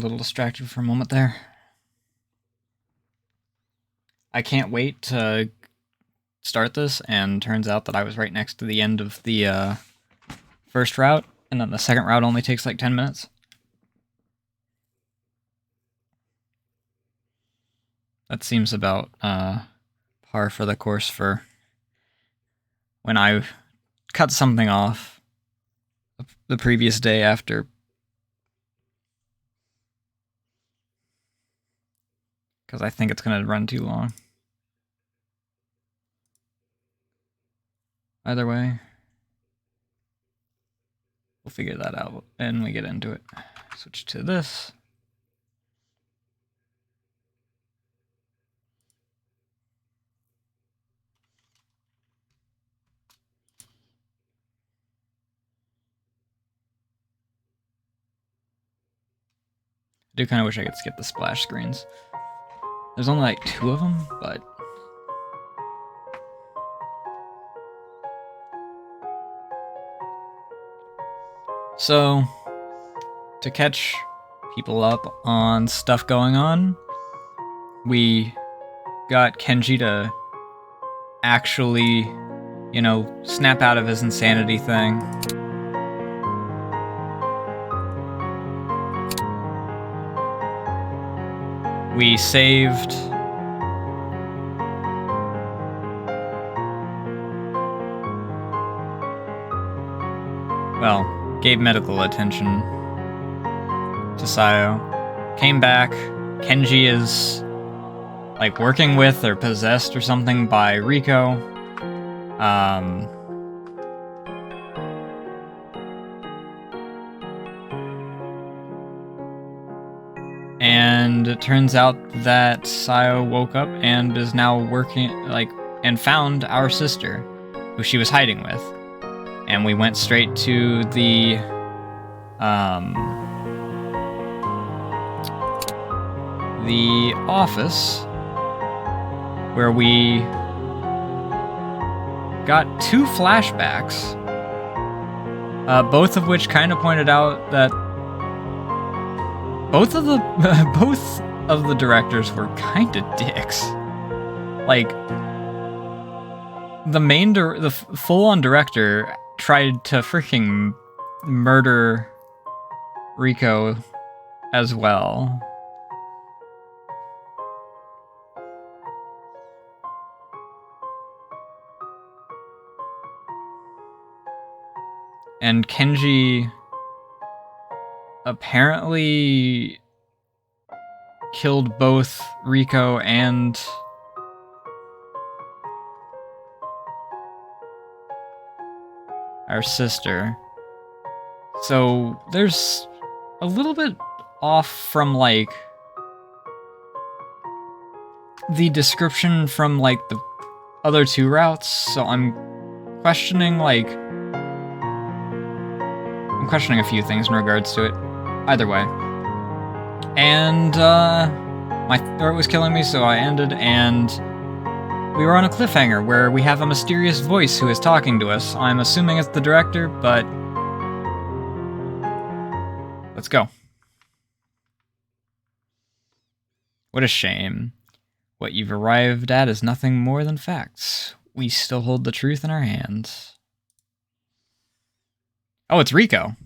little distracted for a moment there. I can't wait to start this, and turns out that I was right next to the end of the first route, and then the second route only takes like 10 minutes. That seems about par for the course for when I cut something off the previous day after. Because I think it's going to run too long. Either way, we'll figure that out and we get into it. Switch to this. I do kind of wish I could skip the splash screens. There's only like 2 of them, but... So, to catch people up on stuff going on, we got Kenji to actually, you know, snap out of his insanity thing. We saved... well, gave medical attention to Sayo. Came back. Kenji is, like, working with or possessed or something by Riko. And it turns out that Sayo woke up and is now working, like, and found our sister, who she was hiding with. And we went straight to the, office, where we got 2 flashbacks, both of which kind of pointed out that both of the directors were kind of dicks. Like, the full-on director tried to freaking murder Riko as well. And Kenji apparently killed both Riko and our sister. So there's a little bit off from, like, the description from, like, the other 2 routes, so I'm questioning, like, a few things in regards to it. Either way. And, my throat was killing me, so I ended, and we were on a cliffhanger where we have a mysterious voice who is talking to us. I'm assuming it's the director, but... let's go. What a shame. What you've arrived at is nothing more than facts. We still hold the truth in our hands. Oh, it's Riko.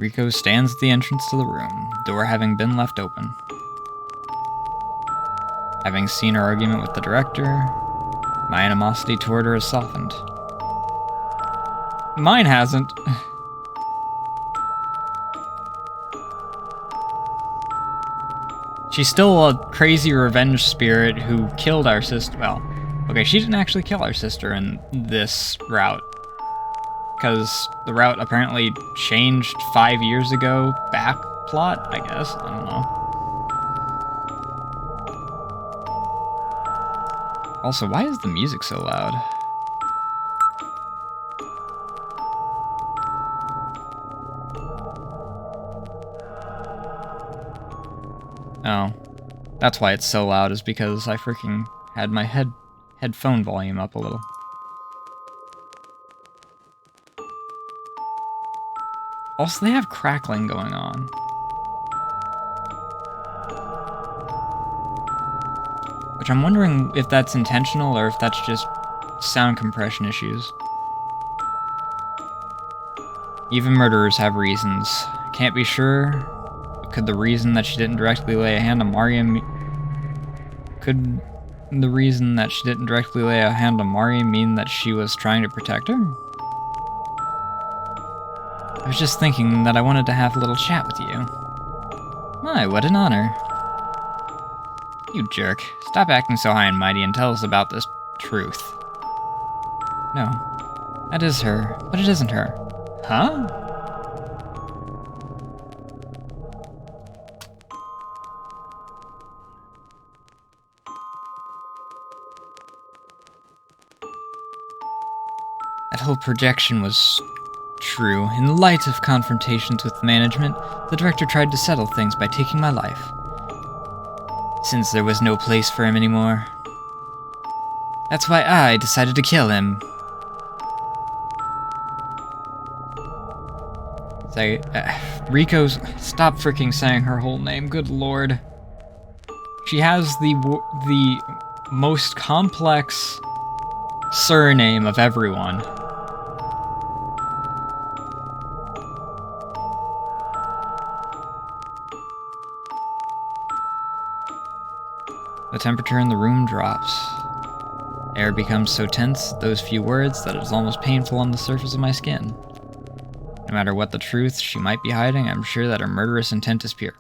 Riko stands at the entrance to the room, door having been left open. Having seen her argument with the director, my animosity toward her has softened. Mine hasn't. She's still a crazy revenge spirit who killed our sister. Well, okay, she didn't actually kill our sister in this route, because the route apparently changed 5 years ago. Back plot, I guess. I don't know. Also, why is the music so loud? Oh, that's why it's so loud, is because I freaking had my headphone volume up a little. Also, they have crackling going on. Which I'm wondering if that's intentional or if that's just sound compression issues. Even murderers have reasons. Can't be sure. Could the reason that she didn't directly lay a hand on Mari mean that she was trying to protect her? I was just thinking that I wanted to have a little chat with you. My, what an honor. You jerk. Stop acting so high and mighty and tell us about this truth. No. That is her, but it isn't her. Huh? That whole projection was true. In the light of confrontations with management, the director tried to settle things by taking my life. Since there was no place for him anymore. That's why I decided to kill him. Riko's... Stop freaking saying her whole name, good lord. She has the most complex surname of everyone. The temperature in the room drops. Air becomes so tense at those few words that it is almost painful on the surface of my skin. No matter what the truth she might be hiding, I'm sure that her murderous intent is pure.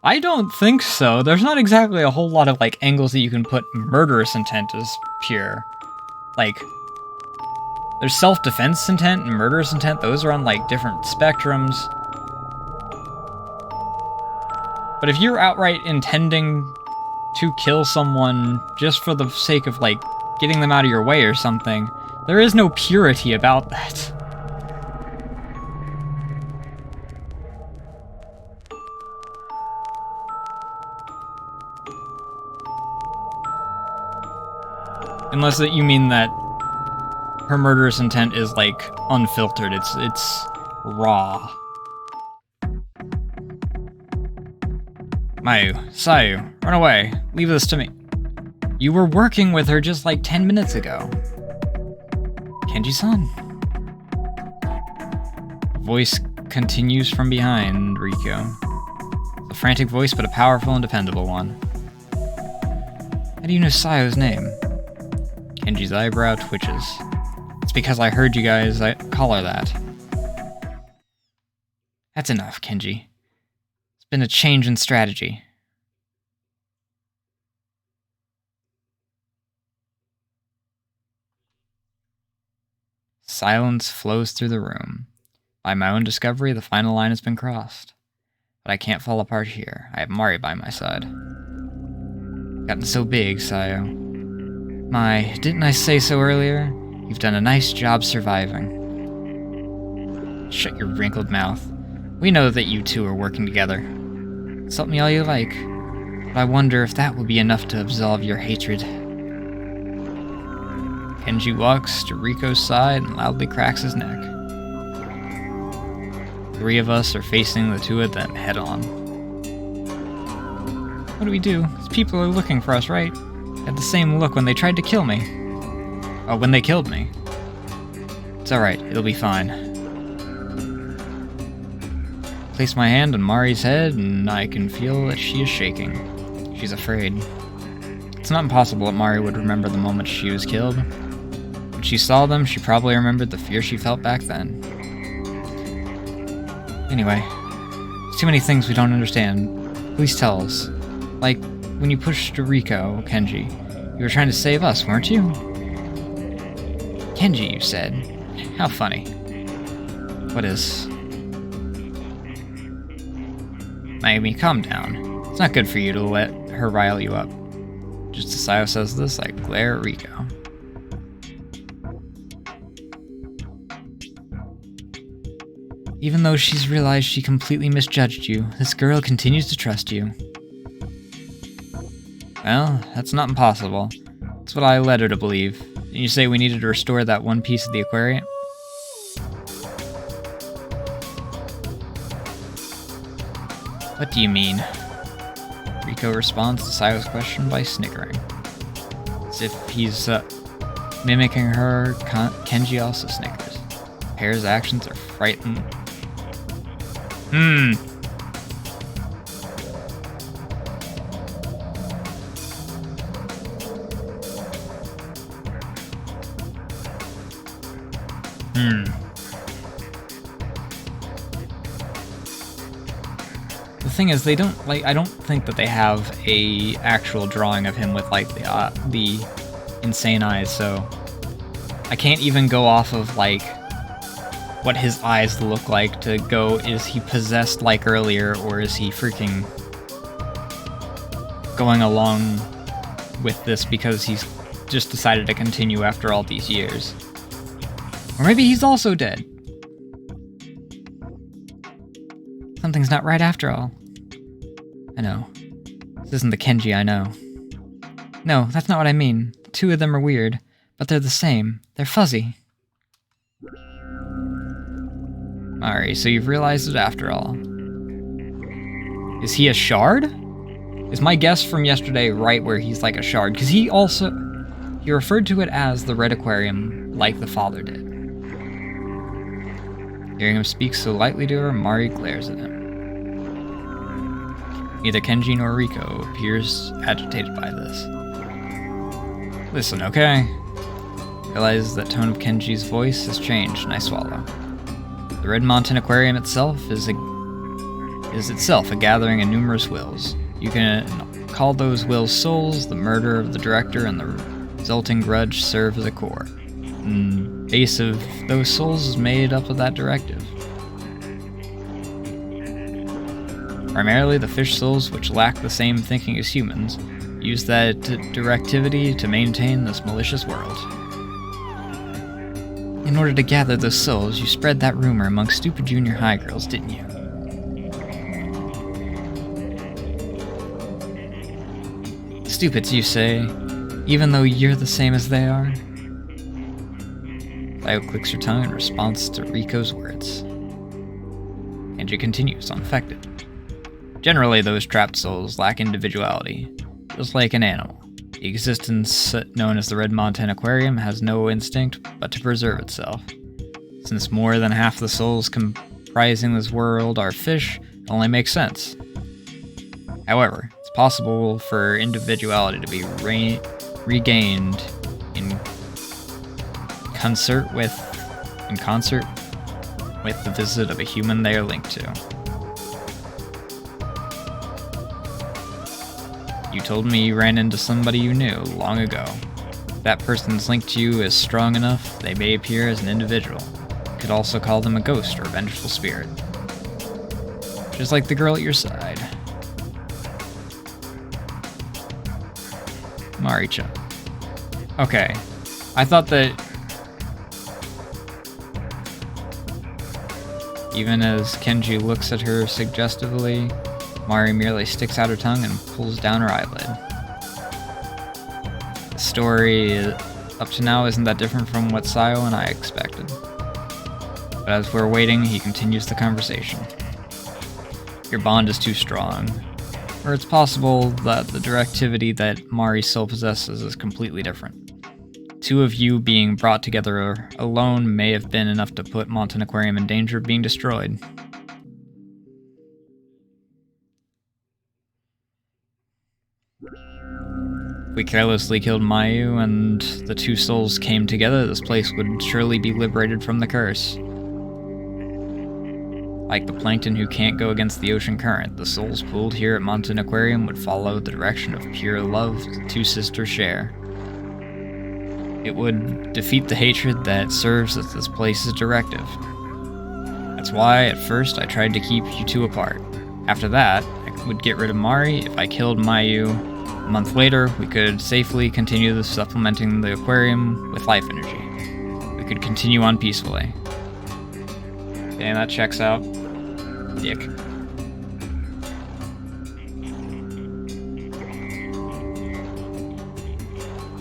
I don't think so. There's not exactly a whole lot of, like, angles that you can put murderous intent as pure. Like, there's self-defense intent and murderous intent. Those are on, like, different spectrums. But if you're outright intending to kill someone just for the sake of, like, getting them out of your way or something, there is no purity about that. Unless that you mean that her murderous intent is, like, unfiltered. It's raw. Mayu, Sayu, run away. Leave this to me. You were working with her just like 10 minutes ago. Kenji-san. Voice continues from behind Riko. It's a frantic voice, but a powerful and dependable one. How do you know Sayu's name? Kenji's eyebrow twitches. It's because I heard you guys call her that. That's enough, Kenji. It's been a change in strategy. Silence flows through the room. By my own discovery, the final line has been crossed. But I can't fall apart here. I have Mari by my side. Gotten so big, Sayu. My, didn't I say so earlier? You've done a nice job surviving. Shut your wrinkled mouth. We know that you two are working together. Insult me all you like, but I wonder if that will be enough to absolve your hatred. Kenji walks to Riko's side and loudly cracks his neck. Three of us are facing the two of them head on. What do we do? These people are looking for us, right? They had the same look when they tried to kill me. Oh, when they killed me. It's alright, it'll be fine. Place my hand on Mari's head, and I can feel that she is shaking. She's afraid. It's not impossible that Mari would remember the moment she was killed. When she saw them, she probably remembered the fear she felt back then. Anyway, there's too many things we don't understand. Please tell us. Like, when you pushed Riko, Kenji, you were trying to save us, weren't you? Kenji, you said. How funny. What is? Mayumi, calm down. It's not good for you to let her rile you up. Just as Sayu says this, I glare at Riko. Even though she's realized she completely misjudged you, this girl continues to trust you. Well, that's not impossible. That's what I led her to believe. Didn't you say we needed to restore that one piece of the aquarium? What do you mean? Riko responds to Sayo's question by snickering. As if he's mimicking her, Kenji also snickers. The pair's actions are frightening. The thing is, they don't I don't think that they have a actual drawing of him with like the insane eyes, so I can't even go off of like what his eyes look like to go, is he possessed like earlier, or is he freaking going along with this because he's just decided to continue after all these years. Or maybe he's also dead. Something's not right after all. I know. This isn't the Kenji I know. No, that's not what I mean. Two of them are weird, but they're the same. They're fuzzy. Mari, so you've realized it after all. Is he a shard? Is my guess from yesterday right where he's like a shard? Because he referred to it as the Red Aquarium, like the father did. Hearing him speak so lightly to her, Mari glares at him. Neither Kenji nor Riko appears agitated by this. Listen, okay? Realize that tone of Kenji's voice has changed, and I swallow. The Red Mountain Aquarium itself is itself a gathering of numerous wills. You can call those wills souls. The murder of the director and the resulting grudge serve as a core. The base of those souls is made up of that directive. Primarily the fish souls, which lack the same thinking as humans, use that directivity to maintain this malicious world. In order to gather those souls, you spread that rumor among stupid junior high girls, didn't you? Stupids, you say, even though you're the same as they are? Sayo clicks her tongue in response to Riko's words. Kenji continues, unaffected. Generally, those trapped souls lack individuality, just like an animal. The existence known as the Red Mountain Aquarium has no instinct but to preserve itself. Since more than half the souls comprising this world are fish, it only makes sense. However, it's possible for individuality to be regained in concert with the visit of a human they are linked to. You told me you ran into somebody you knew long ago. If that person's link to you is strong enough, they may appear as an individual. You could also call them a ghost or a vengeful spirit. Just like the girl at your side. Mari-chan. Okay. I thought that even as Kenji looks at her suggestively, Mari merely sticks out her tongue and pulls down her eyelid. The story up to now isn't that different from what Sayo and I expected. But as we're waiting, he continues the conversation. Your bond is too strong. Or it's possible that the directivity that Mari's soul possesses is completely different. Two of you being brought together alone may have been enough to put Mountain Aquarium in danger of being destroyed. If we carelessly killed Mayu and the two souls came together, this place would surely be liberated from the curse. Like the plankton who can't go against the ocean current, the souls pooled here at Mountain Aquarium would follow the direction of pure love the two sisters share. It would defeat the hatred that serves as this place's directive. That's why, at first, I tried to keep you two apart. After that, I would get rid of Mari if I killed Mayu. A month later, we could safely continue supplementing the aquarium with life energy. We could continue on peacefully. Okay, that checks out. Dick.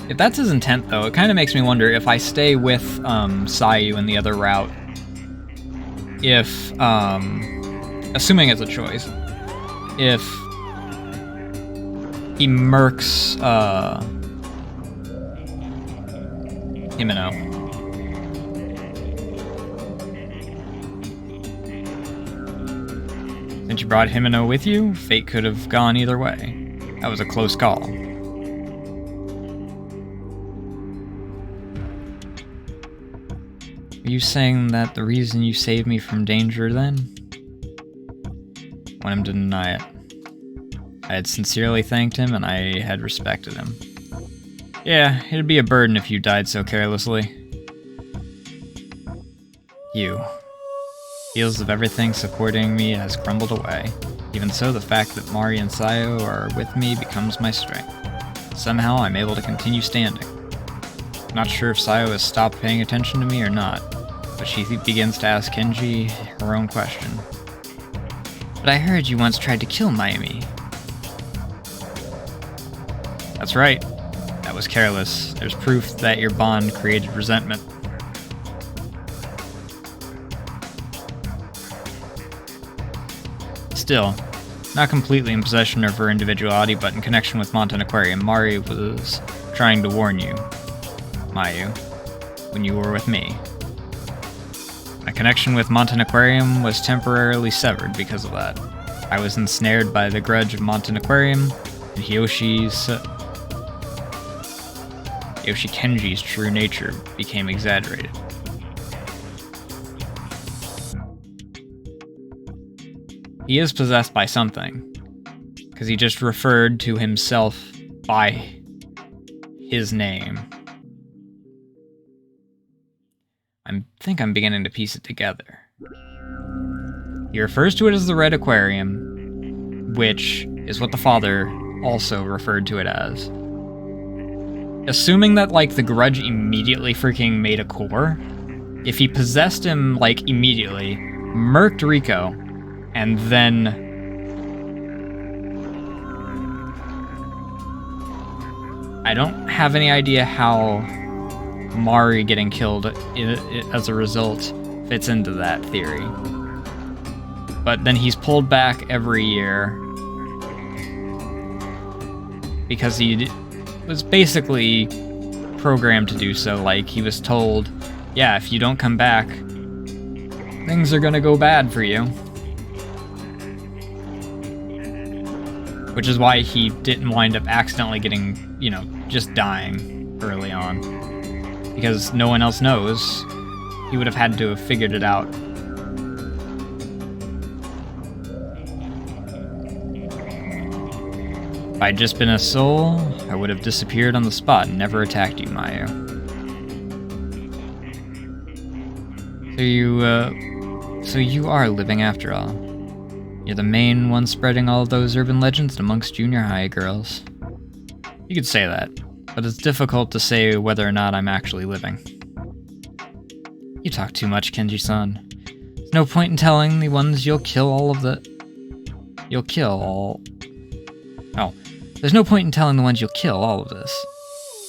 If that's his intent, though, it kind of makes me wonder if I stay with Sayu in the other route. If, assuming it's a choice, if he murks Himeno. Since you brought Himeno with you, fate could have gone either way. That was a close call. Are you saying that the reason you saved me from danger then? I want him to deny it. I had sincerely thanked him and I had respected him. Yeah, it'd be a burden if you died so carelessly. You. Feels of everything supporting me has crumbled away. Even so, the fact that Mari and Sayo are with me becomes my strength. Somehow, I'm able to continue standing. Not sure if Sayo has stopped paying attention to me or not, but she begins to ask Kenji her own question. But I heard you once tried to kill Mayumi. That's right. That was careless. There's proof that your bond created resentment. Still, not completely in possession of her individuality, but in connection with Montan Aquarium, Mari was trying to warn you, Mayu, when you were with me. My connection with Montan Aquarium was temporarily severed because of that. I was ensnared by the grudge of Montan Aquarium, and Hiyoshi Kenji's true nature became exaggerated. He is possessed by something, because he just referred to himself by his name. I think I'm beginning to piece it together. He refers to it as the Red Aquarium, which is what the father also referred to it as. Assuming that, like, the grudge immediately freaking made a core, if he possessed him, like, immediately, murked Riko, and then I don't have any idea how Mari getting killed as a result fits into that theory. But then he's pulled back every year because he was basically programmed to do so. Like, he was told, yeah, if you don't come back, things are gonna go bad for you. Which is why he didn't wind up accidentally getting, just dying early on. Because no one else knows. He would have had to have figured it out. If I'd just been a soul, I would have disappeared on the spot and never attacked you, Mayu. So you are living after all. You're the main one spreading all those urban legends amongst junior high girls. You could say that, but it's difficult to say whether or not I'm actually living. You talk too much, Kenji-san. There's no point in telling the ones there's no point in telling the ones you'll kill all of this.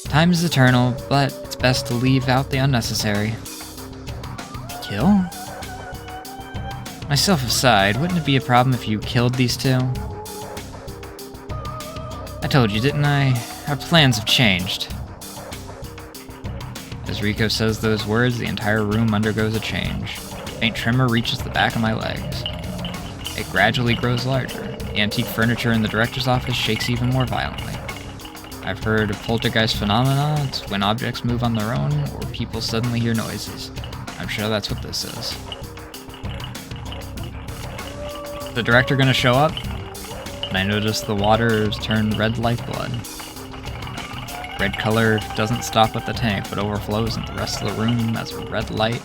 Time is eternal, but it's best to leave out the unnecessary. Kill? Myself aside, wouldn't it be a problem if you killed these two? I told you, didn't I? Our plans have changed. As Riko says those words, the entire room undergoes a change. A faint tremor reaches the back of my legs. It gradually grows larger. The antique furniture in the director's office shakes even more violently. I've heard of poltergeist phenomena. It's when objects move on their own, or people suddenly hear noises. I'm sure that's what this is. The director gonna show up? And I notice the water has turned red like blood. Red color doesn't stop at the tank, but overflows into the rest of the room as a red light.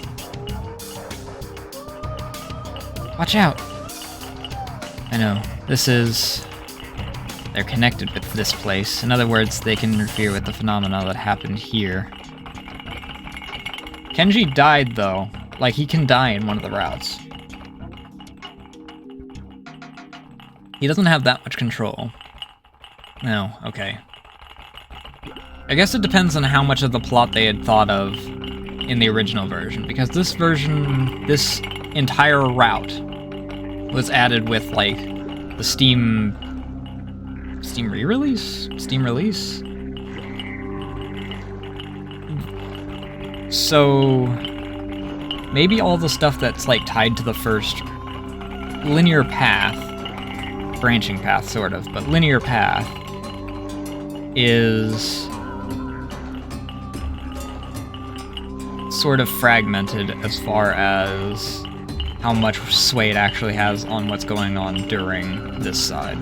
Watch out! I know, they're connected with this place. In other words, they can interfere with the phenomena that happened here. Kenji died though. Like, he can die in one of the routes. He doesn't have that much control. No, okay. I guess it depends on how much of the plot they had thought of in the original version, because this version, this entire route was added with, like, the Steam re-release? Steam release? So maybe all the stuff that's like tied to the first linear path, branching path sort of, but linear path is sort of fragmented as far as how much sway it actually has on what's going on during this side.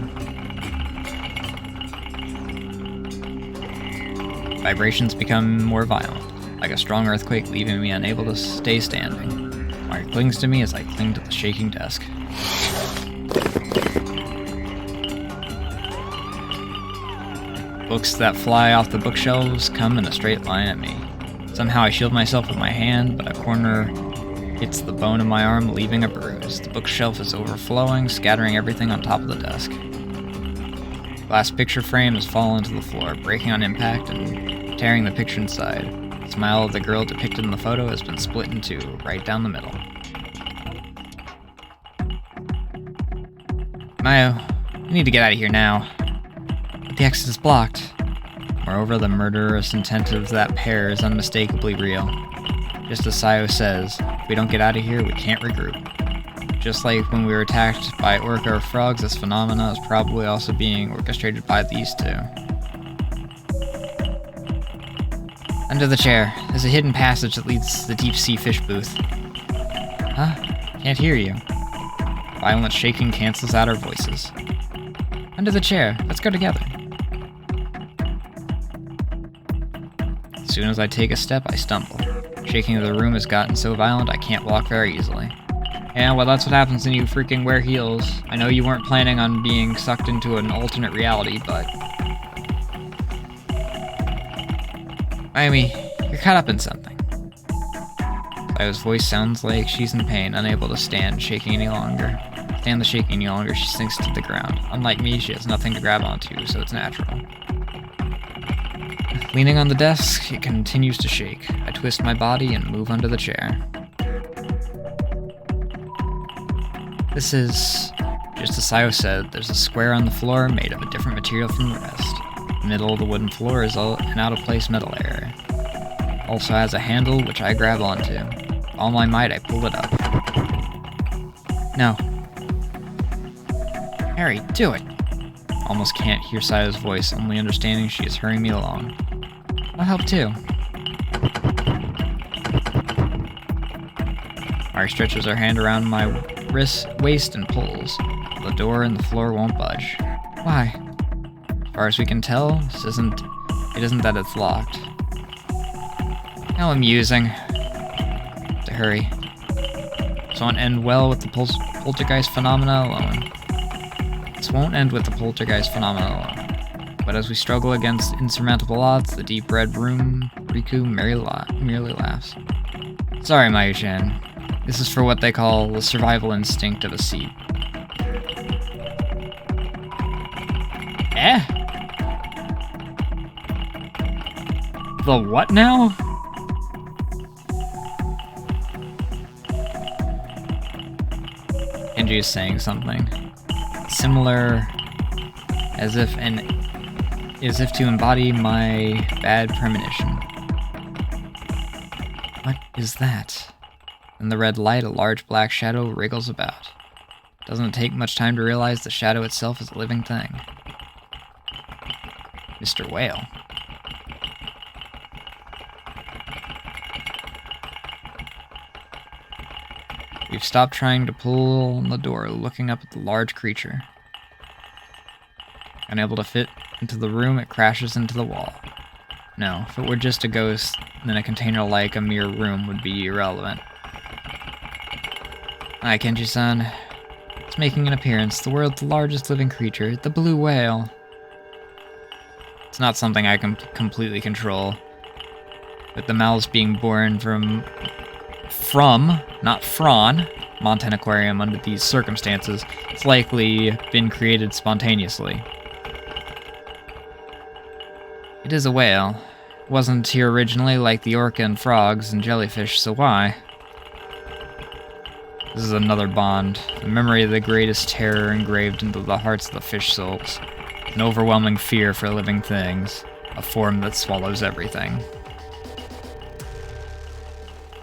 Vibrations become more violent, like a strong earthquake, leaving me unable to stay standing. Mark clings to me as I cling to the shaking desk. Books that fly off the bookshelves come in a straight line at me. Somehow I shield myself with my hand, but a corner hits the bone of my arm, leaving a bruise. The bookshelf is overflowing, scattering everything on top of the desk. Glass picture frame has fallen to the floor, breaking on impact and tearing the picture inside. The smile of the girl depicted in the photo has been split in two, right down the middle. Mayo, you need to get out of here now. But the exit is blocked. Moreover, the murderous intent of that pair is unmistakably real. Just as Sayo says, if we don't get out of here, we can't regroup. Just like when we were attacked by orca or frogs, this phenomena is probably also being orchestrated by these two. Under the chair, there's a hidden passage that leads to the deep-sea fish booth. Huh? Can't hear you. Violent shaking cancels out our voices. Under the chair, let's go together. As soon as I take a step, I stumble. Shaking of the room has gotten so violent I can't walk very easily. Yeah, well, that's what happens when you freaking wear heels. I know you weren't planning on being sucked into an alternate reality, but... Mayumi, you're caught up in something. Sayo's voice sounds like she's in pain, unable to stand the shaking any longer. She sinks to the ground. Unlike me, she has nothing to grab onto, so it's natural. Leaning on the desk, it continues to shake. I twist my body and move under the chair. This is... just as Sayo said, there's a square on the floor made of a different material from the rest. The middle of the wooden floor is an out-of-place metal area. Also has a handle which I grab onto. With all my might, I pull it up. No. Harry, do it! Almost can't hear Sayo's voice, only understanding she is hurrying me along. I'll help too. Mari stretches her hand around my waist and pulls. The door and the floor won't budge. Why? As far as we can tell, it isn't that it's locked. How amusing. To hurry. This won't end well with the poltergeist phenomena alone. This won't end with the poltergeist phenomena alone. But as we struggle against insurmountable odds, the deep red room, Riku merely laughs. Sorry, Mayu-chan. This is for what they call the survival instinct of a seed. Eh? The what now? Kenji is saying something. Similar as if to embody my bad premonition. What is that? In the red light, a large black shadow wriggles about. Doesn't take much time to realize the shadow itself is a living thing. Mr. Whale. We've stopped trying to pull on the door, looking up at the large creature. Unable to fit into the room, it crashes into the wall. No, if it were just a ghost, then a container like a mere room would be irrelevant. Hi, Kenji-san. It's making an appearance, the world's largest living creature, the blue whale. It's not something I can completely control. With the mouths being born from, not from, Montan Aquarium under these circumstances, it's likely been created spontaneously. It is a whale. It wasn't here originally like the orca and frogs and jellyfish, so why? This is another bond, the memory of the greatest terror engraved into the hearts of the fish souls, an overwhelming fear for living things, a form that swallows everything.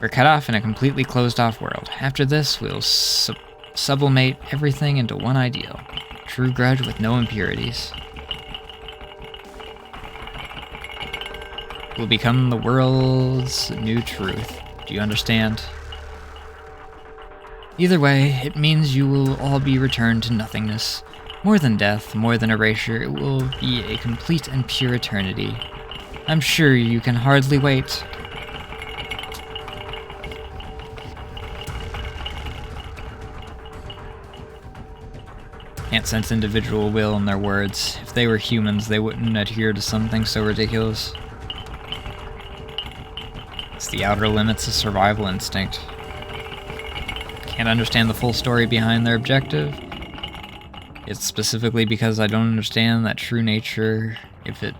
We're cut off in a completely closed-off world. After this, we'll sublimate everything into one ideal, true grudge with no impurities. We'll become the world's new truth. Do you understand? Either way, it means you will all be returned to nothingness. More than death, more than erasure, it will be a complete and pure eternity. I'm sure you can hardly wait. Can't sense individual will in their words. If they were humans, they wouldn't adhere to something so ridiculous. It's the outer limits of survival instinct. Can't understand the full story behind their objective. It's specifically because I don't understand that true nature of it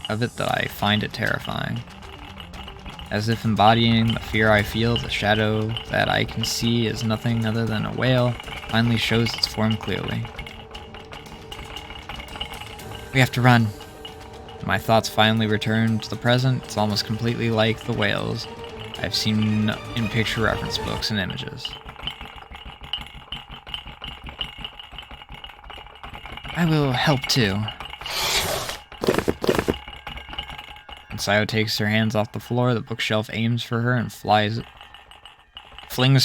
that I find it terrifying. As if embodying the fear I feel, the shadow that I can see is nothing other than a whale finally shows its form clearly. We have to run. My thoughts finally return to the present. It's almost completely like the whales I've seen in picture reference books and images. I will help too. And Sayo takes her hands off the floor, the bookshelf aims for her and flings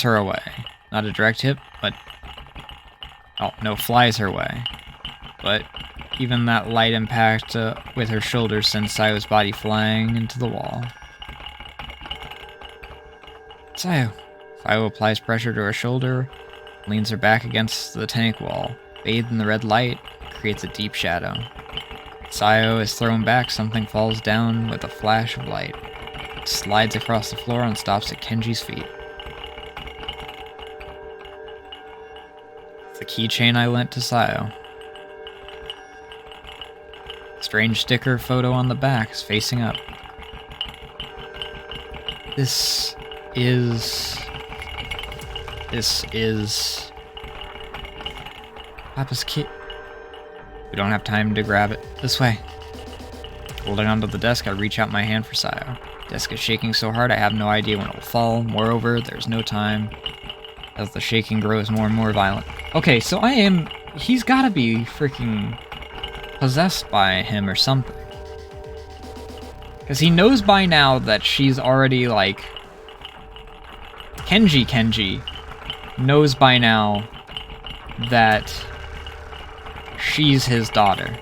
her away. Not a direct hit, but... oh, no, flies her way. But even that light impact with her shoulders sends Sayo's body flying into the wall. Sayo. Sayo applies pressure to her shoulder, leans her back against the tank wall. Bathed in the red light, creates a deep shadow. Sayo is thrown back, something falls down with a flash of light. It slides across the floor and stops at Kenji's feet. It's the keychain I lent to Sayo. Strange sticker photo on the back is facing up. This is Papa's key. We don't have time to grab it. This way. Holding onto the desk, I reach out my hand for Sayo. The desk is shaking so hard I have no idea when it will fall. Moreover, there's no time as the shaking grows more and more violent. Okay, so he's gotta be freaking possessed by him or something. Because he knows by now that she's already like... Kenji knows by now that she's his daughter.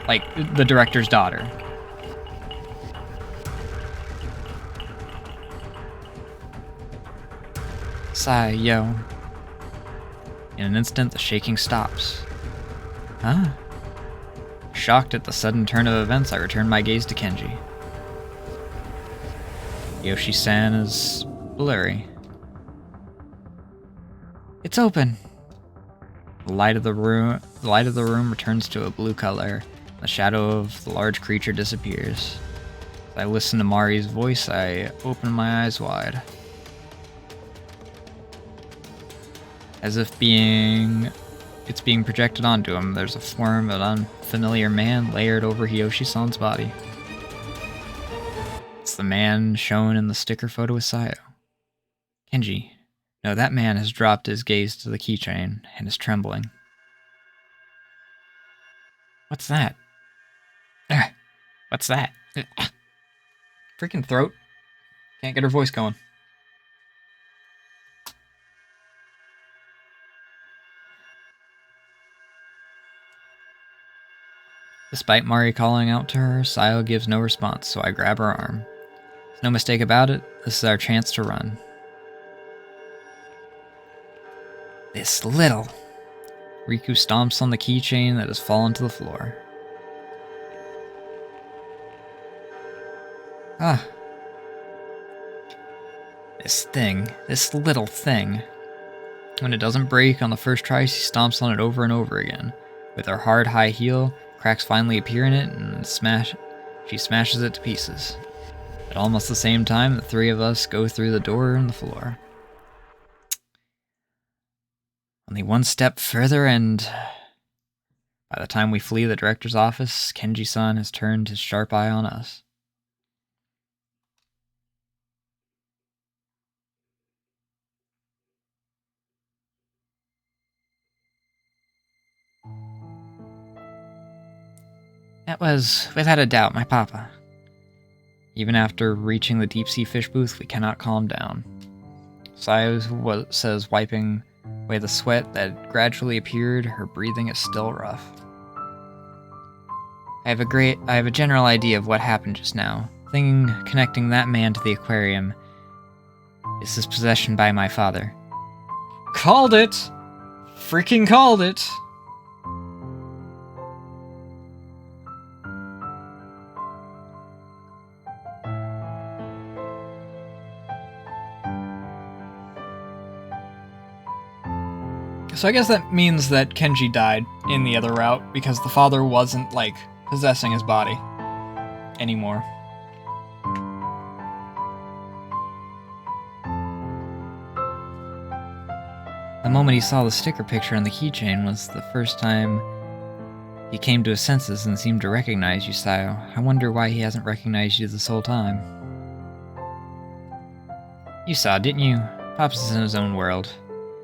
Like, the director's daughter. Sayo. In an instant, the shaking stops. Huh? Shocked at the sudden turn of events, I return my gaze to Kenji. Yoshi-san is blurry. It's open. The light of the room returns to a blue color. The shadow of the large creature disappears. As I listen to Mari's voice, I open my eyes wide. As if it's being projected onto him, there's a form of an unfamiliar man layered over Hiyoshi-san's body. It's the man shown in the sticker photo with Sayo. Kenji. No, that man has dropped his gaze to the keychain and is trembling. What's that? What's that? Freaking throat. Can't get her voice going. Despite Mari calling out to her, Sayo gives no response, so I grab her arm. There's no mistake about it, this is our chance to run. This little... Riku stomps on the keychain that has fallen to the floor. Ah. This little thing. When it doesn't break on the first try, she stomps on it over and over again. With her hard, high heel, cracks finally appear in it, and she smashes it to pieces. At almost the same time, the three of us go through the door in the floor. Only one step further and... By the time we flee the director's office, Kenji-san has turned his sharp eye on us. That was, without a doubt, my papa. Even after reaching the deep-sea fish booth, we cannot calm down. Sayo says, wiping away the sweat that gradually appeared, her breathing is still rough. I have a general idea of what happened just now. Thinking connecting that man to the aquarium is his possession by my father. Called it! Freaking called it! So I guess that means that Kenji died in the other route because the father wasn't, like, possessing his body anymore. The moment he saw the sticker picture on the keychain was the first time he came to his senses and seemed to recognize you, Sayo. I wonder why he hasn't recognized you this whole time. You saw, didn't you? Pops is in his own world.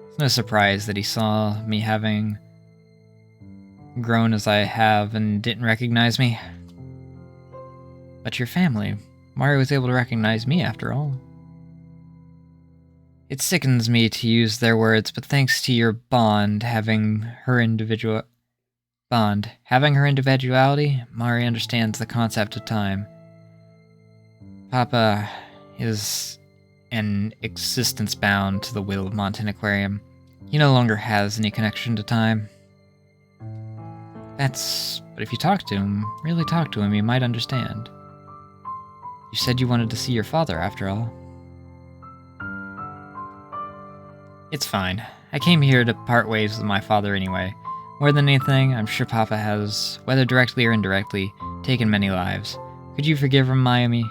It's no surprise that he saw me having grown as I have and didn't recognize me. But your family. Mario was able to recognize me after all. It sickens me to use their words, but thanks to your having her individuality, Mari understands the concept of time. Papa is an existence bound to the will of Mountain Aquarium. He no longer has any connection to time. But if you talk to him, really talk to him, you might understand. You said you wanted to see your father, after all. It's fine. I came here to part ways with my father anyway. More than anything, I'm sure Papa has, whether directly or indirectly, taken many lives. Could you forgive him, Mayumi?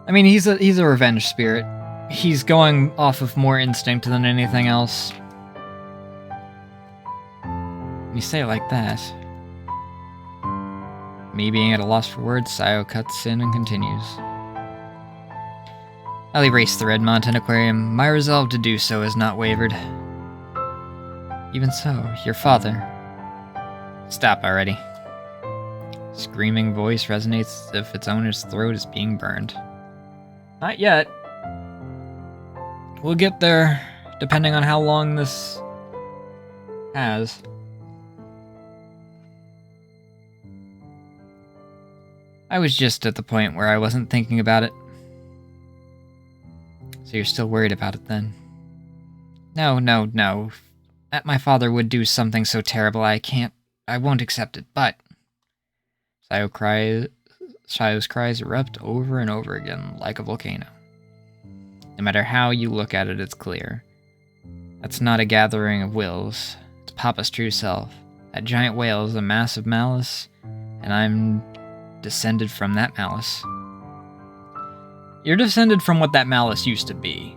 I mean, he's a revenge spirit. He's going off of more instinct than anything else. When you say it like that... Me being at a loss for words, Sayo cuts in and continues. I'll erase the Red Mountain Aquarium. My resolve to do so has not wavered. Even so, your father... Stop already. Screaming voice resonates as if its owner's throat is being burned. Not yet. We'll get there, depending on how long this has. I was just at the point where I wasn't thinking about it. So you're still worried about it then? No. That my father would do something so terrible I won't accept it, but... Sayo's cries erupt over and over again, like a volcano. No matter how you look at it, it's clear. That's not a gathering of wills. It's Papa's true self. That giant whale is a mass of malice, and I'm descended from that malice. You're descended from what that malice used to be.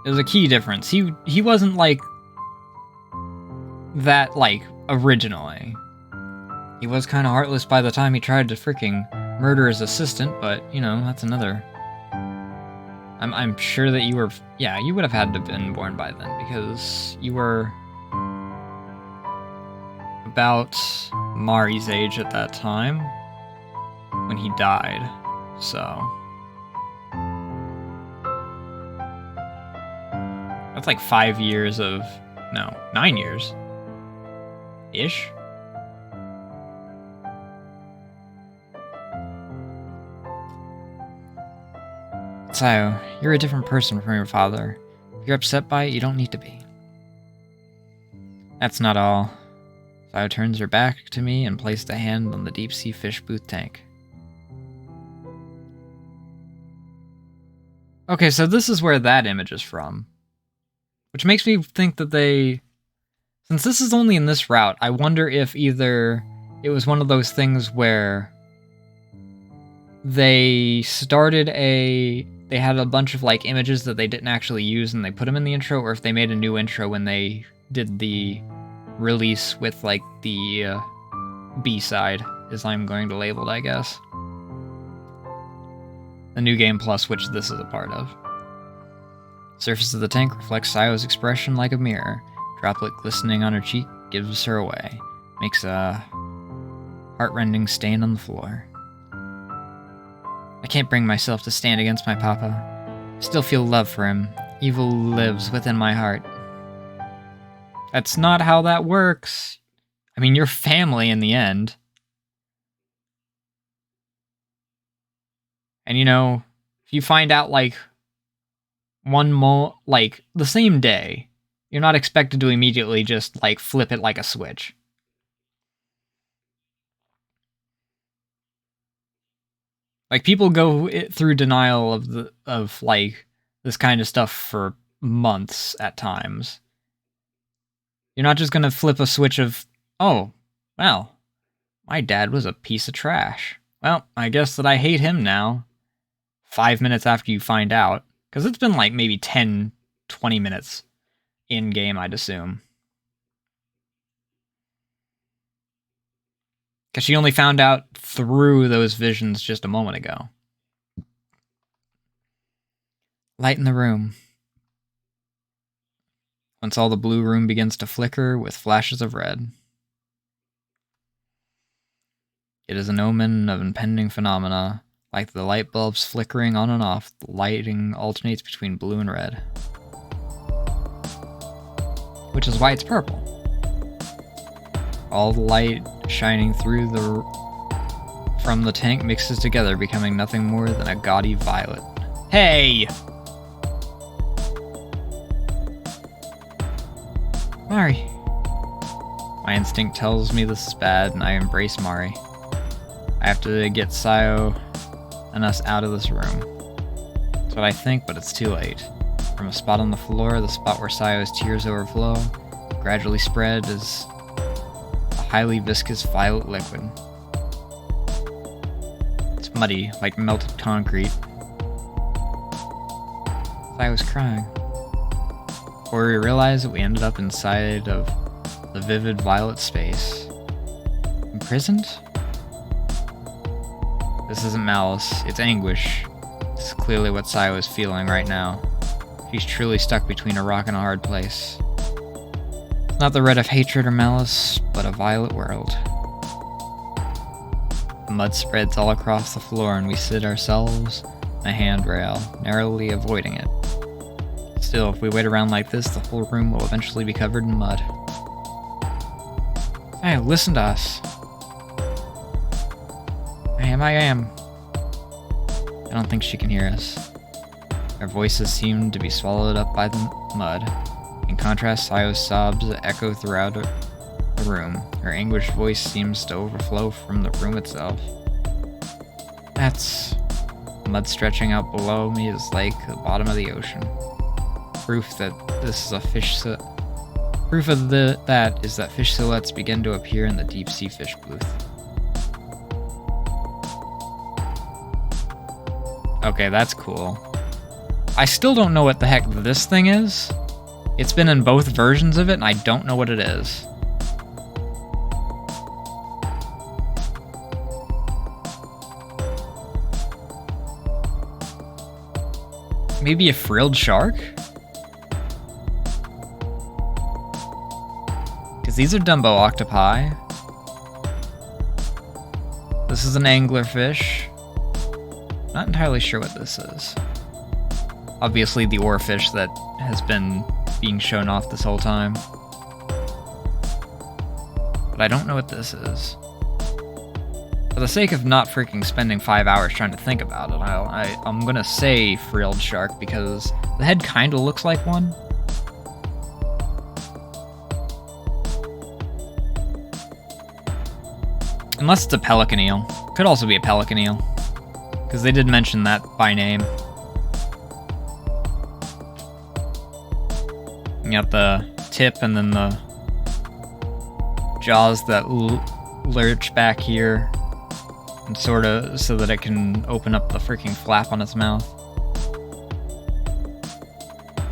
There's a key difference. He wasn't like that, like, originally. He was kind of heartless by the time he tried to freaking murder his assistant, but, you know, that's another... I'm sure that you were... Yeah, you would have had to have been born by then, because you were... about Mari's age at that time, when he died, so... That's like 5 years of... No, 9 years. Ish? Sayo, you're a different person from your father. If you're upset by it, you don't need to be. That's not all. Sayo turns her back to me and placed a hand on the deep-sea fish booth tank. Okay, so this is where that image is from. Which makes me think that they... Since this is only in this route, I wonder if either it was one of those things where they started they had a bunch of like images that they didn't actually use and they put them in the intro, or if they made a new intro when they did the release with like the B-side, as I'm going to label it, I guess. The New Game Plus, which this is a part of. Surface of the tank reflects Sayo's expression like a mirror. Droplet glistening on her cheek gives her away. Makes a heart-rending stain on the floor. I can't bring myself to stand against my papa. I still feel love for him. Evil lives within my heart. That's not how that works. I mean, you're family in the end. And you know, if you find out like like the same day, you're not expected to immediately just like flip it like a switch. Like people go through denial of like this kind of stuff for months at times. You're not just gonna flip a switch of, oh, well, my dad was a piece of trash. Well, I guess that I hate him now. 5 minutes after you find out. Because it's been like maybe 10, 20 minutes in-game, I'd assume. Because she only found out through those visions just a moment ago. Light in the room. Once all the blue room begins to flicker with flashes of red. It is an omen of impending phenomena. Like the light bulbs flickering on and off, the lighting alternates between blue and red. Which is why it's purple. All the light shining through from the tank mixes together, becoming nothing more than a gaudy violet. Hey! Mari. My instinct tells me this is bad, and I embrace Mari. I have to get Sayo and us out of this room. That's what I think, but it's too late. From a spot on the floor, the spot where Sayo's tears overflow, gradually spread as a highly viscous violet liquid. It's muddy, like melted concrete. Sayo's crying. Before we realized that we ended up inside of the vivid violet space. Imprisoned? This isn't malice, it's anguish. This is clearly what Sayo is feeling right now. She's truly stuck between a rock and a hard place. It's not the red of hatred or malice, but a violet world. The mud spreads all across the floor and we sit ourselves on a handrail, narrowly avoiding it. Still, if we wait around like this, the whole room will eventually be covered in mud. Hey, listen to us. I am. I don't think she can hear us. Our voices seem to be swallowed up by the mud. In contrast, Sayo's sobs echo throughout the room. Her anguished voice seems to overflow from the room itself. That's... mud stretching out below me is like the bottom of the ocean. Proof that this is a fish... Proof of that is that fish silhouettes begin to appear in the deep-sea fish booth. Okay, that's cool. I still don't know what the heck this thing is. It's been in both versions of it, and I don't know what it is. Maybe a frilled shark? Because these are Dumbo octopi. This is an anglerfish. Not entirely sure what this is. Obviously the oarfish that has been being shown off this whole time. But I don't know what this is. For the sake of not freaking spending 5 hours trying to think about it, I'm gonna say frilled shark because the head kinda looks like one. Unless it's a pelican eel. Could also be a pelican eel. Because they did mention that by name. You got the tip and then the jaws that lurch back here. and sorta so that it can open up the freaking flap on its mouth.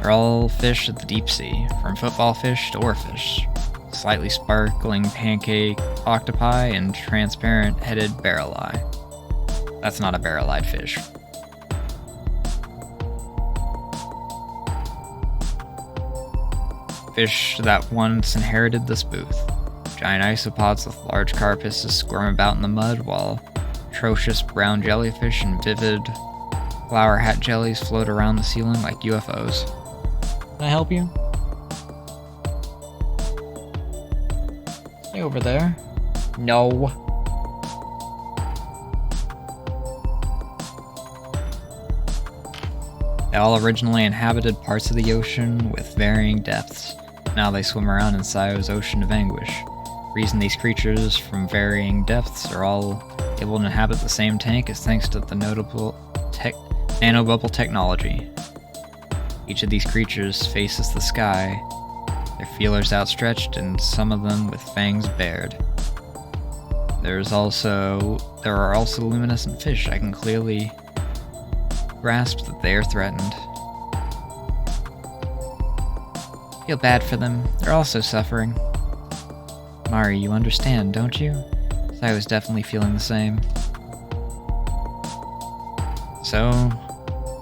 They're all fish at the deep sea, from football fish to oarfish, slightly sparkling pancake octopi, and transparent headed barrel-eye. That's not a barrel-eyed fish. Fish that once inherited this booth. Giant isopods with large carapaces squirm about in the mud, while atrocious brown jellyfish and vivid flower hat jellies float around the ceiling like UFOs. Can I help you? Stay over there. No. They all originally inhabited parts of the ocean with varying depths. Now they swim around in Sayo's ocean of anguish. The reason these creatures from varying depths are all able to inhabit the same tank is thanks to the notable nanobubble technology. Each of these creatures faces the sky, their feelers outstretched and some of them with fangs bared. There are also luminescent fish. I can clearly grasp that they are threatened. Feel bad for them. They're also suffering. Mari, you understand, don't you? I was definitely feeling the same. So,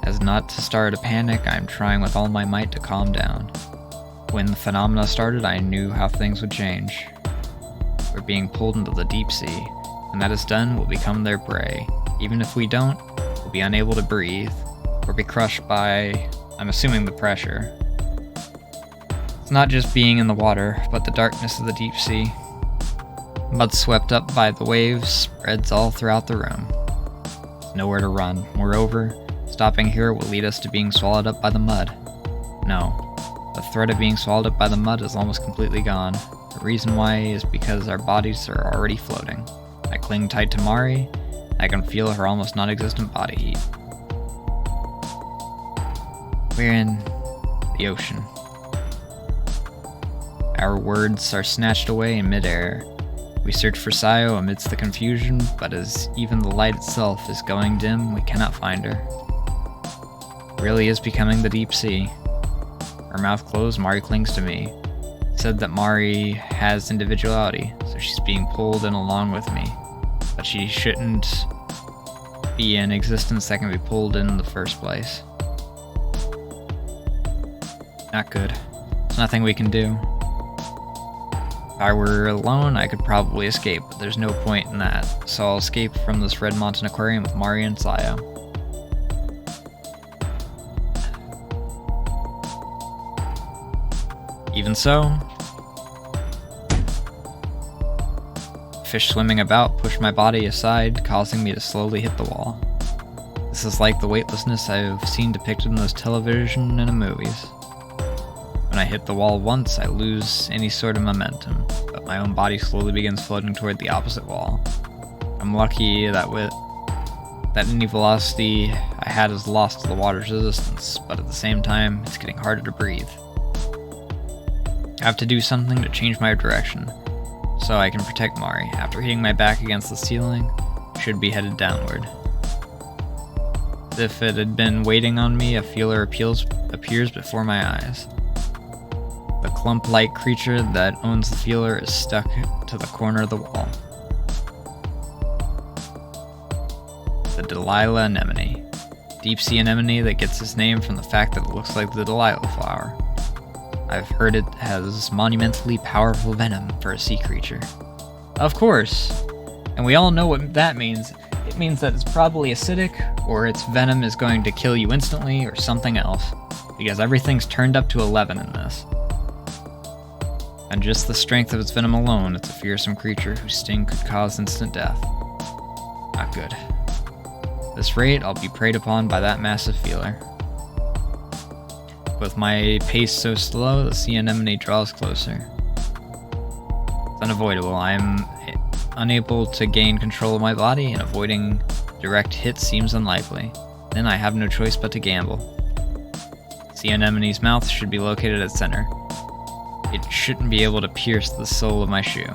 as not to start a panic, I'm trying with all my might to calm down. When the phenomena started, I knew how things would change. We're being pulled into the deep sea. When that is done, we'll become their prey. Even if we don't, we'll be unable to breathe, or be crushed by, I'm assuming, the pressure. It's not just being in the water, but the darkness of the deep sea. Mud swept up by the waves spreads all throughout the room. There's nowhere to run. Moreover, stopping here will lead us to being swallowed up by the mud. No, the threat of being swallowed up by the mud is almost completely gone. The reason why is because our bodies are already floating. I cling tight to Mari. I can feel her almost non-existent body heat. We're in the ocean. Our words are snatched away in midair. We search for Sayo amidst the confusion, but as even the light itself is going dim, we cannot find her. It really is becoming the deep sea. Her mouth closed, Mari clings to me. It said that Mari has individuality, so she's being pulled in along with me. But she shouldn't be in existence that can be pulled in the first place. Not good. There's nothing we can do. If I were alone, I could probably escape, but there's no point in that, so I'll escape from this Red Mountain Aquarium with Mari and Sayo. Even so, fish swimming about push my body aside, causing me to slowly hit the wall. This is like the weightlessness I've seen depicted in those television and movies. When I hit the wall once, I lose any sort of momentum, but my own body slowly begins floating toward the opposite wall. I'm lucky that any velocity I had is lost to the water's resistance, but at the same time, it's getting harder to breathe. I have to do something to change my direction, so I can protect Mari. After hitting my back against the ceiling, I should be headed downward. As if it had been waiting on me, a feeler appears before my eyes. The clump-like creature that owns the feeler is stuck to the corner of the wall. The Delilah anemone. Deep-sea anemone that gets its name from the fact that it looks like the Delilah flower. I've heard it has monumentally powerful venom for a sea creature. Of course! And we all know what that means. It means that it's probably acidic, or its venom is going to kill you instantly, or something else. Because everything's turned up to 11 in this. And just the strength of its venom alone, it's a fearsome creature whose sting could cause instant death. Not good. At this rate, I'll be preyed upon by that massive feeler. With my pace so slow, the sea anemone draws closer. It's unavoidable. I'm unable to gain control of my body, and avoiding direct hits seems unlikely. Then I have no choice but to gamble. Sea anemone's mouth should be located at center. It shouldn't be able to pierce the sole of my shoe.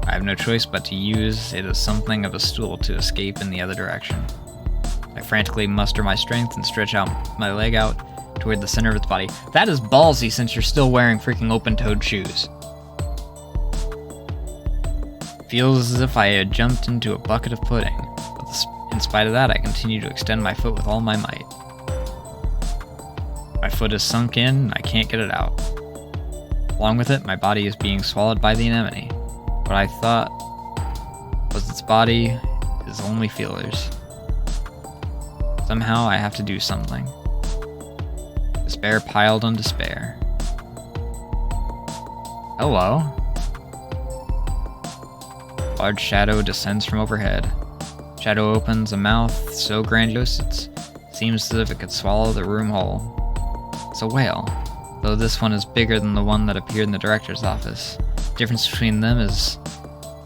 I have have no choice but to use it as something of a stool to escape in the other direction. I frantically muster my strength and stretch out my leg out toward the center of its body. That is ballsy since you're still wearing freaking open-toed shoes. Feels as if I had jumped into a bucket of pudding, but in spite of that, I continue to extend my foot with all my might. My foot is sunk in, and I can't get it out. Along with it, my body is being swallowed by the anemone. What I thought was its body is only feelers. Somehow I have to do something. Despair piled on despair. Hello. Large shadow descends from overhead. Shadow opens a mouth so grandiose it seems as if it could swallow the room whole. It's a whale, though this one is bigger than the one that appeared in the director's office. The difference between them is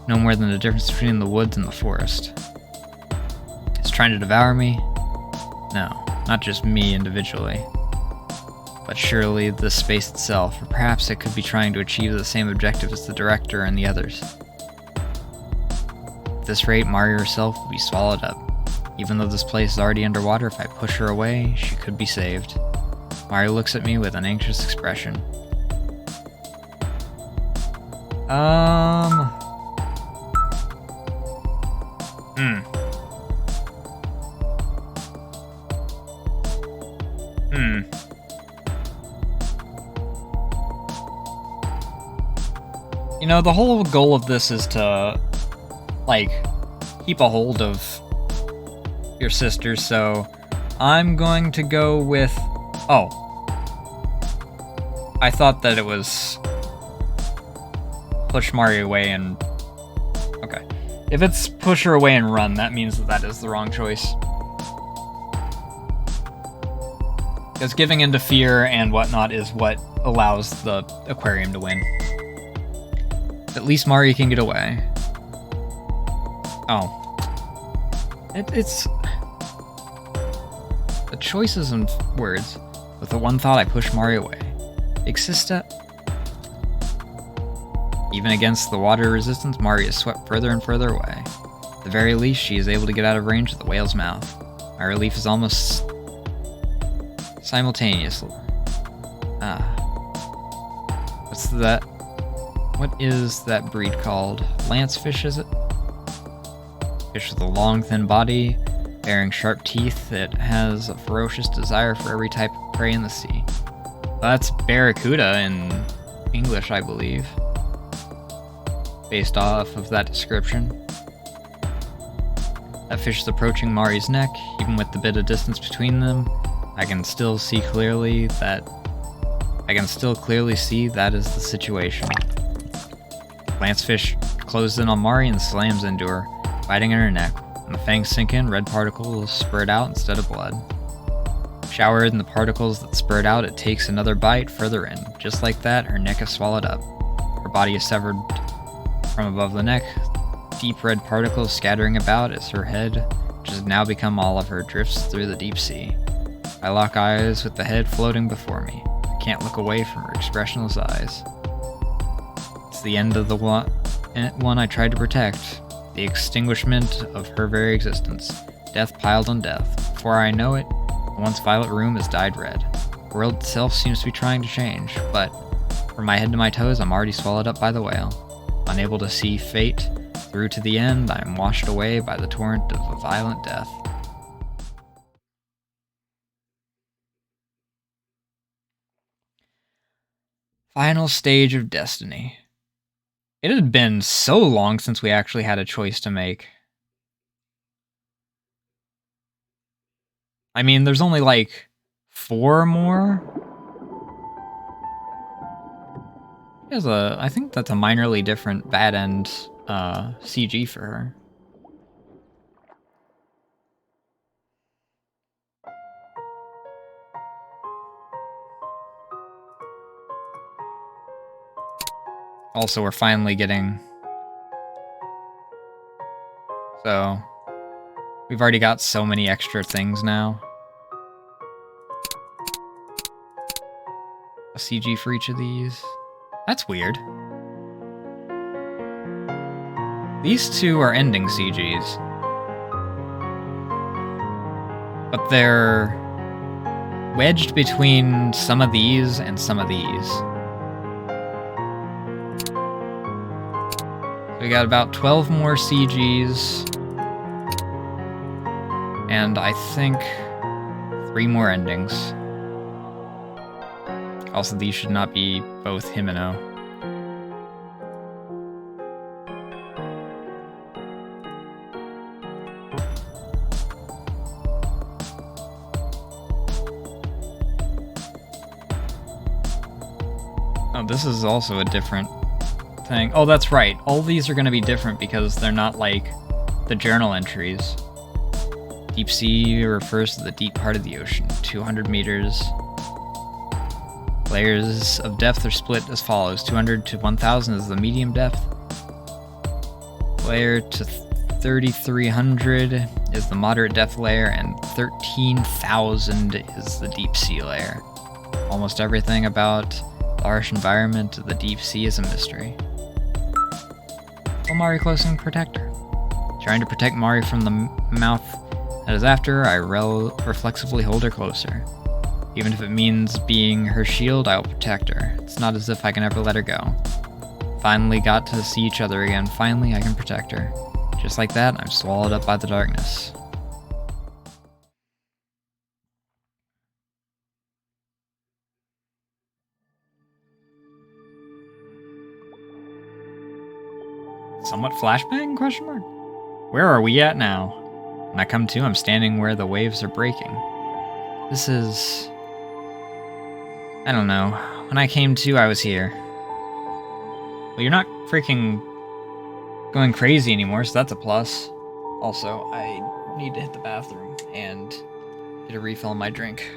no more than the difference between the woods and the forest. It's trying to devour me? No, not just me individually, but surely the space itself, or perhaps it could be trying to achieve the same objective as the director and the others. At this rate, Mari herself will be swallowed up. Even though this place is already underwater, if I push her away, she could be saved. Mari looks at me with an anxious expression. You know, the whole goal of this is to, like, keep a hold of your sister, so I'm going to go with... Oh. I thought that it was... push Mari away and... Okay. If it's push her away and run, that means that that is the wrong choice. Because giving into fear and whatnot is what allows the aquarium to win. At least Mari can get away. Oh. It's... The choices and words. With the one thought, I push Mari away. Exista... Even against the water resistance, Mari is swept further and further away. At the very least, she is able to get out of range of the whale's mouth. My relief is almost... simultaneous. What's that? What is that breed called? Lancefish, is it? Fish with a long, thin body, bearing sharp teeth that has a ferocious desire for every type of prey in the sea. That's barracuda in English, I believe. Based off of that description. That fish is approaching Mari's neck. Even with the bit of distance between them, I can still clearly see that is the situation. Lancefish closes in on Mari and slams into her, biting in her neck. When the fangs sink in, red particles spurt out instead of blood. Showered in the particles that spurt out, it takes another bite further in. Just like that, her neck is swallowed up. Her body is severed from above the neck, deep red particles scattering about as her head, which has now become all of her, drifts through the deep sea. I lock eyes with the head floating before me. I can't look away from her expressionless eyes. It's the end of the one I tried to protect, the extinguishment of her very existence. Death piled on death. Before I know it, the once violet room has dyed red. The world itself seems to be trying to change, but from my head to my toes, I'm already swallowed up by the whale. Unable to see fate through to the end, I am washed away by the torrent of a violent death. Final stage of destiny. It had been so long since we actually had a choice to make. I mean, there's only like 4 more. I think that's a minorly different bad end CG for her. Also, we're finally getting... So, we've already got so many extra things now. A CG for each of these. That's weird. These two are ending CGs. But they're wedged between some of these and some of these. So we got about 12 more CGs. And I think 3 more endings. Also, these should not be both Himeno. Oh, this is also a different thing. Oh, that's right. All these are going to be different because they're not like the journal entries. Deep sea refers to the deep part of the ocean, 200 meters. Layers of depth are split as follows. 200 to 1000 is the medium depth. Layer to 3300 is the moderate depth layer, and 13,000 is the deep sea layer. Almost everything about the harsh environment of the deep sea is a mystery. Pull Mari close and protect her. Trying to protect Mari from the mouth that is after her, I reflexively hold her closer. Even if it means being her shield, I will protect her. It's not as if I can ever let her go. Finally got to see each other again. Finally, I can protect her. Just like that, I'm swallowed up by the darkness. Somewhat flashbang? Question mark. Where are we at now? When I come to, I'm standing where the waves are breaking. This is... I don't know. When I came to, I was here. Well, you're not freaking going crazy anymore, so that's a plus. Also, I need to hit the bathroom and get a refill on my drink.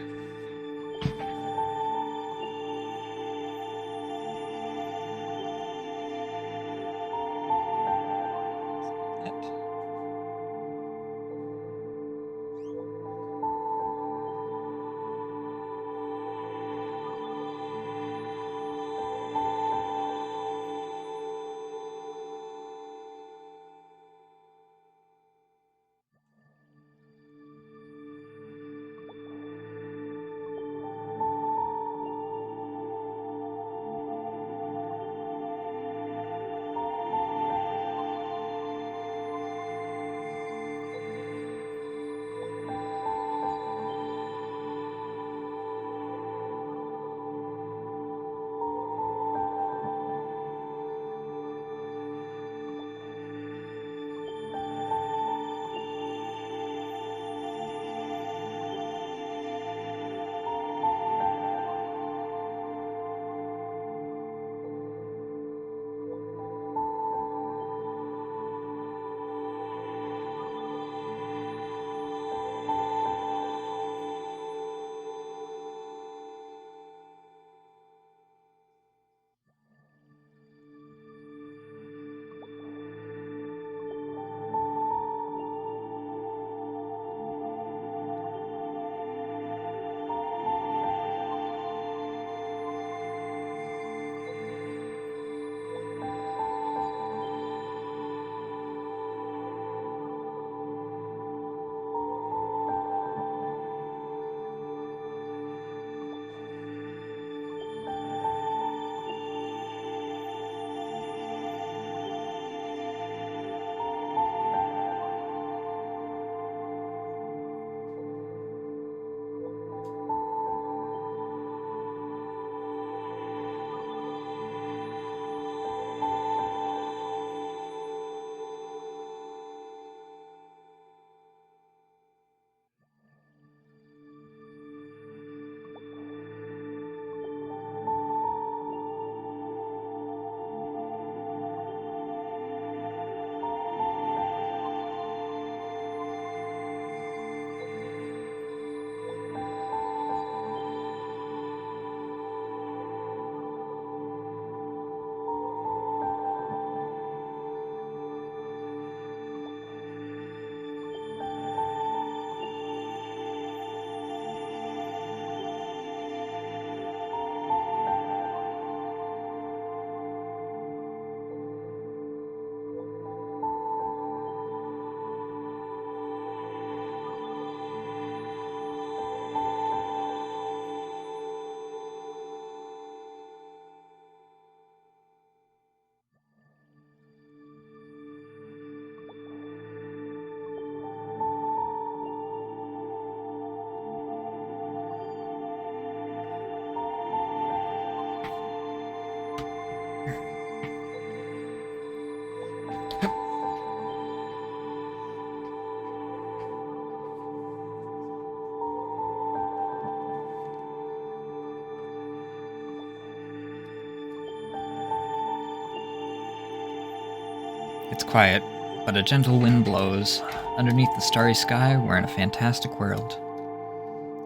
It's quiet, but a gentle wind blows. Underneath the starry sky, we're in a fantastic world.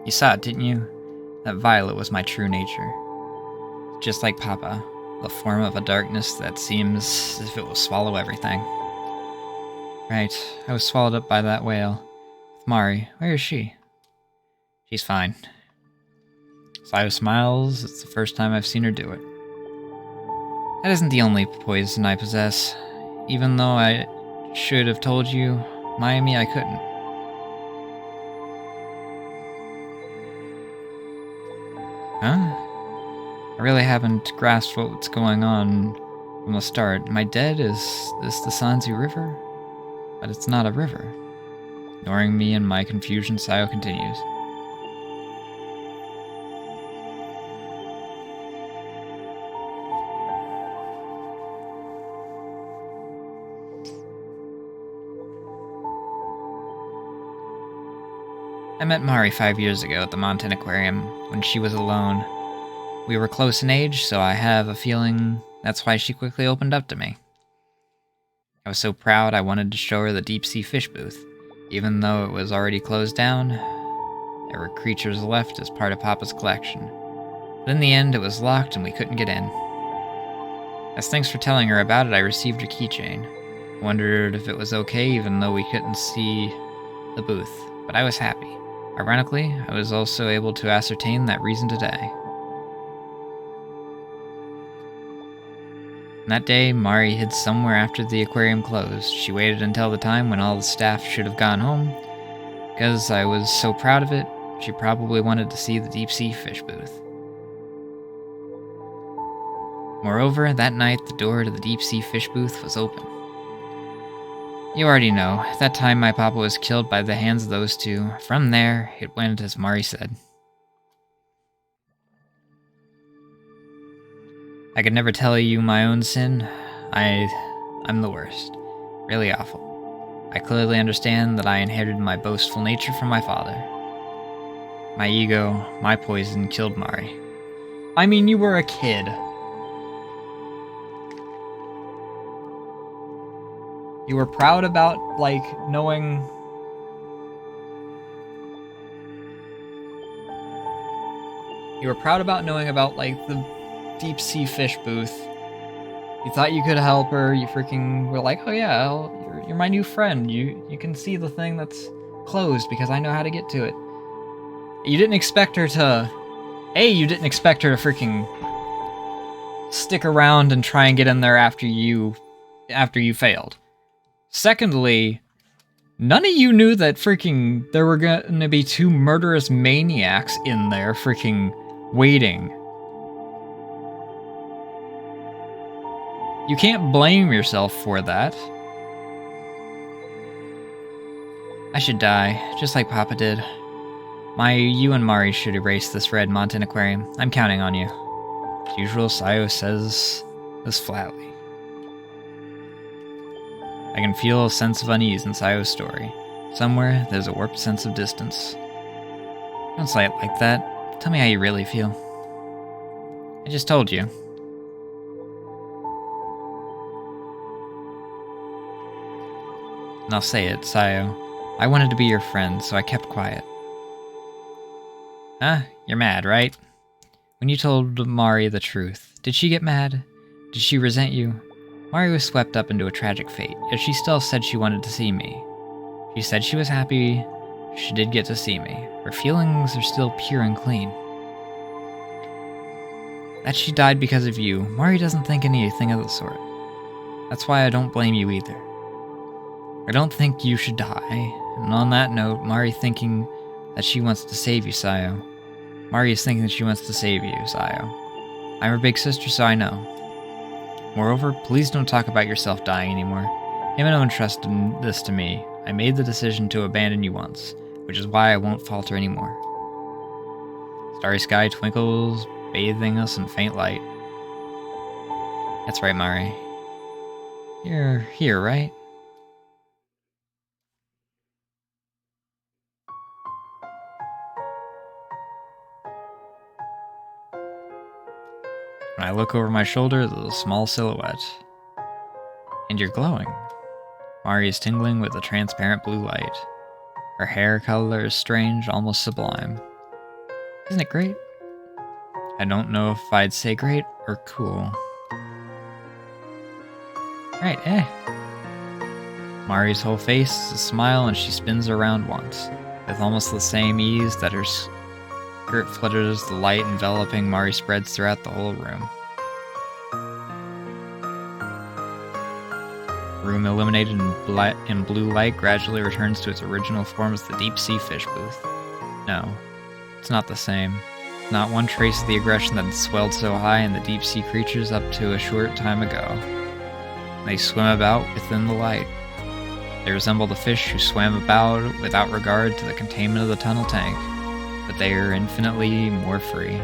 You saw it, didn't you? That violet was my true nature. Just like Papa, the form of a darkness that seems as if it will swallow everything. Right, I was swallowed up by that whale. With Mari, where is she? She's fine. Sayo smiles. It's the first time I've seen her do it. That isn't the only poison I possess. Even though I should have told you, Mayumi, I couldn't. Huh? I really haven't grasped what's going on from the start. Am I dead? Is this the Sanzu River? But it's not a river. Ignoring me and my confusion, Sayo continues. I met Mari 5 years ago at the Mountain Aquarium, when she was alone. We were close in age, so I have a feeling that's why she quickly opened up to me. I was so proud I wanted to show her the deep-sea fish booth. Even though it was already closed down, there were creatures left as part of Papa's collection. But in the end, it was locked and we couldn't get in. As thanks for telling her about it, I received a keychain. I wondered if it was okay even though we couldn't see the booth, but I was happy. Ironically, I was also able to ascertain that reason today. That day, Mari hid somewhere after the aquarium closed. She waited until the time when all the staff should have gone home. Because I was so proud of it, she probably wanted to see the deep-sea fish booth. Moreover, that night, the door to the deep-sea fish booth was open. You already know, that time my papa was killed by the hands of those two. From there, it went as Mari said. I could never tell you my own sin. I'm the worst. Really awful. I clearly understand that I inherited my boastful nature from my father. My ego, my poison, killed Mari. I mean, you were a kid. You were proud about, like, knowing... You were proud about knowing about, like, the deep-sea fish booth. You thought you could help her. You freaking were like, oh yeah, you're my new friend. You can see the thing that's closed because I know how to get to it. You didn't expect her to... you didn't expect her to freaking stick around and try and get in there after you failed. Secondly, none of you knew that freaking there were gonna be two murderous maniacs in there freaking waiting. You can't blame yourself for that. I should die, just like Papa did. You and Mari should erase this red Mountain Aquarium. I'm counting on you. As usual, Sayo says this flatly. I can feel a sense of unease in Sayo's story. Somewhere, there's a warped sense of distance. Don't say it like that. Tell me how you really feel. I just told you. And I'll say it, Sayo. I wanted to be your friend, so I kept quiet. Huh? You're mad, right? When you told Mari the truth, did she get mad? Did she resent you? Mari was swept up into a tragic fate, yet she still said she wanted to see me. She said she was happy she did get to see me. Her feelings are still pure and clean. That she died because of you, Mari doesn't think anything of the sort. That's why I don't blame you either. I don't think you should die, and on that note, Mari thinking that she wants to save you, Sayo. Mari is thinking that she wants to save you, Sayo. I'm her big sister, so I know. Moreover, please don't talk about yourself dying anymore. Himeno entrusted this to me. I made the decision to abandon you once, which is why I won't falter anymore. Starry sky twinkles, bathing us in faint light. That's right, Mari. You're here, right? When I look over my shoulder, there's a small silhouette. And you're glowing. Mari is tingling with a transparent blue light. Her hair color is strange, almost sublime. Isn't it great? I don't know if I'd say great or cool. Right, Mari's whole face is a smile and she spins around once, with almost the same ease that her skirt flutters the light enveloping Mari spreads throughout the whole room. The room illuminated in blue light gradually returns to its original form as the deep sea fish booth. No, it's not the same. Not one trace of the aggression that had swelled so high in the deep sea creatures up to a short time ago. They swim about within the light. They resemble the fish who swam about without regard to the containment of the tunnel tank, but they are infinitely more free.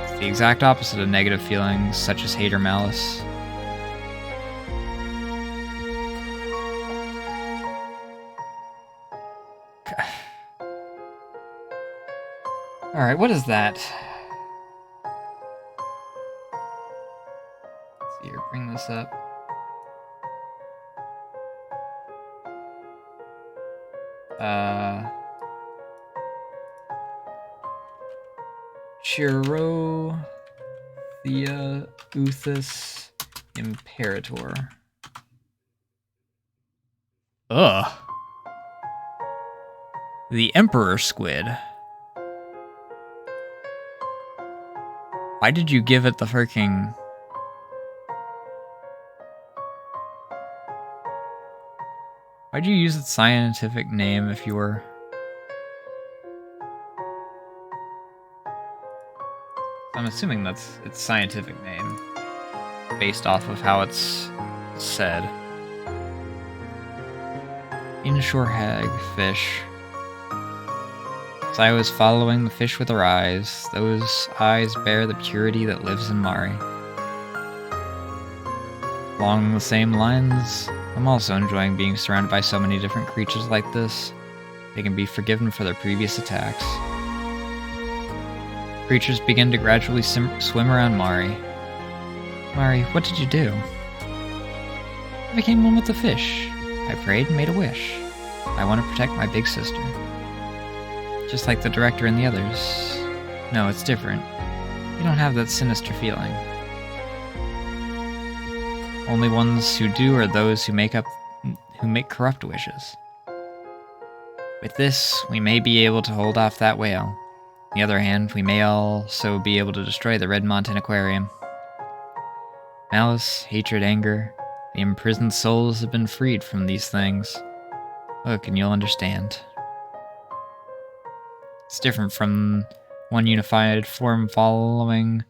It's the exact opposite of negative feelings such as hate or malice. Alright, what is that? Let's see here, bring this up. Chirotheauthus Imperator. Ugh. The Emperor Squid. Why did you give it the freaking... Why'd you use its scientific name if you were... I'm assuming that's its scientific name, based off of how it's said. Inshore hagfish. As I was following the fish with her eyes, those eyes bear the purity that lives in Mari. Along the same lines, I'm also enjoying being surrounded by so many different creatures like this. They can be forgiven for their previous attacks. Creatures begin to gradually swim around Mari. Mari, what did you do? I became one with the fish. I prayed and made a wish. I want to protect my big sister. Just like the director and the others. No, it's different. You don't have that sinister feeling. Only ones who do are those who make corrupt wishes. With this, we may be able to hold off that whale. On the other hand, we may also be able to destroy the Red Mountain Aquarium. Malice, hatred, anger, the imprisoned souls have been freed from these things. Look, and you'll understand. It's different from one unified form following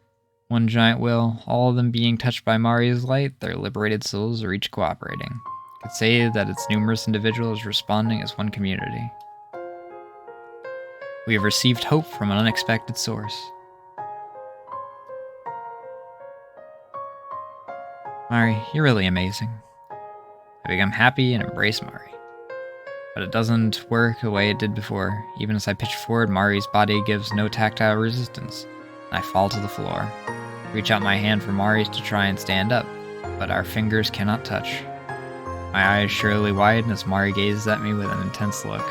one giant will, all of them being touched by Mari's light. Their liberated souls are each cooperating. You could say that its numerous individuals responding as one community. We have received hope from an unexpected source. Mari, you're really amazing. I become happy and embrace Mari. But it doesn't work the way it did before. Even as I pitch forward, Mari's body gives no tactile resistance, and I fall to the floor. Reach out my hand for Mari to try and stand up, but our fingers cannot touch. My eyes surely widen as Mari gazes at me with an intense look.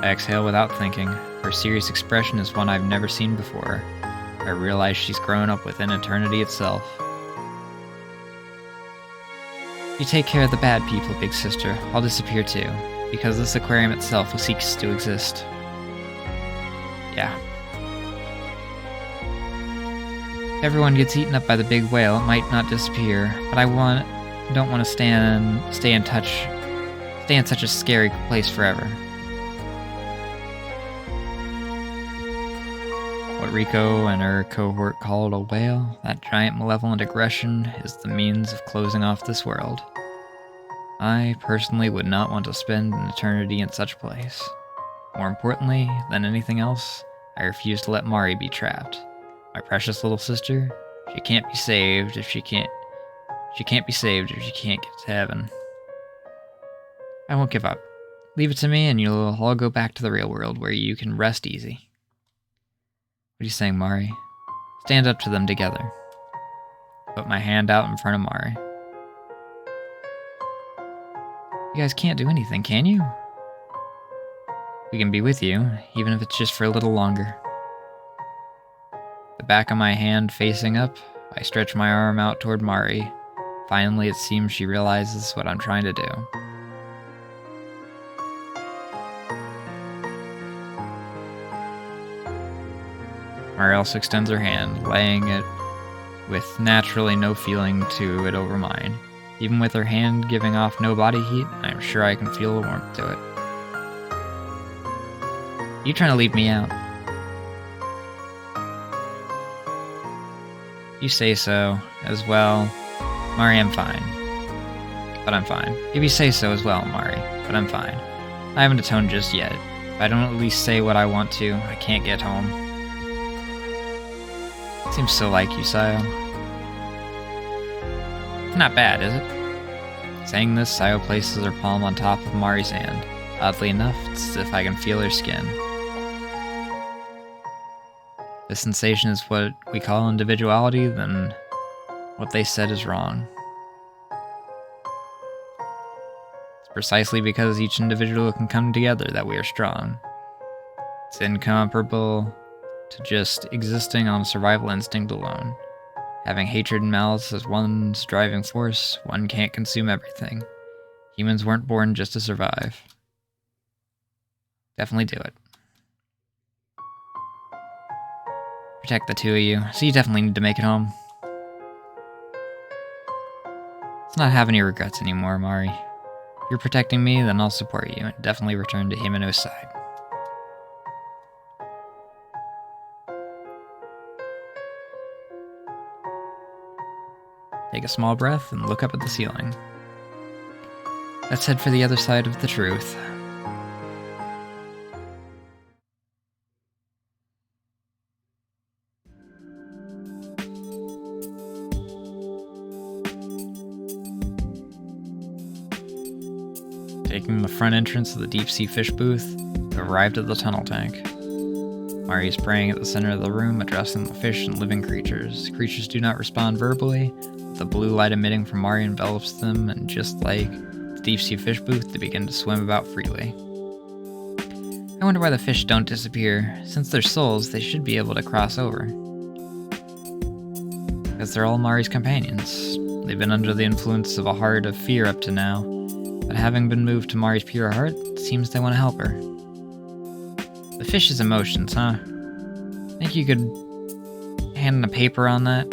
I exhale without thinking. Her serious expression is one I've never seen before. I realize she's grown up within eternity itself. You take care of the bad people, big sister. I'll disappear too, because this aquarium itself seeks to exist. Yeah. If everyone gets eaten up by the big whale, it might not disappear, but don't want to stay in such a scary place forever. What Rico and her cohort called a whale, that giant malevolent aggression, is the means of closing off this world. I personally would not want to spend an eternity in such a place. More importantly than anything else, I refuse to let Mari be trapped. My precious little sister, she can't be saved if she can't get to heaven. I won't give up. Leave it to me and you'll all go back to the real world where you can rest easy. What are you saying, Mari? Stand up to them together. put my hand out in front of Mari. You guys can't do anything, can you? We can be with you, even if it's just for a little longer. The back of my hand facing up, I stretch my arm out toward Mari. Finally, it seems she realizes what I'm trying to do. Mari also extends her hand, laying it with naturally no feeling to it over mine. Even with her hand giving off no body heat, I am sure I can feel the warmth to it. You trying to leave me out? You say so, as well. Mari, I'm fine. But I'm fine. If you say so as well, Mari, but I'm fine. I haven't atoned just yet. If I don't at least say what I want to, I can't get home. Seems so like you, Sayo. Not bad, is it? Saying this, Sayo places her palm on top of Mari's hand. Oddly enough, it's as if I can feel her skin. This sensation is what we call individuality, then what they said is wrong. It's precisely because each individual can come together that we are strong. It's incomparable to just existing on survival instinct alone. Having hatred and malice as one's driving force, one can't consume everything. Humans weren't born just to survive. Definitely do it. Protect the two of you, so you definitely need to make it home. Let's not have any regrets anymore, Mari. If you're protecting me, then I'll support you, and definitely return to Himeno's side. Take a small breath and look up at the ceiling. Let's head for the other side of the truth. Taking the front entrance of the deep-sea fish booth, we arrived at the tunnel tank. Mari is praying at the center of the room, addressing the fish and living creatures. Creatures do not respond verbally. The blue light emitting from Mari envelops them, and just like the deep-sea fish booth, they begin to swim about freely. I wonder why the fish don't disappear. Since they're souls, they should be able to cross over. Because they're all Mari's companions. They've been under the influence of a heart of fear up to now, but having been moved to Mari's pure heart, it seems they want to help her. The fish's emotions, huh? Think you could hand in a paper on that?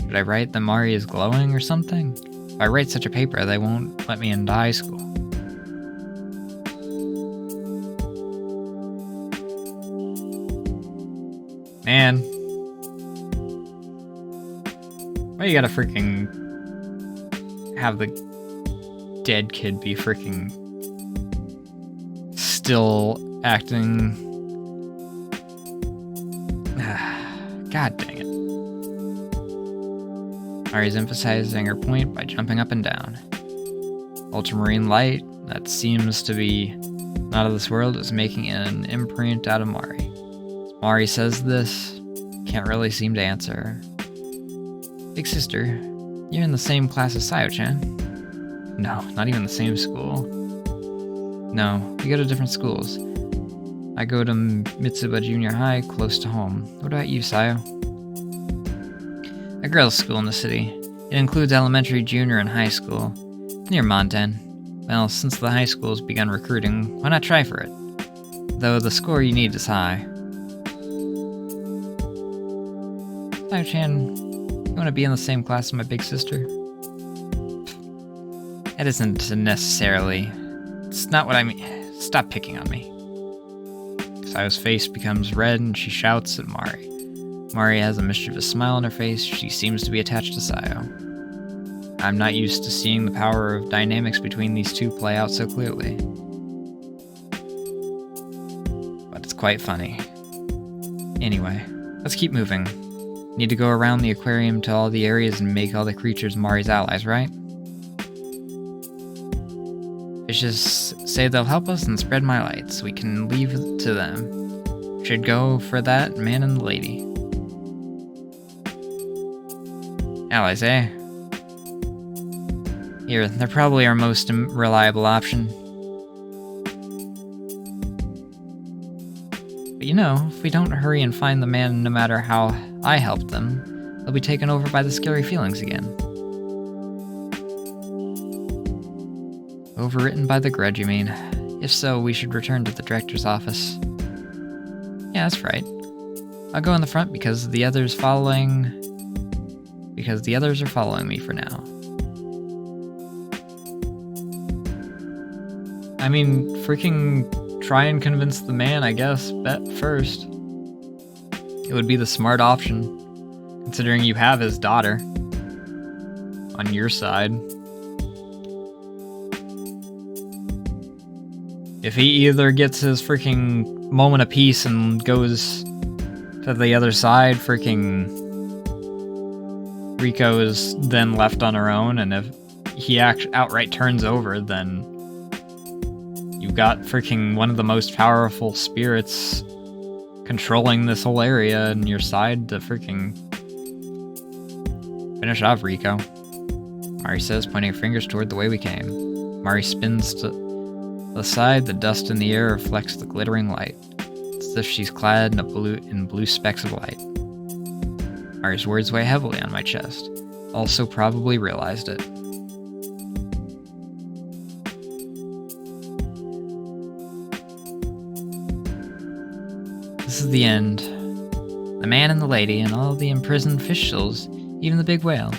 Should I write that Mari is glowing or something? If I write such a paper, they won't let me into high school. Man. Why you gotta freaking have the dead kid be freaking still acting? God dang it. Mari's emphasizing her point by jumping up and down. Ultramarine light that seems to be not of this world is making an imprint out of Mari. As Mari says this, can't really seem to answer her. Big sister, you're in the same class as Sayo-chan? No, not even the same school. No, we go to different schools. I go to Mitsuba Junior High, close to home. What about you, Sayo? A girls' school in the city. It includes elementary, junior, and high school. Near Monten. Well, since the high school's begun recruiting, why not try for it? Though the score you need is high. Sayo-chan, you want to be in the same class as my big sister? That isn't necessarily... It's not what I mean. Stop picking on me. Sayo's face becomes red and she shouts at Mari. Mari has a mischievous smile on her face. She seems to be attached to Sayo. I'm not used to seeing the power of dynamics between these two play out so clearly. But it's quite funny. Anyway, let's keep moving. Need to go around the aquarium to all the areas and make all the creatures Mari's allies, right? Fishes say they'll help us and spread my light, so we can leave it to them. Should go for that man and the lady. Allies, eh? Here, they're probably our most reliable option. But you know, if we don't hurry and find the man no matter how I help them, they'll be taken over by the scary feelings again. Overwritten by the grudge, you mean? If so, we should return to the director's office. Yeah, that's right. I'll go in the front because the others are following me for now. I mean, freaking try and convince the man, I guess, bet first. It would be the smart option, considering you have his daughter on your side. If he either gets his freaking moment of peace and goes to the other side, freaking Rico is then left on her own, and if he outright turns over, then you've got freaking one of the most powerful spirits controlling this whole area on your side to freaking finish off Rico. Mari says, pointing her fingers toward the way we came. Mari spins to the side, the dust in the air reflects the glittering light. It's as if she's clad in blue specks of light. Mari's words weigh heavily on my chest. Also probably realized it. This is the end. The man and the lady and all the imprisoned officials, even the big whale.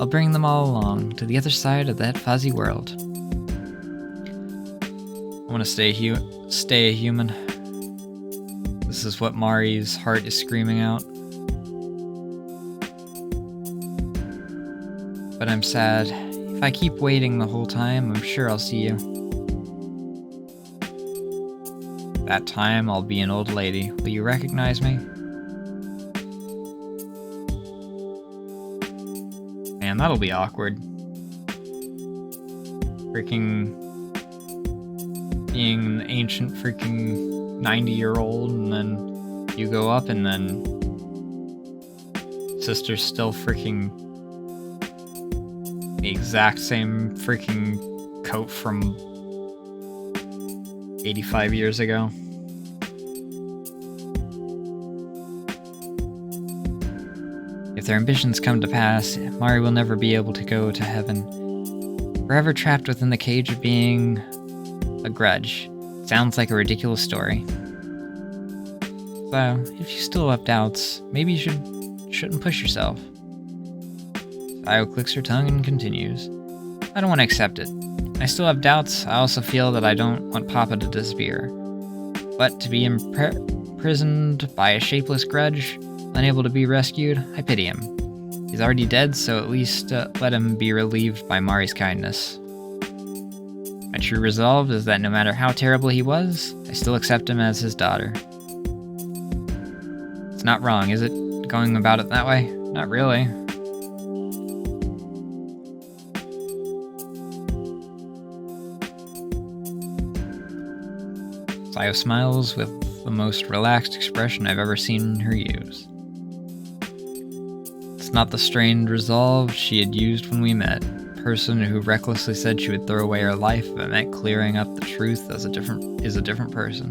I'll bring them all along to the other side of that fuzzy world. I want to stay a human. This is what Mari's heart is screaming out. But I'm sad. If I keep waiting the whole time, I'm sure I'll see you. That time, I'll be an old lady. Will you recognize me? Man, that'll be awkward. Freaking being an ancient freaking 90-year-old, and then you go up, and then sister's still freaking the exact same freaking coat from 85 years ago. If their ambitions come to pass, Mari will never be able to go to heaven. Forever trapped within the cage of being a grudge. Sounds like a ridiculous story. So, if you still have doubts, maybe you shouldn't push yourself. Sayo clicks her tongue and continues. I don't want to accept it. I still have doubts. I also feel that I don't want Papa to disappear. But to be imprisoned by a shapeless grudge, unable to be rescued, I pity him. He's already dead, so at least let him be relieved by Mari's kindness. My true resolve is that no matter how terrible he was, I still accept him as his daughter. It's not wrong, is it, going about it that way? Not really. Sayo smiles with the most relaxed expression I've ever seen her use. It's not the strained resolve she had used when we met. A person who recklessly said she would throw away her life if it meant clearing up the truth is a different person.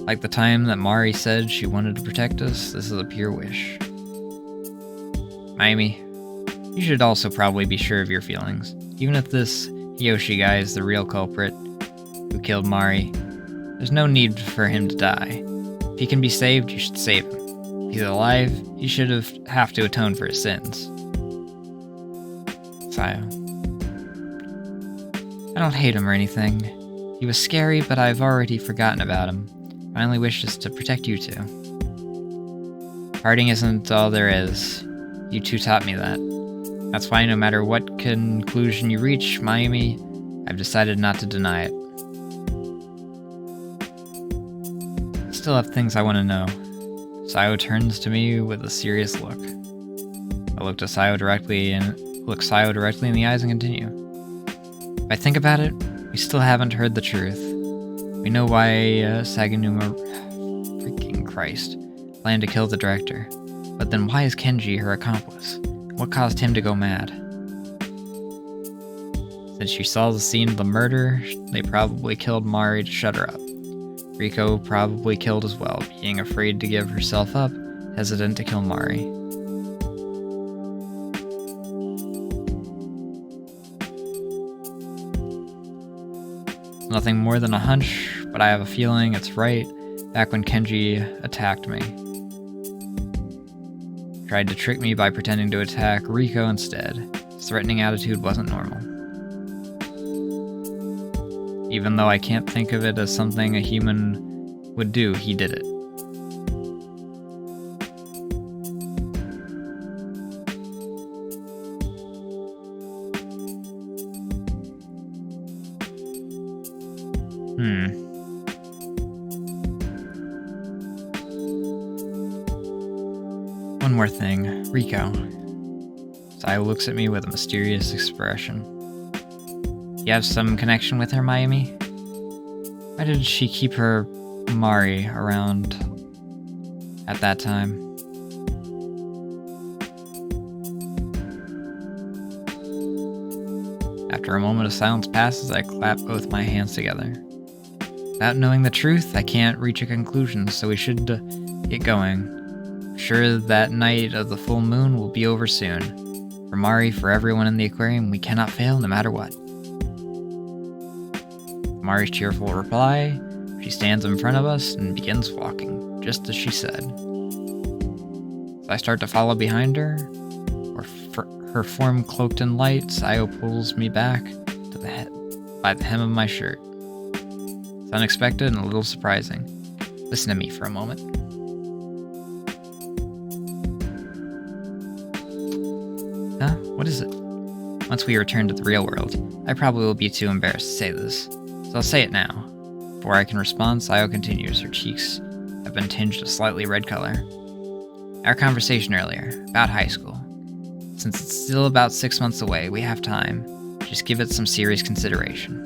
Like the time that Mari said she wanted to protect us, this is a pure wish. Mayumi, you should also probably be sure of your feelings. Even if this Yoshi guy is the real culprit who killed Mari, there's no need for him to die. If he can be saved, you should save him. If he's alive, you should have to atone for his sins. Sayo. I don't hate him or anything. He was scary, but I've already forgotten about him. My only wish is to protect you two. Parting isn't all there is. You two taught me that. That's why no matter what conclusion you reach, Mayumi, I've decided not to deny it. I still have things I want to know. Sayo turns to me with a serious look. I look Sayo directly in the eyes and continue. If I think about it, we still haven't heard the truth. We know why Saganuma, freaking Christ, planned to kill the director. But then why is Kenji her accomplice? What caused him to go mad? Since she saw the scene of the murder, they probably killed Mari to shut her up. Riko probably killed as well, being afraid to give herself up, hesitant to kill Mari. Nothing more than a hunch, but I have a feeling it's right. Back when Kenji attacked me. Tried to trick me by pretending to attack Riko instead. His threatening attitude wasn't normal. Even though I can't think of it as something a human would do, he did it. One more thing. Riko. Sayo looks at me with a mysterious expression. You have some connection with her, Mayumi? Why did she keep her Mari around at that time? After a moment of silence passes, I clap both my hands together. Without knowing the truth, I can't reach a conclusion, so we should get going. I'm sure that night of the full moon will be over soon. For Mari, for everyone in the aquarium, we cannot fail no matter what. Mari's cheerful reply, she stands in front of us and begins walking, just as she said. As I start to follow behind her, her form cloaked in light, Sayo pulls me back to the head by the hem of my shirt. It's unexpected and a little surprising. Listen to me for a moment. Huh? What is it? Once we return to the real world, I probably will be too embarrassed to say this, so I'll say it now. Before I can respond, Sayo continues. Her cheeks have been tinged a slightly red color. Our conversation earlier, about high school. Since it's still about 6 months away, we have time. Just give it some serious consideration.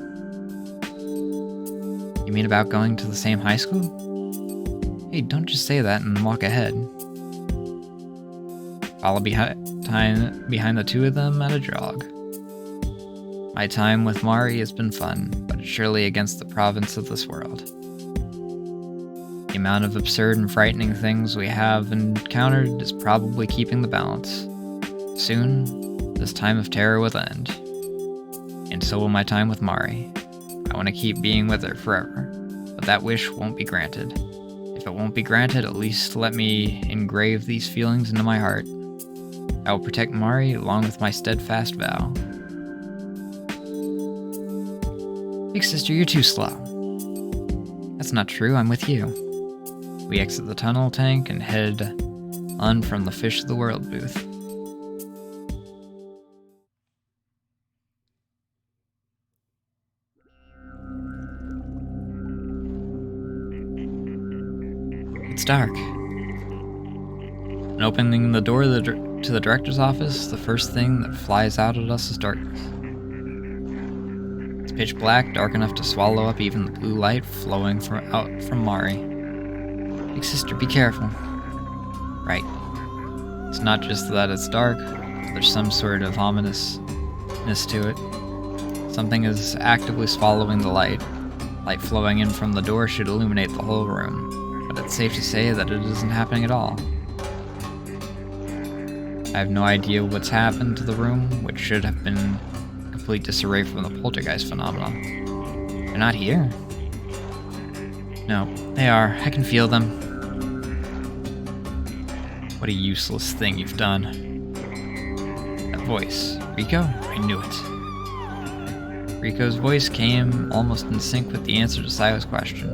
You mean about going to the same high school? Hey, don't just say that and walk ahead. Follow behind the two of them at a jog. My time with Mari has been fun, but it's surely against the province of this world. The amount of absurd and frightening things we have encountered is probably keeping the balance. Soon, this time of terror will end. And so will my time with Mari. I want to keep being with her forever, but that wish won't be granted. If it won't be granted, at least let me engrave these feelings into my heart. I will protect Mari along with my steadfast vow. Big sister, you're too slow. That's not true, I'm with you. We exit the tunnel tank and head on from the Fish of the World booth. It's dark. And opening the door to the director's office, the first thing that flies out at us is darkness. It's pitch black, dark enough to swallow up even the blue light flowing out from Mari. Big sister, be careful. Right. It's not just that it's dark, there's some sort of ominousness to it. Something is actively swallowing the light. Light flowing in from the door should illuminate the whole room, but it's safe to say that it isn't happening at all. I have no idea what's happened to the room, which should have been complete disarray from the poltergeist phenomenon. They're not here. No, they are. I can feel them. What a useless thing you've done. That voice. Riko? I knew it. Riko's voice came almost in sync with the answer to Sayo's question.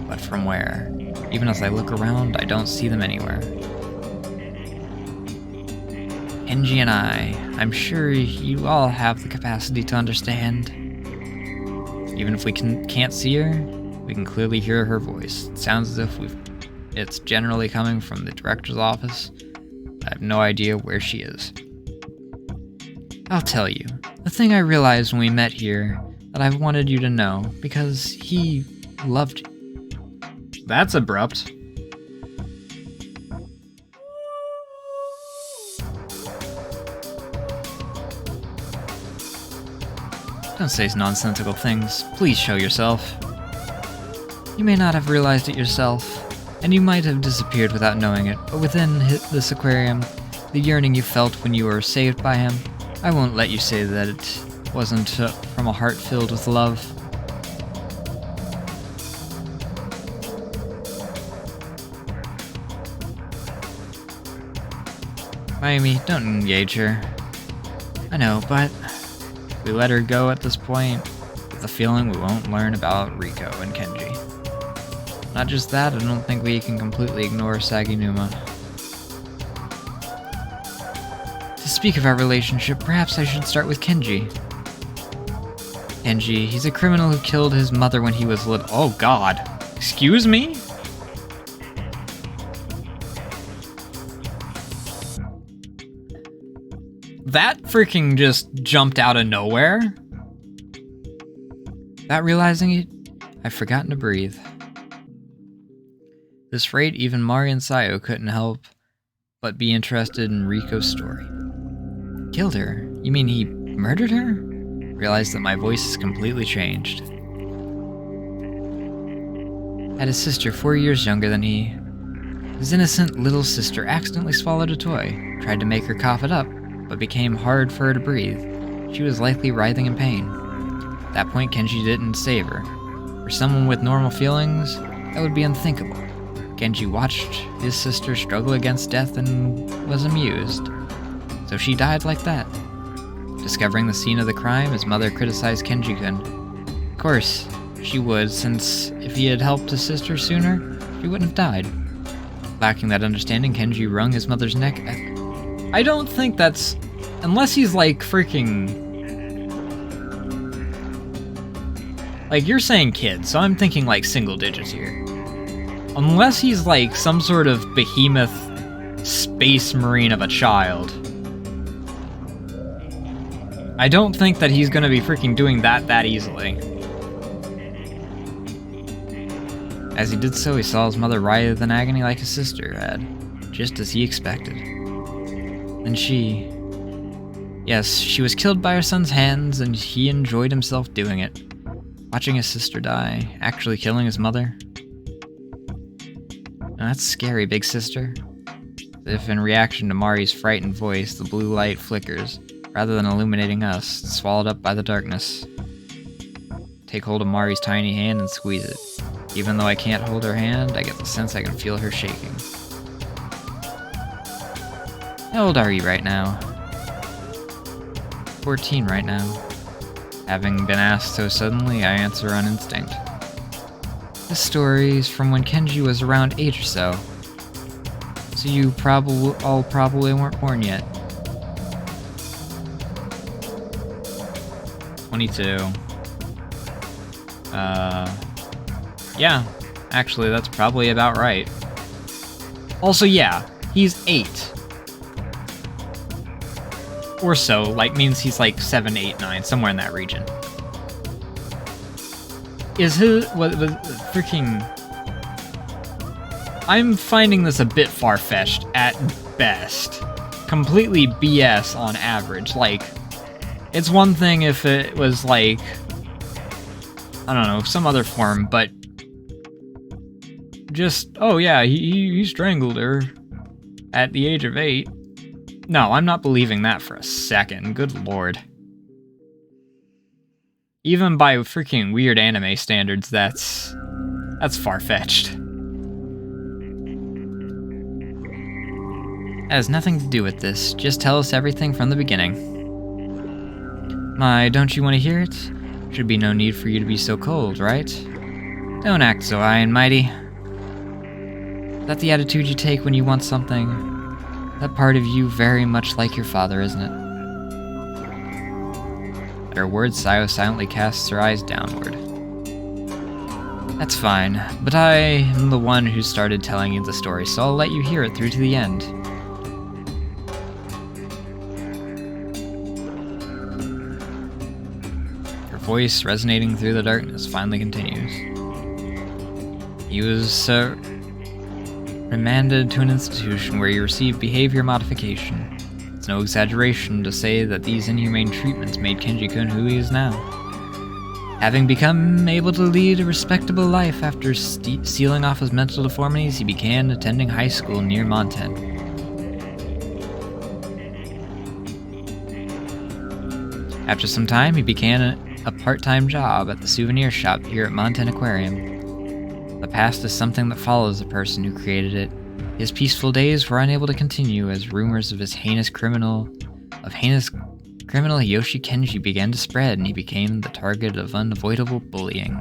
But from where? Even as I look around, I don't see them anywhere. Kenji and I'm sure you all have the capacity to understand. Even if we can't see her, we can clearly hear her voice. It sounds as if it's generally coming from the director's office. I have no idea where she is. I'll tell you, the thing I realized when we met here that I've wanted you to know, because he loved you. That's abrupt. Don't say nonsensical things. Please show yourself. You may not have realized it yourself, and you might have disappeared without knowing it, but within this aquarium, the yearning you felt when you were saved by him, I won't let you say that it wasn't from a heart filled with love. Mayumi, don't engage her. I know, but if we let her go at this point, with the feeling we won't learn about Riko and Kenji. Not just that, I don't think we can completely ignore Saginuma. To speak of our relationship, perhaps I should start with Kenji. Kenji, he's a criminal who killed his mother when he was little. Oh god. Excuse me? That freaking just jumped out of nowhere. Without realizing it, I've forgotten to breathe. This rate, even Mari and Sayo couldn't help but be interested in Riko's story. Killed her? You mean he murdered her? Realized that my voice has completely changed. Had a sister 4 years younger than he. His innocent little sister accidentally swallowed a toy, tried to make her cough it up, but became hard for her to breathe. She was likely writhing in pain. At that point, Kenji didn't save her. For someone with normal feelings, that would be unthinkable. Kenji watched his sister struggle against death and was amused. So she died like that. Discovering the scene of the crime, his mother criticized Kenji-kun. Of course, she would, since if he had helped his sister sooner, she wouldn't have died. Lacking that understanding, Kenji wrung his mother's neck. I don't think that's... Unless he's like freaking... Like, you're saying kids, so I'm thinking like single digits here. Unless he's like some sort of behemoth space marine of a child. I don't think that he's gonna be freaking doing that easily. As he did so, he saw his mother writhe in agony like his sister had, just as he expected. And she... Yes, she was killed by her son's hands, and he enjoyed himself doing it. Watching his sister die, actually killing his mother. Now that's scary, big sister. As if in reaction to Mari's frightened voice, the blue light flickers. Rather than illuminating us, it's swallowed up by the darkness. Take hold of Mari's tiny hand and squeeze it. Even though I can't hold her hand, I get the sense I can feel her shaking. How old are you right now? 14 right now. Having been asked so suddenly, I answer on instinct. This story is from when Kenji was around 8 or so. So you probably weren't born yet. 22. Yeah, actually that's probably about right. Also, yeah, he's 8. Or so, like, means he's like 7, 8, 9, somewhere in that region. Is his, what freaking... I'm finding this a bit far-fetched at best. Completely BS on average, like... It's one thing if it was like... I don't know, some other form, but... Just, oh yeah, he strangled her at the age of 8. No, I'm not believing that for a second, good lord. Even by freaking weird anime standards, that's far-fetched. That has nothing to do with this, just tell us everything from the beginning. My, don't you want to hear it? Should be no need for you to be so cold, right? Don't act so high and mighty. Is that the attitude you take when you want something? That part of you very much like your father, isn't it? At her words, Sayo silently casts her eyes downward. That's fine, but I am the one who started telling you the story, so I'll let you hear it through to the end. Her voice, resonating through the darkness, finally continues. He was, remanded to an institution where you receive behavior modification. It's no exaggeration to say that these inhumane treatments made Kenji-kun who he is now. Having become able to lead a respectable life after sealing off his mental deformities, he began attending high school near Monten. After some time, he began a part-time job at the souvenir shop here at Monten Aquarium. The past is something that follows the person who created it. His peaceful days were unable to continue as rumors of heinous criminal Hiyoshi Kenji began to spread, and he became the target of unavoidable bullying.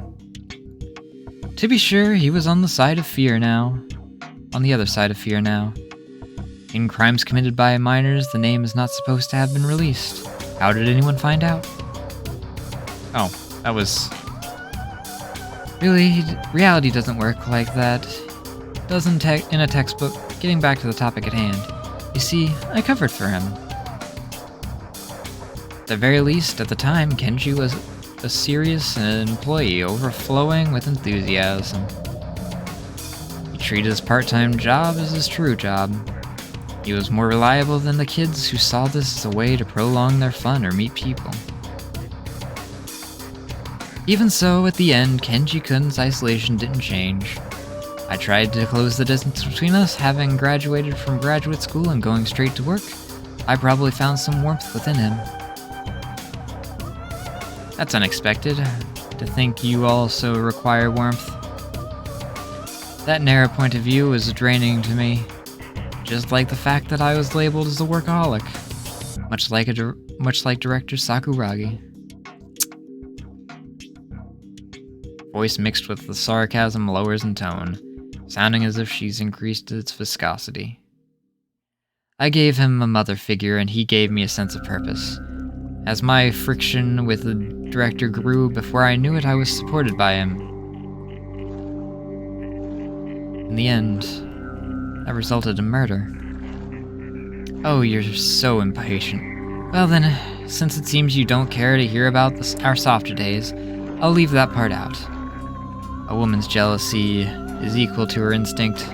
To be sure, he was on the other side of fear now. In crimes committed by minors, the name is not supposed to have been released. How did anyone find out? Oh, that was... Really, reality doesn't work like that. Doesn't in a textbook. Getting back to the topic at hand. You see, I covered for him. At the very least, at the time, Kenji was a serious employee, overflowing with enthusiasm. He treated his part-time job as his true job. He was more reliable than the kids who saw this as a way to prolong their fun or meet people. Even so, at the end, Kenji-kun's isolation didn't change. I tried to close the distance between us, having graduated from graduate school and going straight to work. I probably found some warmth within him. That's unexpected, to think you also require warmth. That narrow point of view was draining to me, just like the fact that I was labeled as a workaholic, much like director Sakuragi. Voice mixed with the sarcasm lowers in tone, sounding as if she's increased its viscosity. I gave him a mother figure, and he gave me a sense of purpose. As my friction with the director grew, before I knew it, I was supported by him. In the end, that resulted in murder. Oh, you're so impatient. Well then, since it seems you don't care to hear about our softer days, I'll leave that part out. A woman's jealousy is equal to her instinct.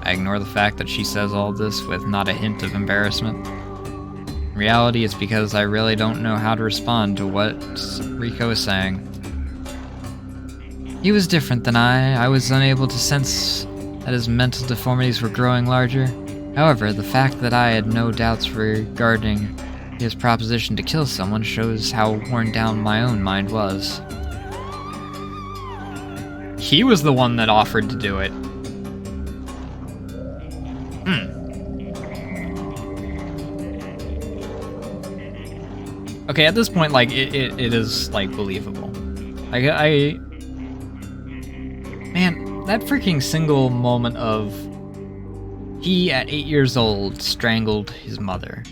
I ignore the fact that she says all this with not a hint of embarrassment. In reality, it's because I really don't know how to respond to what Rico is saying. He was different than I was unable to sense that his mental deformities were growing larger. However, the fact that I had no doubts regarding his proposition to kill someone shows how worn down my own mind was. He was the one that offered to do it. Okay, at this point, like, it is, like, believable. Man, that freaking single moment of he, at 8 years old, strangled his mother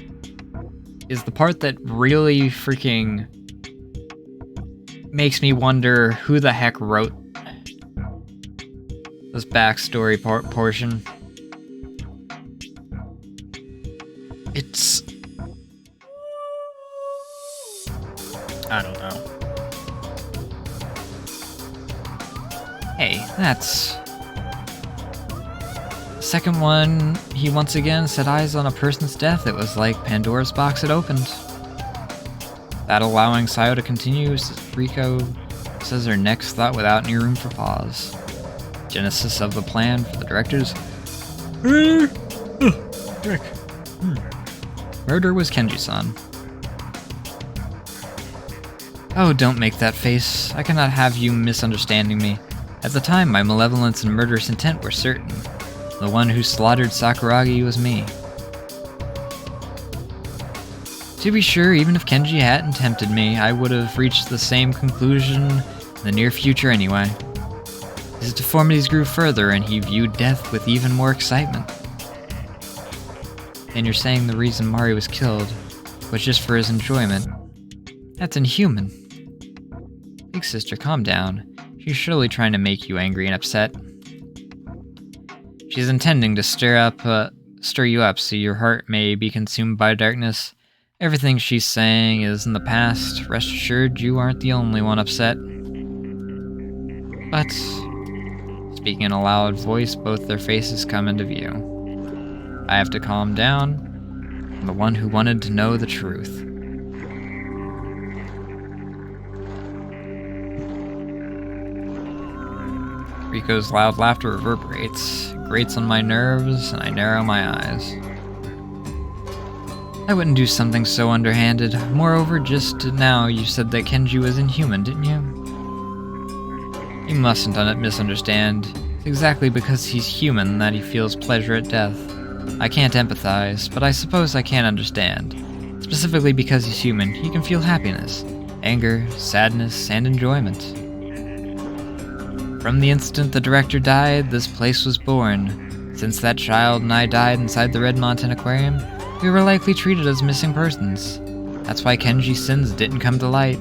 is the part that really freaking makes me wonder who the heck wrote this backstory portion. It's... I don't know. Hey, that's... The second one, he once again set eyes on a person's death. It was like Pandora's box had opened. That allowing Sayo to continue, Rico says her next thought without any room for pause. Genesis of the plan for the directors. Murder was Kenji-san. Oh, don't make that face. I cannot have you misunderstanding me. At the time, my malevolence and murderous intent were certain. The one who slaughtered Sakuragi was me. To be sure, even if Kenji hadn't tempted me, I would have reached the same conclusion in the near future anyway. His deformities grew further, and he viewed death with even more excitement. And you're saying the reason Mari was killed was just for his enjoyment? That's inhuman. Big sister, calm down. She's surely trying to make you angry and upset. She's intending to stir you up so your heart may be consumed by darkness. Everything she's saying is in the past. Rest assured, you aren't the only one upset. But, speaking in a loud voice, both their faces come into view. I have to calm down. I'm the one who wanted to know the truth. Riko's loud laughter reverberates, grates on my nerves, and I narrow my eyes. I wouldn't do something so underhanded. Moreover, just now you said that Kenji was inhuman, didn't you? You mustn't misunderstand. It's exactly because he's human that he feels pleasure at death. I can't empathize, but I suppose I can understand. Specifically because he's human, he can feel happiness, anger, sadness, and enjoyment. From the instant the director died, this place was born. Since that child and I died inside the Red Mountain Aquarium, we were likely treated as missing persons. That's why Kenji's sins didn't come to light.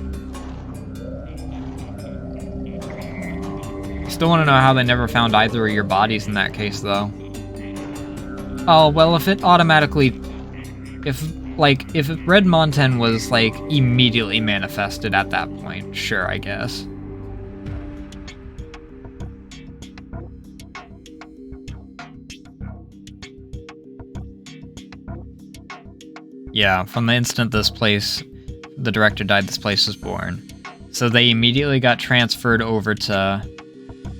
Still want to know how they never found either of your bodies in that case, though. Oh, well, if it automatically... If Red Mountain was, like, immediately manifested at that point, sure, I guess. Yeah, from the instant the director died, this place was born. So they immediately got transferred over to...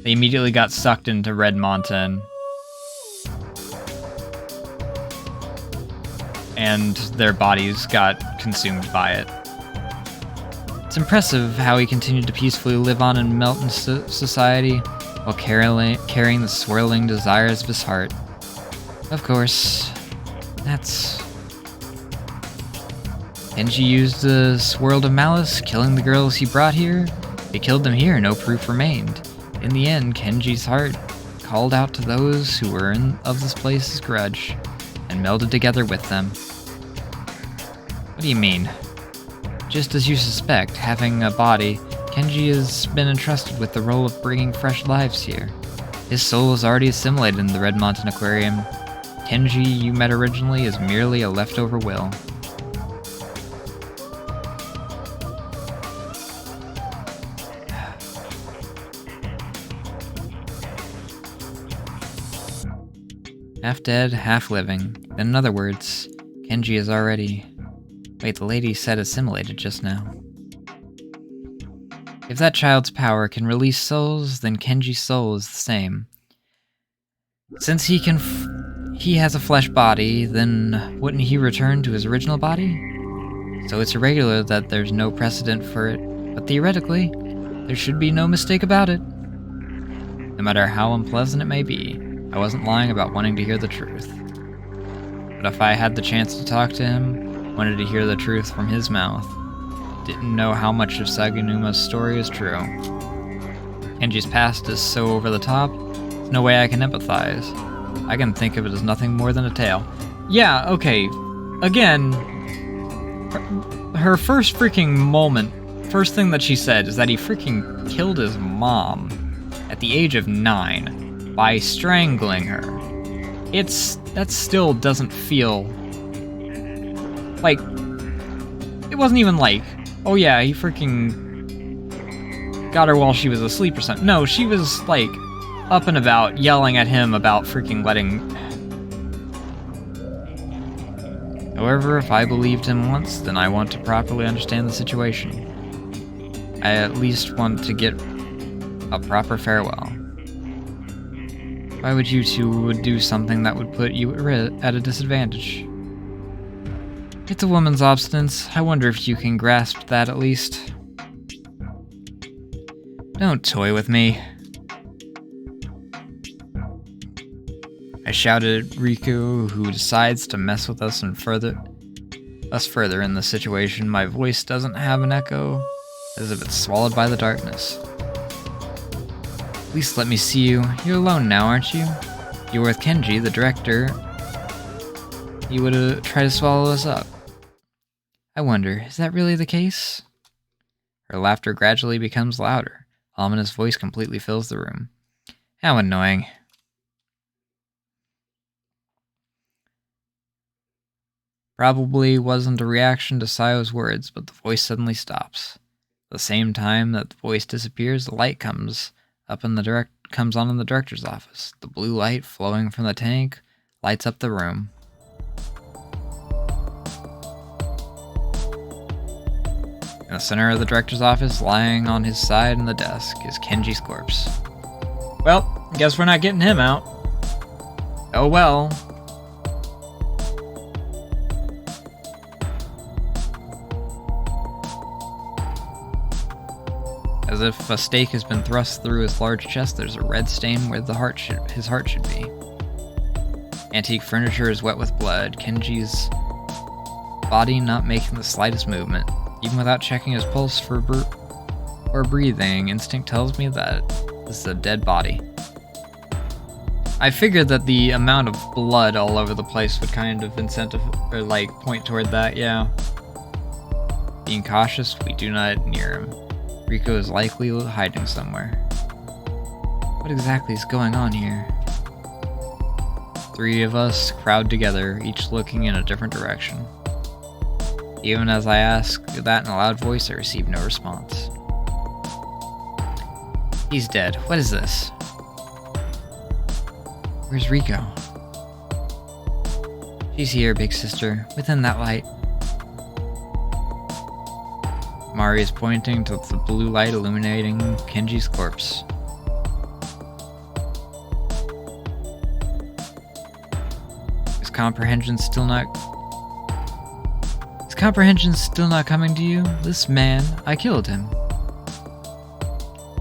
They immediately got sucked into Red Mountain. And their bodies got consumed by it. It's impressive how he continued to peacefully live on and melt in society while carrying the swirling desires of his heart. Of course, that's... Kenji used the world of malice, killing the girls he brought here. They killed them here, no proof remained. In the end, Kenji's heart called out to those who were of this place's grudge, and melded together with them. What do you mean? Just as you suspect, having a body, Kenji has been entrusted with the role of bringing fresh lives here. His soul is already assimilated in the Red Mountain Aquarium. Kenji you met originally is merely a leftover will. Half dead, half living. In other words, Kenji is already... Wait, the lady said assimilated just now. If that child's power can release souls, then Kenji's soul is the same. Since he has a flesh body, then wouldn't he return to his original body? So it's irregular that there's no precedent for it, but theoretically, there should be no mistake about it. No matter how unpleasant it may be, I wasn't lying about wanting to hear the truth. But if I had the chance to talk to him, wanted to hear the truth from his mouth, didn't know how much of Saginuma's story is true. Kenji's past is so over the top, there's no way I can empathize. I can think of it as nothing more than a tale. Yeah, okay. Again, her first freaking moment, first thing that she said is that he freaking killed his mom at the age of 9. By strangling her. That still doesn't feel like, it wasn't even like, oh yeah, he freaking got her while she was asleep or something. No, she was like up and about yelling at him about freaking letting... However, if I believed him once, then I want to properly understand the situation. I at least want to get a proper farewell. Why would you two do something that would put you at a disadvantage? It's a woman's obstinance. I wonder if you can grasp that at least. Don't toy with me. I shouted at Riko, who decides to mess with us further in the situation. My voice doesn't have an echo, as if it's swallowed by the darkness. At least let me see you. You're alone now, aren't you? If you were with Kenji, the director, he would have tried to swallow us up. I wonder, is that really the case? Her laughter gradually becomes louder. Ominous voice completely fills the room. How annoying. Probably wasn't a reaction to Sayo's words, but the voice suddenly stops. At the same time that the voice disappears, the light comes on in the director's office. The blue light flowing from the tank lights up the room. In the center of the director's office, lying on his side in the desk, is Kenji's corpse. Well, guess we're not getting him out. Oh well. As if a stake has been thrust through his large chest, there's a red stain where his heart should be. Antique furniture is wet with blood, Kenji's body not making the slightest movement. Even without checking his pulse or breathing, instinct tells me that this is a dead body. I figured that the amount of blood all over the place would kind of point toward that, yeah. Being cautious, we do not near him. Riko is likely hiding somewhere. What exactly is going on here? 3 of us crowd together, each looking in a different direction. Even as I ask that in a loud voice, I receive no response. He's dead. What is this? Where's Riko? She's here, big sister, within that light. Mari is pointing to the blue light illuminating Kenji's corpse. Is comprehension still not coming to you? This man, I killed him.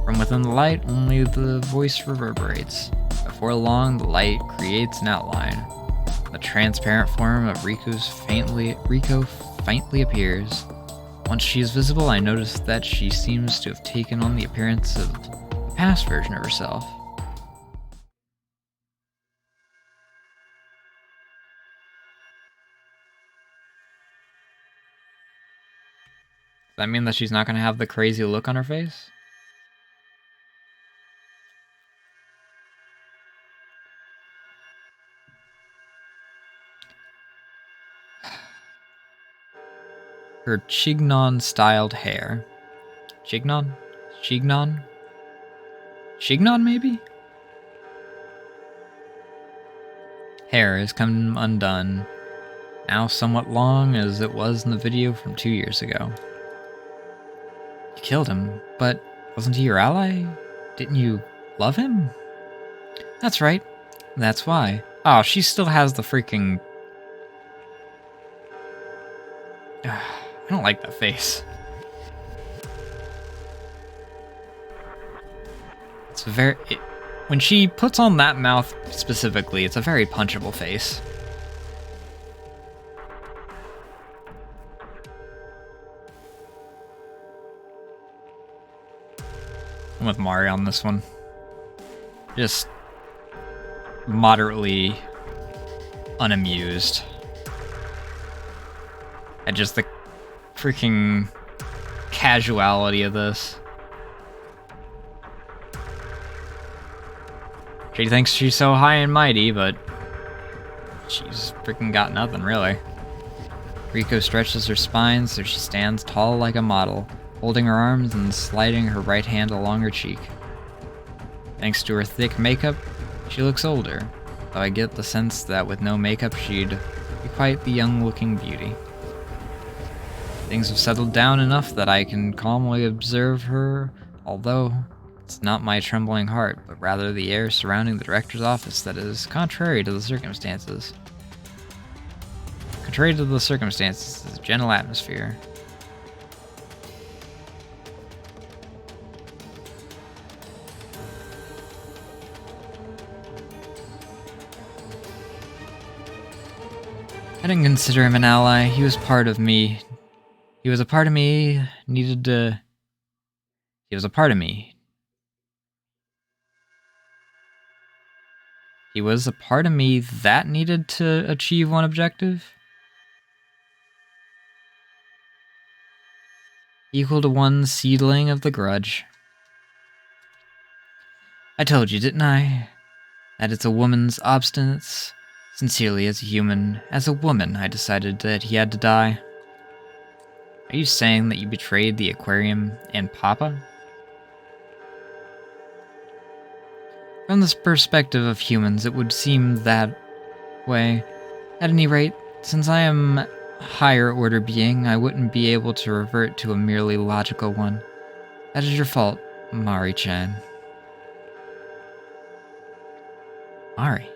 From within the light, only the voice reverberates. Before long, the light creates an outline. The transparent form of Riko faintly appears. Once she is visible, I notice that she seems to have taken on the appearance of the past version of herself. Does that mean that she's not going to have the crazy look on her face? Her chignon-styled hair. Chignon? Chignon? Chignon, maybe? Hair has come undone, now somewhat long as it was in the video from 2 years ago. You killed him, but wasn't he your ally? Didn't you love him? That's right. That's why. Oh, she still has the freaking... I don't like that face. It's when she puts on that mouth specifically, it's a very punchable face. I'm with Mari on this one. Just moderately unamused at just the freaking casuality of this. She thinks she's so high and mighty, but she's freaking got nothing, really. Riko stretches her spine so she stands tall like a model, holding her arms and sliding her right hand along her cheek. Thanks to her thick makeup, she looks older, though I get the sense that with no makeup she'd be quite the young-looking beauty. Things have settled down enough that I can calmly observe her, although it's not my trembling heart, but rather the air surrounding the director's office that is contrary to the circumstances. Contrary to the circumstances is a gentle atmosphere. I didn't consider him an ally. He was part of me. He was a part of me He was a part of me. He was a part of me that needed to achieve one objective. Equal to one seedling of the grudge. I told you, didn't I? That it's a woman's obstinance. Sincerely, as a human, as a woman, I decided that he had to die. Are you saying that you betrayed the aquarium and Papa? From the perspective of humans, it would seem that way. At any rate, since I am higher order being, I wouldn't be able to revert to a merely logical one. That is your fault, Mari-chan. Mari.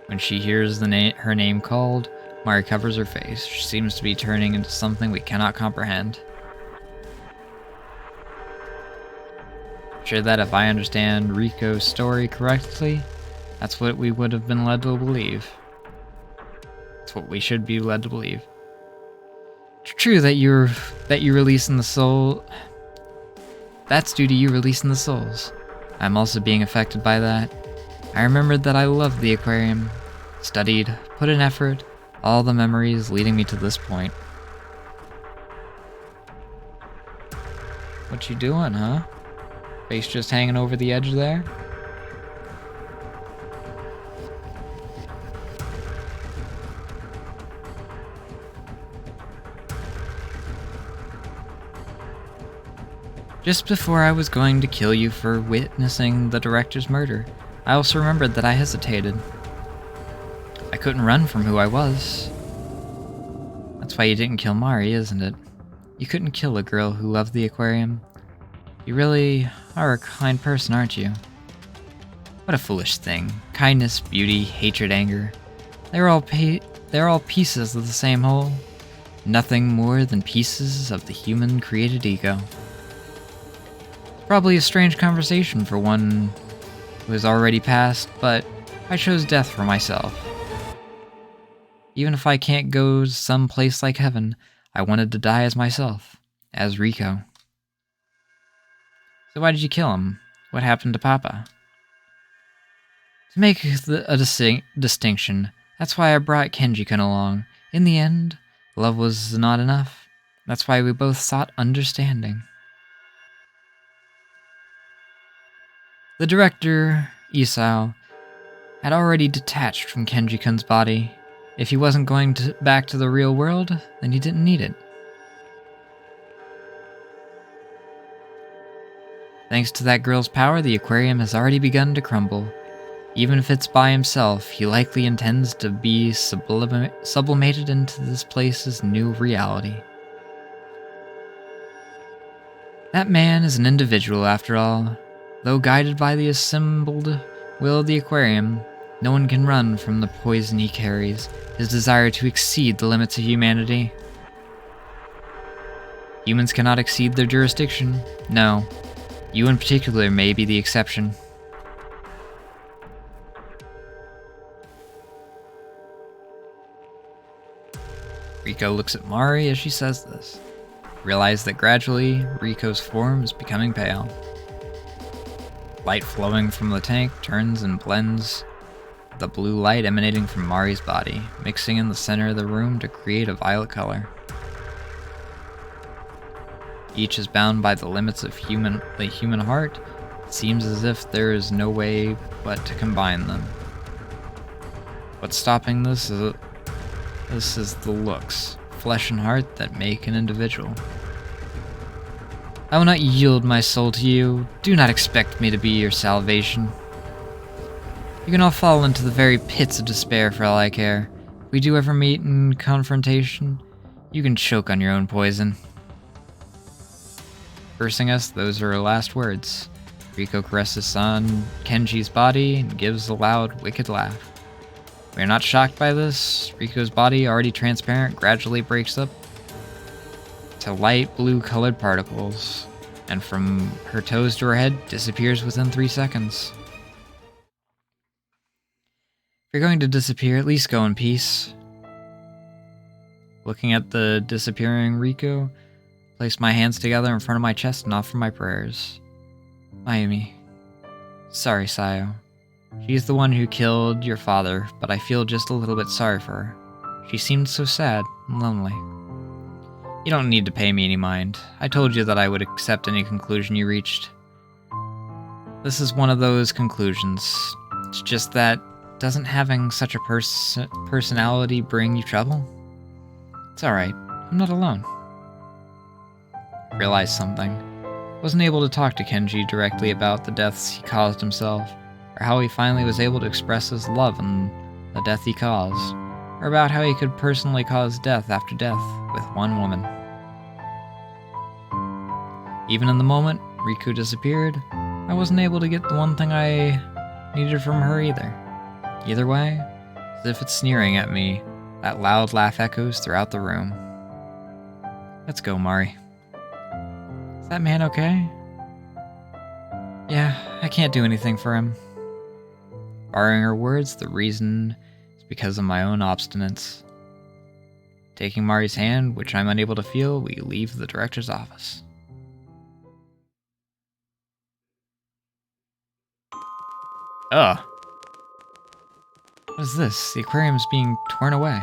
When she hears her name called, Mari covers her face. She seems to be turning into something we cannot comprehend. Sure that if I understand Riko's story correctly, that's what we would have been led to believe. That's what we should be led to believe. It's true that you releasing the soul. That's due to you releasing the souls. I'm also being affected by that. I remembered that I loved the aquarium, studied, put in effort, all the memories leading me to this point. What you doing, huh? Face just hanging over the edge there? Just before I was going to kill you for witnessing the director's murder, I also remembered that I hesitated. I couldn't run from who I was. That's why you didn't kill Mari, isn't it? You couldn't kill a girl who loved the aquarium. You really are a kind person, aren't you? What a foolish thing. Kindness, beauty, hatred, anger. They're all pieces of the same whole. Nothing more than pieces of the human created ego. Probably a strange conversation for one who has already passed, but I chose death for myself. Even if I can't go to some place like heaven, I wanted to die as myself, as Riko. So why did you kill him? What happened to Papa? To make a distinction, that's why I brought Kenji-kun along. In the end, love was not enough. That's why we both sought understanding. The director, Isao, had already detached from Kenji-kun's body. If he wasn't going back to the real world, then he didn't need it. Thanks to that girl's power, the aquarium has already begun to crumble. Even if it's by himself, he likely intends to be sublimated into this place's new reality. That man is an individual, after all. Though guided by the assembled will of the aquarium, no one can run from the poison he carries, his desire to exceed the limits of humanity. Humans cannot exceed their jurisdiction. No. You in particular may be the exception. Riko looks at Mari as she says this. Realize that gradually, Riko's form is becoming pale. Light flowing from the tank turns and blends the blue light emanating from Mari's body, mixing in the center of the room to create a violet color. Each is bound by the limits of the human heart. It seems as if there is no way but to combine them. What's stopping this is the looks, flesh and heart that make an individual. I will not yield my soul to you. Do not expect me to be your salvation. You can all fall into the very pits of despair for all I care. If we do ever meet in confrontation, you can choke on your own poison. Cursing us, those are her last words. Riko caresses on Kenji's body and gives a loud, wicked laugh. We are not shocked by this. Riko's body, already transparent, gradually breaks up to light blue colored particles, and from her toes to her head, disappears within 3 seconds. If you're going to disappear, at least go in peace. Looking at the disappearing Riko, place my hands together in front of my chest and offer my prayers. Mayumi. Sorry, Sayo. She's the one who killed your father, but I feel just a little bit sorry for her. She seemed so sad and lonely. You don't need to pay me any mind. I told you that I would accept any conclusion you reached. This is one of those conclusions. It's just that, doesn't having such a personality bring you trouble? It's alright. I'm not alone. Realized something. Wasn't able to talk to Kenji directly about the deaths he caused himself, or how he finally was able to express his love and the death he caused. or about how he could personally cause death after death with one woman. Even in the moment Riku disappeared, I wasn't able to get the one thing I needed from her either. Either way, as if it's sneering at me, that loud laugh echoes throughout the room. Let's go, Mari. Is that man okay? Yeah, I can't do anything for him. Borrowing her words, the reason is because of my own obstinance. Taking Mari's hand, which I'm unable to feel, we leave the director's office. Ugh. What is this? The aquarium's being torn away.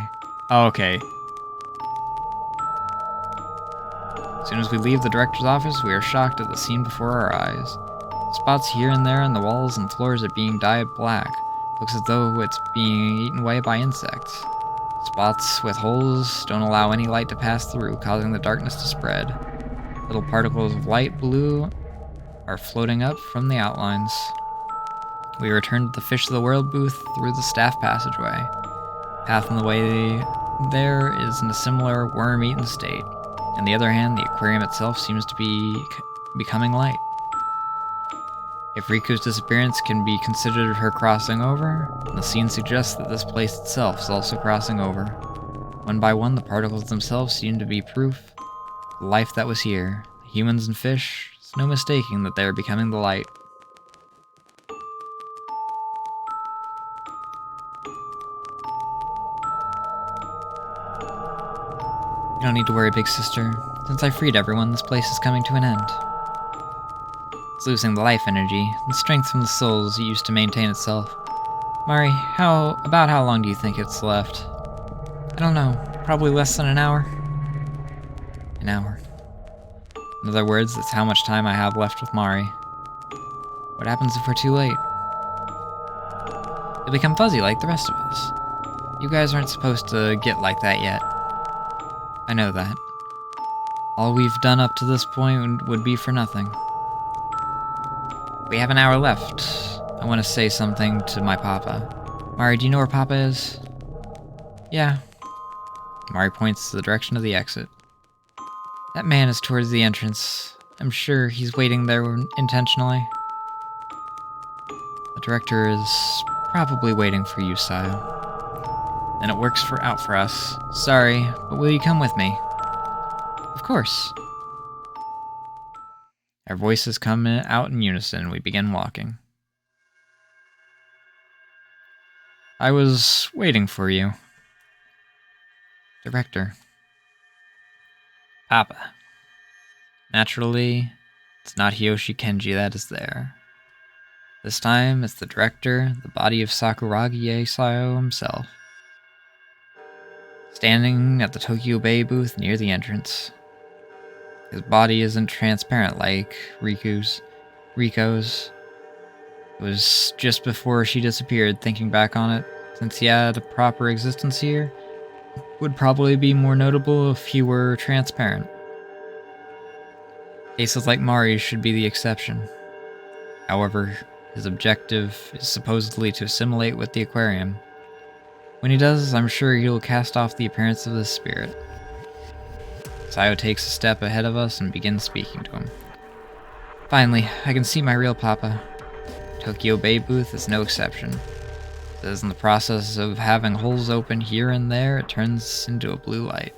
Oh, okay. As soon as we leave the director's office, we are shocked at the scene before our eyes. Spots here and there on the walls and floors are being dyed black. Looks as though it's being eaten away by insects. Spots with holes don't allow any light to pass through, causing the darkness to spread. Little particles of light blue are floating up from the outlines. We return to the Fish of the World booth through the staff passageway. Path on the way there is in a similar worm-eaten state. On the other hand, the aquarium itself seems to be becoming light. If Riku's disappearance can be considered her crossing over, the scene suggests that this place itself is also crossing over. One by one, the particles themselves seem to be proof of the life that was here. The humans and fish, there's no mistaking that they are becoming the light. You don't need to worry, big sister. Since I freed everyone, this place is coming to an end. It's losing the life energy, the strength from the souls used to maintain itself. Mari, how long do you think it's left? I don't know. Probably less than an hour. An hour. In other words, that's how much time I have left with Mari. What happens if we're too late? You'll become fuzzy like the rest of us. You guys aren't supposed to get like that yet. I know that. All we've done up to this point would be for nothing. We have an hour left. I want to say something to my papa. Mari, do you know where Papa is? Yeah. Mari points to the direction of the exit. That man is towards the entrance. I'm sure he's waiting there intentionally. The director is probably waiting for you, Sayo. And it works out for us. Sorry, but will you come with me? Of course. Our voices come out in unison and we begin walking. I was waiting for you. Director. Papa. Naturally, it's not Hiyoshi Kenji that is there. This time, it's the director, the body of Sakuragi Sayo himself. Standing at the Tokyo Bay booth near the entrance. His body isn't transparent like Riko's. It was just before she disappeared, thinking back on it. Since he had a proper existence here, it would probably be more notable if he were transparent. Cases like Mari's should be the exception. However, his objective is supposedly to assimilate with the aquarium. When he does, I'm sure he'll cast off the appearance of the spirit. Sayo takes a step ahead of us and begins speaking to him. Finally, I can see my real papa. Tokyo Bay booth is no exception. As in the process of having holes open here and there, it turns into a blue light.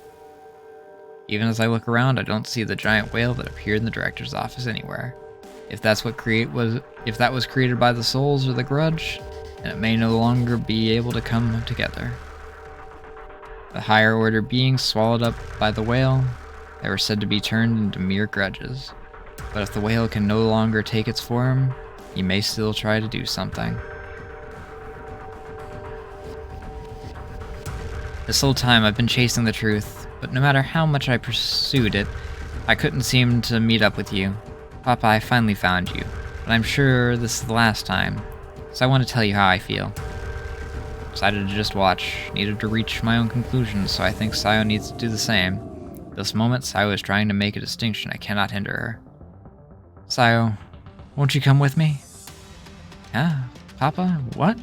Even as I look around, I don't see the giant whale that appeared in the director's office anywhere. If that was created by the souls or the grudge, then it may no longer be able to come together. The higher order beings swallowed up by the whale, they were said to be turned into mere grudges. But if the whale can no longer take its form, he may still try to do something. This whole time I've been chasing the truth, but no matter how much I pursued it, I couldn't seem to meet up with you. Papa, I finally found you, but I'm sure this is the last time, so I want to tell you how I feel. Decided to just watch, needed to reach my own conclusions, so I think Sayo needs to do the same. At this moment, Sayo is trying to make a distinction. I cannot hinder her. Sayo, won't you come with me? Huh? Papa? What?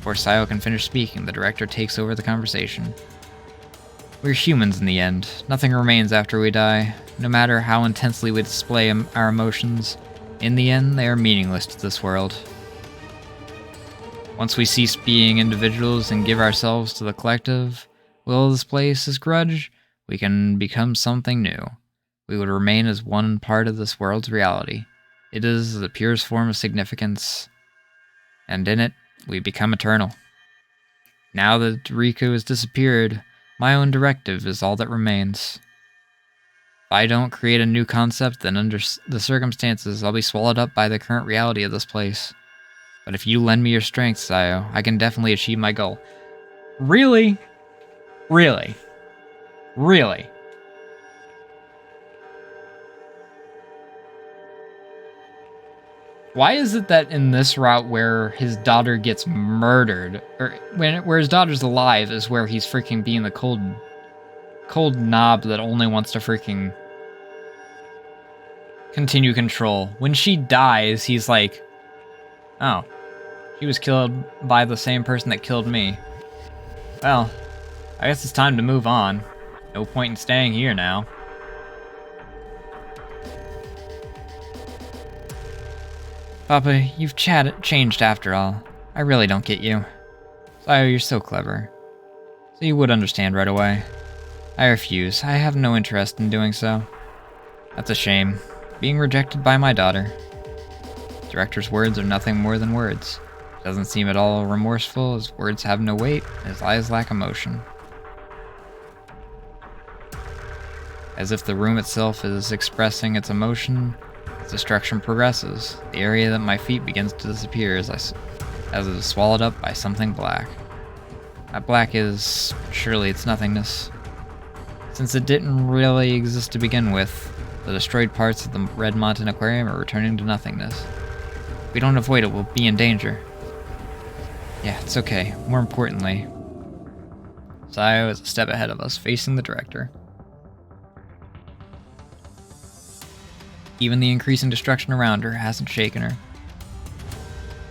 Before Sayo can finish speaking, the director takes over the conversation. We're humans in the end. Nothing remains after we die. No matter how intensely we display our emotions, in the end, they are meaningless to this world. Once we cease being individuals and give ourselves to the collective will of this place as grudge, we can become something new. We would remain as one part of this world's reality. It is the purest form of significance, and in it, we become eternal. Now that Riku has disappeared, my own directive is all that remains. If I don't create a new concept, then under the circumstances, I'll be swallowed up by the current reality of this place. But if you lend me your strength, Sayo, I can definitely achieve my goal. Really? Really? Really? Why is it that in this route where his daughter gets murdered, or where his daughter's alive, is where he's freaking being the cold knob that only wants to freaking continue control? When she dies, he's like, oh, she was killed by the same person that killed me. Well, I guess it's time to move on. No point in staying here now. Papa, you've changed after all. I really don't get you. Sayo, you're so clever. So you would understand right away. I refuse. I have no interest in doing so. That's a shame. Being rejected by my daughter. The director's words are nothing more than words. Doesn't seem at all remorseful, his words have no weight, his eyes lack emotion. As if the room itself is expressing its emotion, as destruction progresses, the area at my feet begins to disappear as it is swallowed up by something black. That black is, surely it's nothingness. Since it didn't really exist to begin with, the destroyed parts of the Red Mountain Aquarium are returning to nothingness. If we don't avoid it, we'll be in danger. Yeah, it's okay. More importantly, Sayo is a step ahead of us, facing the director. Even the increasing destruction around her hasn't shaken her.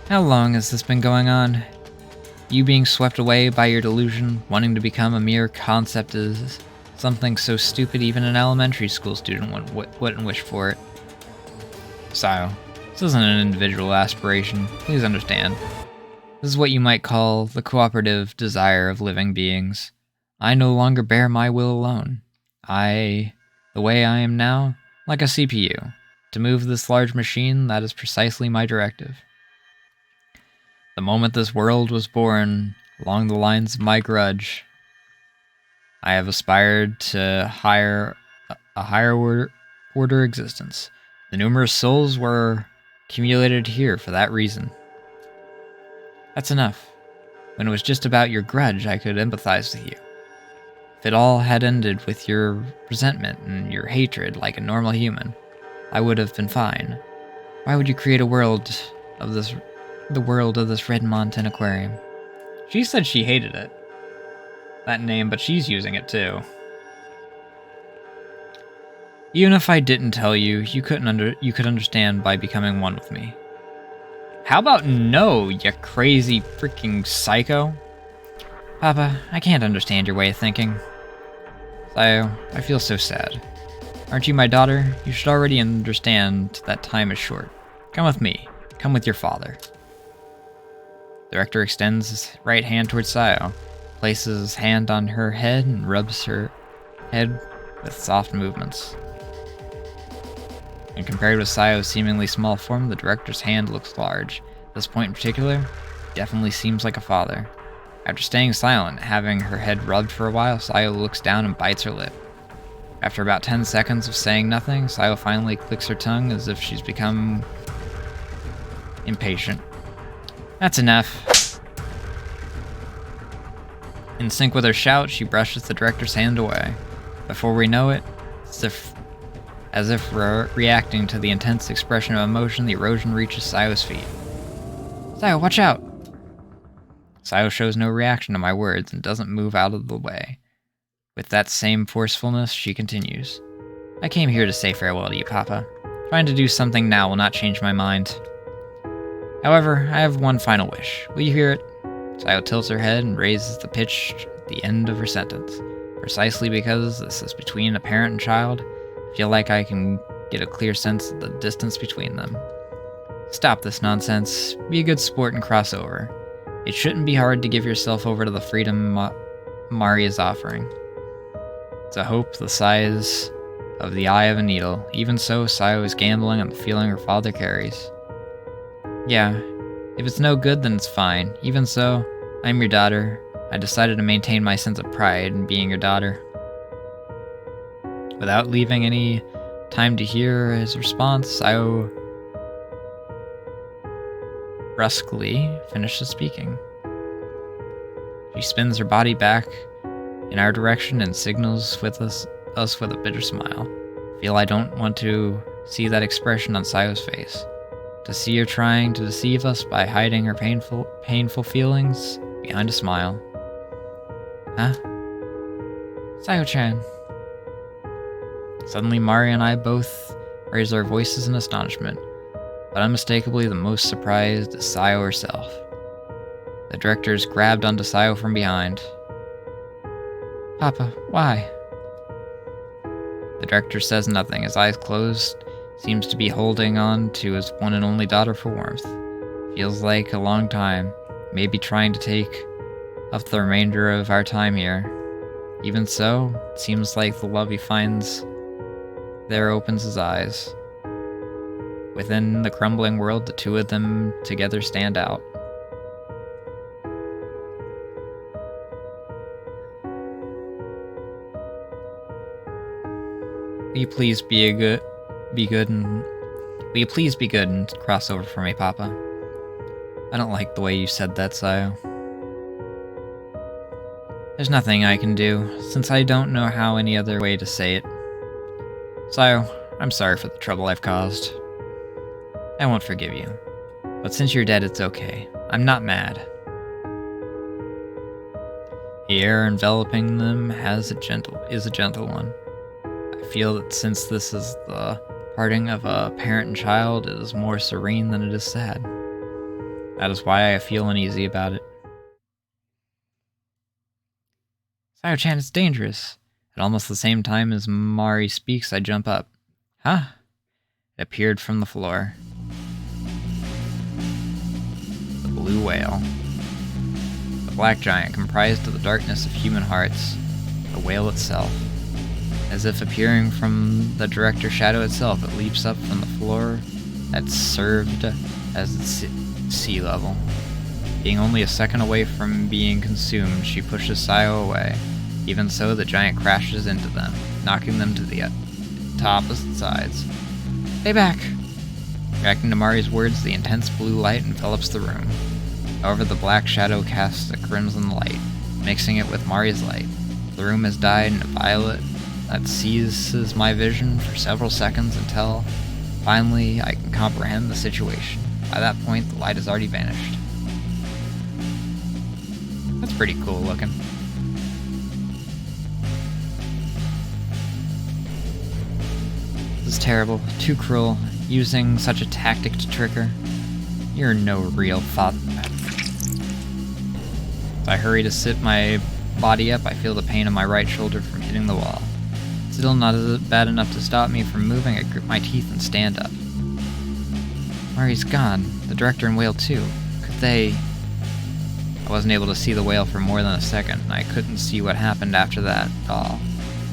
How long has this been going on? You being swept away by your delusion, wanting to become a mere concept is something so stupid even an elementary school student wouldn't wish for it. Sayo, this isn't an individual aspiration. Please understand. This is what you might call the cooperative desire of living beings. I no longer bear my will alone. The way I am now, like a CPU. To move this large machine, that is precisely my directive. The moment this world was born, along the lines of my grudge, I have aspired to a higher order existence. The numerous souls were accumulated here for that reason. That's enough. When it was just about your grudge, I could empathize with you. If it all had ended with your resentment and your hatred like a normal human, I would have been fine. Why would you create the world of this Red Mountain Aquarium? She said she hated it. That name, but she's using it too. Even if I didn't tell you, you could understand by becoming one with me. How about no, you crazy freaking psycho? Papa, I can't understand your way of thinking. Sayo, I feel so sad. Aren't you my daughter? You should already understand that time is short. Come with me. Come with your father. The director extends his right hand towards Sayo, places his hand on her head and rubs her head with soft movements. When compared with Sayo's seemingly small form, the director's hand looks large. At this point in particular, he definitely seems like a father. After staying silent, having her head rubbed for a while, Sayo looks down and bites her lip. After about 10 seconds of saying nothing, Sayo finally clicks her tongue as if she's become impatient. That's enough. In sync with her shout, she brushes the director's hand away. Before we know it, as if reacting to the intense expression of emotion, the erosion reaches Sayo's feet. Sayo, watch out! Sayo shows no reaction to my words and doesn't move out of the way. With that same forcefulness, she continues. I came here to say farewell to you, Papa. Trying to do something now will not change my mind. However, I have one final wish. Will you hear it? Sayo tilts her head and raises the pitch at the end of her sentence. Precisely because this is between a parent and child, I feel like I can get a clear sense of the distance between them. Stop this nonsense. Be a good sport and cross over. It shouldn't be hard to give yourself over to the freedom Mari is offering. It's a hope the size of the eye of a needle. Even so, Sayo is gambling on the feeling her father carries. Yeah, if it's no good, then it's fine. Even so, I'm your daughter. I decided to maintain my sense of pride in being your daughter. Without leaving any time to hear his response, Sayo brusquely finishes speaking. She spins her body back in our direction and signals with us with a bitter smile. I feel I don't want to see that expression on Sayo's face. To see her trying to deceive us by hiding her painful feelings behind a smile. Huh? Sayo-chan. Suddenly, Mari and I both raise our voices in astonishment, but unmistakably the most surprised is Sayo herself. The director's grabbed onto Sayo from behind. Papa, why? The director says nothing, his eyes closed, seems to be holding on to his one and only daughter for warmth. Feels like a long time, maybe trying to take up the remainder of our time here. Even so, it seems like the love he finds there opens his eyes. Within the crumbling world, the two of them together stand out. Will you please be good and cross over for me, Papa? I don't like the way you said that, Sayo. There's nothing I can do, since I don't know how any other way to say it. Sayo, I'm sorry for the trouble I've caused. I won't forgive you. But since you're dead, it's okay. I'm not mad. The air enveloping them is a gentle one. I feel that since this is the parting of a parent and child, it is more serene than it is sad. That is why I feel uneasy about it. Sayo-chan, it's dangerous. At almost the same time as Mari speaks, I jump up. Huh? It appeared from the floor. The blue whale. The black giant, comprised of the darkness of human hearts. The whale itself. As if appearing from the director's shadow itself, it leaps up from the floor that served as its sea level. Being only a second away from being consumed, she pushes Sayo away. Even so, the giant crashes into them, knocking them to the opposite sides. Stay back! Reacting to Mari's words, the intense blue light envelops the room. However, the black shadow casts a crimson light, mixing it with Mari's light. The room has dyed in a violet that seizes my vision for several seconds until, finally, I can comprehend the situation. By that point, the light has already vanished. That's pretty cool looking. This is terrible, too cruel, using such a tactic to trick her. You're no real father. As I hurry to sit my body up, I feel the pain in my right shoulder from hitting the wall. Still not bad enough to stop me from moving, I grip my teeth and stand up. Mari's gone. The director and whale too. Could they... I wasn't able to see the whale for more than a second, and I couldn't see what happened after that at all.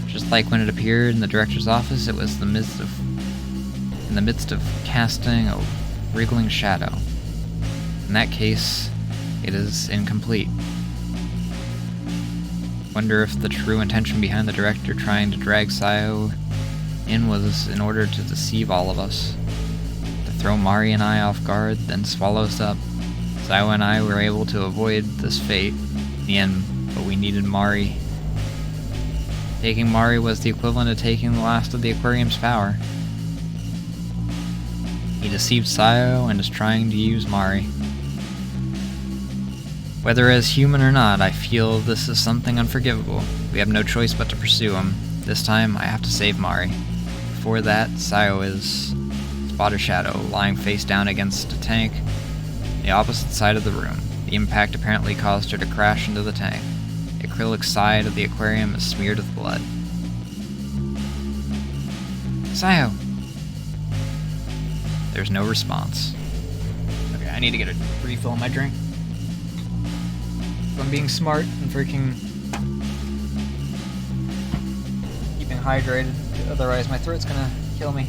Just like when it appeared in the director's office, it was in the midst of casting a wriggling shadow. In that case, it is incomplete. Wonder if the true intention behind the director trying to drag Sayo in was in order to deceive all of us. To throw Mari and I off guard, then swallow us up. Sayo and I were able to avoid this fate in the end, but we needed Mari. Taking Mari was the equivalent of taking the last of the aquarium's power. He deceived Sayo and is trying to use Mari. Whether as human or not, I feel this is something unforgivable. We have no choice but to pursue him. This time, I have to save Mari. Before that, Sayo is spot a shadow, lying face down against a tank, the opposite side of the room. The The impact apparently caused her to crash into the tank. The acrylic side of the aquarium is smeared with blood. Sayo! There's no response. Okay, I need to get a refill on my drink. I'm being smart and freaking keeping hydrated, otherwise my throat's gonna kill me.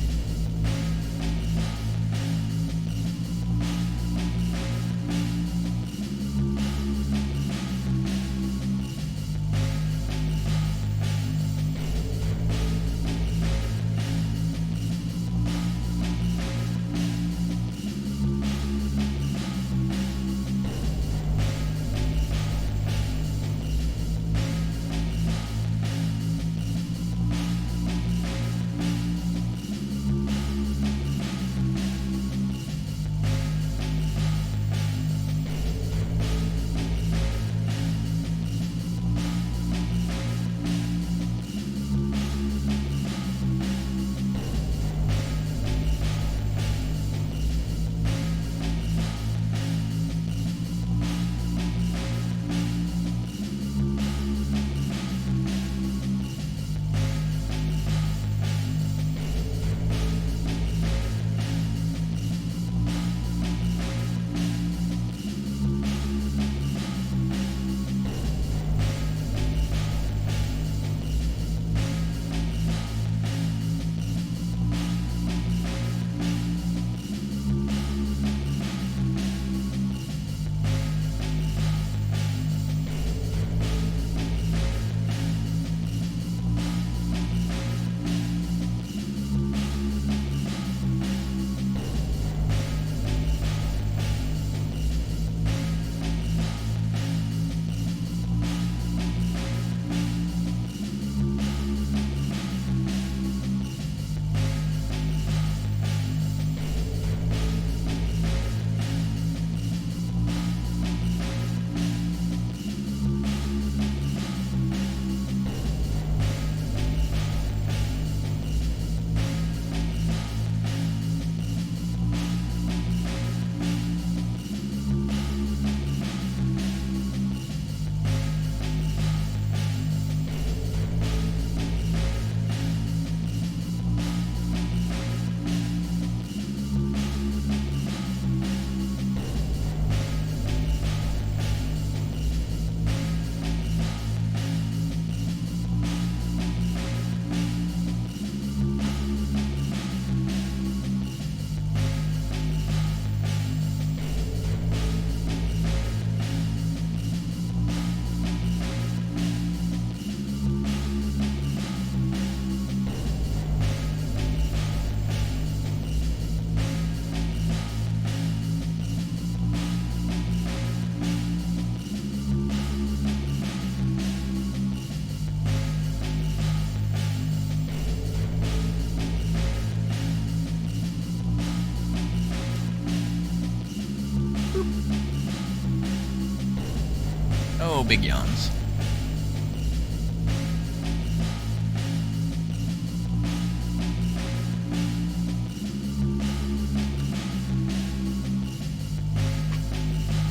Oh, big yawns.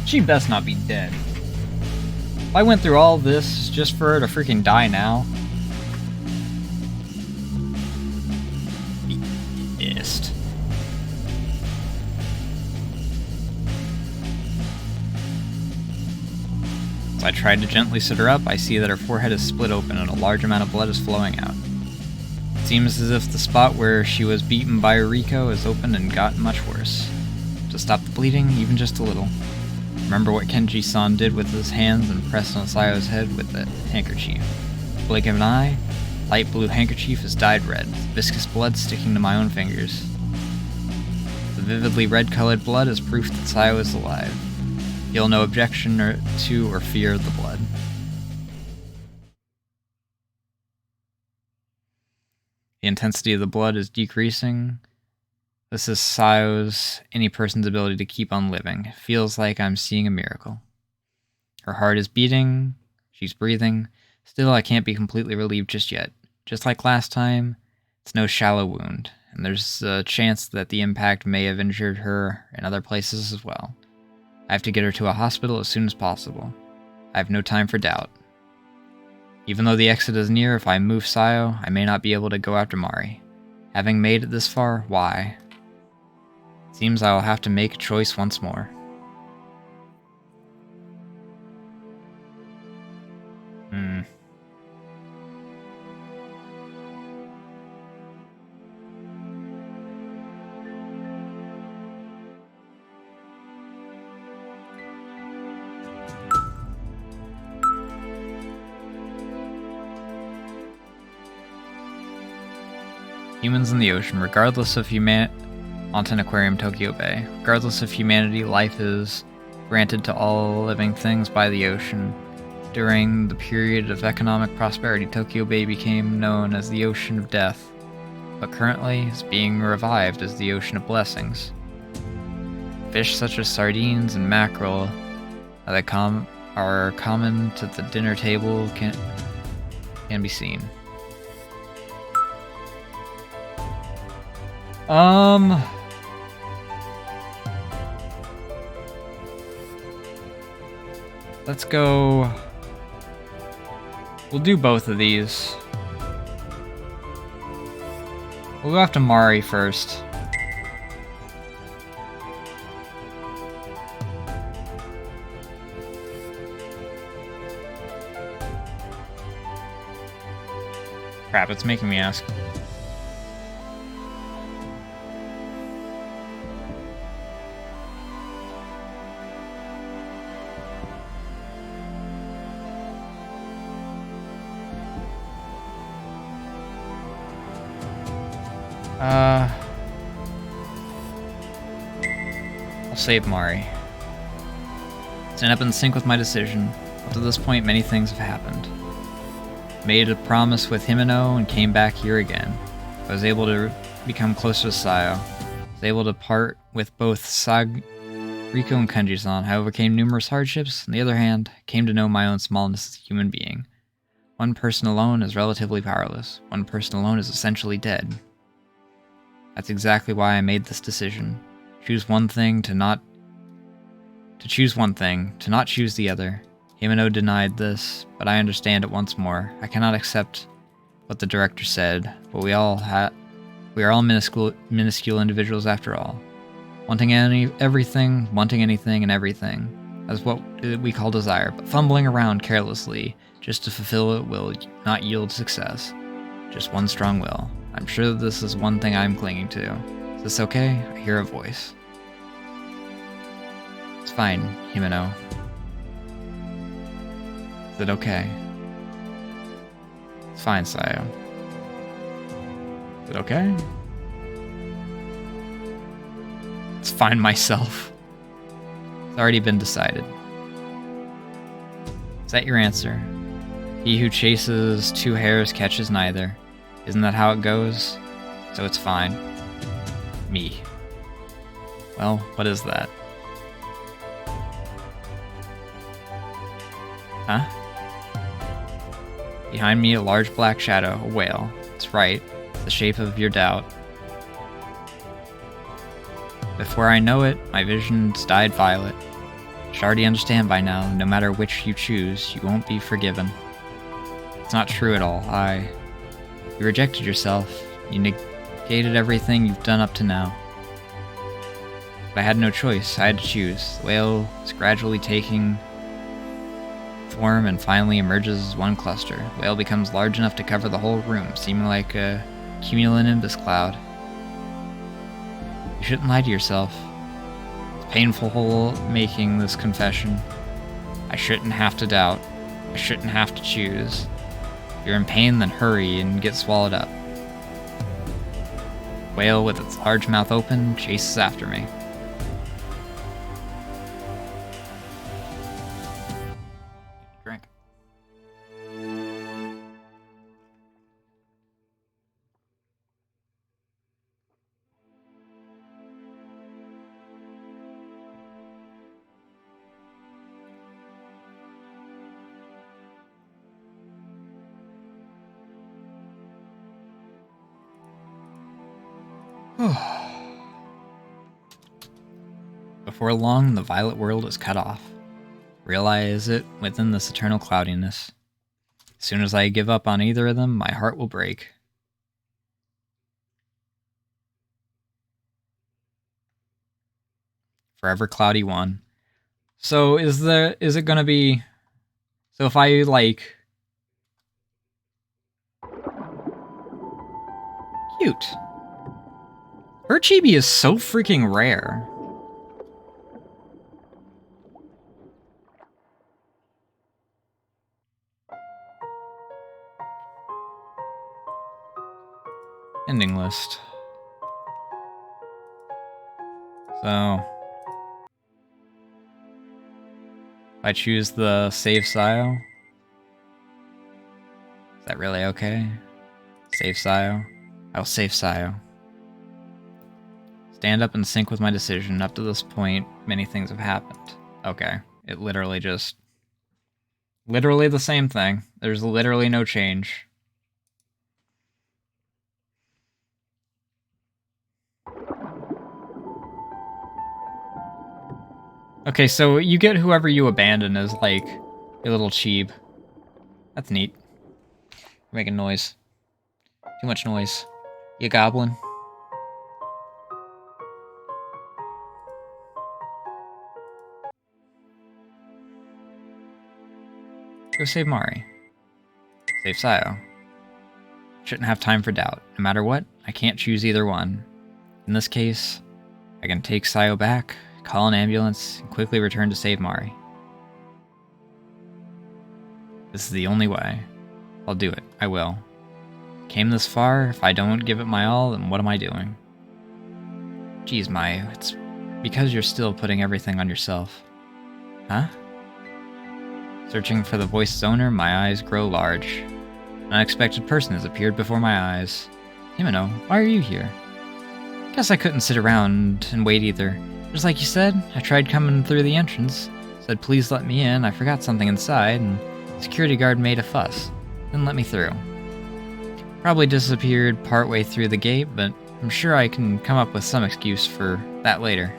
She best not be dead. I went through all this just for her to freaking die now. Be pissed. As I tried to gently sit her up, I see that her forehead is split open and a large amount of blood is flowing out. It seems as if the spot where she was beaten by Riko is opened and gotten much worse. To stop the bleeding, even just a little. Remember what Kenji-san did with his hands and pressed on Sayo's head with the handkerchief. Blink of an eye, light blue handkerchief is dyed red, viscous blood sticking to my own fingers. The vividly red-colored blood is proof that Sayo is alive. Feel no objection to or fear of the blood. The intensity of the blood is decreasing. This is Sayo's, any person's ability to keep on living. It feels like I'm seeing a miracle. Her heart is beating, she's breathing. Still, I can't be completely relieved just yet. Just like last time, it's no shallow wound, and there's a chance that the impact may have injured her in other places as well. I have to get her to a hospital as soon as possible. I have no time for doubt. Even though the exit is near, if I move Sayo, I may not be able to go after Mari. Having made it this far, why? It seems I will have to make a choice once more. Humans in the ocean, regardless of Mountain Aquarium, Tokyo Bay. Regardless of humanity, life is granted to all living things by the ocean. During the period of economic prosperity, Tokyo Bay became known as the Ocean of Death, but currently is being revived as the Ocean of Blessings. Fish such as sardines and mackerel are common to the dinner table can be seen. Let's go. We'll do both of these. We'll go after Mari first. Crap, it's making me ask. I'll save Mari. Stand up in sync with my decision. Up to this point, many things have happened. Made a promise with Himeno and came back here again. I was able to become closer to Sayo. I was able to part with both Riko and Kanji-san. I overcame numerous hardships. On the other hand, I came to know my own smallness as a human being. One person alone is relatively powerless. One person alone is essentially dead. That's exactly why I made this decision. Choose one thing to not choose the other. Himeno denied this, but I understand it once more. I cannot accept what the director said, but we are all minuscule individuals after all. Wanting everything, wanting anything and everything. That's what we call desire, but fumbling around carelessly just to fulfill it will not yield success. Just one strong will. I'm sure that this is one thing I'm clinging to. Is this okay? I hear a voice. It's fine, Himeno. Is it okay? It's fine, Sayo. Is it okay? It's fine myself. It's already been decided. Is that your answer? He who chases two hares catches neither. Isn't that how it goes? So it's fine. Me. Well, what is that? Huh? Behind me, a large black shadow, a whale. It's right, the shape of your doubt. Before I know it, my vision's dyed violet. You should already understand by now, no matter which you choose, you won't be forgiven. It's not true at all. You rejected yourself. You negated everything you've done up to now. But I had no choice. I had to choose. The whale is gradually taking form and finally emerges as one cluster. The whale becomes large enough to cover the whole room, seeming like a cumulonimbus cloud. You shouldn't lie to yourself. It's painful making this confession. I shouldn't have to doubt. I shouldn't have to choose. If you're in pain, then hurry and get swallowed up. The whale, with its large mouth open, chases after me. Drink. Before long, the violet world is cut off. Realize it within this eternal cloudiness. As soon as I give up on either of them, my heart will break. Forever Cloudy 1. So is it gonna be... So if I, like... Cute. Her chibi is so freaking rare. Ending list. So... If I choose the save Sayo, is that really okay? Save Sayo? I will save Sayo. Stand up and sync with my decision. Up to this point, many things have happened. Okay, it literally just... Literally the same thing. There's literally no change. Okay, so you get whoever you abandon as, like, your little cheeb. That's neat. You're making noise. Too much noise. You goblin. Go save Mari. Save Sayo. Shouldn't have time for doubt. No matter what, I can't choose either one. In this case, I can take Sayo back, call an ambulance, and quickly return to save Mari. This is the only way. I'll do it. I will. Came this far, if I don't give it my all, then what am I doing? Geez, Mayu, it's because you're still putting everything on yourself. Huh? Searching for the voice's owner, my eyes grow large. An unexpected person has appeared before my eyes. Himeno, why are you here? Guess I couldn't sit around and wait either. Just like you said, I tried coming through the entrance. Said please let me in, I forgot something inside, and the security guard made a fuss. Didn't let me through. Probably disappeared partway through the gate, but I'm sure I can come up with some excuse for that later.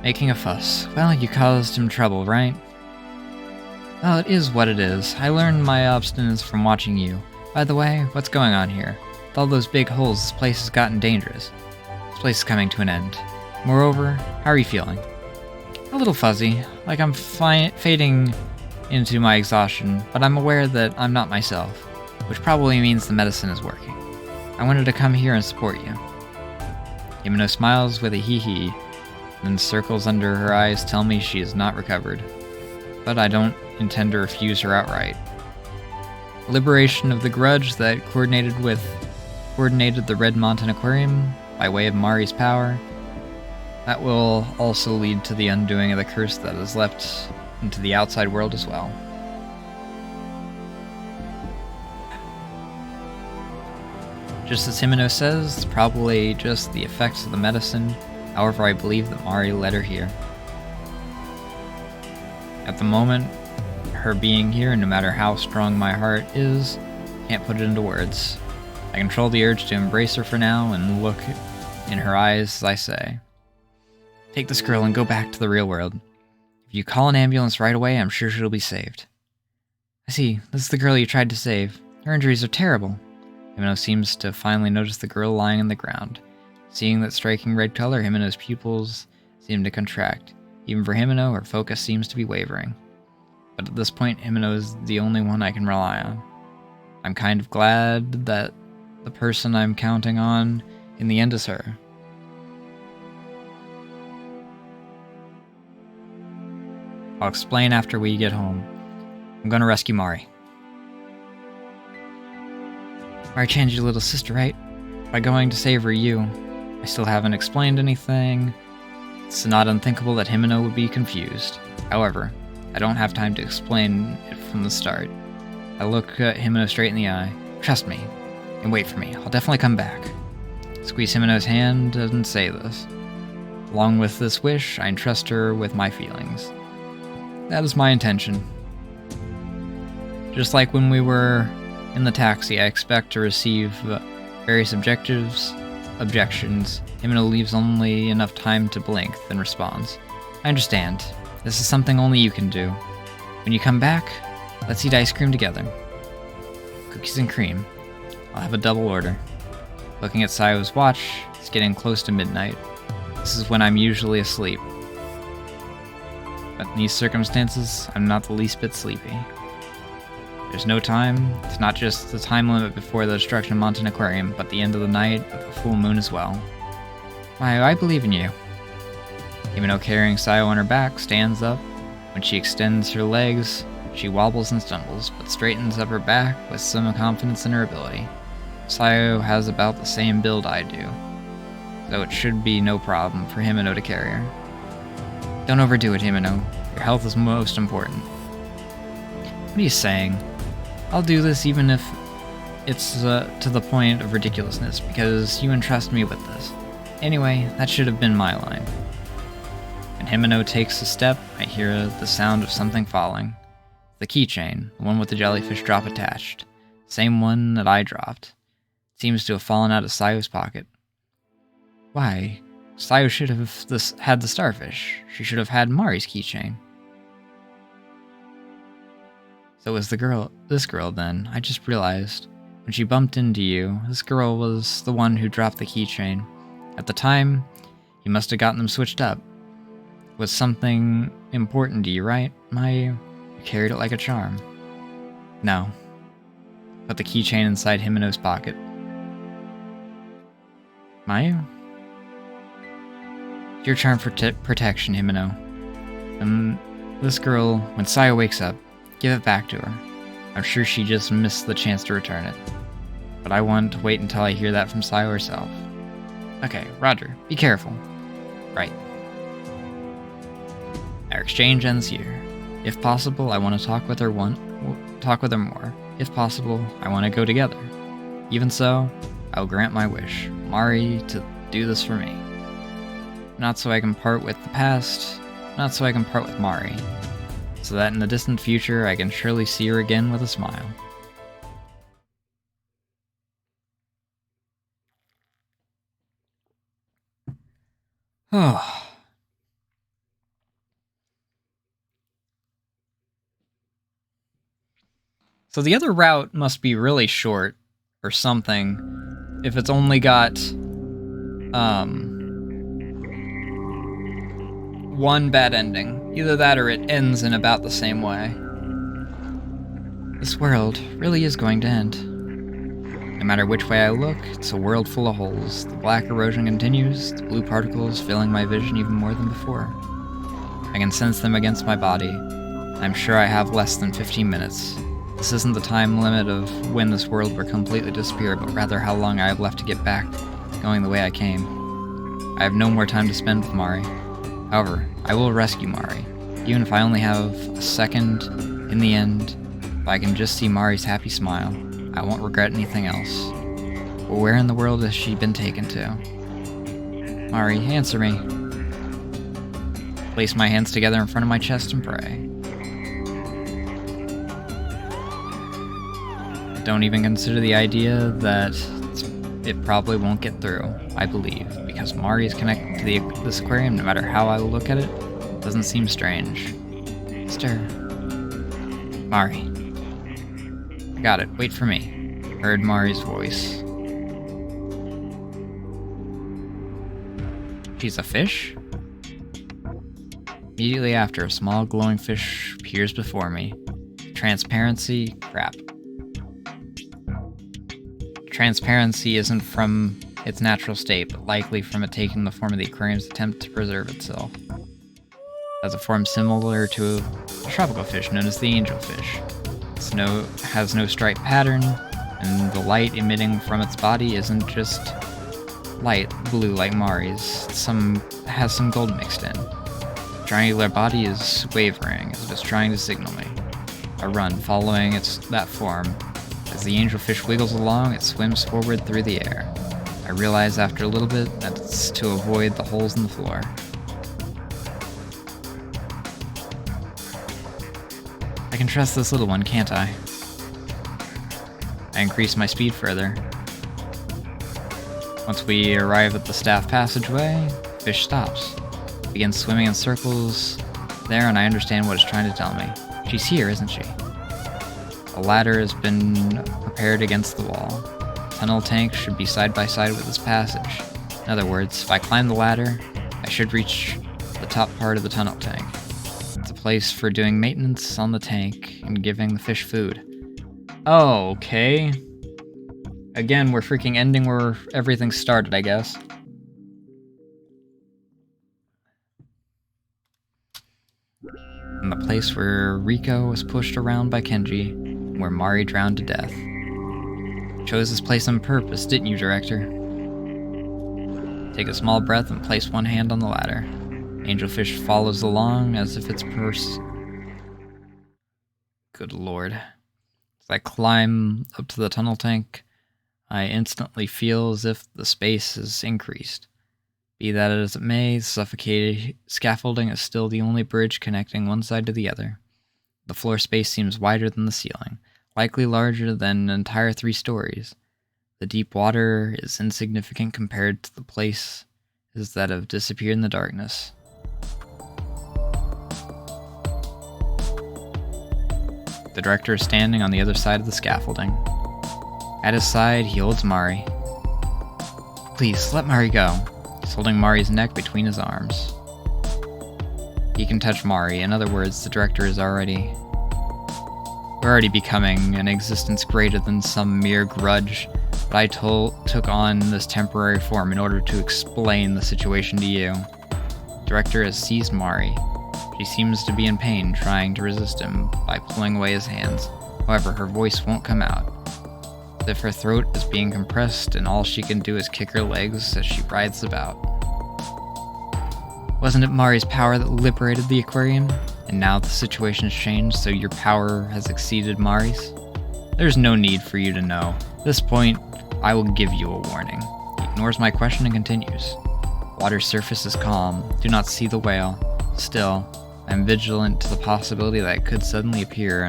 Making a fuss. Well, you caused him trouble, right? Well, it is what it is. I learned my obstinance from watching you. By the way, what's going on here? With all those big holes, this place has gotten dangerous. This place is coming to an end. Moreover, how are you feeling? A little fuzzy, like I'm fading into my exhaustion, but I'm aware that I'm not myself, which probably means the medicine is working. I wanted to come here and support you. Himeno smiles with a hee-hee, then circles under her eyes tell me she is not recovered. But I don't intend to refuse her outright. Liberation of the grudge that coordinated the Red Mountain Aquarium by way of Mari's power, that will also lead to the undoing of the curse that is left into the outside world as well. Just as Himeno says, it's probably just the effects of the medicine. However, I believe that Mari led her here. At the moment, her being here, no matter how strong my heart is, can't put it into words. I control the urge to embrace her for now and look in her eyes as I say, take this girl and go back to the real world. If you call an ambulance right away, I'm sure she'll be saved. I see, this is the girl you tried to save. Her injuries are terrible. Himeno seems to finally notice the girl lying on the ground. Seeing that striking red color, Himeno's pupils seem to contract. Even for Himeno, her focus seems to be wavering. But at this point, Himeno is the only one I can rely on. I'm kind of glad that the person I'm counting on in the end is her. I'll explain after we get home. I'm gonna rescue Mari. Mari changed your little sister, right? By going to save her, you. I still haven't explained anything. It's not unthinkable that Himeno would be confused. However, I don't have time to explain it from the start. I look at Himeno straight in the eye. Trust me, and wait for me. I'll definitely come back. Squeeze Himeno's hand and say this. Along with this wish, I entrust her with my feelings. That is my intention. Just like when we were in the taxi, I expect to receive various objectives objections, Himeno leaves only enough time to blink, then responds. I understand. This is something only you can do. When you come back, let's eat ice cream together. Cookies and cream. I'll have a double order. Looking at Sayo's watch, it's getting close to midnight. This is when I'm usually asleep. But in these circumstances, I'm not the least bit sleepy. There's no time. It's not just the time limit before the destruction of Mountain Aquarium, but the end of the night with the full moon as well. Mayo, I believe in you. Himeno, carrying Sayo on her back, stands up. When she extends her legs, she wobbles and stumbles, but straightens up her back with some confidence in her ability. Sayo has about the same build I do, so it should be no problem for Himeno to carry her. Don't overdo it, Himeno. Your health is most important. What are you saying? I'll do this even if it's to the point of ridiculousness, because you entrust me with this. Anyway, that should have been my line. When Himeno takes a step, I hear the sound of something falling. The keychain, the one with the jellyfish drop attached. Same one that I dropped. It seems to have fallen out of Sayo's pocket. Why? Sayo should have had the starfish. She should have had Mari's keychain. So it was this girl then. I just realized. When she bumped into you, this girl was the one who dropped the keychain. At the time, you must have gotten them switched up. It was something important to you, right, Mayu? You carried it like a charm. No. Put the keychain inside Himeno's pocket. Mayu? It's your charm for protection, Himeno. And this girl, when Sayo wakes up, give it back to her. I'm sure she just missed the chance to return it. But I want to wait until I hear that from Sayo herself. Okay, Roger, be careful. Right. Our exchange ends here. If possible, I want to talk with her more. If possible, I want to go together. Even so, I will grant my wish, Mari to do this for me. Not so I can part with the past, not so I can part with Mari, so that in the distant future I can surely see her again with a smile. Oh. So the other route must be really short, or something, if it's only got, one bad ending. Either that or it ends in about the same way. This world really is going to end. No matter which way I look, it's a world full of holes. The black erosion continues, the blue particles filling my vision even more than before. I can sense them against my body. I'm sure I have less than 15 minutes. This isn't the time limit of when this world will completely disappear, but rather how long I have left to get back going the way I came. I have no more time to spend with Mari. However, I will rescue Mari, even if I only have a second. In the end, if I can just see Mari's happy smile, I won't regret anything else. But where in the world has she been taken to? Mari, answer me. Place my hands together in front of my chest and pray. Don't even consider the idea that it probably won't get through, I believe, because Mari is connected to this aquarium no matter how I look at it. Doesn't seem strange. Stir. Mari. I got it, wait for me. Heard Mari's voice. She's a fish? Immediately after, a small glowing fish appears before me. Transparency? Crap. Transparency isn't from its natural state, but likely from it taking the form of the aquarium's attempt to preserve itself. It has a form similar to a tropical fish known as the angelfish. It has no stripe pattern, and the light emitting from its body isn't just light blue like Mari's. It has some gold mixed in. The triangular body is wavering as if it's trying to signal me. I run, following that form. As the angelfish wiggles along, it swims forward through the air. I realize after a little bit that it's to avoid the holes in the floor. I can trust this little one, can't I? I increase my speed further. Once we arrive at the staff passageway, fish stops. Begins swimming in circles there, and I understand what it's trying to tell me. She's here, isn't she? A ladder has been prepared against the wall. Tunnel tank should be side by side with this passage. In other words, if I climb the ladder, I should reach the top part of the tunnel tank. It's a place for doing maintenance on the tank and giving the fish food. Oh, okay. Again, we're freaking ending where everything started, I guess. And the place where Riko was pushed around by Kenji, where Mari drowned to death. You chose this place on purpose, didn't you, director? Take a small breath and place one hand on the ladder. Angelfish follows along as if its purse. Good lord. As I climb up to the tunnel tank, I instantly feel as if the space has increased. Be that as it may, suffocated scaffolding is still the only bridge connecting one side to the other. The floor space seems wider than the ceiling, likely larger than an entire 3 stories. The deep water is insignificant compared to the places that have disappeared in the darkness. The director is standing on the other side of the scaffolding. At his side, he holds Mari. Please, let Mari go. He's holding Mari's neck between his arms. He can touch Mari. In other words, the director is already becoming an existence greater than some mere grudge, but I took on this temporary form in order to explain the situation to you. The director has seized Mari. She seems to be in pain, trying to resist him by pulling away his hands. However, her voice won't come out. As if her throat is being compressed and all she can do is kick her legs as she writhes about. Wasn't it Mari's power that liberated the aquarium? And now the situation has changed, so your power has exceeded Mari's? There's no need for you to know. At this point, I will give you a warning. He ignores my question and continues. Water surface is calm. Do not see the whale. Still, I am vigilant to the possibility that it could suddenly appear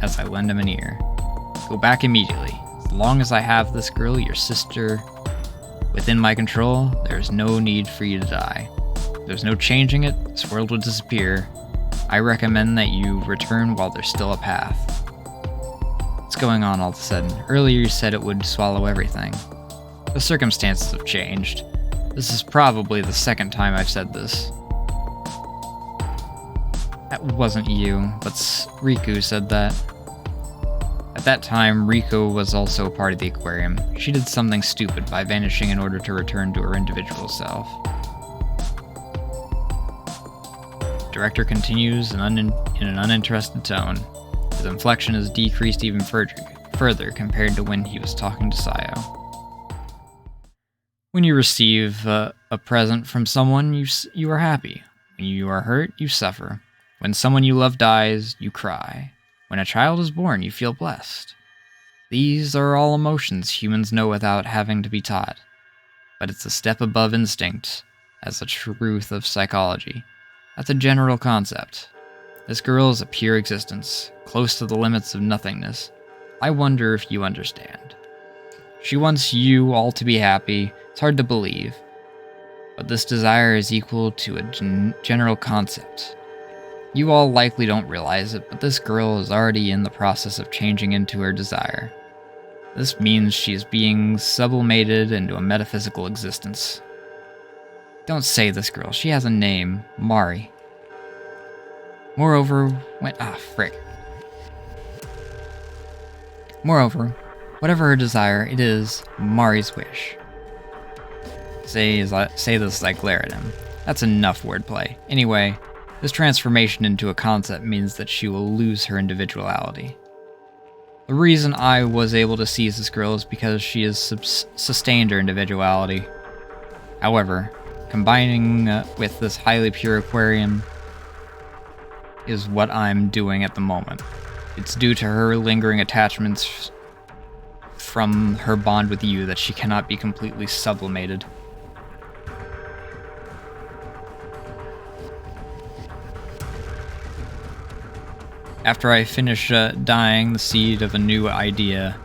as I lend him an ear. Go back immediately. As long as I have this girl, your sister, within my control, there is no need for you to die. There's no changing it. This world will disappear. I recommend that you return while there's still a path. What's going on all of a sudden? Earlier you said it would swallow everything. The circumstances have changed. This is probably the second time I've said this. That wasn't you, but Riku said that. At that time, Riko was also a part of the aquarium. She did something stupid by vanishing in order to return to her individual self. Director continues in an uninterested tone. His inflection is decreased even further compared to when he was talking to Sayo. When you receive a present from someone, you are happy. When you are hurt, you suffer. When someone you love dies, you cry. When a child is born, you feel blessed. These are all emotions humans know without having to be taught. But it's a step above instinct, as a truth of psychology. That's a general concept. This girl is a pure existence, close to the limits of nothingness. I wonder if you understand. She wants you all to be happy. It's hard to believe. But this desire is equal to a general concept. You all likely don't realize it, but this girl is already in the process of changing into her desire. This means she is being sublimated into a metaphysical existence. Don't say this girl. She has a name. Mari. Moreover, Moreover, whatever her desire, it is Mari's wish. Say this as I glare at him. That's enough wordplay. Anyway, this transformation into a concept means that she will lose her individuality. The reason I was able to seize this girl is because she has sustained her individuality. However, combining with this highly pure aquarium is what I'm doing at the moment. It's due to her lingering attachments from her bond with you that she cannot be completely sublimated. After I finish dying the seed of a new idea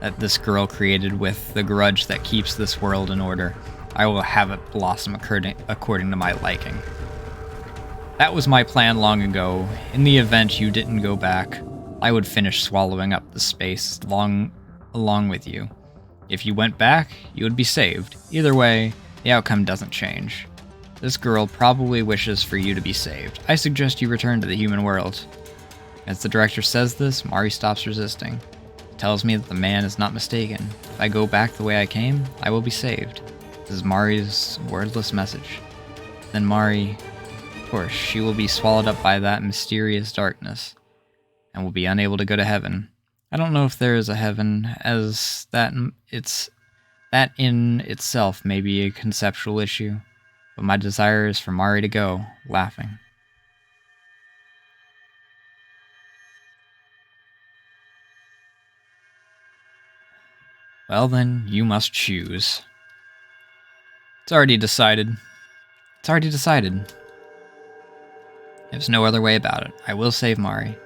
that this girl created with the grudge that keeps this world in order. I will have it blossom according to my liking. That was my plan long ago. In the event you didn't go back, I would finish swallowing up the space along with you. If you went back, you would be saved. Either way, the outcome doesn't change. This girl probably wishes for you to be saved. I suggest you return to the human world. As the director says this, Mari stops resisting. He tells me that the man is not mistaken. If I go back the way I came, I will be saved. This is Mari's wordless message. Then Mari, of course, she will be swallowed up by that mysterious darkness, and will be unable to go to heaven. I don't know if there is a heaven, as that in itself may be a conceptual issue, but my desire is for Mari to go, laughing. Well then, you must choose. It's already decided. There's no other way about it. I will save Mari.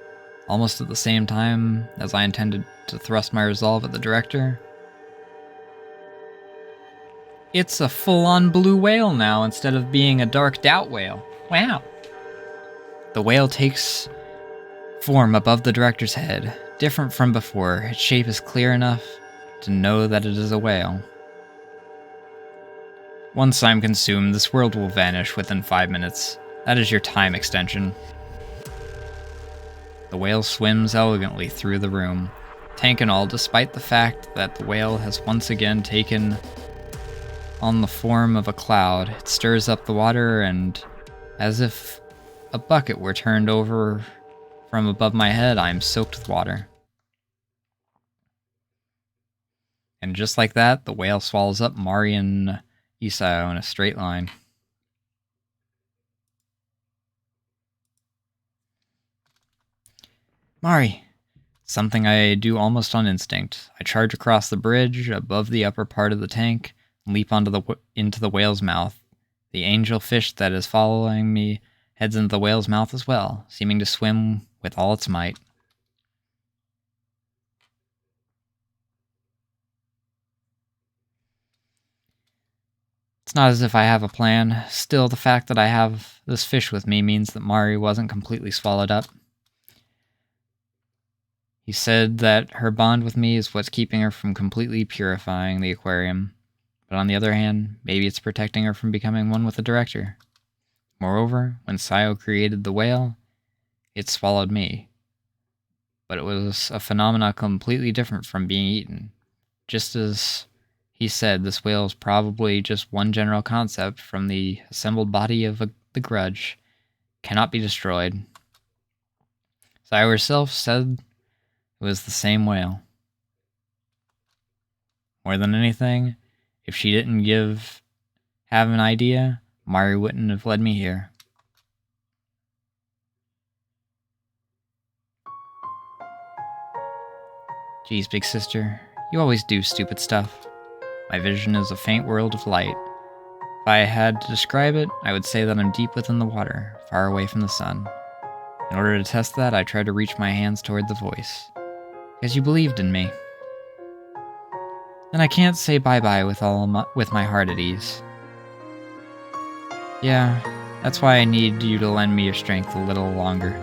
Almost at the same time as I intended to thrust my resolve at the director. It's a full-on blue whale now instead of being a dark doubt whale. Wow. The whale takes form above the director's head, different from before. Its shape is clear enough to know that it is a whale. Once I'm consumed, this world will vanish within 5 minutes. That is your time extension. The whale swims elegantly through the room, tank and all, despite the fact that the whale has once again taken on the form of a cloud. It stirs up the water, and as if a bucket were turned over from above my head, I am soaked with water. And just like that, the whale swallows up Mari and Isao in a straight line. Mari! Something I do almost on instinct. I charge across the bridge, above the upper part of the tank, and leap into the whale's mouth. The angel fish that is following me heads into the whale's mouth as well, seeming to swim with all its might. It's not as if I have a plan. Still, the fact that I have this fish with me means that Mari wasn't completely swallowed up. He said that her bond with me is what's keeping her from completely purifying the aquarium. But on the other hand, maybe it's protecting her from becoming one with the director. Moreover, when Sayo created the whale, it swallowed me. But it was a phenomena completely different from being eaten. Just as he said, this whale is probably just one general concept from the assembled body of the grudge. Cannot be destroyed. Sayo herself said it was the same whale. More than anything, if she didn't have an idea, Mari wouldn't have led me here. Geez, big sister, you always do stupid stuff. My vision is a faint world of light. If I had to describe it, I would say that I'm deep within the water, far away from the sun. In order to test that, I tried to reach my hands toward the voice. Because you believed in me. Then I can't say bye-bye with my heart at ease. Yeah, that's why I need you to lend me your strength a little longer.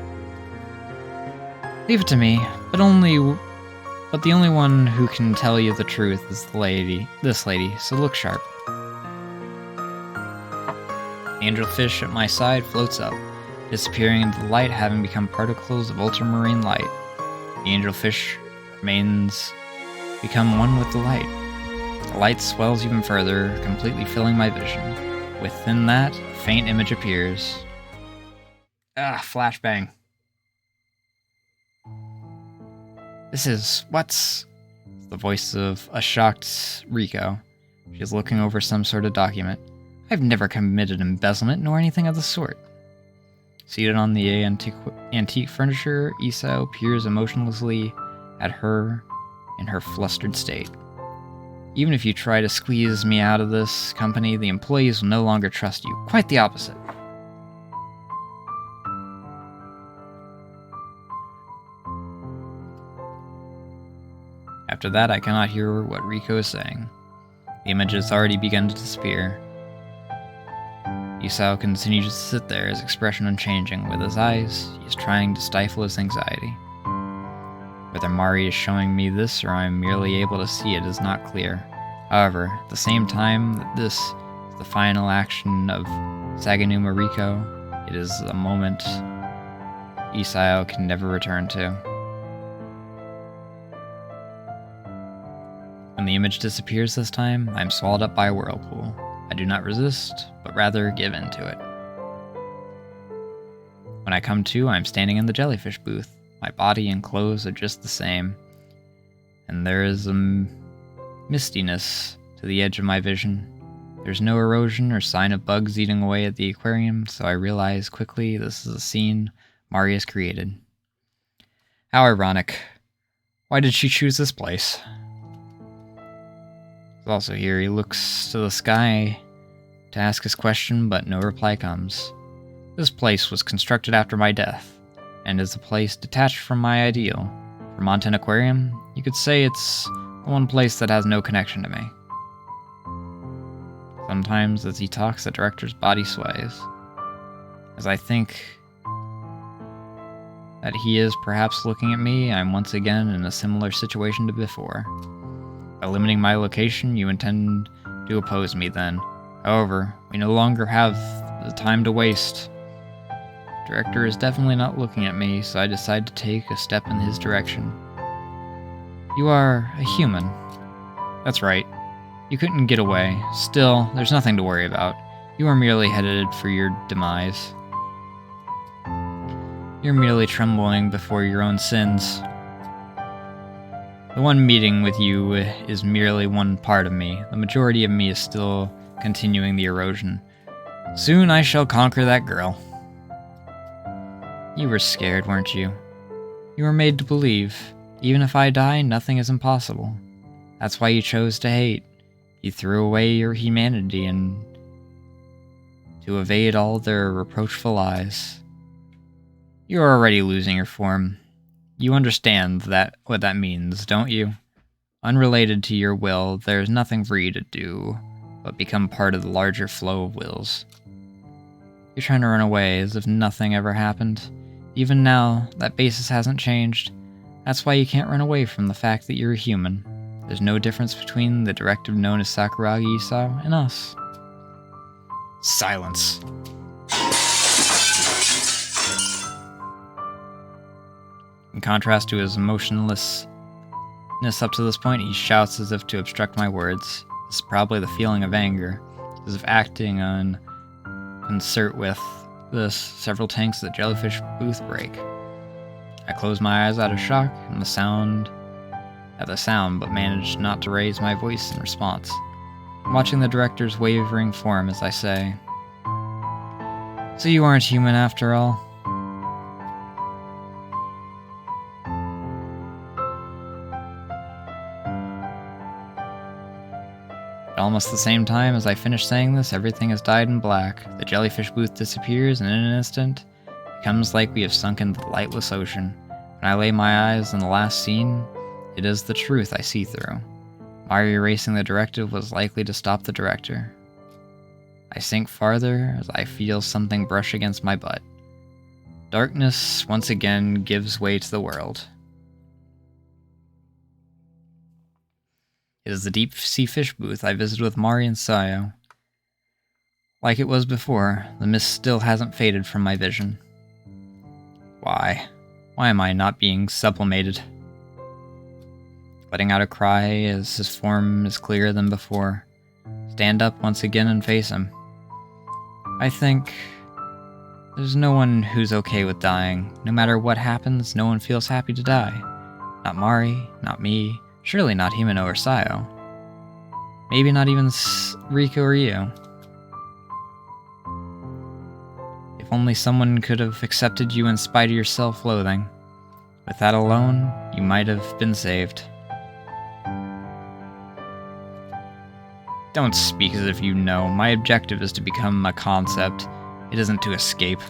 Leave it to me, but the only one who can tell you the truth is this lady, so look sharp. The angelfish at my side floats up, disappearing into the light, having become particles of ultramarine light. The angelfish become one with the light. The light swells even further, completely filling my vision. Within that, a faint image appears. Flashbang. This is what's the voice of a shocked Riko. She's looking over some sort of document. I've never committed embezzlement nor anything of the sort. Seated on the antique furniture, Isao peers emotionlessly at her in her flustered state. Even if you try to squeeze me out of this company, the employees will no longer trust you. Quite the opposite. After that, I cannot hear what Riko is saying. The image has already begun to disappear. Isao continues to sit there, his expression unchanging. With his eyes, he is trying to stifle his anxiety. Whether Mari is showing me this or I am merely able to see it is not clear. However, at the same time that this is the final action of Saganuma Riko, it is a moment Isao can never return to. When the image disappears this time, I am swallowed up by a whirlpool. I do not resist, but rather give in to it. When I come to, I am standing in the jellyfish booth. My body and clothes are just the same, and there is a mistiness to the edge of my vision. There's no erosion or sign of bugs eating away at the aquarium, so I realize quickly this is a scene Mari has created. How ironic. Why did she choose this place? He's also here. He looks to the sky to ask his question, but no reply comes. This place was constructed after my death, and is a place detached from my ideal. For Monten Aquarium, you could say it's the one place that has no connection to me. Sometimes, as he talks, the director's body sways, as I think that he is perhaps looking at me. I'm once again in a similar situation to before. By limiting my location, you intend to oppose me then. However, we no longer have the time to waste. The director is definitely not looking at me, so I decide to take a step in his direction. You are a human. That's right. You couldn't get away. Still, there's nothing to worry about. You are merely headed for your demise. You're merely trembling before your own sins. The one meeting with you is merely one part of me. The majority of me is still continuing the erosion. Soon I shall conquer that girl. You were scared, weren't you? You were made to believe, even if I die, nothing is impossible. That's why you chose to hate. You threw away your humanity and to evade all their reproachful eyes. You are already losing your form. You understand what that means, don't you? Unrelated to your will, there is nothing for you to do but become part of the larger flow of wills. You're trying to run away as if nothing ever happened. Even now, that basis hasn't changed. That's why you can't run away from the fact that you're a human. There's no difference between the directive known as Sakuragi Isao and us. Silence. In contrast to his emotionlessness up to this point, he shouts as if to obstruct my words. This is probably the feeling of anger, as if acting on concert with this, several tanks of the jellyfish booth break. I close my eyes out of shock at the sound, but manage not to raise my voice in response. I'm watching the director's wavering form as I say, "So you aren't human after all?" At almost the same time as I finish saying this, everything has died in black. The jellyfish booth disappears, and in an instant, it becomes like we have sunk into the lightless ocean. When I lay my eyes on the last scene, it is the truth I see through. Mari erasing the directive was likely to stop the director. I sink farther as I feel something brush against my butt. Darkness once again gives way to the world. It is the deep-sea fish booth I visited with Mari and Sayo. Like it was before, the mist still hasn't faded from my vision. Why? Why am I not being sublimated? Letting out a cry as his form is clearer than before. Stand up once again and face him. I think there's no one who's okay with dying. No matter what happens, no one feels happy to die. Not Mari, not me, surely not Himeno or Sayo. Maybe not even Riko or you. If only someone could have accepted you in spite of your self-loathing. With that alone, you might have been saved. Don't speak as if you know. My objective is to become a concept. It isn't to escape.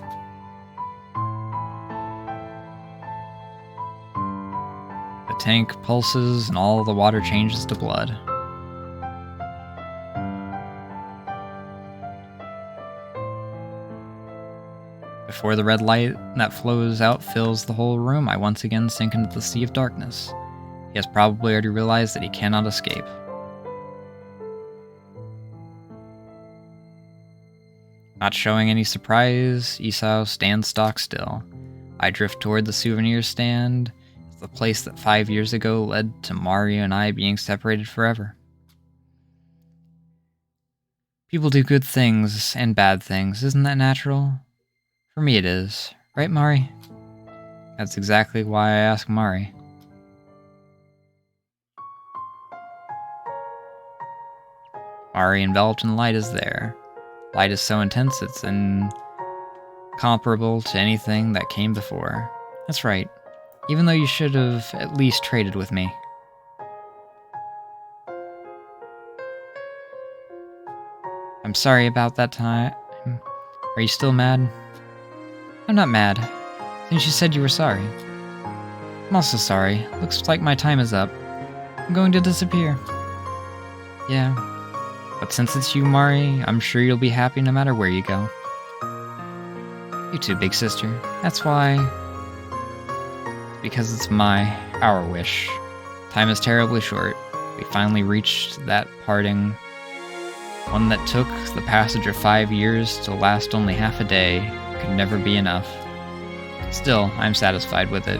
The tank pulses and all the water changes to blood. Before the red light that flows out fills the whole room, I once again sink into the sea of darkness. He has probably already realized that he cannot escape. Not showing any surprise, Isao stands stock still. I drift toward the souvenir stand, the place that 5 years ago led to Mario and I being separated forever. People do good things and bad things, isn't that natural? For me it is. Right, Mari? That's exactly why I ask Mari. Mari, enveloped in light, is there. Light is so intense it's incomparable to anything that came before. That's right. Even though you should have at least traded with me. I'm sorry about that time. Are you still mad? I'm not mad. Since you said you were sorry. I'm also sorry. Looks like my time is up. I'm going to disappear. Yeah. But since it's you, Mari, I'm sure you'll be happy no matter where you go. You too, big sister. That's why... Because it's our wish. Time is terribly short. We finally reached that parting. One that took the passage of 5 years to last only half a day could never be enough. Still, I'm satisfied with it.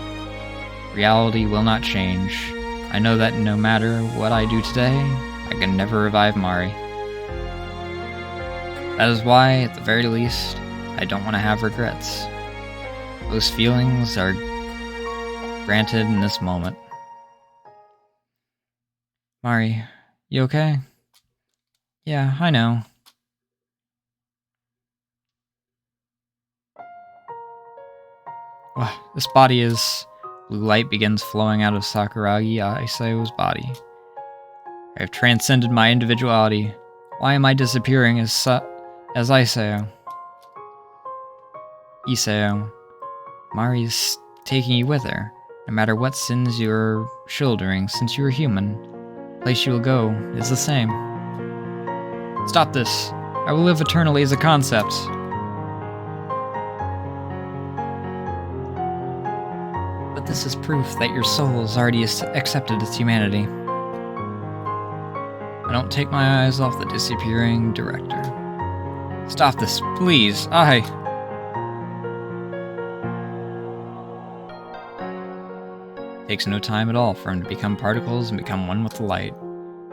Reality will not change. I know that no matter what I do today, I can never revive Mari. That is why, at the very least, I don't want to have regrets. Those feelings are granted in this moment. Mari, you okay? Yeah, I know. This body is... Blue light begins flowing out of Sakuragi Isao's body. I have transcended my individuality. Why am I disappearing as Isao? Isao. Mari's taking you with her. No matter what sins you're shouldering since you are human, the place you will go is the same. Stop this. I will live eternally as a concept. But this is proof that your soul is already accepted its humanity. I don't take my eyes off the disappearing director. Stop this, please. Takes no time at all for him to become particles and become one with the light.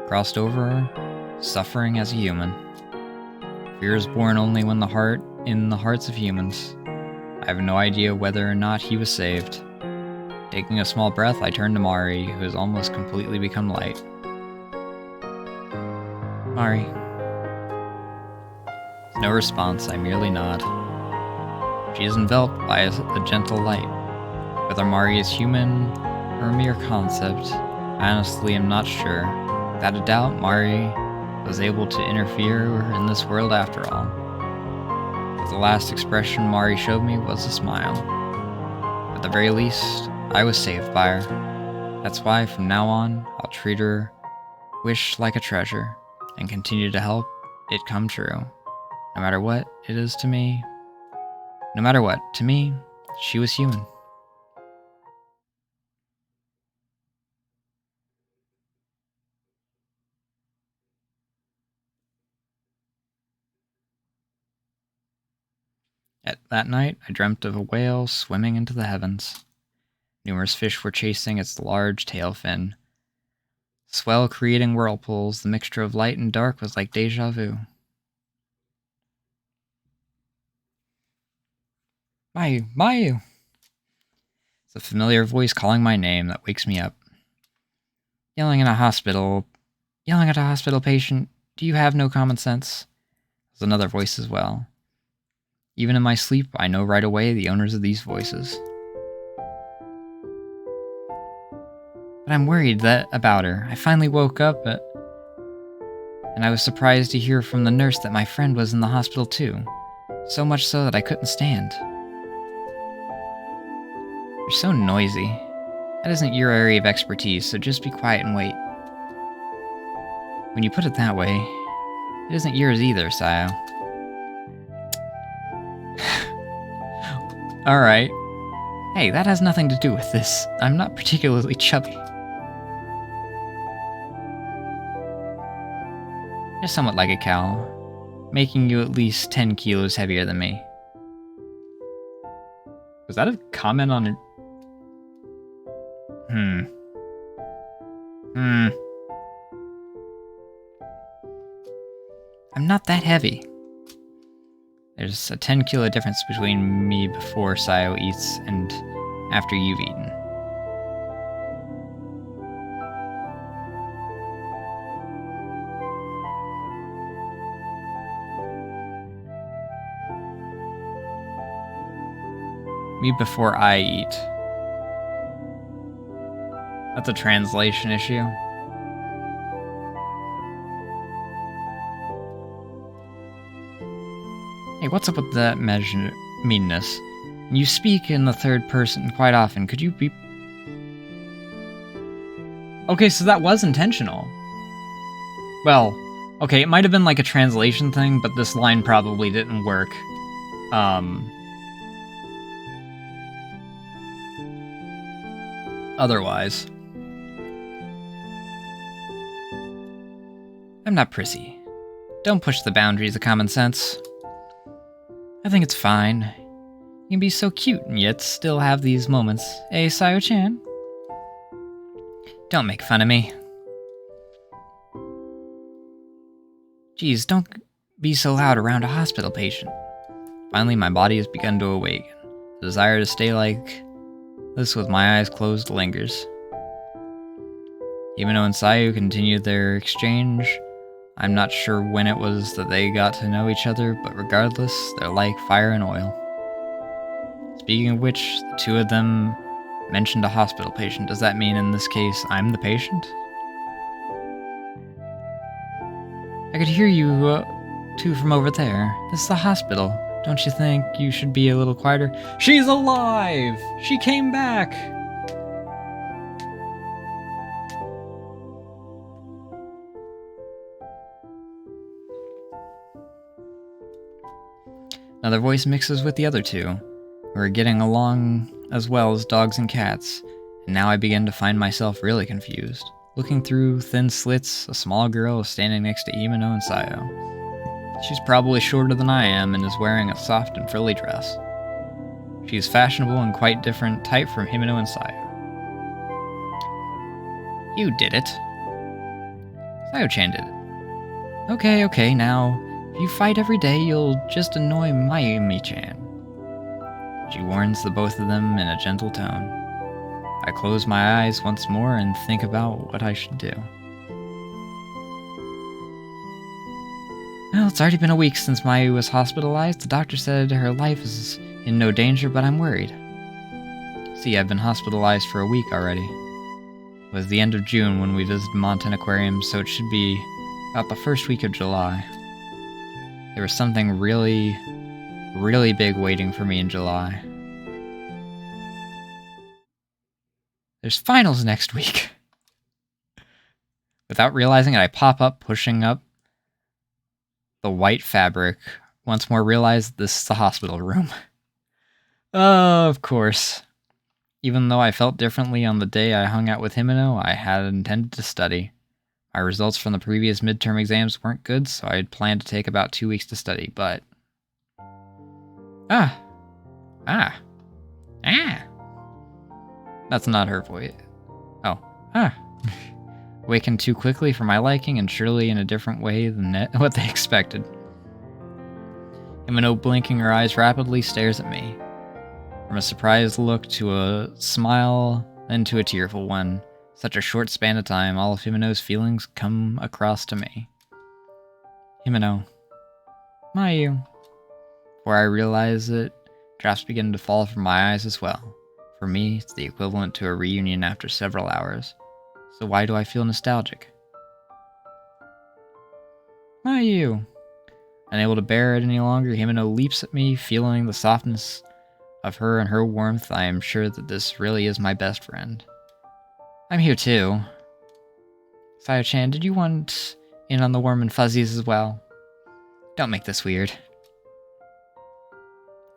Crossed over, suffering as a human. Fear is born only when in the hearts of humans. I have no idea whether or not he was saved. Taking a small breath, I turn to Mari, who has almost completely become light. Mari. No response, I merely nod. She is enveloped by a gentle light. Whether Mari is human or a mere concept, I honestly am not sure. Without a doubt, Mari was able to interfere in this world after all. But the last expression Mari showed me was a smile. At the very least, I was saved by her. That's why from now on, I'll treat her wish like a treasure and continue to help it come true. No matter what it is to me. No matter what, to me, she was human. That night, I dreamt of a whale swimming into the heavens. Numerous fish were chasing its large tail fin. Swell creating whirlpools, the mixture of light and dark was like deja vu. Mayu! It's a familiar voice calling my name that wakes me up. Yelling at a hospital patient, do you have no common sense? There's another voice as well. Even in my sleep, I know right away the owners of these voices. But I'm worried about her. I finally woke up, and I was surprised to hear from the nurse that my friend was in the hospital too. So much so that I couldn't stand. You're so noisy. That isn't your area of expertise, so just be quiet and wait. When you put it that way, it isn't yours either, Sayo. Alright. Hey, that has nothing to do with this. I'm not particularly chubby. You're somewhat like a cow, making you at least 10 kilos heavier than me. Was that a comment on it? I'm not that heavy. There's a 10 kilo difference between me before Sayo eats and after you've eaten. Me before I eat. That's a translation issue. Hey, what's up with that meanness? You speak in the third person quite often. Could you be... Okay, so that was intentional. Well, okay, it might have been like a translation thing, but this line probably didn't work. Otherwise. I'm not prissy. Don't push the boundaries of common sense. I think it's fine. You can be so cute and yet still have these moments. Eh, Sayo-chan? Don't make fun of me. Geez, don't be so loud around a hospital patient. Finally, my body has begun to awaken. The desire to stay like this with my eyes closed lingers. Himeno and Sayo continued their exchange. I'm not sure when it was that they got to know each other, but regardless, they're like fire and oil. Speaking of which, the two of them mentioned a hospital patient. Does that mean in this case, I'm the patient? I could hear you two from over there. This is the hospital. Don't you think you should be a little quieter? She's alive! She came back! Another voice mixes with the other two. We're getting along as well as dogs and cats, and now I begin to find myself really confused. Looking through thin slits, a small girl is standing next to Himeno and Sayo. She's probably shorter than I am and is wearing a soft and frilly dress. She is fashionable and quite different type from Himeno and Sayo. You did it. Sayo-chan did it. Okay, now, if you fight every day, you'll just annoy Mayumi-chan. She warns the both of them in a gentle tone. I close my eyes once more and think about what I should do. Well, it's already been a week since Mayu was hospitalized. The doctor said her life is in no danger, but I'm worried. See, I've been hospitalized for a week already. It was the end of June when we visited Mountain Aquarium, so it should be about the first week of July. There was something really big waiting for me in July. There's finals next week. Without realizing it, I pop up, pushing up the white fabric. Once more realize this is the hospital room. Of course. Even though I felt differently on the day I hung out with Himeno, I had intended to study. My results from the previous midterm exams weren't good, so I had planned to take about 2 weeks to study, but... That's not her voice. Awakened too quickly for my liking, and surely in a different way than what they expected. Himeno, blinking her eyes rapidly, stares at me. From a surprised look to a smile, then to a tearful one. Such a short span of time, all of Himeno's feelings come across to me. Himeno. Mayu. Before I realize it, drops begin to fall from my eyes as well. For me, it's the equivalent to a reunion after several hours. So why do I feel nostalgic? Mayu. Unable to bear it any longer, Himeno leaps at me, feeling the softness of her and her warmth. I am sure that this really is my best friend. I'm here too. Sayo-chan, did you want in on the warm and fuzzies as well? Don't make this weird.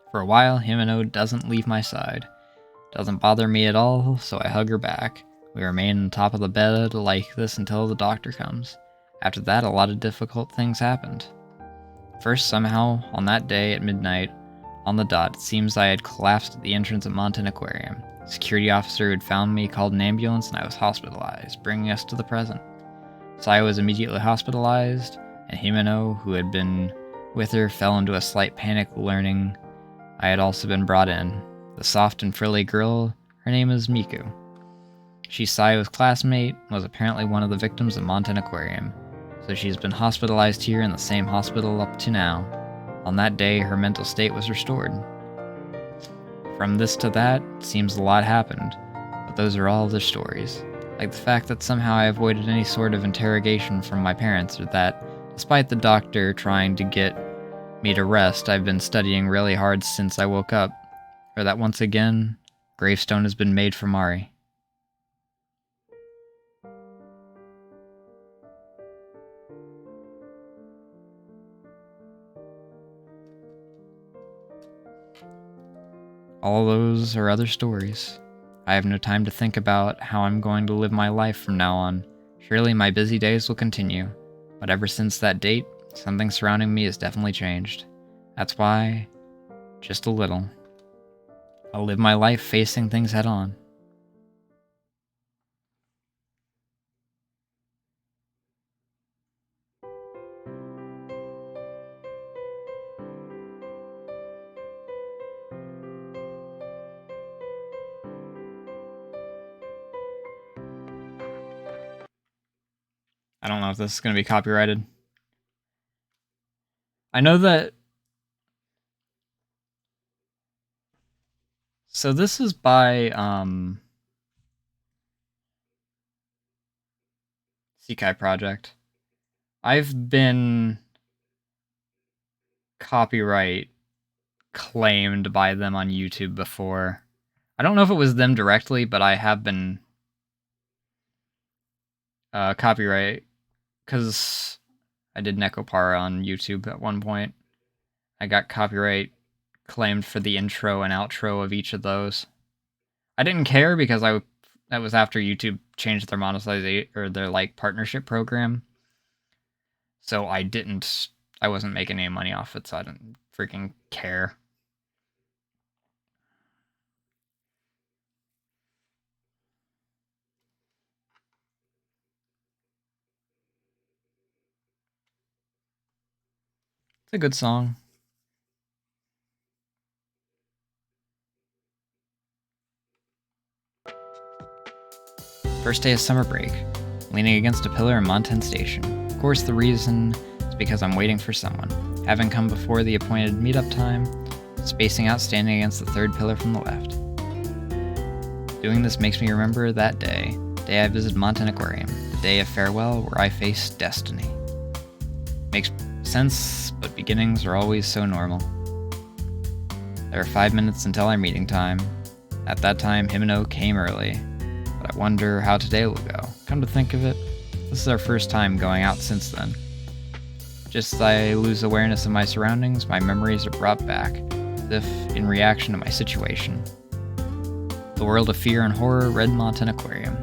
For a while, Himeno doesn't leave my side. Doesn't bother me at all, so I hug her back. We remain on top of the bed like this until the doctor comes. After that, a lot of difficult things happened. First, somehow, on that day at midnight, on the dot, it seems I had collapsed at the entrance of Montan Aquarium. The security officer who had found me called an ambulance and I was hospitalized, bringing us to the present. Sayo was immediately hospitalized, and Himeno, who had been with her, fell into a slight panic learning I had also been brought in. The soft and frilly girl, her name is Miku. She's Sayo's classmate, was apparently one of the victims of Montan Aquarium, so she's been hospitalized here in the same hospital up to now. On that day, her mental state was restored. From this to that, it seems a lot happened, but those are all their stories. Like the fact that somehow I avoided any sort of interrogation from my parents, or that, despite the doctor trying to get me to rest, I've been studying really hard since I woke up, or that once again, gravestone has been made for Mari. All those are other stories. I have no time to think about how I'm going to live my life from now on. Surely my busy days will continue, but ever since that date, something surrounding me has definitely changed. That's why, just a little, I'll live my life facing things head on. I don't know if this is going to be copyrighted. I know that... So this is by, Sekai Project. I've been copyright claimed by them on YouTube before. I don't know if it was them directly, but I have been copyright, because I did Nekopara on YouTube at one point. I got copyright claimed for the intro and outro of each of those. I didn't care because that was after YouTube changed their monetization or their partnership program. So I wasn't making any money off it, so I didn't freaking care. It's a good song. First day of summer break. Leaning against a pillar in Montan Station. Of course, the reason is because I'm waiting for someone. Having come before the appointed meetup time, spacing out standing against the third pillar from the left. Doing this makes me remember that day I visited Montan Aquarium, the day of farewell where I faced destiny. Makes sense, but beginnings are always so normal. There are 5 minutes until our meeting time. At that time, Himeno came early, but I wonder how today will go. Come to think of it, this is our first time going out since then. Just as I lose awareness of my surroundings, my memories are brought back, as if in reaction to my situation. The world of fear and horror read Montan Aquarium,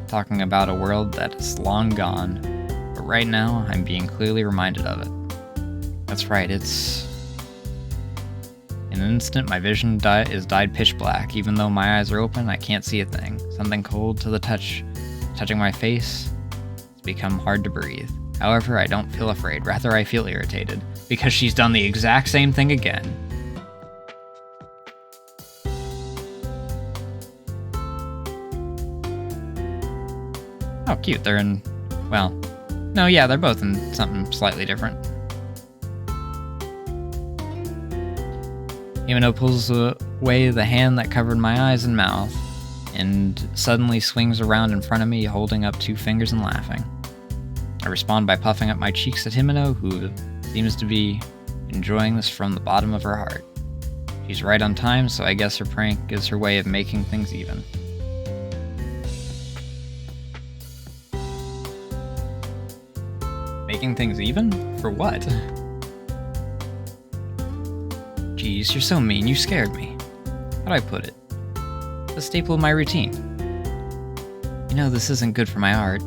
talking about a world that is long gone, but right now I'm being clearly reminded of it. That's right, it's... In an instant, my vision is dyed pitch black. Even though my eyes are open, I can't see a thing. Something cold to the touch, touching my face, it's become hard to breathe. However, I don't feel afraid, rather I feel irritated, because she's done the exact same thing again. Oh, cute, they're in... well... no, yeah, they're both in something slightly different. Himeno pulls away the hand that covered my eyes and mouth, and suddenly swings around in front of me, holding up 2 fingers and laughing. I respond by puffing up my cheeks at Himeno, who seems to be enjoying this from the bottom of her heart. She's right on time, so I guess her prank is her way of making things even. Making things even? For what? Geez, you're so mean, you scared me. How'd I put it? It's a staple of my routine. You know, this isn't good for my art.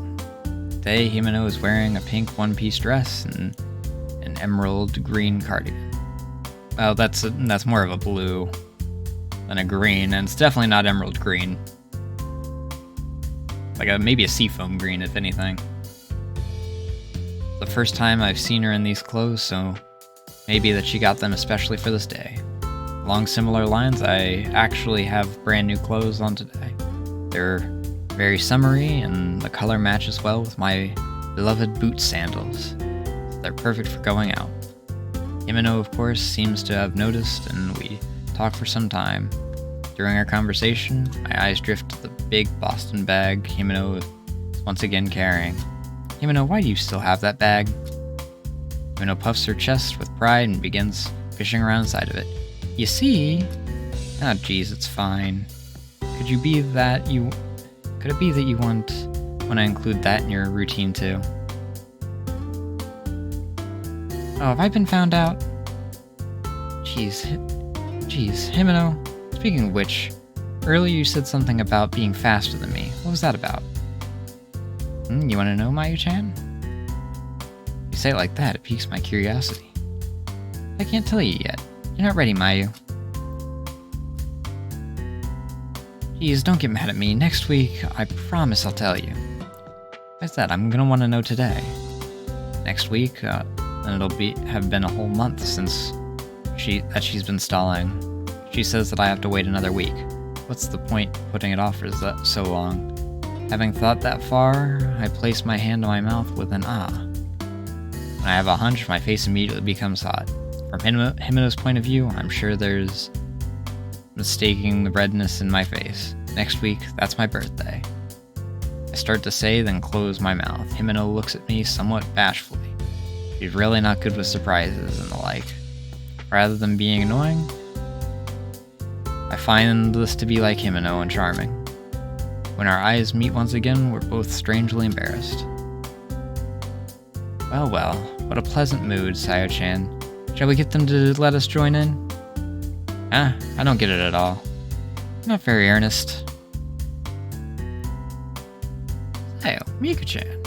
Today, Himeno is wearing a pink one-piece dress and an emerald green cardigan. Well, that's more of a blue than a green, and it's definitely not emerald green. Like maybe a seafoam green, if anything. The first time I've seen her in these clothes, so maybe that she got them especially for this day. Along similar lines, I actually have brand new clothes on today. They're very summery, and the color matches well with my beloved boot sandals. They're perfect for going out. Himeno, of course, seems to have noticed, and we talk for some time. During our conversation, my eyes drift to the big Boston bag Himeno is once again carrying. Himeno, why do you still have that bag? Himeno puffs her chest with pride and begins fishing around inside of it. You see? Oh geez, it's fine. Could it be that you want to include that in your routine too? Oh, have I been found out? Jeez, Himeno. Speaking of which, earlier you said something about being faster than me. What was that about? You want to know, Mayu-chan? You say it like that, it piques my curiosity. I can't tell you yet. You're not ready, Mayu. Jeez, don't get mad at me. Next week, I promise I'll tell you. What's that? I'm gonna want to know today. Next week, and it'll have been a whole month since she's been stalling. She says that I have to wait another week. What's the point putting it off for so long? Having thought that far, I place my hand to my mouth with an ah. When I have a hunch, my face immediately becomes hot. From Himeno's point of view, I'm sure there's mistaking the redness in my face. Next week, that's my birthday. I start to say, then close my mouth. Himeno looks at me somewhat bashfully. She's really not good with surprises and the like. Rather than being annoying, I find this to be like Himeno and charming. When our eyes meet once again, we're both strangely embarrassed. Well, what a pleasant mood, Sayo-chan. Shall we get them to let us join in? I don't get it at all. Not very earnest. Sayo, Miku-chan.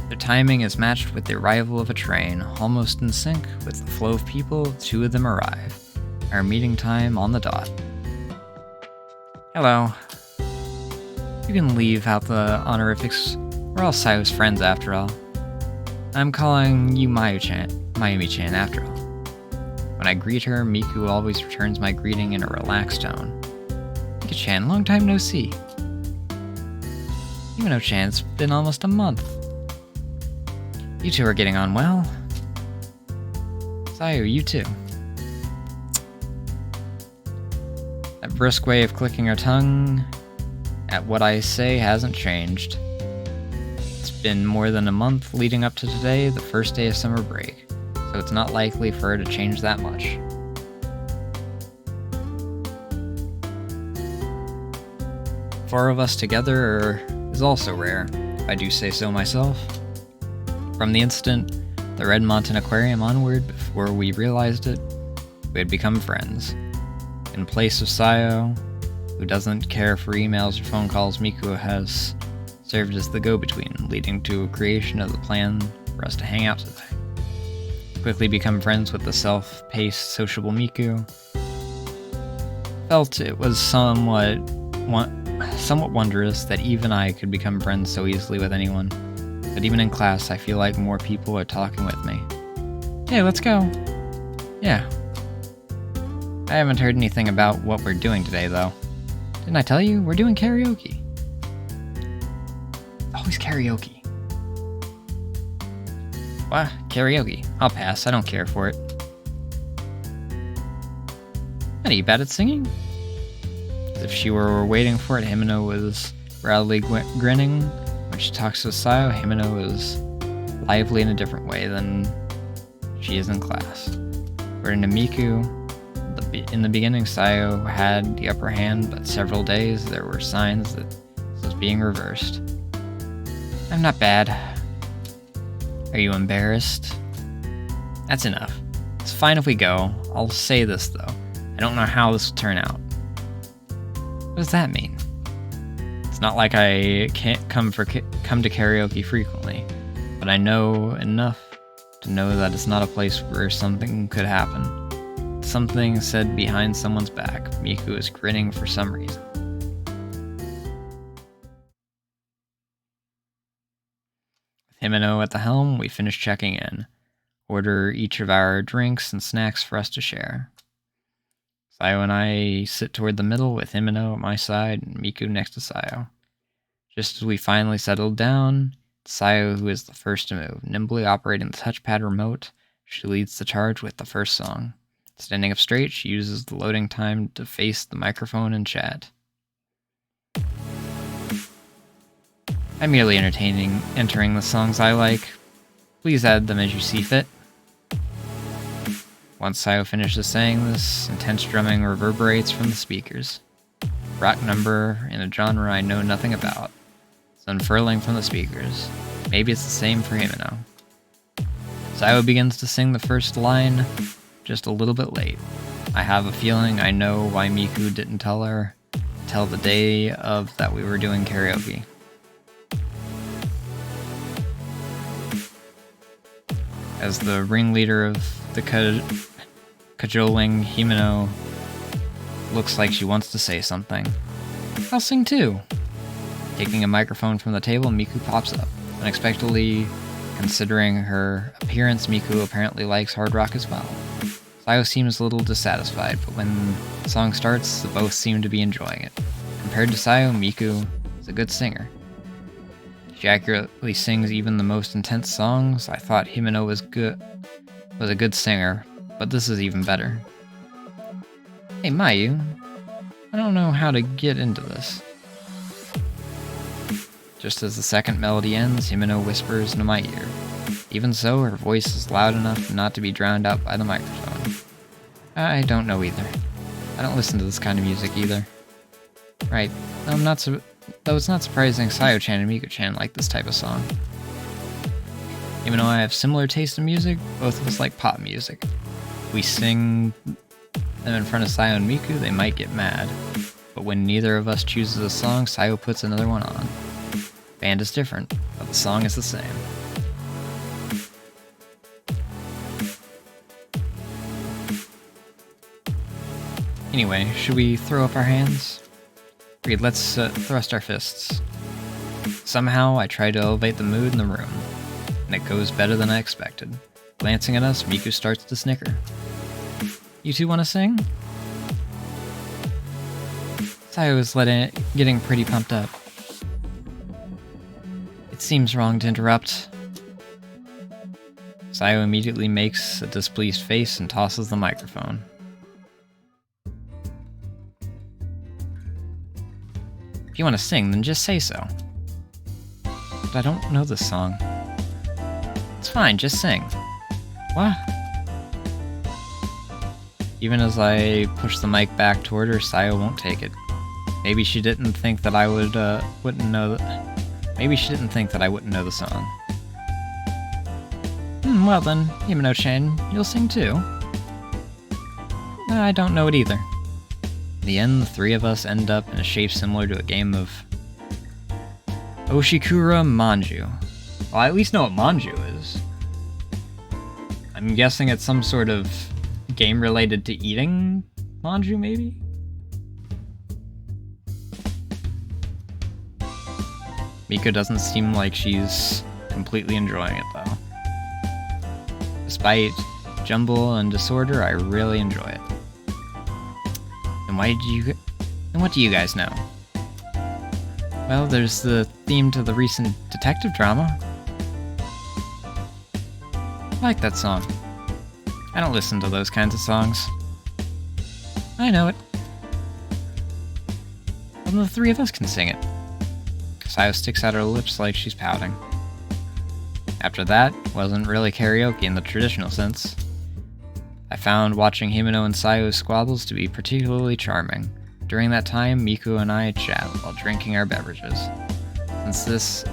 Their timing is matched with the arrival of a train, almost in sync with the flow of people. Two of them arrive. Our meeting time on the dot. Hello. You can leave out the honorifics. We're all Sayo's friends after all. I'm calling you Mayumi-chan after all. When I greet her, Miku always returns my greeting in a relaxed tone. Miku-chan, long time no see. Himeno-chan, it's been almost a month. You two are getting on well. Sayo, you too. That brisk way of clicking her tongue at what I say hasn't changed. It's been more than a month leading up to today, the first day of summer break, so it's not likely for her to change that much. Four of us together is also rare, if I do say so myself. From the instant the Red Mountain Aquarium onward, before we realized it, we had become friends. In place of Sayo, who doesn't care for emails or phone calls, Miku has served as the go-between, leading to a creation of the plan for us to hang out today. Quickly become friends with the self-paced, sociable Miku. Felt it was somewhat wondrous that even I could become friends so easily with anyone. But even in class, I feel like more people are talking with me. Hey, let's go. Yeah. I haven't heard anything about what we're doing today, though. Didn't I tell you? We're doing karaoke. Always karaoke. What? Karaoke? I'll pass. I don't care for it. Are you bad at singing? As if she were waiting for it, Himeno was proudly grinning. When she talks to Sayo, Himeno is lively in a different way than she is in class. According to Miku, in the beginning, Sayo had the upper hand, but several days there were signs that this was being reversed. I'm not bad. Are you embarrassed? That's enough. It's fine if we go. I'll say this, though. I don't know how this will turn out. What does that mean? It's not like I can't come to karaoke frequently, but I know enough to know that it's not a place where something could happen. Something said behind someone's back. Miku is grinning for some reason. With Himeno at the helm, we finish checking in. Order each of our drinks and snacks for us to share. Sayo and I sit toward the middle with Himeno at my side and Miku next to Sayo. Just as we finally settled down, it's Sayo who is the first to move. Nimbly operating the touchpad remote, she leads the charge with the first song. Standing up straight, she uses the loading time to face the microphone and chat. I'm merely entering the songs I like. Please add them as you see fit. Once Sayo finishes saying this, intense drumming reverberates from the speakers. Rock number in a genre I know nothing about. It's unfurling from the speakers. Maybe it's the same for Himeno. Sayo begins to sing the first line just a little bit late. I have a feeling I know why Miku didn't tell the day of that we were doing karaoke. As the ringleader of the cajoling, Himeno looks like she wants to say something. I'll sing too. Taking a microphone from the table, Miku pops up. Unexpectedly, considering her appearance, Miku apparently likes hard rock as well. Sayo seems a little dissatisfied, but when the song starts, they both seem to be enjoying it. Compared to Sayo, Miku is a good singer. She accurately sings even the most intense songs. I thought Himeno was a good singer, but this is even better. Hey Mayu, I don't know how to get into this. Just as the second melody ends, Himeno whispers into my ear. Even so, her voice is loud enough not to be drowned out by the microphone. I don't know either. I don't listen to this kind of music either. Right, though it's not surprising Sayo-chan and Miku-chan like this type of song. Even though I have similar taste in music, both of us like pop music. If we sing them in front of Sayo and Miku, they might get mad. But when neither of us chooses a song, Sayo puts another one on. Band is different, but the song is the same. Anyway, should we throw up our hands? Agreed, let's thrust our fists. Somehow, I try to elevate the mood in the room, and it goes better than I expected. Glancing at us, Miku starts to snicker. You two want to sing? Sayo is getting pretty pumped up. It seems wrong to interrupt. Sayo immediately makes a displeased face and tosses the microphone. If you want to sing, then just say so. But I don't know this song. It's fine, just sing. What? Even as I push the mic back toward her, Sayo won't take it. Maybe she didn't think that I wouldn't know the song. Well then, Himeno-chan, you'll sing too. I don't know it either. In the end, the three of us end up in a shape similar to a game of Oshikura Manju. Well, I at least know what Manju is. I'm guessing it's some sort of game related to eating Manju, maybe? Miku doesn't seem like she's completely enjoying it, though. Despite jumble and disorder, I really enjoy it. And what do you guys know? Well, there's the theme to the recent detective drama. I like that song. I don't listen to those kinds of songs. I know it. Well, then the three of us can sing it. Sayo sticks out her lips like she's pouting. After that, wasn't really karaoke in the traditional sense. I found watching Himeno and Sayo's squabbles to be particularly charming. During that time, Miku and I chat while drinking our beverages. Since this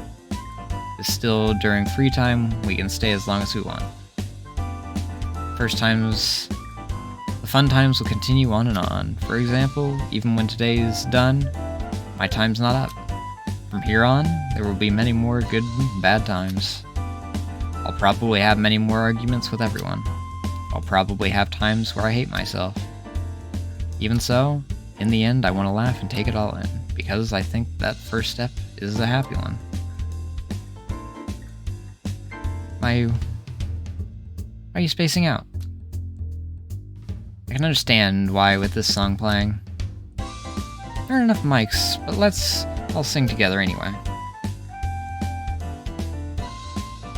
is still during free time, we can stay as long as we want. The fun times will continue on and on. For example, even when today is done, my time's not up. From here on, there will be many more good and bad times. I'll probably have many more arguments with everyone. I'll probably have times where I hate myself. Even so, in the end, I want to laugh and take it all in, because I think that first step is a happy one. Why are you spacing out? I can understand why with this song playing. There aren't enough mics, but let's all sing together anyway.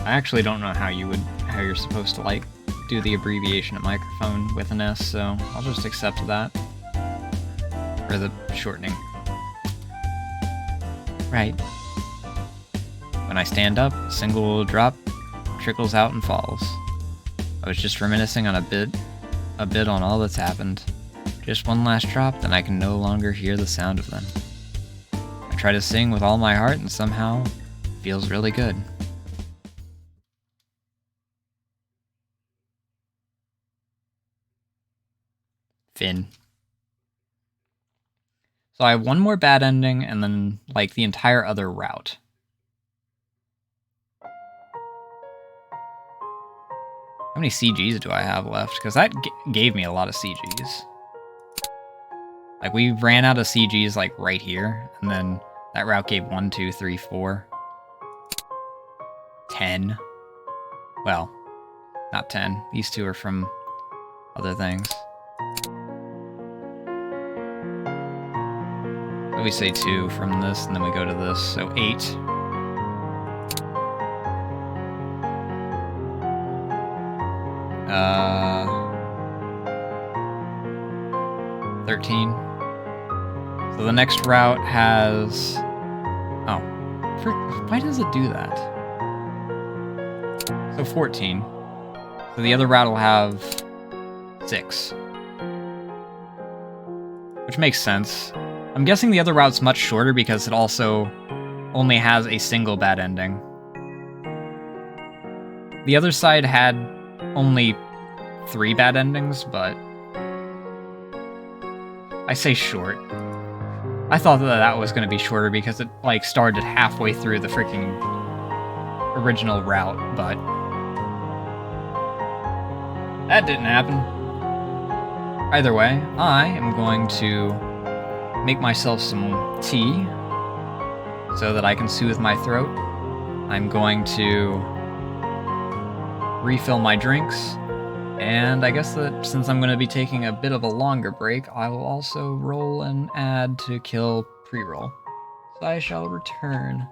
I actually don't know how you're supposed to, like, do the abbreviation of microphone with an S, so I'll just accept that. Or the shortening. Right. When I stand up, a single drop trickles out and falls. I was just reminiscing on a bit on all that's happened. Just one last drop, then I can no longer hear the sound of them. I try to sing with all my heart and somehow it feels really good. Finn. So I have one more bad ending and then, like, the entire other route. How many CGs do I have left? Because that gave me a lot of CGs. Like, we ran out of CGs, like, right here, and then that route gave 1, 2, 3, 4. 10. Well, not 10. These two are from other things. So we say 2 from this, and then we go to this, so 8. Uh, 13. So the next route has... Oh. Why does it do that? So 14. So the other route will have 6. Which makes sense. I'm guessing the other route's much shorter because it also only has a single bad ending. The other side had only 3 bad endings, but I say short. I thought that was going to be shorter because it, like, started halfway through the freaking original route, but that didn't happen. Either way, I am going to make myself some tea so that I can soothe my throat. I'm going to refill my drinks, and I guess that since I'm going to be taking a bit of a longer break, I will also roll an ad to kill pre-roll. So I shall return.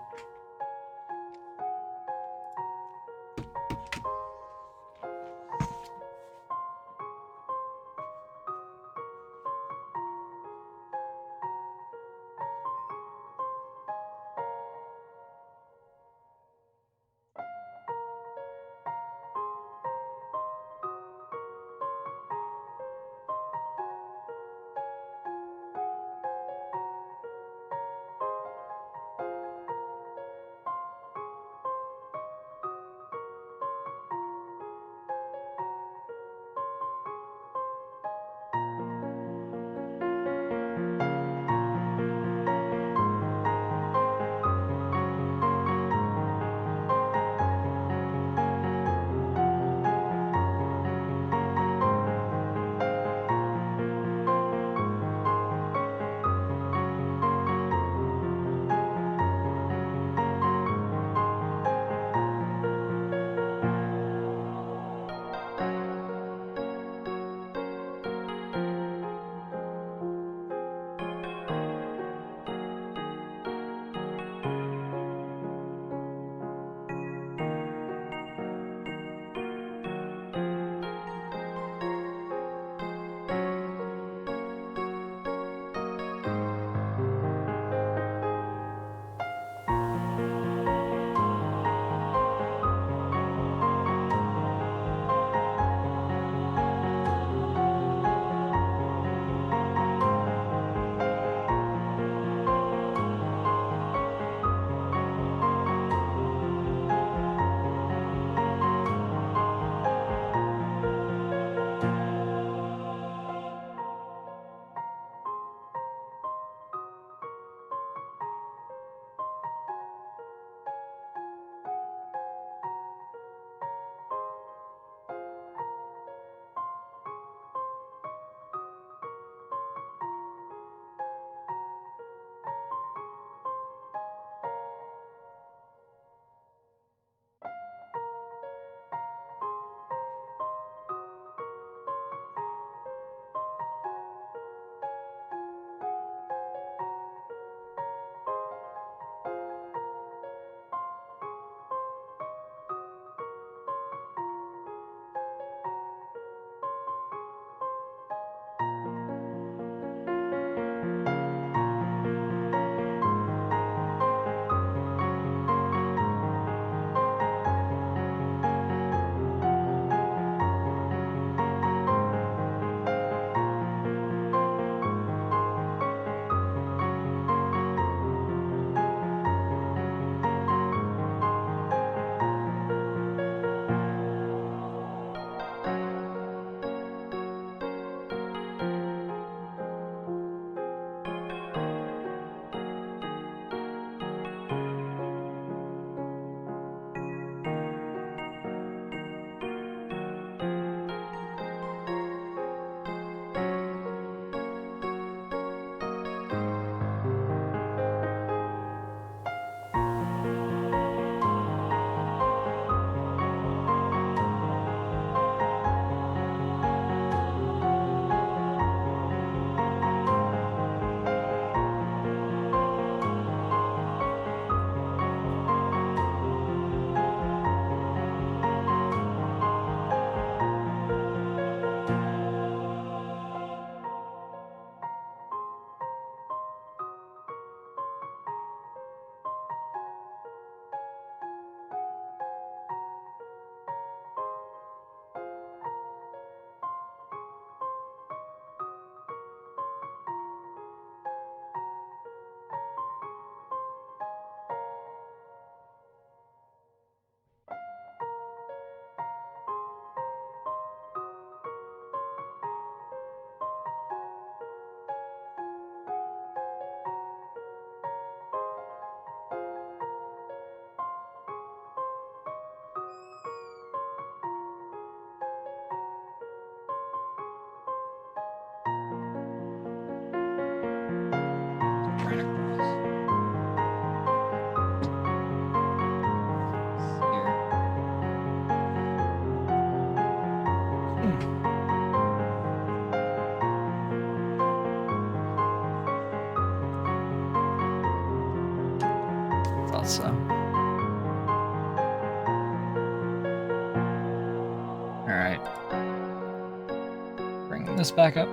this back up.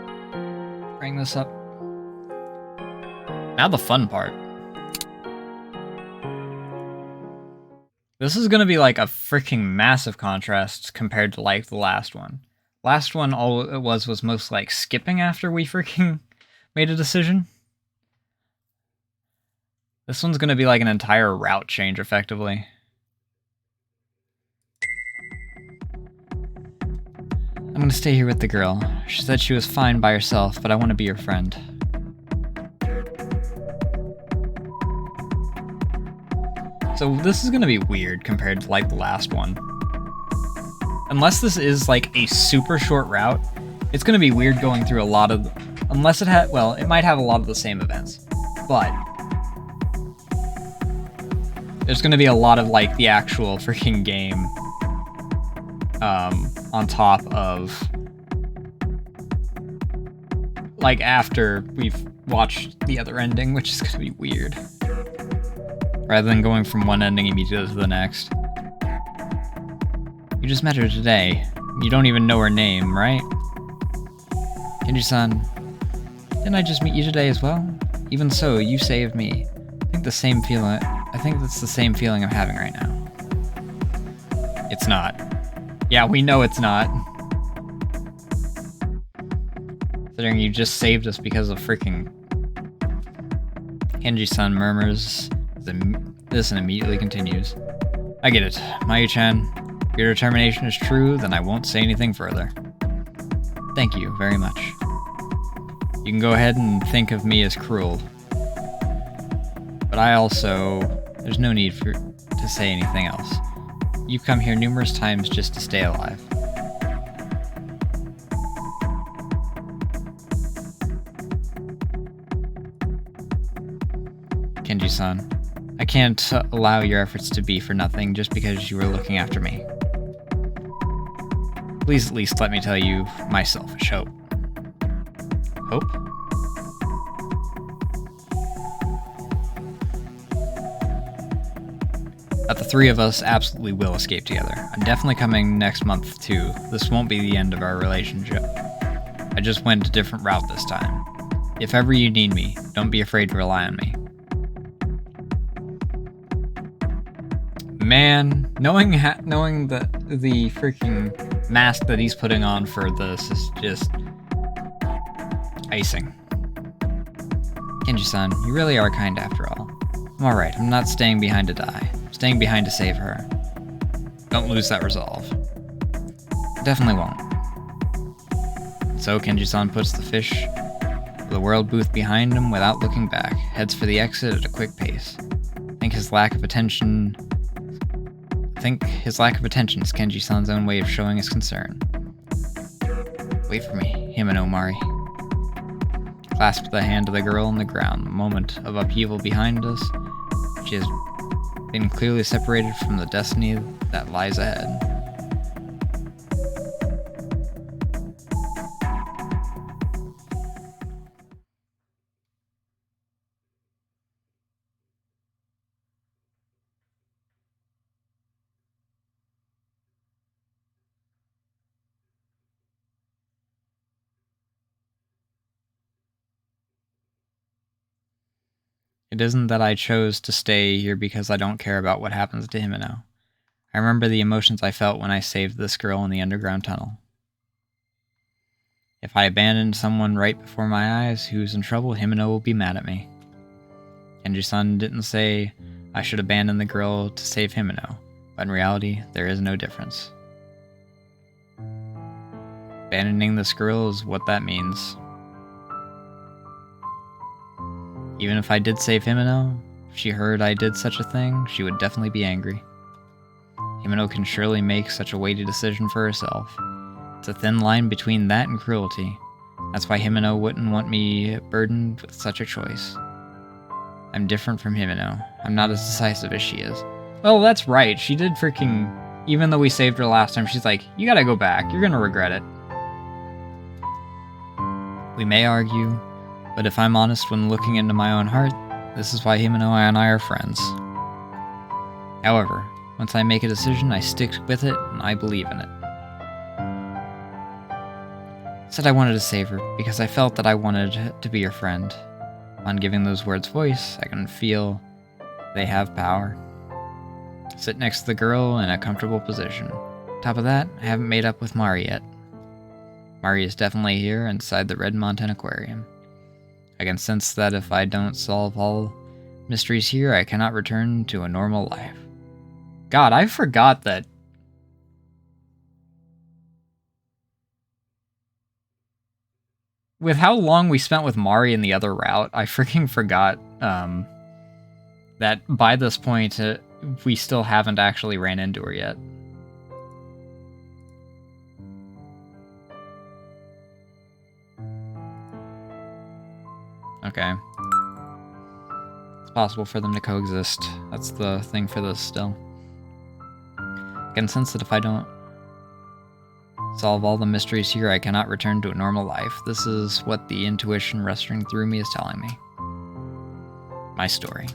Bring this up. Now the fun part. This is gonna be like a freaking massive contrast compared to like the last one. Last one, all it was most like skipping after we freaking made a decision. This one's gonna be like an entire route change, effectively. I'm gonna stay here with the girl. She said she was fine by herself, but I want to be her friend. So this is gonna be weird compared to like the last one. Unless this is like a super short route, it's gonna be weird going through a lot of, unless it had, well, it might have a lot of the same events, but there's gonna be a lot of like the actual freaking game on top of like after we've watched the other ending, which is gonna be weird. Rather than going from one ending immediately to the next. You just met her today. You don't even know her name, right? Kenji-san, didn't I just meet you today as well? Even so, you saved me. I think that's the same feeling I'm having right now. It's not. Yeah, we know it's not. Considering you just saved us because of freaking... Kenji-san murmurs this and immediately continues. I get it. Mayu-chan, if your determination is true, then I won't say anything further. Thank you very much. You can go ahead and think of me as cruel. But I also... There's no need to say anything else. You've come here numerous times just to stay alive. Kenji-san, I can't allow your efforts to be for nothing just because you were looking after me. Please at least let me tell you my selfish hope. Hope? That the three of us absolutely will escape together. I'm definitely coming next month too. This won't be the end of our relationship. I just went a different route this time. If ever you need me, don't be afraid to rely on me. Man, knowing the freaking mask that he's putting on for this is just icing. Kenji-san, you really are kind after all. I'm alright, I'm not staying behind to die. I'm staying behind to save her. Don't lose that resolve. I definitely won't. So Kenji-san puts the fish of the world booth behind him without looking back, heads for the exit at a quick pace. I think his lack of attention is Kenji-san's own way of showing his concern. Wait for me, Himeno Mari. Clasped the hand of the girl on the ground, the moment of upheaval behind us. She has been clearly separated from the destiny that lies ahead. It isn't that I chose to stay here because I don't care about what happens to Himeno. I remember the emotions I felt when I saved this girl in the underground tunnel. If I abandoned someone right before my eyes who's in trouble, Himeno will be mad at me. Kenji-san didn't say I should abandon the girl to save Himeno, but in reality, there is no difference. Abandoning this girl is what that means. Even if I did save Himeno, if she heard I did such a thing, she would definitely be angry. Himeno can surely make such a weighty decision for herself. It's a thin line between that and cruelty. That's why Himeno wouldn't want me burdened with such a choice. I'm different from Himeno. I'm not as decisive as she is. Well, that's right. She did freaking... Even though we saved her last time, she's like, you gotta go back. You're gonna regret it. We may argue, but if I'm honest when looking into my own heart, this is why Himeno and I are friends. However, once I make a decision, I stick with it and I believe in it. said I wanted to save her because I felt that I wanted to be your friend. On giving those words voice, I can feel they have power. Sit next to the girl in a comfortable position. Top of that, I haven't made up with Mari yet. Mari is definitely here inside the Red Mountain Aquarium. I can sense that if I don't solve all mysteries here, I cannot return to a normal life. God, I forgot that. With how long we spent with Mari in the other route, I freaking forgot that by this point, we still haven't actually ran into her yet. Okay. It's possible for them to coexist. That's the thing for this still. I can sense that if I don't solve all the mysteries here, I cannot return to a normal life. This is what the intuition rustling through me is telling me. My story.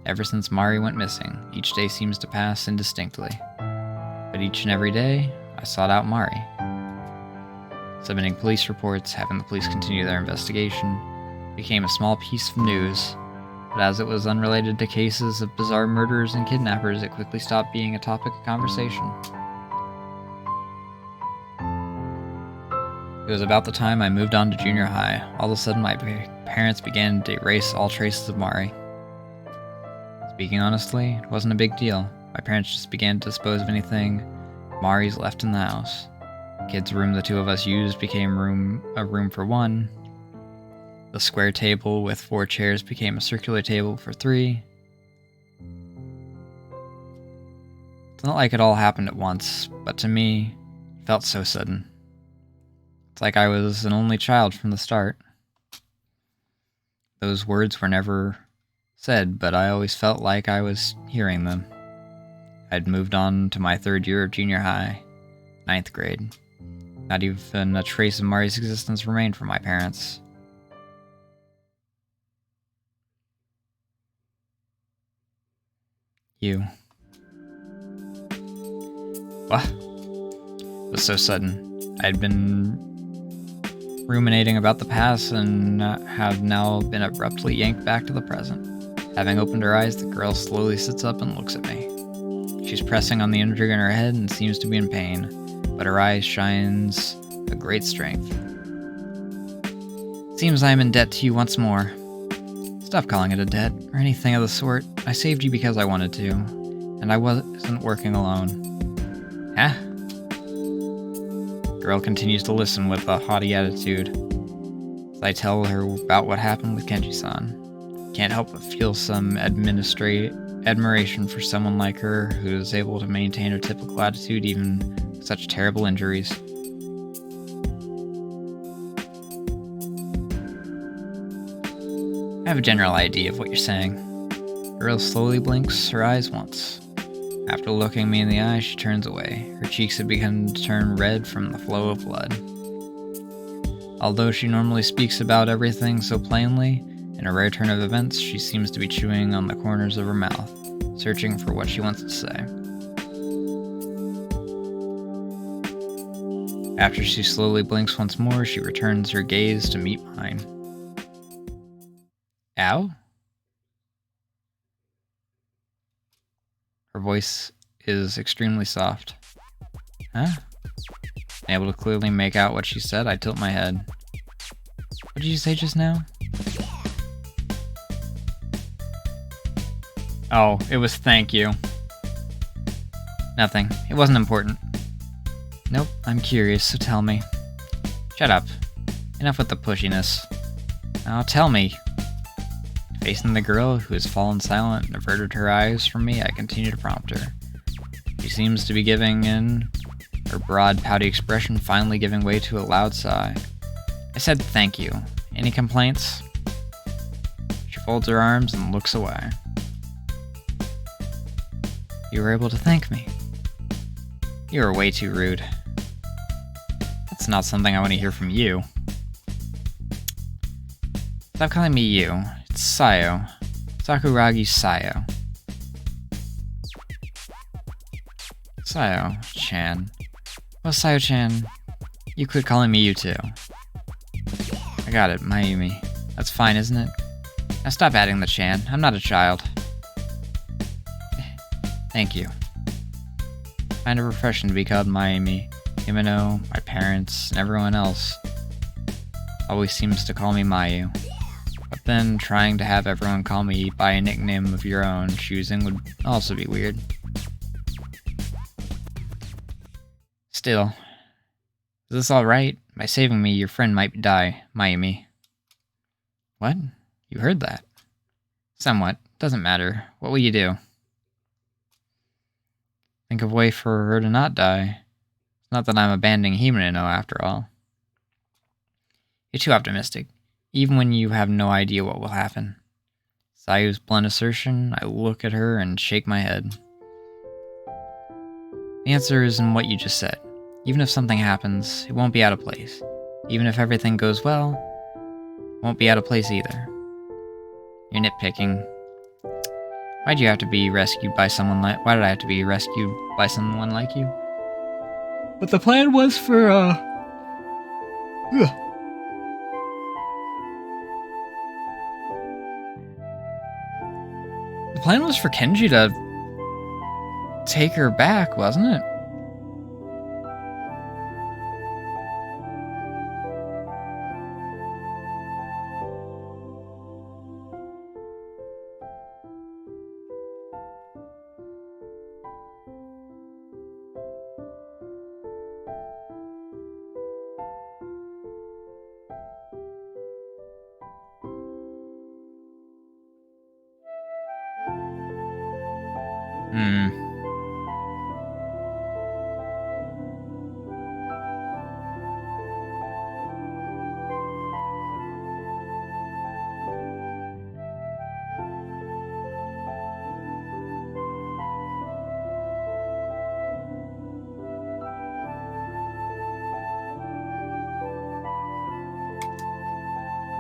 Ever since Mari went missing, each day seems to pass indistinctly. But each and every day, I sought out Mari. Submitting police reports, having the police continue their investigation, became a small piece of news, but as it was unrelated to cases of bizarre murderers and kidnappers, it quickly stopped being a topic of conversation. It was about the time I moved on to junior high. All of a sudden, my parents began to erase all traces of Mari. Speaking honestly, it wasn't a big deal. My parents just began to dispose of anything Mari's left in the house. The kids' room the two of us used became a room for one. The square table with 4 chairs became a circular table for 3. It's not like it all happened at once, but to me, it felt so sudden. It's like I was an only child from the start. Those words were never said, but I always felt like I was hearing them. I'd moved on to my 3rd year of junior high, 9th grade. Not even a trace of Mari's existence remained from my parents. You. What? It was so sudden. I'd been ruminating about the past and have now been abruptly yanked back to the present. Having opened her eyes, the girl slowly sits up and looks at me. She's pressing on the injury in her head and seems to be in pain, but her eyes shines a great strength. Seems I am in debt to you once more. Stop calling it a debt, or anything of the sort. I saved you because I wanted to, and I wasn't working alone. Huh? Girl continues to listen with a haughty attitude. As I tell her about what happened with Kenji-san, can't help but feel some admiration for someone like her who is able to maintain her typical attitude even with such terrible injuries. I have a general idea of what you're saying. Girl slowly blinks her eyes once. After looking me in the eye, she turns away. Her cheeks have begun to turn red from the flow of blood. Although she normally speaks about everything so plainly, in a rare turn of events, she seems to be chewing on the corners of her mouth, searching for what she wants to say. After she slowly blinks once more, she returns her gaze to meet mine. Ow? Her voice is extremely soft. Huh? Able to clearly make out what she said, I tilt my head. What did you say just now? Oh, it was thank you. Nothing. It wasn't important. Nope, I'm curious, so tell me. Shut up. Enough with the pushiness. Now tell me. Facing the girl, who has fallen silent and averted her eyes from me, I continue to prompt her. She seems to be giving in, her broad, pouty expression finally giving way to a loud sigh. I said thank you. Any complaints? She folds her arms and looks away. You were able to thank me. You are way too rude. That's not something I want to hear from you. Stop calling me you. It's Sayo. Sakuragi Sayo. Sayo-chan. Well, Sayo-chan, you quit calling me you too. I got it, Mayumi. That's fine, isn't it? Now stop adding the Chan. I'm not a child. Thank you. Kind of refreshing to be called Mayumi. Himeno, my parents, and everyone else always seems to call me Mayu. But then trying to have everyone call me by a nickname of your own choosing would also be weird. Still, is this alright? By saving me, your friend might die, Mayumi. What? You heard that? Somewhat. Doesn't matter. What will you do? Think of a way for her to not die. It's not that I'm abandoning Himeno after all. You're too optimistic, even when you have no idea what will happen. Sayu's blunt assertion, I look at her and shake my head. The answer is in what you just said. Even if something happens, it won't be out of place. Even if everything goes well, it won't be out of place either. You're nitpicking. Why did I have to be rescued by someone like you? But the plan was for, The plan was for Kenji to take her back, wasn't it?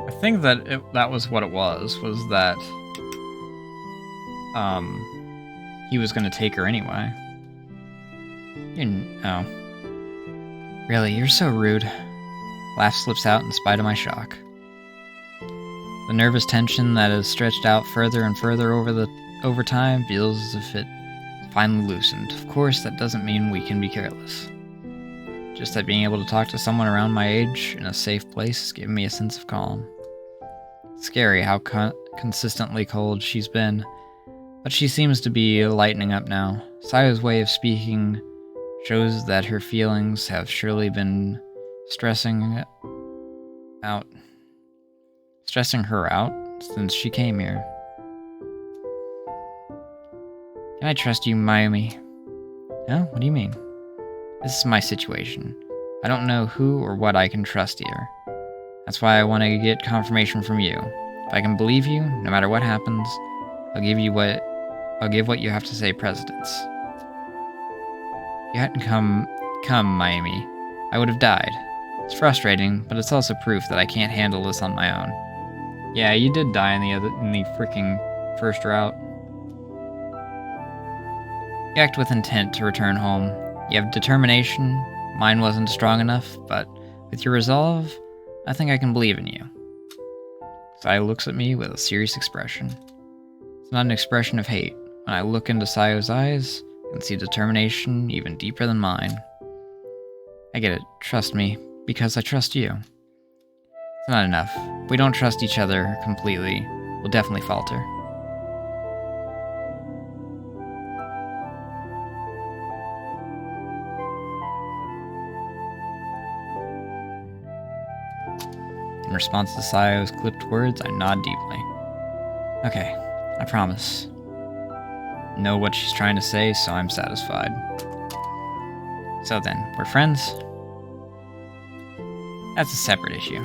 I think that that was what it was that he was going to take her anyway. Oh. Really, you're so rude. Laugh slips out in spite of my shock. The nervous tension that has stretched out further and further over time feels as if it finally loosened. Of course, that doesn't mean we can be careless. Just that being able to talk to someone around my age in a safe place is giving me a sense of calm. It's scary how consistently cold she's been, but she seems to be lightening up now. Sayu's way of speaking shows that her feelings have surely been stressing her out since she came here. Can I trust you, Mayumi? Huh? What do you mean? This is my situation. I don't know who or what I can trust here. That's why I want to get confirmation from you. If I can believe you, no matter what happens, I'll give what you have to say precedence. If you hadn't come, Mayumi, I would have died. It's frustrating, but it's also proof that I can't handle this on my own. Yeah, you did die in the freaking first route. You act with intent to return home. You have determination. Mine wasn't strong enough, but with your resolve, I think I can believe in you. Sayu looks at me with a serious expression. It's not an expression of hate. When I look into Sayu's eyes, I can see determination even deeper than mine. I get it. Trust me, because I trust you. It's not enough. If we don't trust each other completely, we'll definitely falter. In response to Sayu's clipped words, I nod deeply. Okay, I promise. Know what she's trying to say, so I'm satisfied. So then, we're friends? That's a separate issue.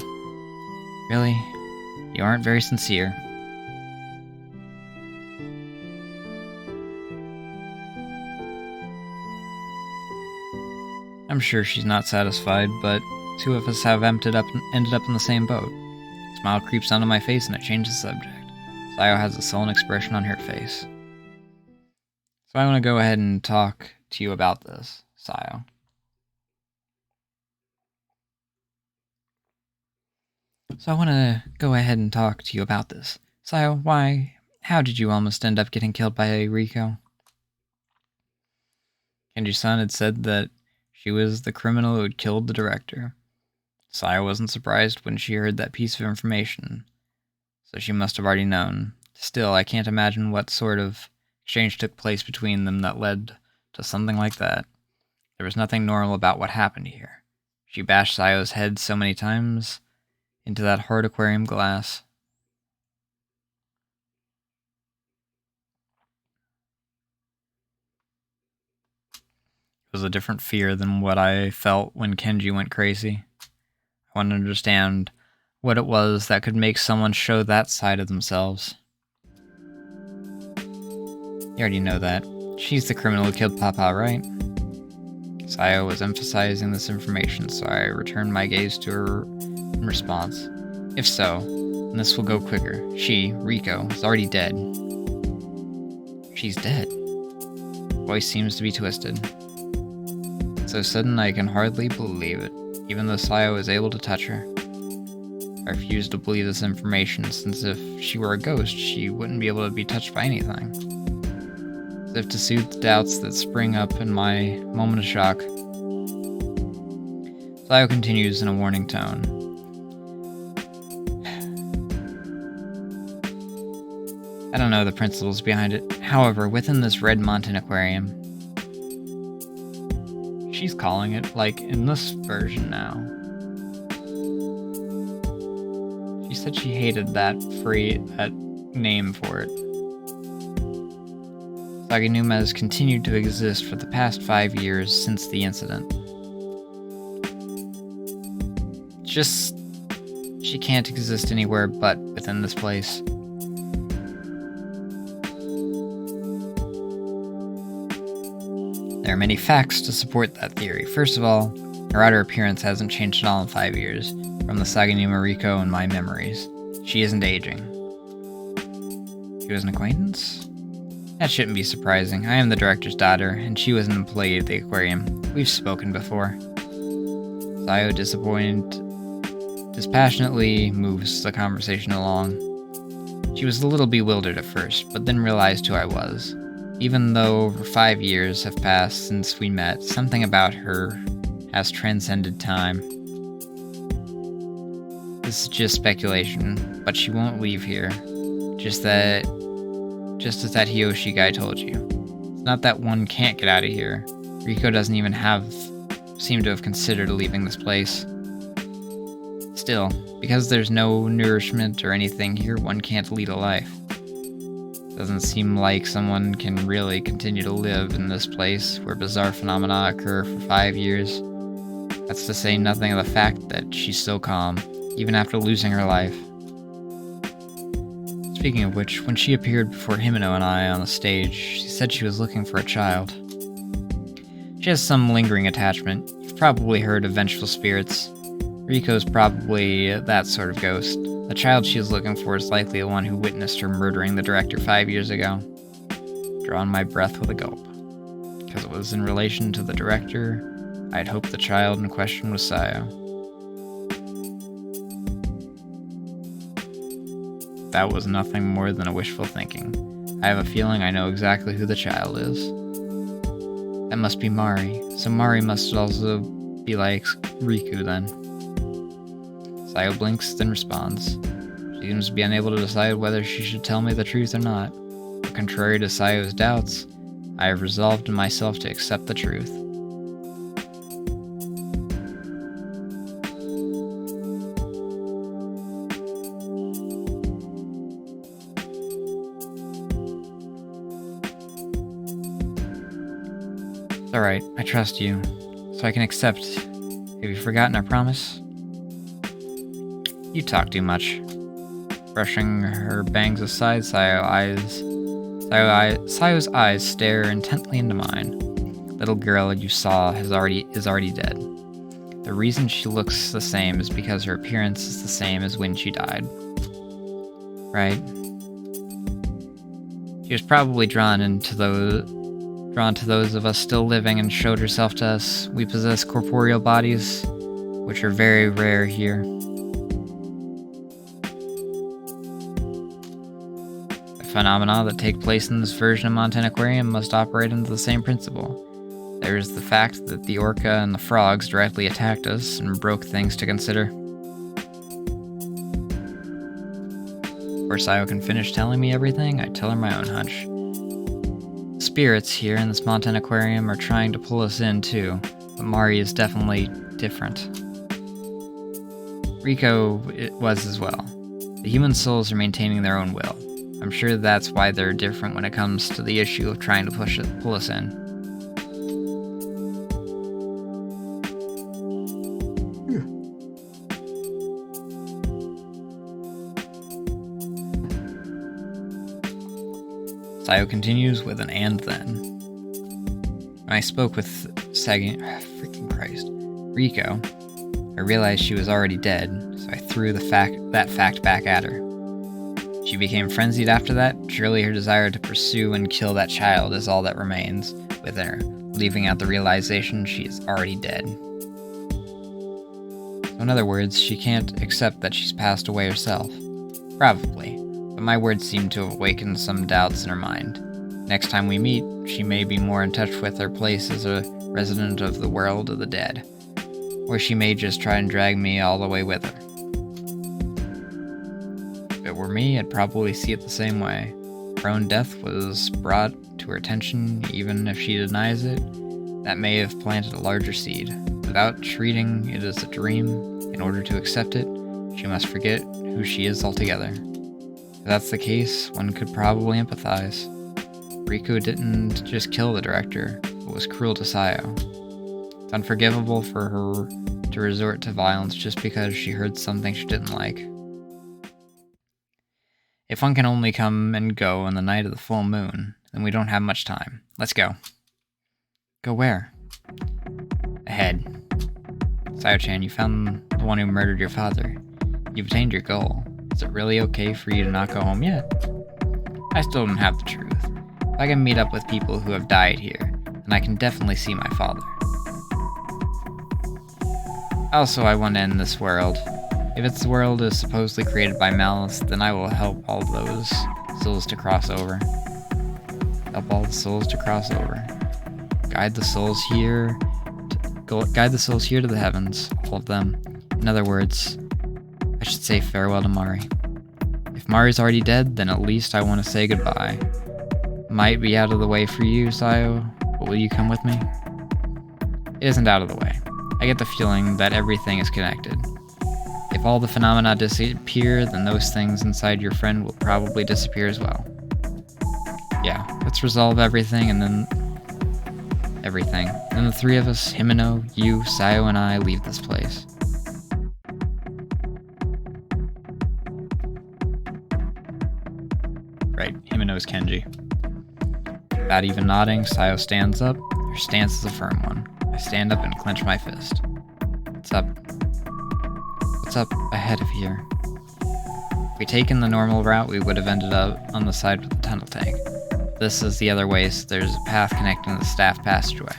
Really? You aren't very sincere. I'm sure she's not satisfied, but two of us have ended up in the same boat. A smile creeps onto my face and I change the subject. Sayu has a sullen expression on her face. So I want to go ahead and talk to you about this, Sayu. So I want to go ahead and talk to you about this. Sayo, how did you almost end up getting killed by Riko? Kenji-san had said that she was the criminal who had killed the director. Sayo wasn't surprised when she heard that piece of information, so she must have already known. Still, I can't imagine what sort of exchange took place between them that led to something like that. There was nothing normal about what happened here. She bashed Sayo's head so many times into that hard aquarium glass. It was a different fear than what I felt when Kenji went crazy. I want to understand what it was that could make someone show that side of themselves. You already know that. She's the criminal who killed Papa, right? Sayo was emphasizing this information, so I returned my gaze to her in response. If so, then this will go quicker. She, Riko, is already dead. She's dead. Voice seems to be twisted. So sudden I can hardly believe it, even though Sayo is able to touch her. I refuse to believe this information, since if she were a ghost, she wouldn't be able to be touched by anything. As if to soothe the doubts that spring up in my moment of shock, Sayo continues in a warning tone. I don't know the principles behind it. However, within this Red Mountain Aquarium, she's calling it, like, in this version now. She said she hated that name for it. Saganuma has continued to exist for the past 5 years since the incident. She can't exist anywhere but within this place. There are many facts to support that theory. First of all, her outer appearance hasn't changed at all in 5 years, from the Saganuma Riko in my memories. She isn't aging. She was an acquaintance? That shouldn't be surprising. I am the director's daughter, and she was an employee at the aquarium. We've spoken before. Sayo, dispassionately moves the conversation along. She was a little bewildered at first, but then realized who I was. Even though over 5 years have passed since we met, something about her has transcended time. This is just speculation, but she won't leave here. Just as that Hiyoshi guy told you. It's not that one can't get out of here. Riko doesn't even seem to have considered leaving this place. Still, because there's no nourishment or anything here, one can't lead a life. Doesn't seem like someone can really continue to live in this place where bizarre phenomena occur for 5 years. That's to say nothing of the fact that she's so calm, even after losing her life. Speaking of which, when she appeared before Himeno and I on the stage, she said she was looking for a child. She has some lingering attachment. You've probably heard of vengeful spirits. Riko's probably that sort of ghost. The child she is looking for is likely the one who witnessed her murdering the director 5 years ago. Drawn my breath with a gulp. Because it was in relation to the director, I had hoped the child in question was Sayo. That was nothing more than a wishful thinking. I have a feeling I know exactly who the child is. That must be Mari, so Mari must also be like Riku then. Sayo blinks, then responds. She seems to be unable to decide whether she should tell me the truth or not. But contrary to Sayo's doubts, I have resolved in myself to accept the truth. It's alright, I trust you, so I can accept. Have you forgotten our promise? You talk too much. Brushing her bangs aside, Sayo's eyes stare intently into mine. The little girl you saw is already dead. The reason she looks the same is because her appearance is the same as when she died. Right? She was probably drawn to those of us still living and showed herself to us. We possess corporeal bodies, which are very rare here. phenomena that take place in this version of Montana Aquarium must operate under the same principle. There's the fact that the orca and the frogs directly attacked us and broke things to consider. Before Sayo can finish telling me everything, I tell her my own hunch. Spirits here in this Montana Aquarium are trying to pull us in too, but Mari is definitely different. Rico it was as well. The human souls are maintaining their own will. I'm sure that's why they're different when it comes to the issue of trying to pull us in. Sayo continues with an "and then." When I spoke with Rico, I realized she was already dead, so I threw that fact back at her. She became frenzied after that. Surely her desire to pursue and kill that child is all that remains within her, leaving out the realization she is already dead. So in other words, she can't accept that she's passed away herself. Probably, but my words seem to awaken some doubts in her mind. Next time we meet, she may be more in touch with her place as a resident of the world of the dead. Or she may just try and drag me all the way with her. If it were me, I'd probably see it the same way. Her own death was brought to her attention, even if she denies it. That may have planted a larger seed. Without treating it as a dream, in order to accept it, she must forget who she is altogether. If that's the case, one could probably empathize. Rico didn't just kill the director, but was cruel to Sayo. It's unforgivable for her to resort to violence just because she heard something she didn't like. If one can only come and go on the night of the full moon, then we don't have much time. Let's go. Go where? Ahead. Sayo-chan, you found the one who murdered your father. You've attained your goal. Is it really okay for you to not go home yet? I still don't have the truth. I can meet up with people who have died here, and I can definitely see my father. Also, I want to end this world. If its world is supposedly created by malice, then I will help all those souls to cross over. Help all the souls to cross over. Guide the souls here to the heavens, all of them. In other words, I should say farewell to Mari. If Mari's already dead, then at least I want to say goodbye. Might be out of the way for you, Sayo, but will you come with me? It isn't out of the way. I get the feeling that everything is connected. If all the phenomena disappear, then those things inside your friend will probably disappear as well. Yeah, let's resolve everything and then... everything. Then the three of us, Himeno, you, Sayo, and I leave this place. Right, Himeno is Kenji. Without even nodding, Sayo stands up. Her stance is a firm one. I stand up and clench my fist. What's up? What's up ahead of here? If we'd taken the normal route, we would have ended up on the side with the tunnel tank. This is the other way, so there's a path connecting to the staff passageway.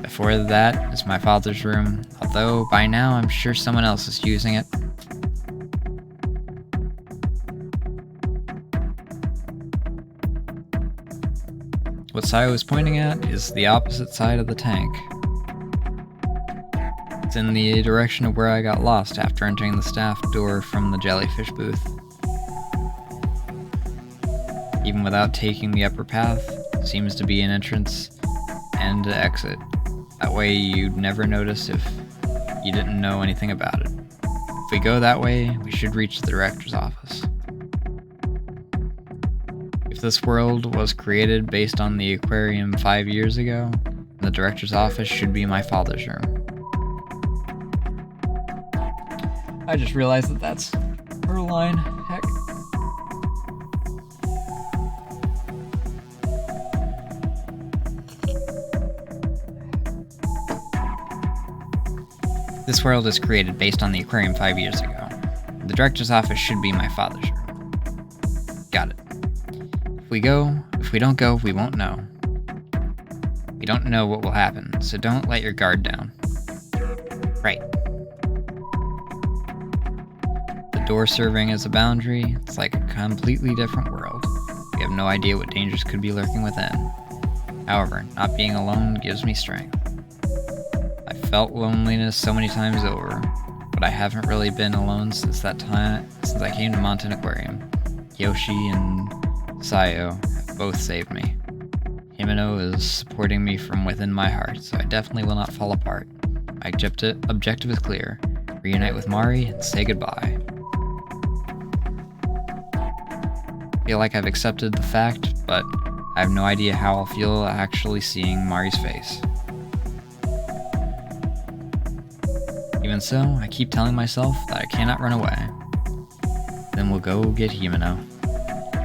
Before that is my father's room, although by now I'm sure someone else is using it. What Sayo is pointing at is the opposite side of the tank. It's in the direction of where I got lost after entering the staff door from the jellyfish booth. Even without taking the upper path, seems to be an entrance and an exit. That way you'd never notice if you didn't know anything about it. If we go that way, we should reach the director's office. If this world was created based on the aquarium 5 years ago, the director's office should be my father's room. I just realized that that's her line. Heck. This world is created based on the aquarium 5 years ago. The director's office should be my father's room. Got it. If we don't go, we won't know. We don't know what will happen, so don't let your guard down. Right. The door serving as a boundary, it's like a completely different world. We have no idea what dangers could be lurking within. However, not being alone gives me strength. I felt loneliness so many times over, but I haven't really been alone since I came to Mountain Aquarium. Yoshi and Sayo have both saved me. Himeno is supporting me from within my heart, so I definitely will not fall apart. My objective is clear. Reunite with Mari and say goodbye. I feel like I've accepted the fact, but I have no idea how I'll feel actually seeing Mari's face. Even so, I keep telling myself that I cannot run away. Then we'll go get Himeno.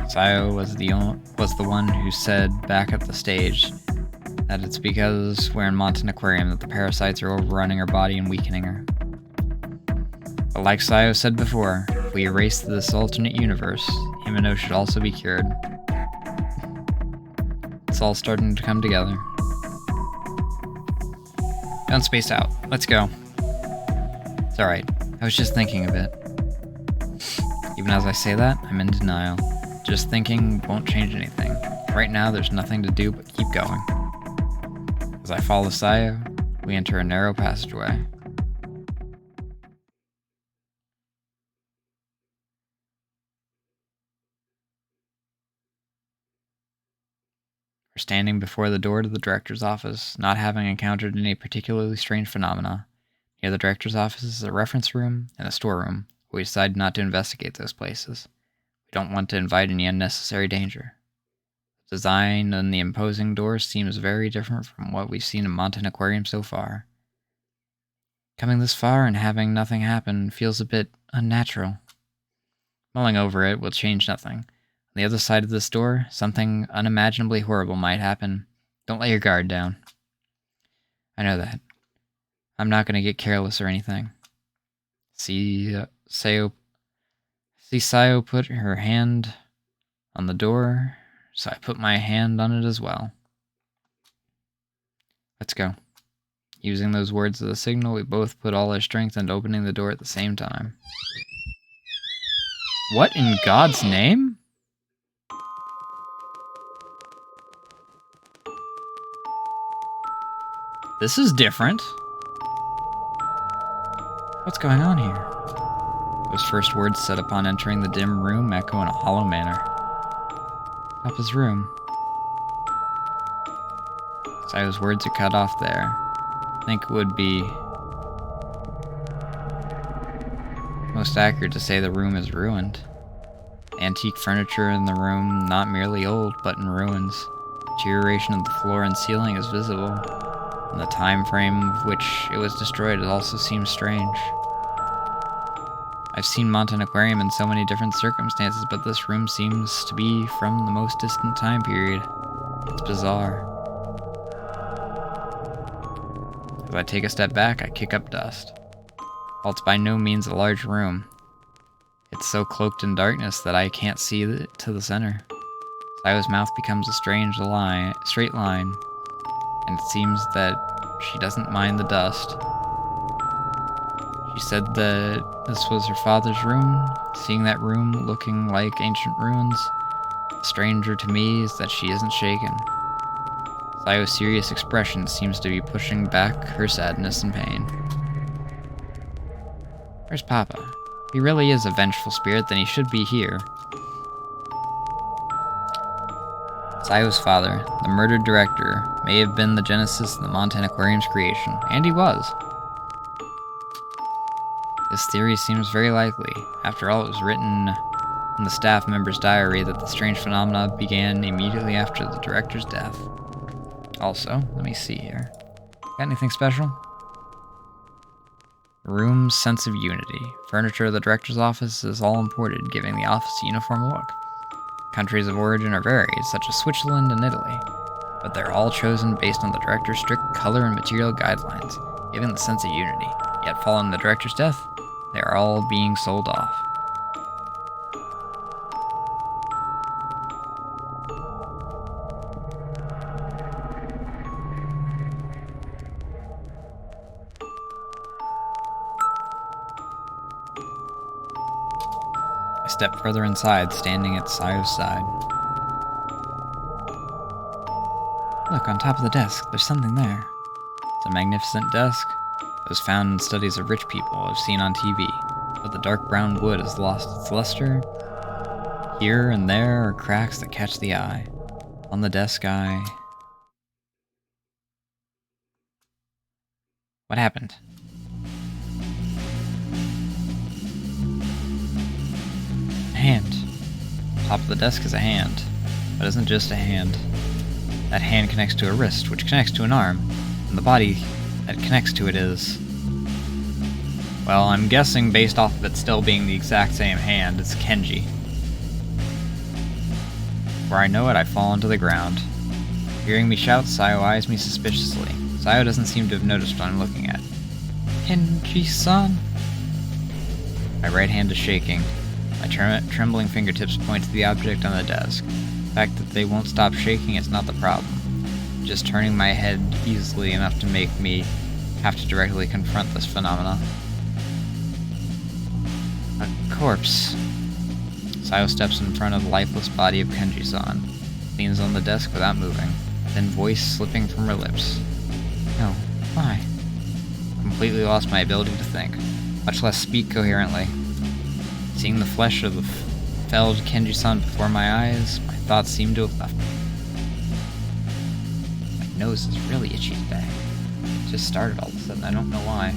Sayo was the one who said back at the stage that it's because we're in Mountain Aquarium that the parasites are overrunning her body and weakening her. But like Sayo said before, if we erase this alternate universe, Himeno should also be cured. It's all starting to come together. Don't space out. Let's go. It's alright. I was just thinking a bit. Even as I say that, I'm in denial. Just thinking won't change anything. Right now, there's nothing to do but keep going. As I follow Sayo, we enter a narrow passageway. We're standing before the door to the director's office, not having encountered any particularly strange phenomena. Near the director's office is a reference room and a storeroom. We decided not to investigate those places. We don't want to invite any unnecessary danger. The design on the imposing door seems very different from what we've seen in Mountain Aquarium so far. Coming this far and having nothing happen feels a bit unnatural. Mulling over it will change nothing. On the other side of this door, something unimaginably horrible might happen. Don't let your guard down. I know that. I'm not going to get careless or anything. See Sayo put her hand on the door, so I put my hand on it as well. Let's go. Using those words as a signal, we both put all our strength into opening the door at the same time. What in God's name? This is different. What's going on here? Those first words said upon entering the dim room echo in a hollow manner. Papa's room. Sayo's words are cut off there. I think it would be most accurate to say the room is ruined. Antique furniture in the room not merely old, but in ruins. Deterioration of the floor and ceiling is visible, and the time frame of which it was destroyed also seems strange. I've seen Mountain Aquarium in so many different circumstances, but this room seems to be from the most distant time period. It's bizarre. As I take a step back, I kick up dust. While it's by no means a large room, it's so cloaked in darkness that I can't see to the center. Sayo's mouth becomes a strange straight line, and it seems that she doesn't mind the dust. She said that this was her father's room. Seeing that room looking like ancient ruins, the stranger to me is that she isn't shaken. Sayo's serious expression seems to be pushing back her sadness and pain. Where's Papa? If he really is a vengeful spirit, then he should be here. Sayo's father, the murdered director, may have been the genesis of the Mountain Aquarium's creation, and he was. This theory seems very likely. After all, it was written in the staff member's diary that the strange phenomena began immediately after the director's death. Also, let me see here. Got anything special? The room's sense of unity. Furniture of the director's office is all imported, giving the office a uniform look. Countries of origin are varied, such as Switzerland and Italy, but they're all chosen based on the director's strict color and material guidelines, giving the sense of unity. Yet following the director's death, they are all being sold off. step further inside, standing at Sayo's side. Look, on top of the desk, there's something there. It's a magnificent desk. It was found in studies of rich people I've seen on TV, but the dark brown wood has lost its luster. Here and there are cracks that catch the eye. On the desk, What happened? A hand. Top of the desk is a hand, but it isn't just a hand. That hand connects to a wrist, which connects to an arm, and the body that connects to it is... Well, I'm guessing based off of it still being the exact same hand, it's Kenji. Where I know it, I fall onto the ground. Hearing me shout, Sayo eyes me suspiciously. Sayo doesn't seem to have noticed what I'm looking at. Kenji-san? My right hand is shaking. My trembling fingertips point to the object on the desk. The fact that they won't stop shaking is not the problem. Just turning my head easily enough to make me have to directly confront this phenomena. A corpse. Sayo steps in front of the lifeless body of Kenji-san, leans on the desk without moving, then voice slipping from her lips. No, why? Completely lost my ability to think, much less speak coherently. Seeing the flesh of the felled Kenji-san before my eyes, my thoughts seemed to have left me. My nose is really itchy today. It just started all of a sudden, I don't know why.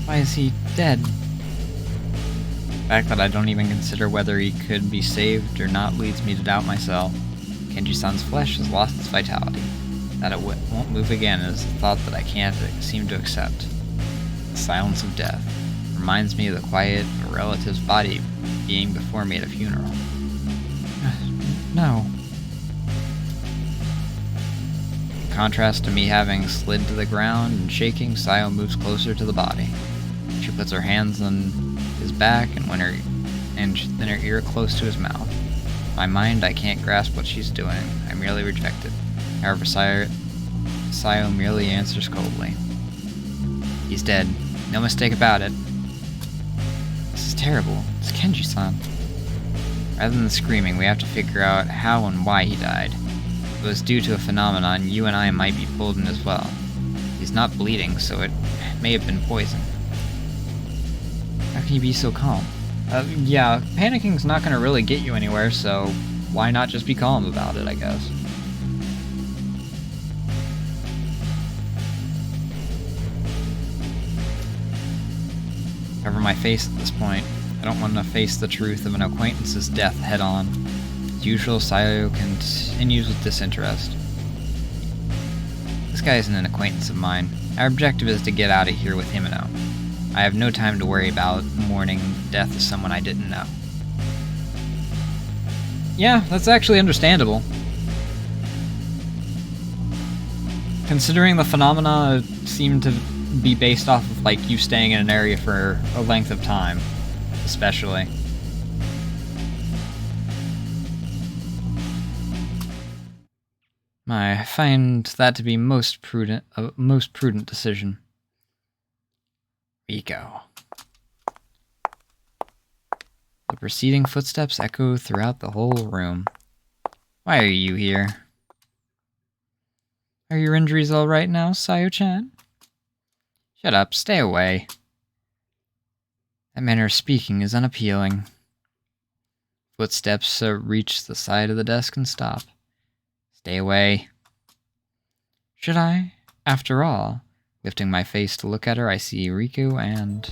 Why is he dead? The fact that I don't even consider whether he could be saved or not leads me to doubt myself. Kenji-san's flesh has lost its vitality. That it won't move again is a thought that I can't seem to accept. The silence of death reminds me of the quiet of a relative's body being before me at a funeral. No. In contrast to me having slid to the ground and shaking, Sayo moves closer to the body. She puts her hands on his back and then her ear close to his mouth. In my mind, I can't grasp what she's doing. I merely reject it. However, Sayo merely answers coldly. He's dead. No mistake about it. This is terrible. It's Kenji-san. Rather than screaming, we have to figure out how and why he died. If it was due to a phenomenon, you and I might be pulled in as well. He's not bleeding, so it may have been poison. How can you be so calm? Yeah, panicking's not gonna really get you anywhere, so why not just be calm about it, I guess. Cover my face at this point. I don't want to face the truth of an acquaintance's death head-on. As usual, Sayo continues with disinterest. This guy isn't an acquaintance of mine. Our objective is to get out of here with Himeno. I have no time to worry about mourning the death of someone I didn't know. Yeah, that's actually understandable. Considering the phenomena seem to be based off of, like, you staying in an area for a length of time, especially. I find that to be a most prudent decision. Riko. The preceding footsteps echo throughout the whole room. Why are you here? Are your injuries all right now, Sayo-chan? Shut up, stay away. That manner of speaking is unappealing. Footsteps reach the side of the desk and stop. Stay away. Should I? After all, lifting my face to look at her, I see Riko and...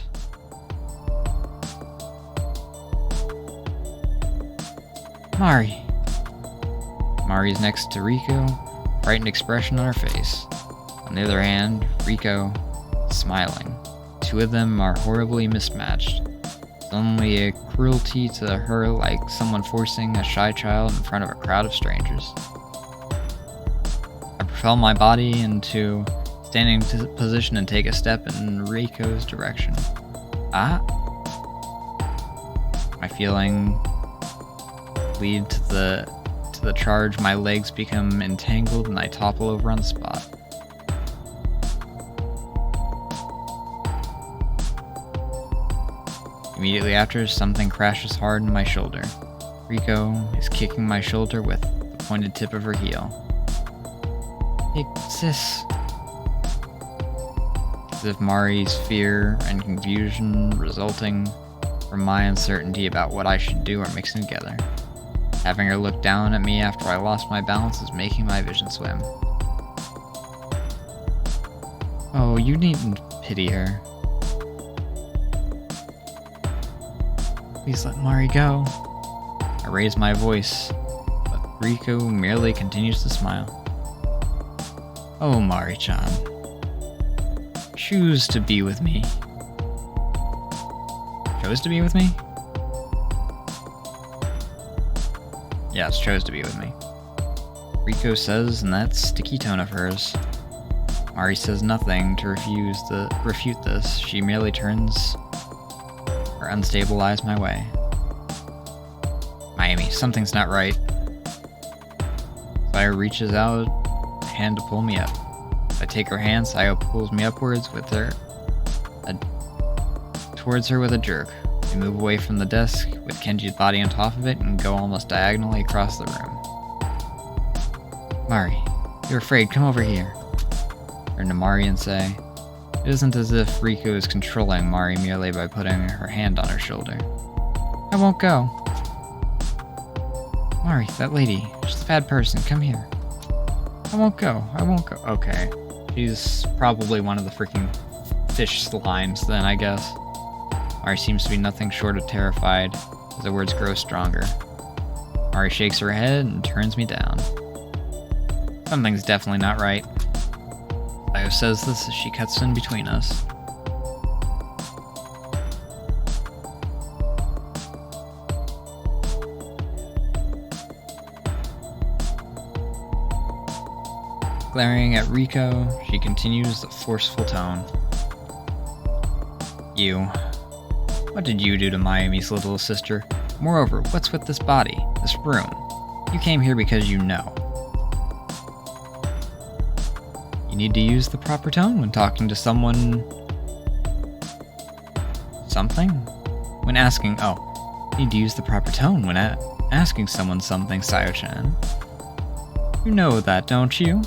Mari. Mari's next to Riko, frightened expression on her face. On the other hand, Riko, smiling. Two of them are horribly mismatched. only a cruelty to her like someone forcing a shy child in front of a crowd of strangers. I propel my body into standing position and take a step in Riko's direction. Ah! My feeling lead to the charge, my legs become entangled and I topple over on the spot. Immediately after, something crashes hard in my shoulder. Riko is kicking my shoulder with the pointed tip of her heel. Hey, sis. As if Mari's fear and confusion resulting from my uncertainty about what I should do are mixing together. Having her look down at me after I lost my balance is making my vision swim. Oh, you needn't pity her. Please let Mari go. I raise my voice, but Riko merely continues to smile. Oh, Mari-chan. Choose to be with me. Chose to be with me? Yes, chose to be with me. Riko says in that sticky tone of hers. Mari says nothing to refute this. She merely turns her unstable eyes my way. Mayumi, something's not right. Sayo reaches out a hand to pull me up. I take her hand, Sayo pulls me upwards towards her with a jerk. We move away from the desk with Kenji's body on top of it and go almost diagonally across the room. Mari, you're afraid, come over here. Turn to Mari and say, it isn't as if Riko is controlling Mari merely by putting her hand on her shoulder. I won't go. Mari, that lady, she's a bad person, come here. I won't go. Okay. She's probably one of the freaking fish slimes then, I guess. Mari seems to be nothing short of terrified as the words grow stronger. Mari shakes her head and turns me down. Something's definitely not right. Sayo says this as she cuts in between us. Glaring at Riko, she continues the forceful tone. You. What did you do to Mayumi's little sister? Moreover, what's with this body, this room? You came here because you know. You need to use the proper tone when talking to someone... something? When asking... oh, you need to use the proper tone when asking someone something, Sayo-chan. You know that, don't you?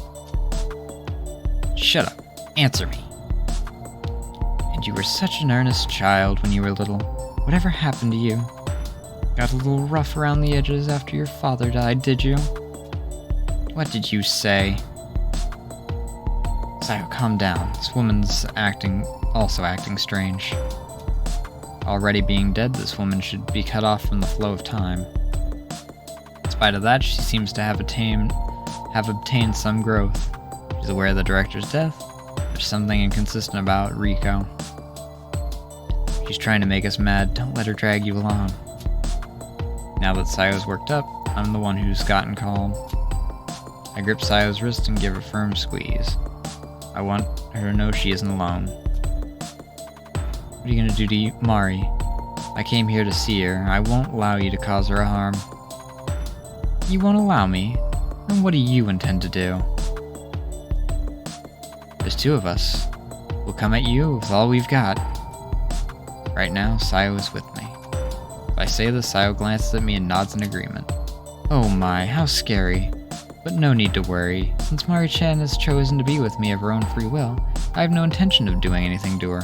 Shut up. Answer me. And you were such an earnest child when you were little. Whatever happened to you? Got a little rough around the edges after your father died, did you? What did you say? Sayo, calm down. This woman's also acting strange. Already being dead, this woman should be cut off from the flow of time. In spite of that, she seems to have obtained some growth. She's aware of the director's death. There's something inconsistent about Riko. She's trying to make us mad. Don't let her drag you along. Now that Sayo's worked up, I'm the one who's gotten calm. I grip Sayo's wrist and give a firm squeeze. I want her to know she isn't alone. What are you gonna do to Mari? I came here to see her. I won't allow you to cause her harm. You won't allow me? Then what do you intend to do? There's two of us. We'll come at you with all we've got. Right now, Sayo is with me. If I say this, Sayo glances at me and nods in agreement. Oh my, how scary. But no need to worry. Since Mari-chan has chosen to be with me of her own free will, I have no intention of doing anything to her.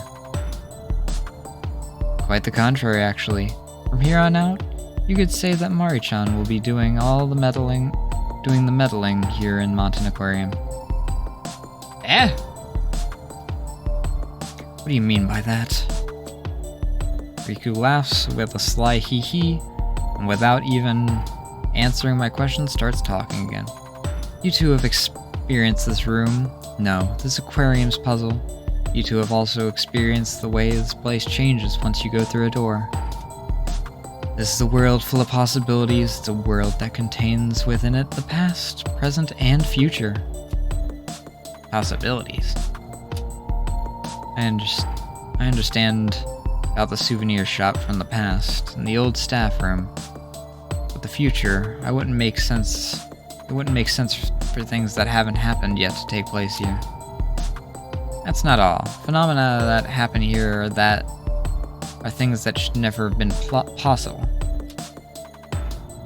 Quite the contrary, actually. From here on out, you could say that Mari-chan will be doing the meddling here in Mountain Aquarium. Eh? What do you mean by that? Riko laughs with a sly hee-hee, and without even answering my question, starts talking again. You two have experienced this room. No, this aquarium's puzzle. You two have also experienced the way this place changes once you go through a door. This is a world full of possibilities. It's a world that contains within it the past, present, and future. Possibilities. I understand about the souvenir shop from the past and the old staff room. But the future, it wouldn't make sense for things that haven't happened yet to take place here. That's not all. Phenomena that happen here are things that should never have been possible.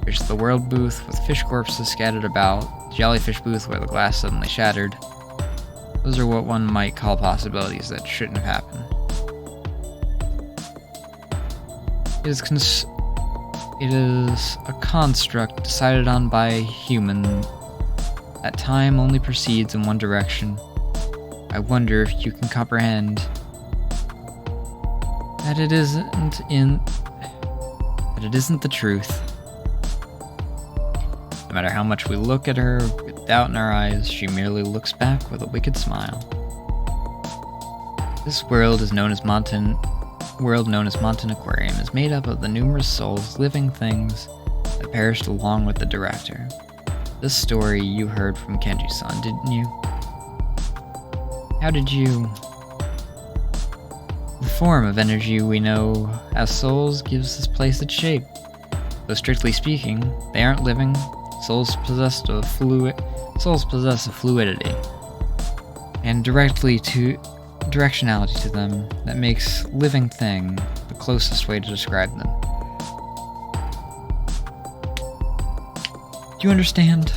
There's the world booth with fish corpses scattered about, the jellyfish booth where the glass suddenly shattered. Those are what one might call possibilities that shouldn't have happened. It is a construct decided on by a human that time only proceeds in one direction. I wonder if you can comprehend that it isn't the truth. No matter how much we look at her with doubt in our eyes, she merely looks back with a wicked smile. This world known as Montan Aquarium is made up of the numerous souls, living things that perished along with the director. This story you heard from Kenji-san, didn't you? How did you... The form of energy we know as souls gives this place its shape. Though strictly speaking, they aren't living. Souls possess a fluidity and directionality to them that makes living thing the closest way to describe them. Do you understand?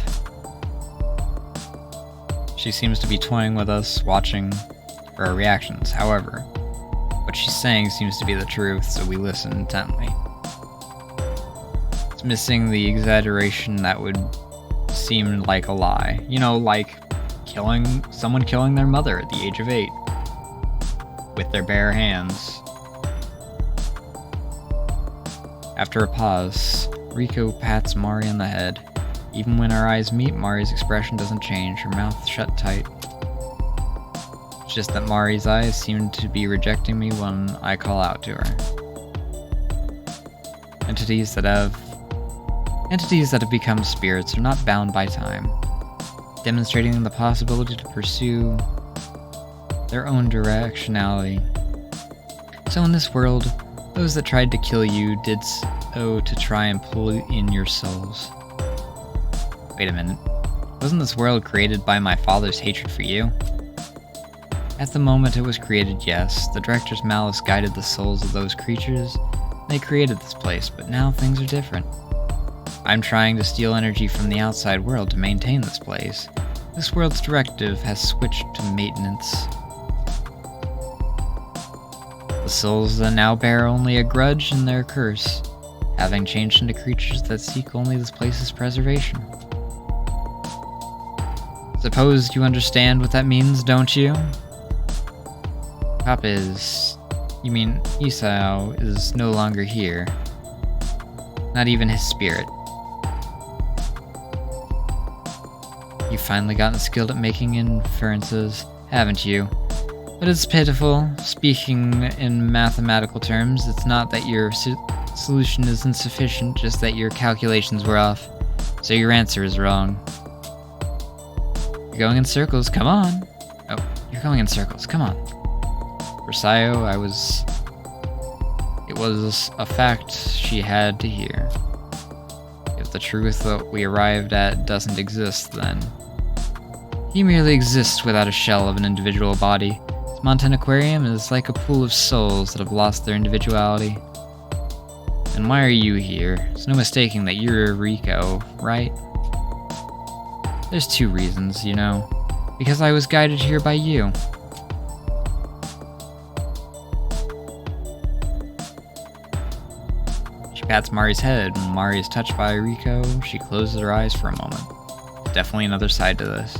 She seems to be toying with us, watching for our reactions. However, what she's saying seems to be the truth, so we listen intently. It's missing the exaggeration that would seem like a lie. You know, like someone killing their mother at the age of 8 with their bare hands. After a pause, Riko pats Mari on the head. Even when our eyes meet, Mari's expression doesn't change, her mouth shut tight. It's just that Mari's eyes seem to be rejecting me when I call out to her. Entities that have become spirits are not bound by time, demonstrating the possibility to pursue their own directionality. So in this world, those that tried to kill you did so to try and pull in your souls. Wait a minute. Wasn't this world created by my father's hatred for you? At the moment it was created, yes. The director's malice guided the souls of those creatures. They created this place, but now things are different. I'm trying to steal energy from the outside world to maintain this place. This world's directive has switched to maintenance. The souls that now bear only a grudge and their curse, having changed into creatures that seek only this place's preservation. Suppose you understand what that means, don't you? Isao is no longer here. Not even his spirit. You've finally gotten skilled at making inferences, haven't you? But it's pitiful. Speaking in mathematical terms, it's not that your solution is insufficient, just that your calculations were off. So your answer is wrong. You're going in circles, come on! Oh, you're going in circles, come on. For Sayo, it was a fact she had to hear. If the truth that we arrived at doesn't exist, then he merely exists without a shell of an individual body. This Montan Aquarium is like a pool of souls that have lost their individuality. And why are you here? There's no mistaking that you're Riko, right? There's 2 reasons, you know. Because I was guided here by you. She pats Mari's head. When Mari is touched by Riko, she closes her eyes for a moment. Definitely another side to this.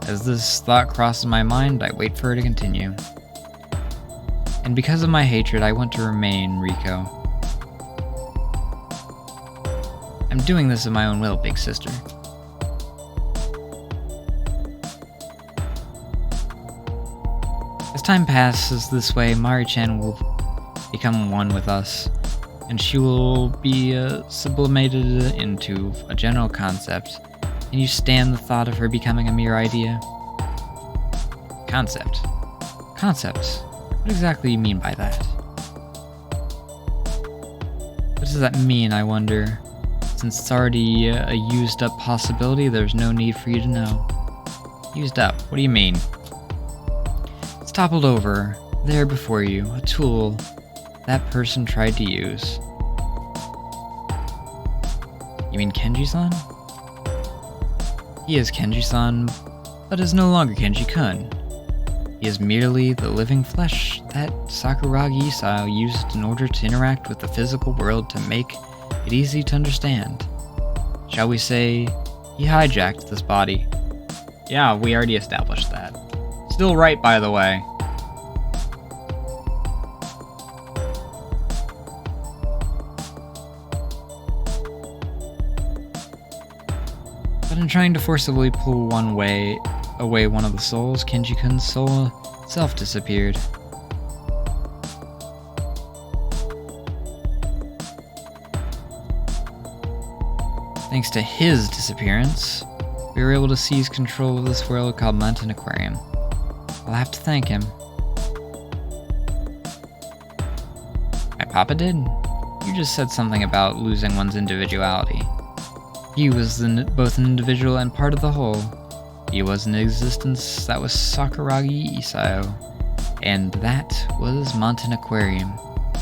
As this thought crosses my mind, I wait for her to continue. And because of my hatred, I want to remain Riko. I'm doing this of my own will, big sister. As time passes this way, Mari-chan will become one with us. and she will be sublimated into a general concept. Can you stand the thought of her becoming a mere idea? Concept. Concept. What exactly do you mean by that? What does that mean, I wonder? Since it's already a used up possibility, there's no need for you to know. Used up? What do you mean? It's toppled over, there before you, a tool that person tried to use. You mean Kenji-san? He is Kenji-san, but is no longer Kenji-kun. He is merely the living flesh that Sakuragi Isao used in order to interact with the physical world to make it easy to understand. Shall we say, he hijacked this body. Yeah, we already established that. Still right, by the way. But in trying to forcibly pull away one of the souls, Kenji-kun's soul itself disappeared. Thanks to his disappearance, we were able to seize control of this world called Mountain Aquarium. I'll have to thank him. My papa did? You just said something about losing one's individuality. He was both an individual and part of the whole. He was an existence that was Sakuragi Isao, and that was Mountain Aquarium.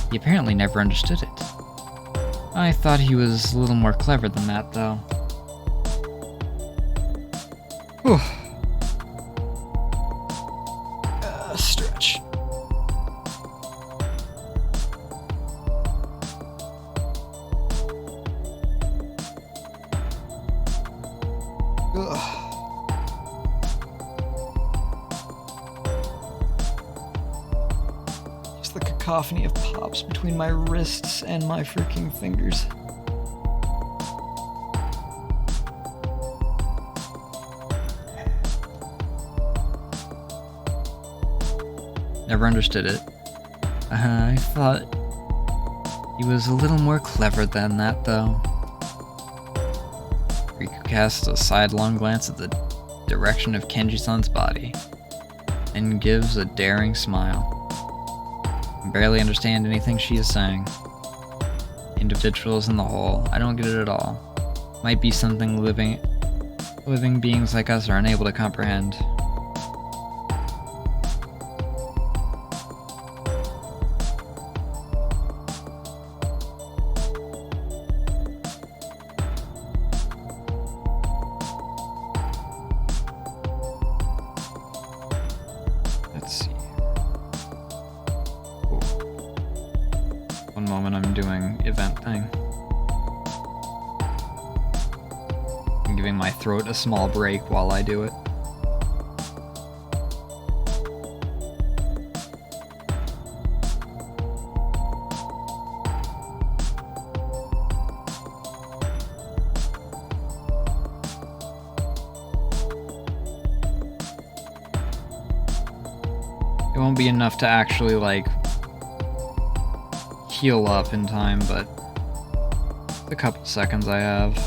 He apparently never understood it. I thought he was a little more clever than that, though. Whew. Stretch. Ugh. Just the cacophony of pops between my wrists and my freaking fingers. Never understood it. I thought he was a little more clever than that, though. Riku casts a sidelong glance at the direction of Kenji-san's body, and gives a daring smile. I barely understand anything she is saying. Individuals in the whole, I don't get it at all. Might be something living beings like us are unable to comprehend. Let's see. Cool. One moment, I'm doing event thing. I'm giving my throat a small break while I do it. It won't be enough to actually, like, heal up in time, but the couple seconds I have.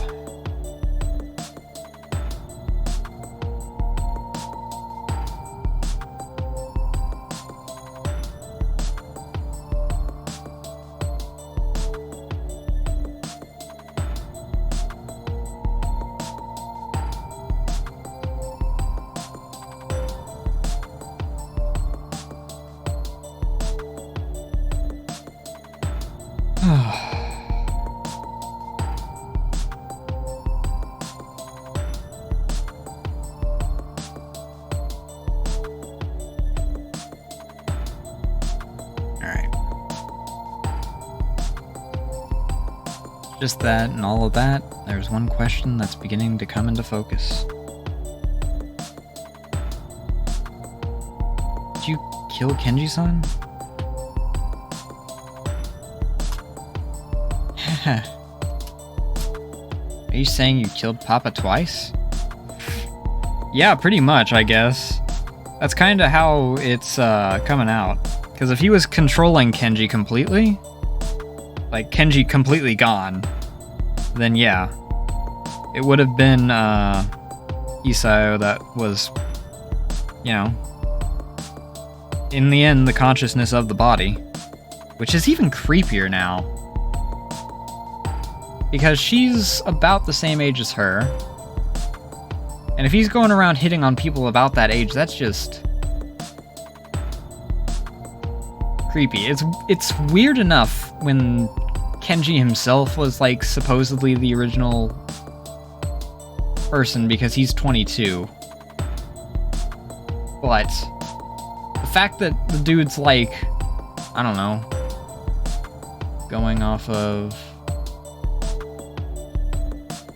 Just that and all of that, there's one question that's beginning to come into focus. Did you kill Kenji-san? Are you saying you killed Papa twice? Yeah, pretty much, I guess. That's kind of how it's coming out. Because if he was controlling Kenji completely, like Kenji completely gone, then yeah, it would have been Isayo that was, you know, in the end, the consciousness of the body, which is even creepier now. Because she's about the same age as her. And if he's going around hitting on people about that age, that's just creepy. It's weird enough when Kenji himself was like supposedly the original person because he's 22. But the fact that the dude's like, I don't know, going off of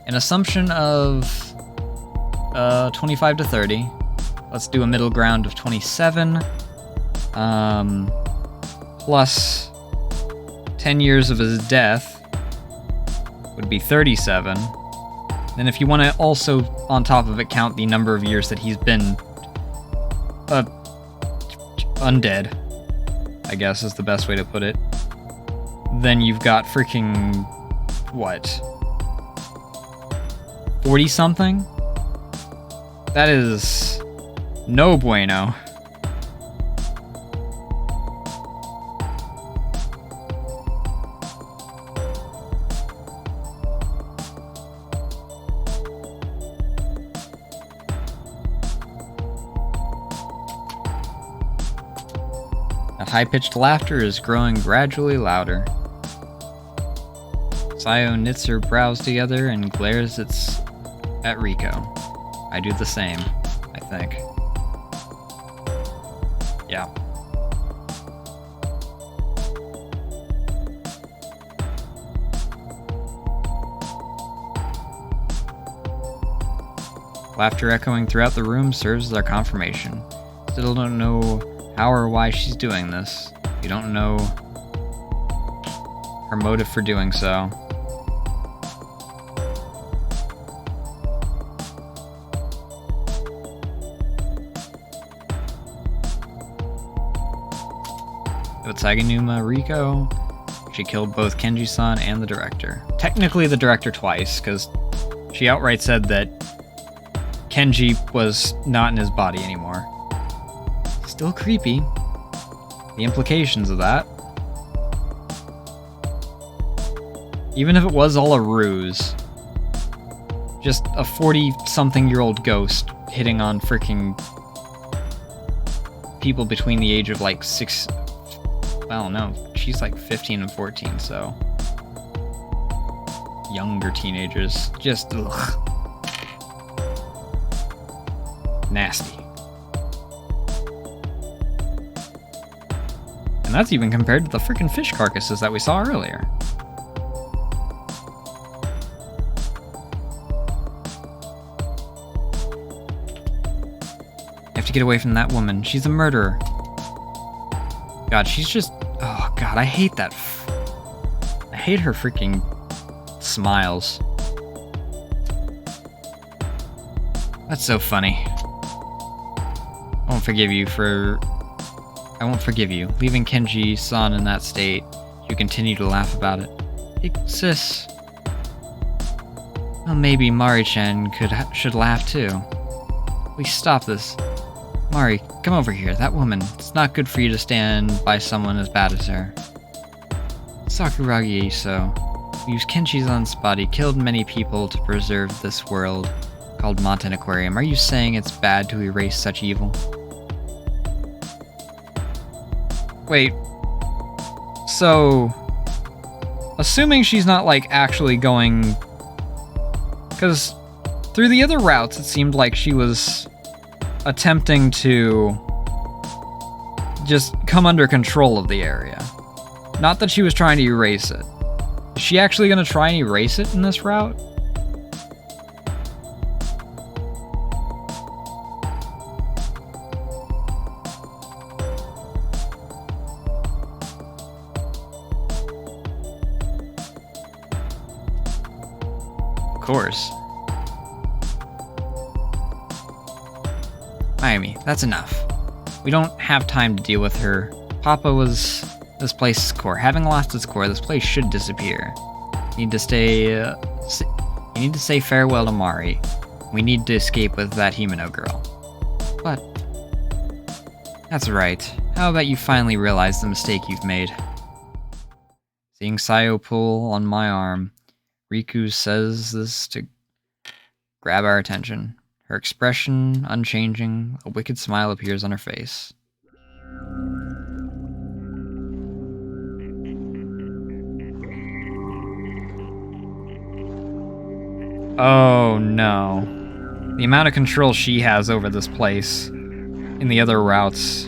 an assumption of 25 to 30. Let's do a middle ground of 27. Plus 10 years of his death would be 37. And if you want to also, on top of it, count the number of years that he's been undead, I guess is the best way to put it, then you've got freaking, what, 40-something? That is no bueno. That high-pitched laughter is growing gradually louder. Sayo knits her brows together and glares at Riko. I do the same, I think. Yeah. Laughter echoing throughout the room serves as our confirmation. Still don't know how or why she's doing this. You don't know her motive for doing so. Saganuma Riko, she killed both Kenji-san and the director. Technically the director twice, because she outright said that Kenji was not in his body anymore. Still creepy. The implications of that. Even if it was all a ruse. Just a 40-something-year-old ghost hitting on freaking people between the age of like 6... Well, no, she's like 15 and 14, so... Younger teenagers. Just, ugh. Nasty. And that's even compared to the freaking fish carcasses that we saw earlier. You have to get away from that woman. She's a murderer. God, she's just... Oh, God, I hate that. I hate her freaking smiles. That's so funny. I won't forgive you. Leaving Kenji-san in that state, you continue to laugh about it. Hey, sis. Well, maybe Mari-chan should laugh too. Please stop this. Mari, come over here. That woman. It's not good for you to stand by someone as bad as her. Sakuragi Iso, who used Kenji-san's body, killed many people to preserve this world called Mountain Aquarium. Are you saying it's bad to erase such evil? Wait. So, assuming she's not like actually going... Because through the other routes it seemed like she was attempting to just come under control of the area. Not that she was trying to erase it. Is she actually going to try and erase it in this route? Of course. Mayumi, that's enough. We don't have time to deal with her. Papa was This place's core. Having lost its core, this place should disappear. You need to stay. You need to say farewell to Mari. We need to escape with that Himeno girl. But that's right. How about you finally realize the mistake you've made? Seeing Sayo pull on my arm, Riku says this to grab our attention. Her expression unchanging, a wicked smile appears on her face. Oh no. The amount of control she has over this place in the other routes.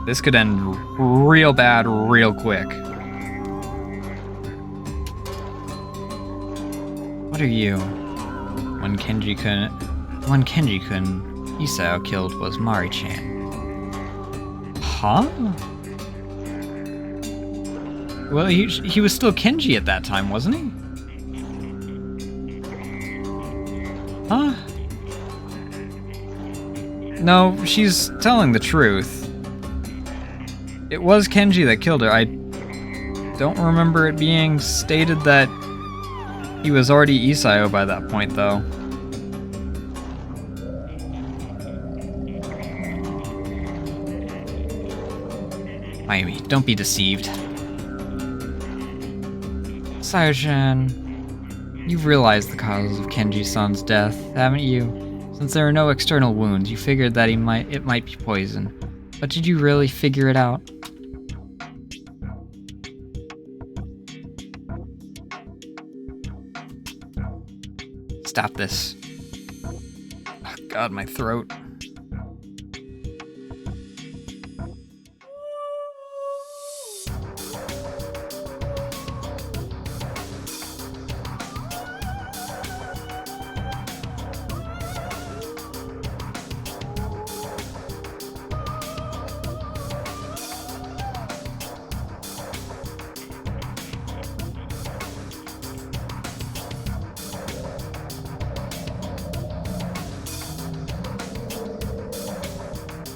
This could end real bad real quick. What are you? When Kenji-kun, Isao killed was Mari-chan. Huh? Well, he was still Kenji at that time, wasn't he? Huh? No, she's telling the truth. It was Kenji that killed her. I don't remember it being stated that he was already Isao by that point, though. Mayumi, don't be deceived. Sayo-chan, you've realized the cause of Kenji-san's death, haven't you? Since there are no external wounds, you figured that it might be poison. But did you really figure it out? Stop this. Oh God, my throat.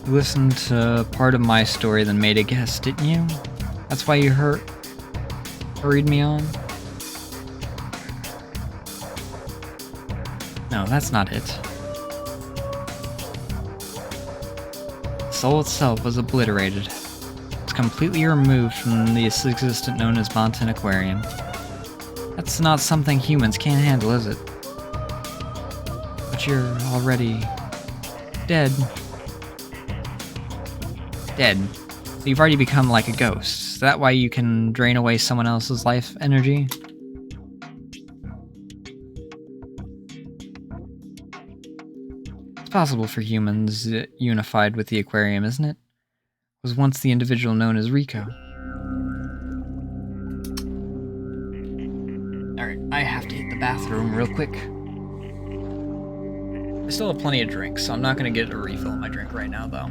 You listened to part of my story, then made a guess, didn't you? That's why you hurried me on? No, that's not it. The soul itself was obliterated. It's completely removed from the existence known as Banten Aquarium. That's not something humans can handle, is it? But you're already dead. Dead. So you've already become like a ghost. Is that why you can drain away someone else's life energy? It's possible for humans unified with the aquarium, isn't it? Was once the individual known as Rico. Alright, I have to hit the bathroom real quick. I still have plenty of drinks, so I'm not going to get a refill on my drink right now, though.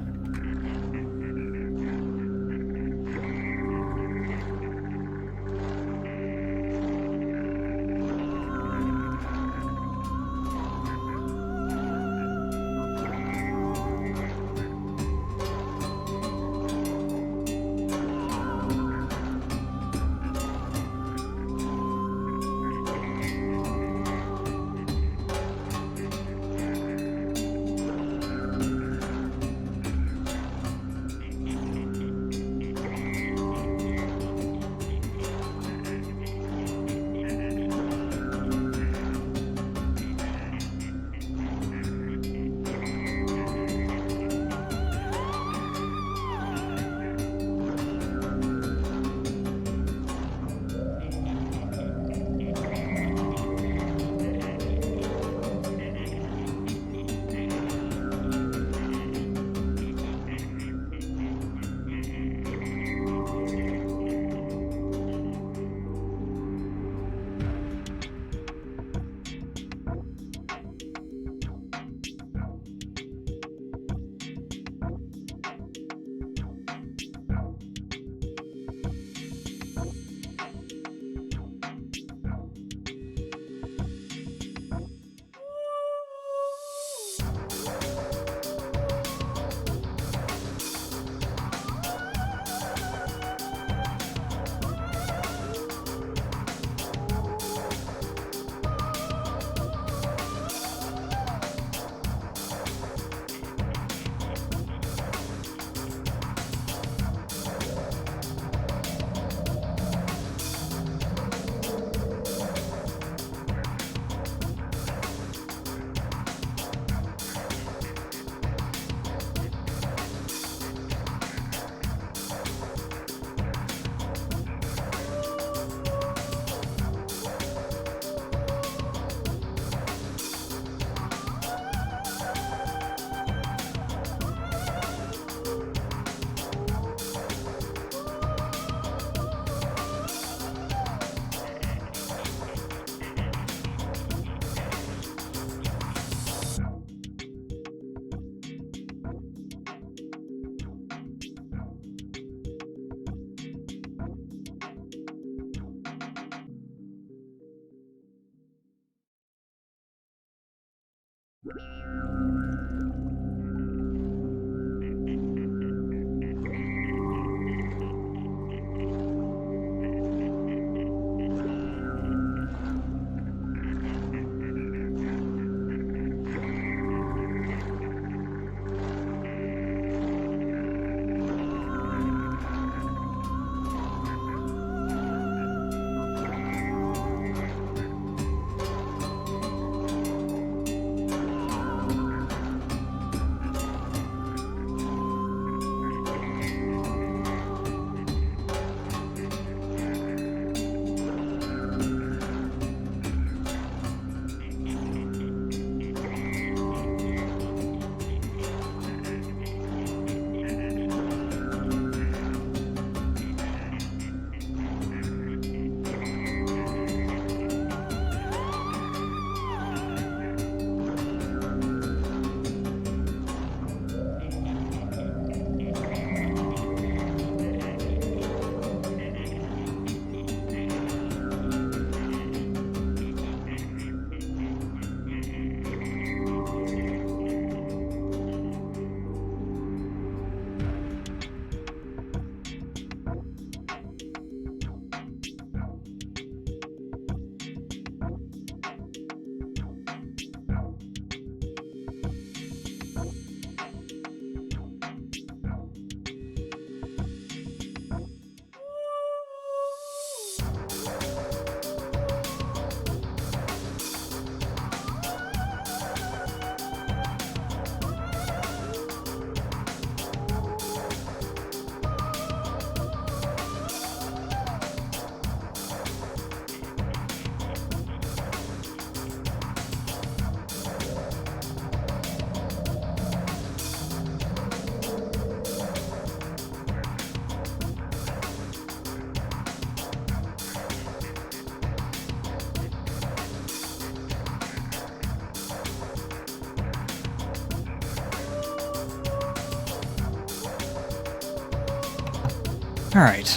Alright.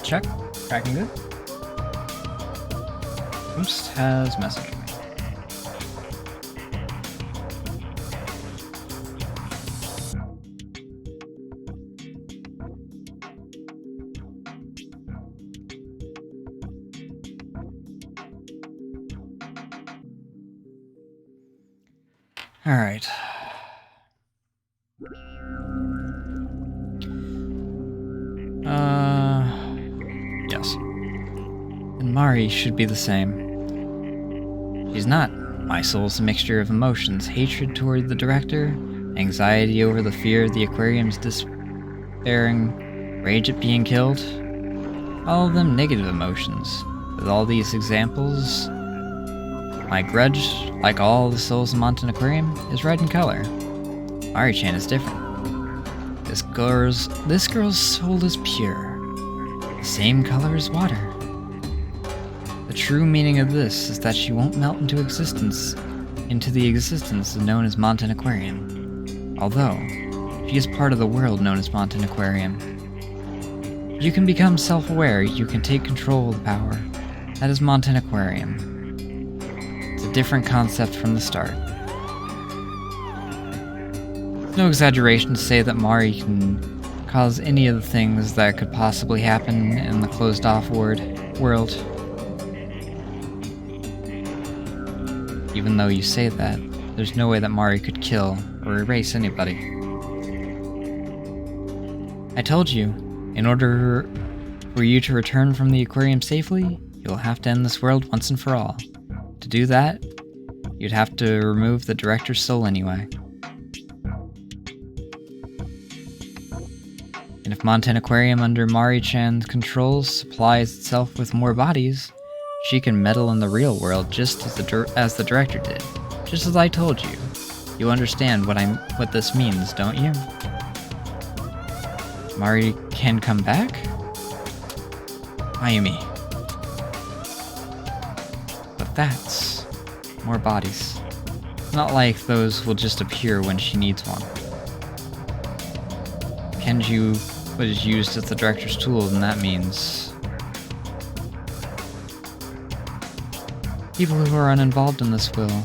Check. Tracking good. Boost has messaged me. Alright. Yes. And Mari should be the same. She's not. My soul's a mixture of emotions, hatred toward the director, anxiety over the fear of the aquarium's despairing, rage at being killed. All of them negative emotions. With all these examples, my grudge, like all the souls in Mountain Aquarium, is red in color. Mari-chan is different. This girl's soul is pure, the same color as water. The true meaning of this is that she won't melt into the existence known as Mountain Aquarium. Although, she is part of the world known as Mountain Aquarium. If you can become self-aware, you can take control of the power. That is Mountain Aquarium. It's a different concept from the start. It's no exaggeration to say that Mari can cause any of the things that could possibly happen in the closed-off world. Even though you say that, there's no way that Mari could kill or erase anybody. I told you, in order for you to return from the aquarium safely, you'll have to end this world once and for all. To do that, you'd have to remove the director's soul anyway. And if Mountain Aquarium under Mari-chan's control supplies itself with more bodies, she can meddle in the real world just as the director did. Just as I told you. You understand what this means, don't you? Mari can come back? Mayumi. But that's more bodies. Not like those will just appear when she needs one. Kenju is used as the director's tool, and that means People who are uninvolved in this will.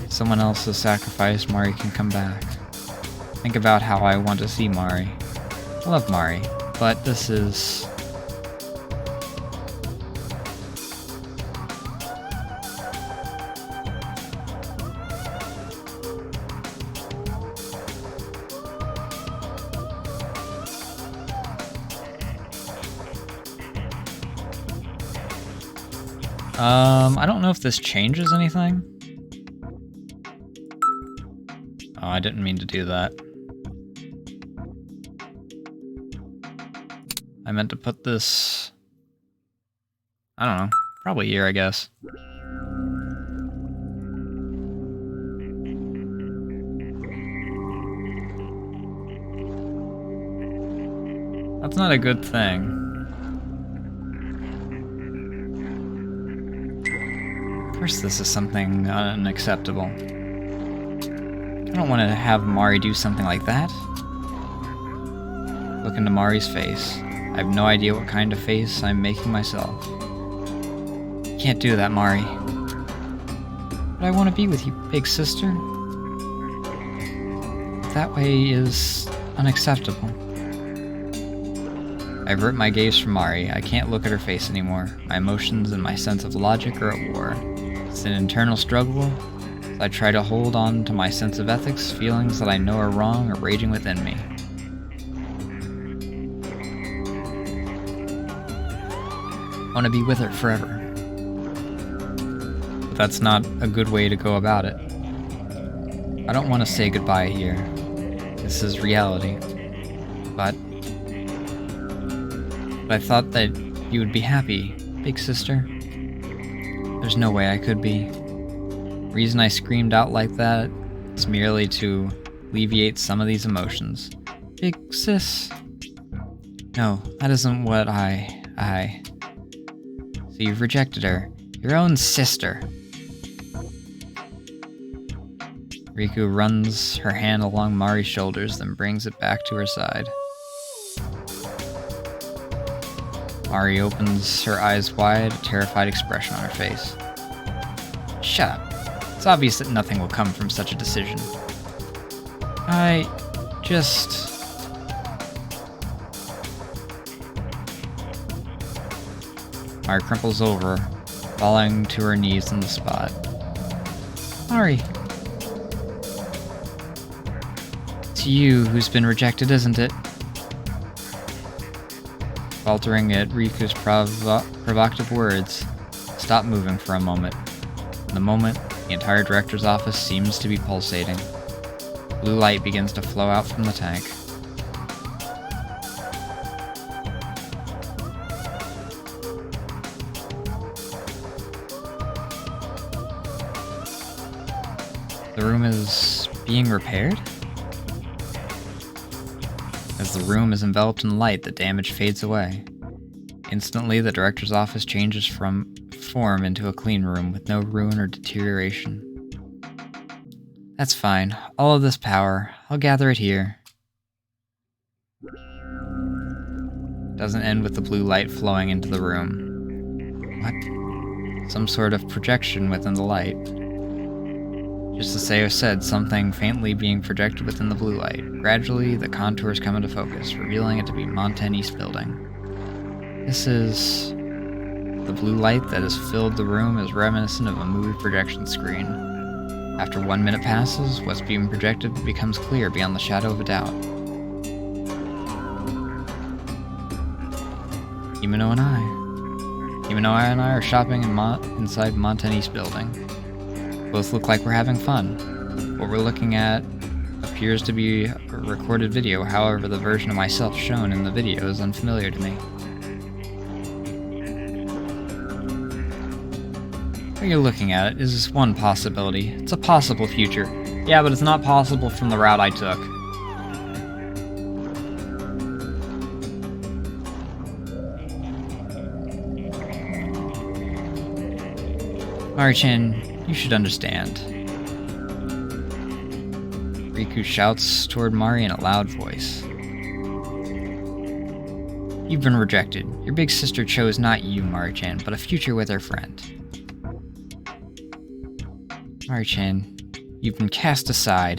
Someone else's sacrifice, Mari can come back. Think about how I want to see Mari. I love Mari, but this is... I don't know if this changes anything. Oh, I didn't mean to do that. I meant to put this... I don't know. Probably here, I guess. That's not a good thing. Of course this is something unacceptable. I don't want to have Mari do something like that. Look into Mari's face. I have no idea what kind of face I'm making myself. You can't do that, Mari. But I want to be with you, big sister. That way is unacceptable. I avert my gaze from Mari. I can't look at her face anymore. My emotions and my sense of logic are at war. It's an internal struggle. I try to hold on to my sense of ethics. Feelings that I know are wrong are raging within me. I want to be with her forever. But that's not a good way to go about it. I don't want to say goodbye here. This is reality. But I thought that you would be happy, big sister. There's no way I could be. The reason I screamed out like that is merely to alleviate some of these emotions. Big sis. No, that isn't what I... So you've rejected her. Your own sister. Riku runs her hand along Mari's shoulders, then brings it back to her side. Mari opens her eyes wide, a terrified expression on her face. Shut up. It's obvious that nothing will come from such a decision. I just... Mari crumples over, falling to her knees on the spot. Mari. It's you who's been rejected, isn't it? Faltering at Riku's provocative words, stop moving for a moment. In the moment, the entire director's office seems to be pulsating. Blue light begins to flow out from the tank. The room is being repaired? As the room is enveloped in light, the damage fades away. Instantly, the director's office changes from form into a clean room with no ruin or deterioration. That's fine. All of this power, I'll gather it here. It doesn't end with the blue light flowing into the room. What? Some sort of projection within the light. Just as Sayo said, something faintly being projected within the blue light. Gradually, the contours come into focus, revealing it to be Mountain East Building. This is... The blue light that has filled the room is reminiscent of a movie projection screen. After 1 minute passes, what's being projected becomes clear beyond the shadow of a doubt. Himeno and I are shopping inside Mountain East Building. Both look like we're having fun. What we're looking at appears to be a recorded video, however, the version of myself shown in the video is unfamiliar to me. What you're looking at is just one possibility. It's a possible future. Yeah, but it's not possible from the route I took. Mari-chan, you should understand. Riku shouts toward Mari in a loud voice. You've been rejected. Your big sister chose not you, Mari-chan, but a future with her friend. Mari-chan, you've been cast aside.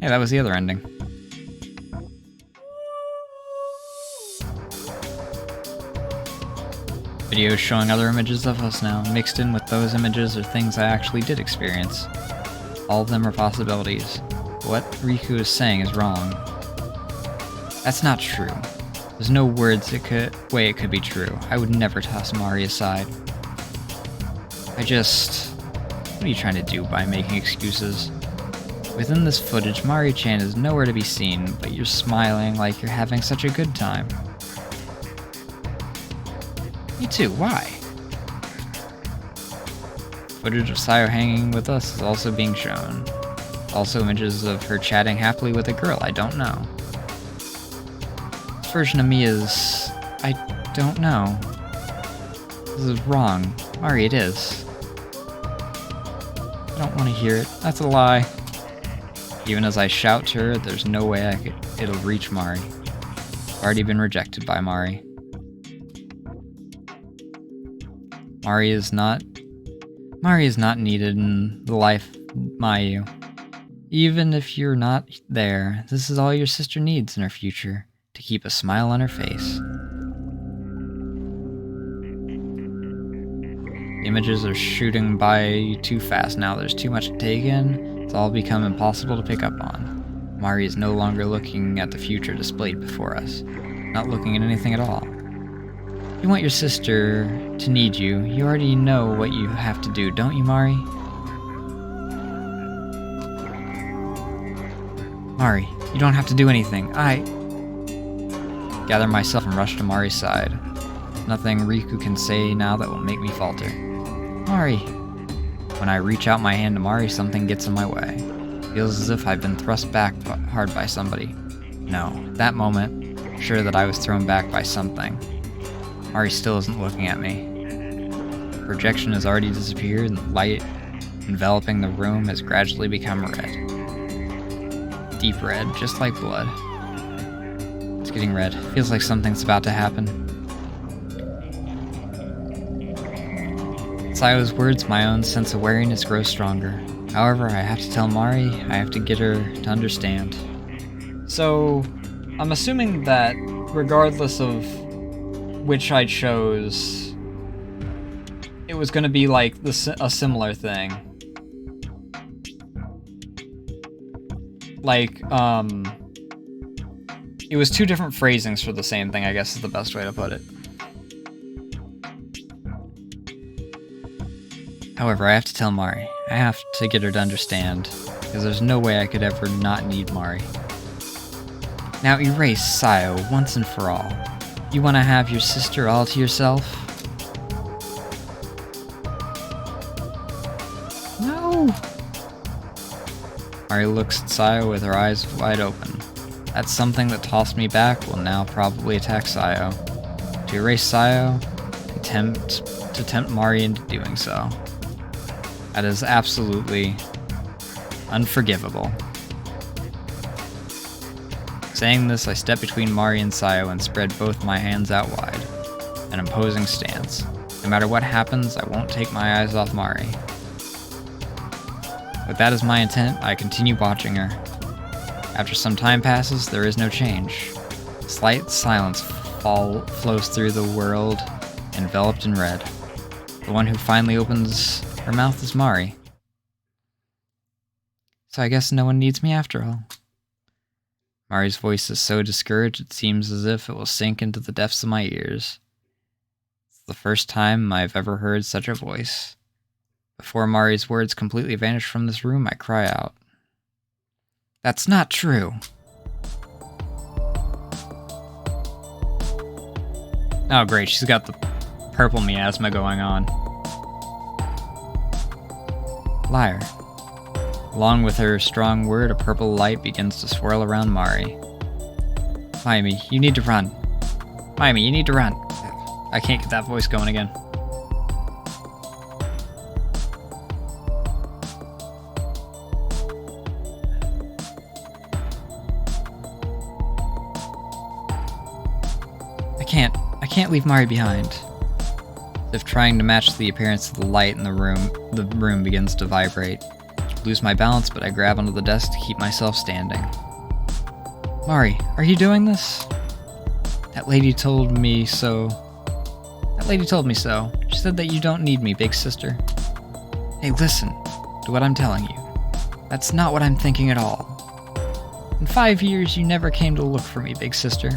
Hey, that was the other ending. Videos showing other images of us now, mixed in with those images are things I actually did experience. All of them are possibilities. What Riku is saying is wrong. That's not true. There's no way it could be true. I would never toss Mari aside. What are you trying to do by making excuses? Within this footage, Mari-chan is nowhere to be seen, but you're smiling like you're having such a good time. Me too, why? Footage of Sayo hanging with us is also being shown. Also images of her chatting happily with a girl I don't know. This version of me is... I don't know. This is wrong. Mari, it is. I don't want to hear it. That's a lie. Even as I shout to her, there's no way it'll reach Mari. I've already been rejected by Mari. Mari is not needed in the life of Mayu. Even if you're not there, this is all your sister needs in her future, to keep a smile on her face. The images are shooting by too fast now, there's too much to take in, it's all become impossible to pick up on. Mari is no longer looking at the future displayed before us, not looking at anything at all. You want your sister to need you. You already know what you have to do, don't you, Mari? Mari, you don't have to do anything. I gather myself and rush to Mari's side. Nothing Riku can say now that will make me falter. Mari! When I reach out my hand to Mari, something gets in my way. Feels as if I've been thrust back hard by somebody. No, that moment, sure that I was thrown back by something. Mari still isn't looking at me. Projection has already disappeared and the light enveloping the room has gradually become red. Deep red, just like blood. It's getting red. Feels like something's about to happen. Sayo's words, my own sense of wariness grows stronger. However, I have to tell Mari, I have to get her to understand. So, I'm assuming that regardless of which I chose, it was going to be like a similar thing. Like, it was two different phrasings for the same thing, I guess is the best way to put it. However, I have to tell Mari. I have to get her to understand, because there's no way I could ever not need Mari. Now erase Sayo once and for all. You want to have your sister all to yourself? No! Mari looks at Sayo with her eyes wide open. That something that tossed me back will now probably attack Sayo. To erase Sayo, to tempt Mari into doing so. That is absolutely unforgivable. Saying this, I step between Mari and Sayo and spread both my hands out wide, an imposing stance. No matter what happens, I won't take my eyes off Mari. With that as my intent, I continue watching her. After some time passes, there is no change. Slight silence flows through the world, enveloped in red. The one who finally opens her mouth is Mari. So I guess no one needs me after all. Mari's voice is so discouraged it seems as if it will sink into the depths of my ears. It's the first time I've ever heard such a voice. Before Mari's words completely vanish from this room, I cry out. That's not true. Oh great, she's got the purple miasma going on. Liar. Along with her strong word, a purple light begins to swirl around Mari. Mayumi, you need to run. Mayumi, you need to run. I can't get that voice going again. I can't leave Mari behind. As if trying to match the appearance of the light in the room begins to vibrate. I lose my balance, but I grab onto the desk to keep myself standing. Mari, are you doing this? That lady told me so. She said that you don't need me, big sister. Hey, listen to what I'm telling you. That's not what I'm thinking at all. In 5 years, you never came to look for me, big sister.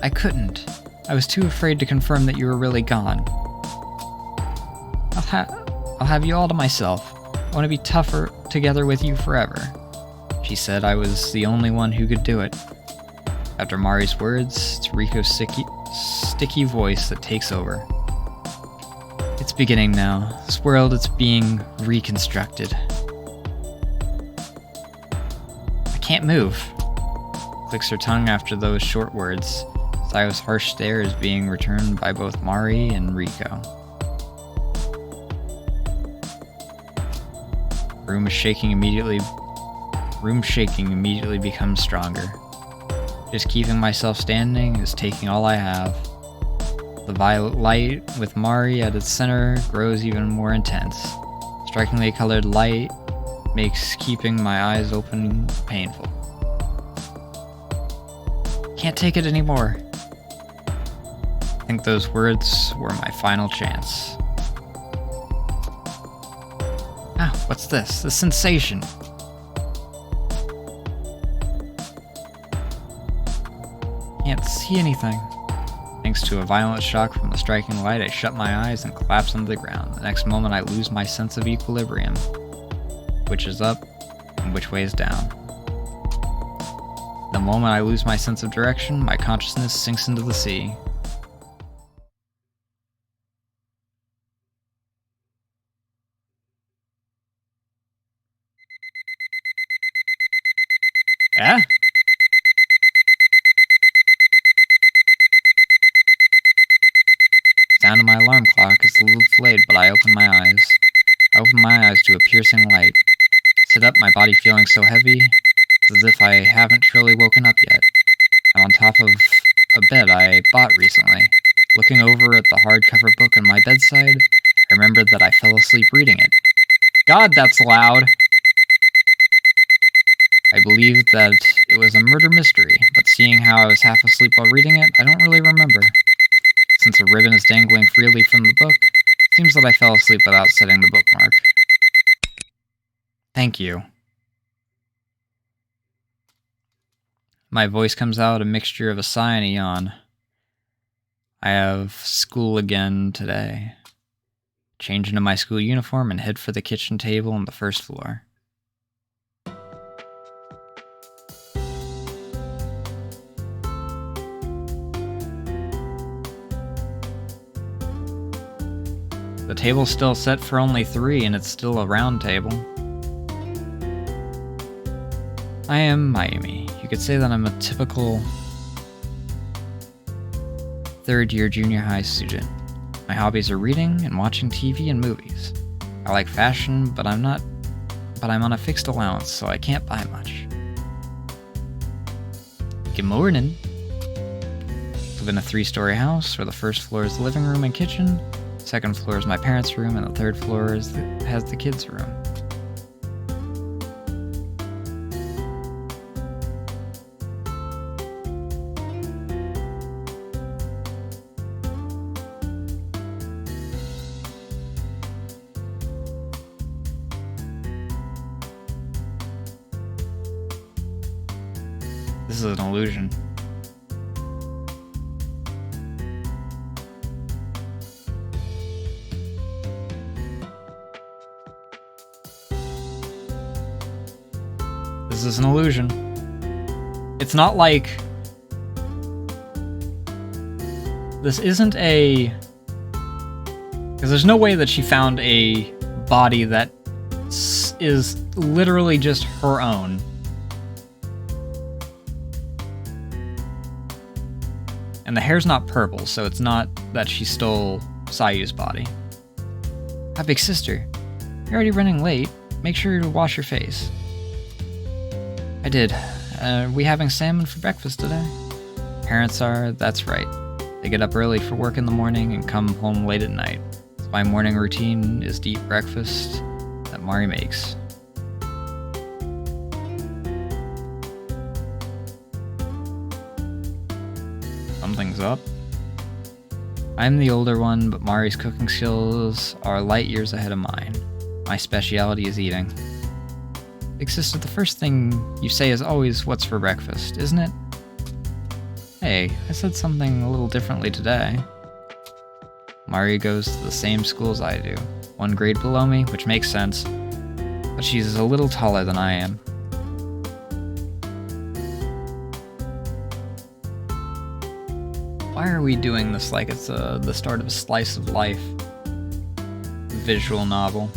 I couldn't. I was too afraid to confirm that you were really gone. I'll have you all to myself. I want to be tougher together with you forever. She said I was the only one who could do it. After Mari's words, it's Riko's sticky voice that takes over. It's beginning now. This world is being reconstructed. I can't move. Clicks her tongue after those short words. Sayo's harsh stare is being returned by both Mari and Riko. Room shaking immediately becomes stronger. Just keeping myself standing is taking all I have. The violet light with Mari at its center grows even more intense. Strikingly colored light makes keeping my eyes open painful. Can't take it anymore. I think those words were my final chance. Ah, what's this? The sensation. Can't see anything. Thanks to a violent shock from the striking light, I shut my eyes and collapse onto the ground. The next moment, I lose my sense of equilibrium. Which is up, and which way is down. The moment I lose my sense of direction, my consciousness sinks into the sea. Yeah? Sound of my alarm clock is a little delayed, but I open my eyes. I open my eyes to a piercing light. Sit up, my body feeling so heavy, it's as if I haven't truly woken up yet. I'm on top of a bed I bought recently. Looking over at the hardcover book on my bedside, I remembered that I fell asleep reading it. God, that's loud! I believed that it was a murder mystery, but seeing how I was half asleep while reading it, I don't really remember. Since a ribbon is dangling freely from the book, it seems that I fell asleep without setting the bookmark. Thank you. My voice comes out a mixture of a sigh and a yawn. I have school again today. Change into my school uniform and head for the kitchen table on the first floor. The table's still set for only 3, and it's still a round table. I am Mayumi. You could say that I'm a typical third-year junior high student. My hobbies are reading and watching TV and movies. I like fashion, but I'm on a fixed allowance, so I can't buy much. Good morning. Live in a 3-story house where the first floor is the living room and kitchen. Second floor is my parents' room, and the third floor has the kids' room. This is an illusion. This is an illusion. It's not like... This isn't a... Because there's no way that she found a body that is literally just her own. And the hair's not purple, so it's not that she stole Sayu's body. Hi, big sister. You're already running late. Make sure to wash your face. I did. Are we having salmon for breakfast today? Parents are, that's right. They get up early for work in the morning and come home late at night. So my morning routine is to eat breakfast that Mari makes. Something's up. I'm the older one, but Mari's cooking skills are light years ahead of mine. My specialty is eating. Big sister, the first thing you say is always, "What's for breakfast," isn't it? Hey, I said something a little differently today. Mari goes to the same school as I do, 1 grade below me, which makes sense, but she's a little taller than I am. Why are we doing this like it's the start of a slice of life visual novel?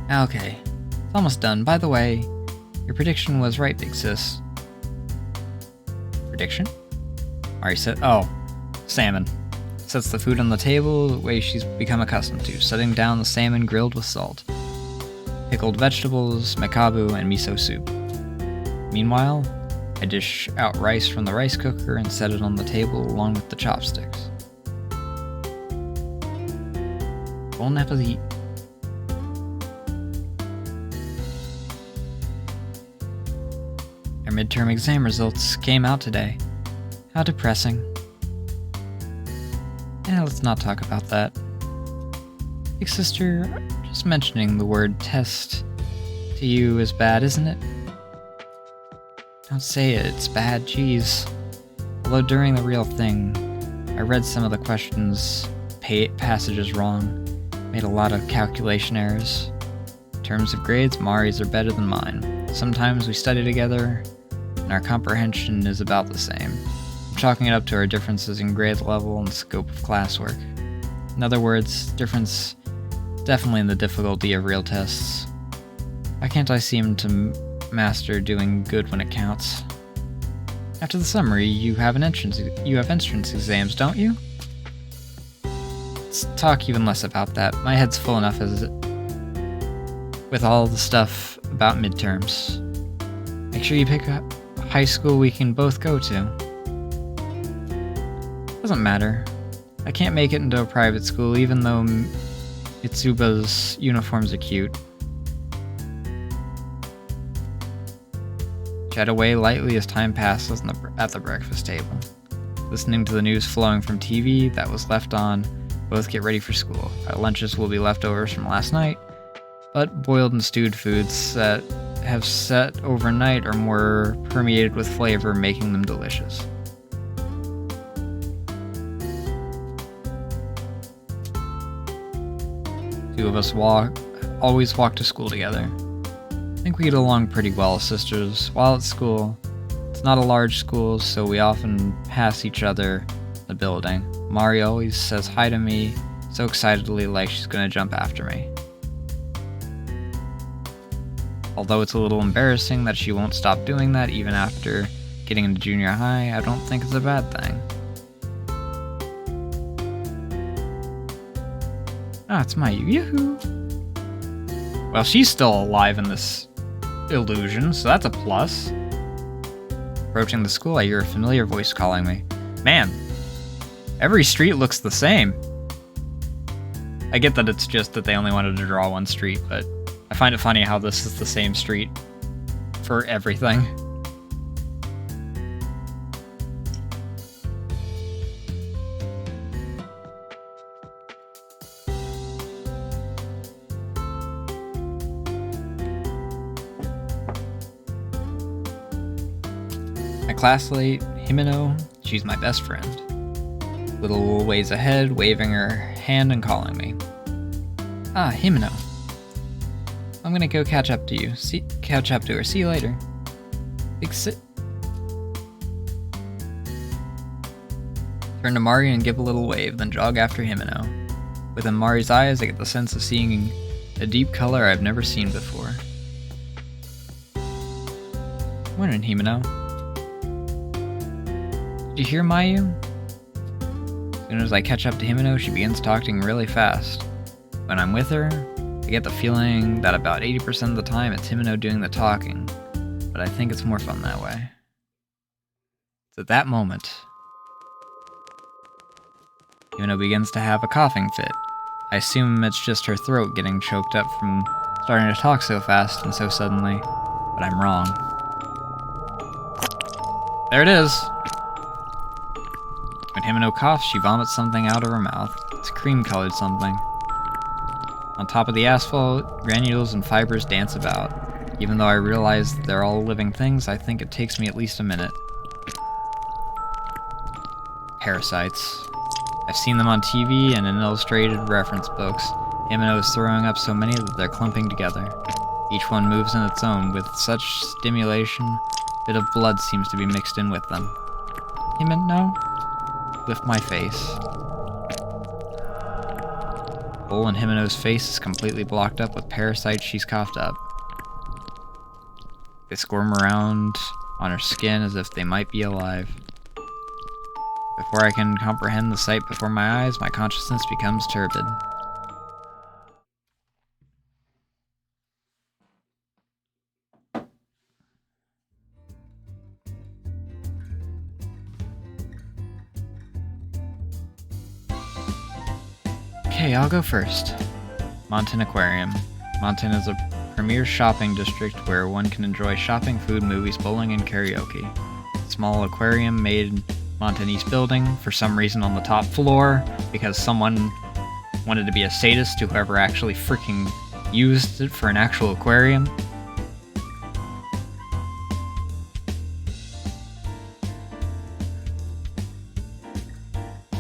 Okay, it's almost done. By the way, your prediction was right, big sis. Prediction? Mari said, salmon. Sets the food on the table the way she's become accustomed to, setting down the salmon grilled with salt, pickled vegetables, makabu, and miso soup. Meanwhile, I dish out rice from the rice cooker and set it on the table along with the chopsticks. Bon appetit. Their midterm exam results came out today. How depressing. Let's not talk about that. Big sister, just mentioning the word test to you is bad, isn't it? Don't say it, it's bad, jeez. Although during the real thing, I read some of the questions, passages wrong, made a lot of calculation errors. In terms of grades, Mari's are better than mine. Sometimes we study together, and our comprehension is about the same. I'm chalking it up to our differences in grade level and scope of classwork. In other words, difference definitely in the difficulty of real tests. Why can't I seem to master doing good when it counts? After the summary, you have entrance exams, don't you? Let's talk even less about that. My head's full enough with all the stuff about midterms. Make sure you pick a high school we can both go to. Doesn't matter. I can't make it into a private school even though Mitsuba's uniforms are cute. Chat away lightly as time passes at the breakfast table. Listening to the news flowing from TV that was left on, both get ready for school. Our lunches will be leftovers from last night, but boiled and stewed foods that have set overnight are more permeated with flavor, making them delicious. Two of us always walk to school together. I think we get along pretty well as sisters. While at school, it's not a large school, so we often pass each other in the building. Mari always says hi to me, so excitedly, like she's gonna jump after me. Although it's a little embarrassing that she won't stop doing that even after getting into junior high, I don't think it's a bad thing. Ah, it's Mayu. Yoo-hoo! Well, she's still alive in this illusion, so that's a plus. Approaching the school, I hear a familiar voice calling me. Man, every street looks the same. I get that it's just that they only wanted to draw one street, but I find it funny how this is the same street for everything. My classmate, Himeno, she's my best friend. Little ways ahead, waving her hand and calling me. Ah, Himeno. I'm gonna go catch up to her. See you later. Turn to Mari and give a little wave, then jog after Himeno. Within Mari's eyes, I get the sense of seeing a deep color I've never seen before. Morning, Himeno. Did you hear Mayu? As soon as I catch up to Himeno, she begins talking really fast. When I'm with her, I get the feeling that about 80% of the time it's Himeno doing the talking, but but I think it's more fun that way. It's at that moment, Himeno begins to have a coughing fit. I assume it's just her throat getting choked up from starting to talk so fast and so suddenly, but I'm wrong. There it is! When Himeno coughs, she vomits something out of her mouth. It's cream-colored something. On top of the asphalt, granules and fibers dance about. Even though I realize they're all living things, I think it takes me at least a minute. Parasites. I've seen them on TV and in illustrated reference books. Himeno is throwing up so many that they're clumping together. Each one moves in its own with such stimulation, a bit of blood seems to be mixed in with them. Himeno? Lift my face. Hole in Himeno's face is completely blocked up with parasites she's coughed up. They squirm around on her skin as if they might be alive. Before I can comprehend the sight before my eyes, my consciousness becomes turbid. Okay, I'll go first. Monten Aquarium. Monten is a premier shopping district where one can enjoy shopping, food, movies, bowling, and karaoke. A small aquarium made Monten East building, for some reason on the top floor, because someone wanted to be a sadist to whoever actually freaking used it for an actual aquarium.